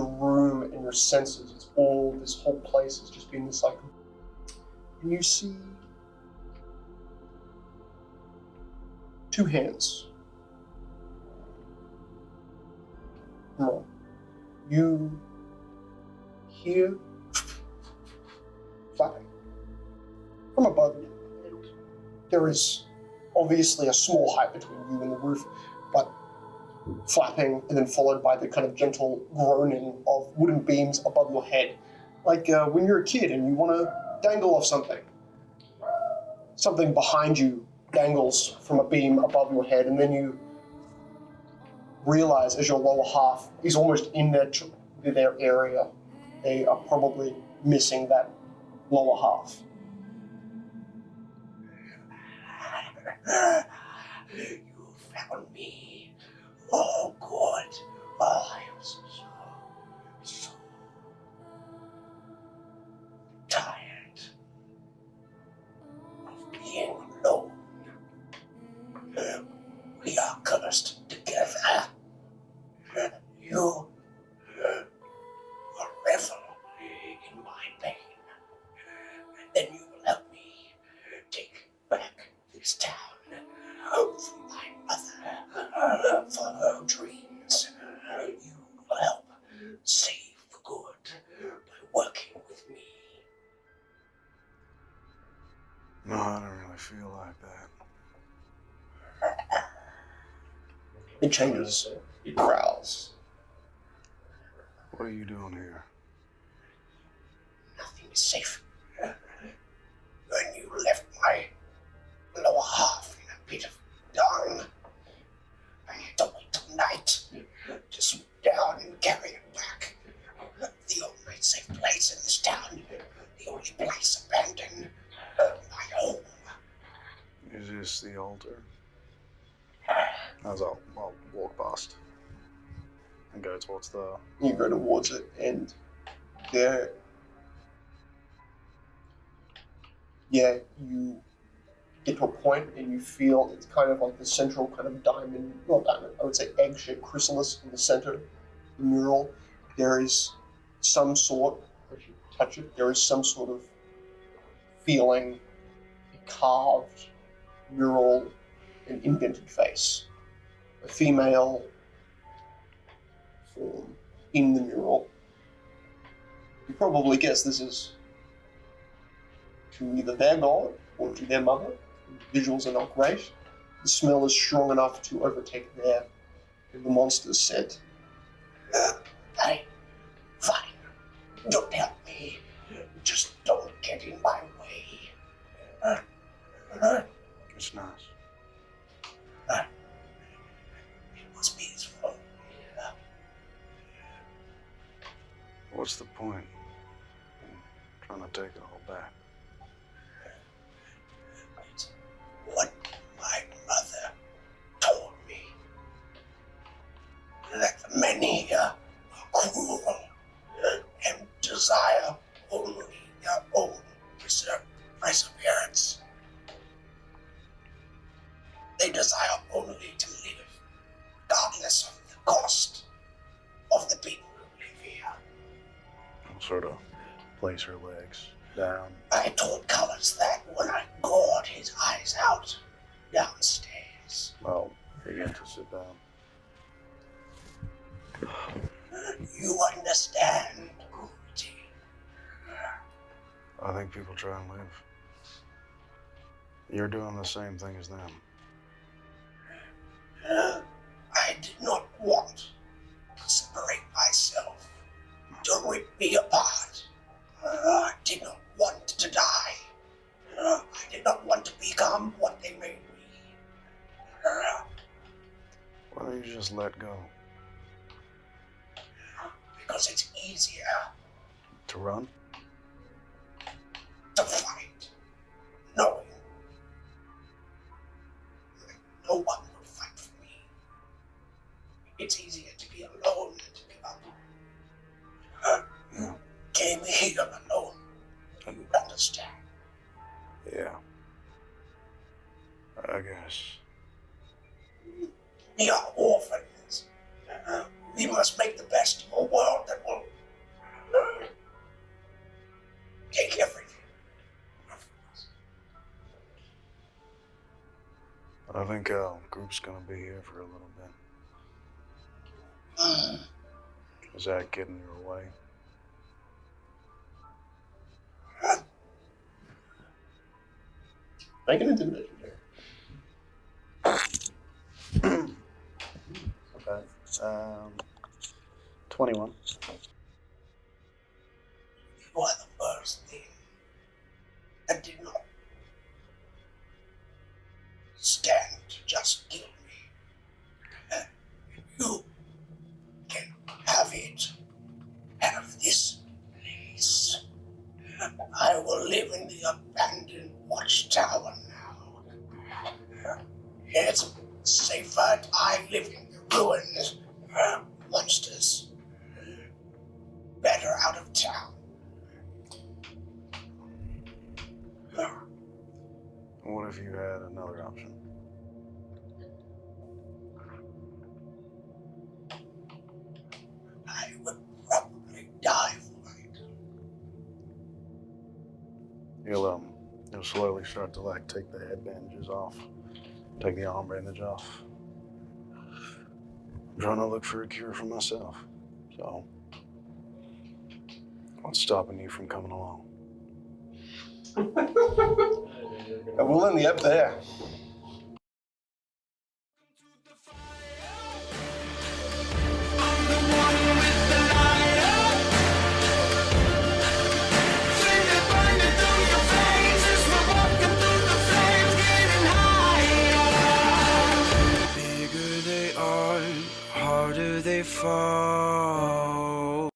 room and your senses, this whole place has just been this like, and you see two hands. No. You hear flapping from above you. There is obviously a small height between you and the roof, but flapping and then followed by the kind of gentle groaning of wooden beams above your head. Like when you're a kid and you want to dangle off something. Something behind you dangles from a beam above your head, and then you realize as your lower half is almost in their area, they are probably missing that lower half. You found me. Oh, good. Oh, I was so tired of being alone. We are cursed together. You will revel in my pain, and then you will help me take back this town from my mother for her dreams. You will help save the good by working with me. No, I don't really feel like that. It changes. It growls. What are you doing here? Nothing is safe. When you left my lower half in a pit of dung, I had to wait till night to swoop down and carry it back. The only safe place in this town, the only place abandoned, my home. Is this the altar? As I'll walk past and go towards the... You go towards it, and there... Yeah, you get to a point and you feel it's kind of like the central kind of diamond, not diamond, I would say egg-shaped chrysalis in the center of the mural. There is some sort, as you touch it, there is some sort of feeling, a carved mural, an indented face. A female form in the mural. You probably guess this is to either their god or to their mother. The visuals are not great. The smell is strong enough to overtake the monster's scent. Fine. Don't help me. Just don't get in my way. It's nice. It was peaceful. What's the point? I'm trying to take it all back. It's what my mother told me. That the men here are cruel and desire only their own perseverance. They desire only to live, regardless of the cost of the people who live here. I'll sort of place her legs down. I told Colors that when I gored his eyes out downstairs. I'll begin to sit down. You understand cruelty. I think people try and live. You're doing the same thing as them. I did not want to separate myself, to rip me apart. I did not want to die. I did not want to become what they made me. Why don't you just let go? Because it's easier To run? to fight, knowing no one will fight for me. It's easier to be alone than to give up. You came here alone. You understand? Yeah. I guess. We are orphans. We must make the best of a world that will take everything. I think our group's gonna be here for a little bit. Is that getting in your way? Make an intimidation check. 21. You are the first thing that did not stand to just kill me. You can have it. Have this place. I will live in the abandoned watchtower now. It's safer. I live in the ruins. Monsters. Better out of town. What if you had another option? I would probably die for it. You'll slowly start to like take the head bandages off, take the arm bandage off. I'm trying to look for a cure for myself. So, what's stopping you from coming along? We'll end the up there. Bigger they are, harder they fall.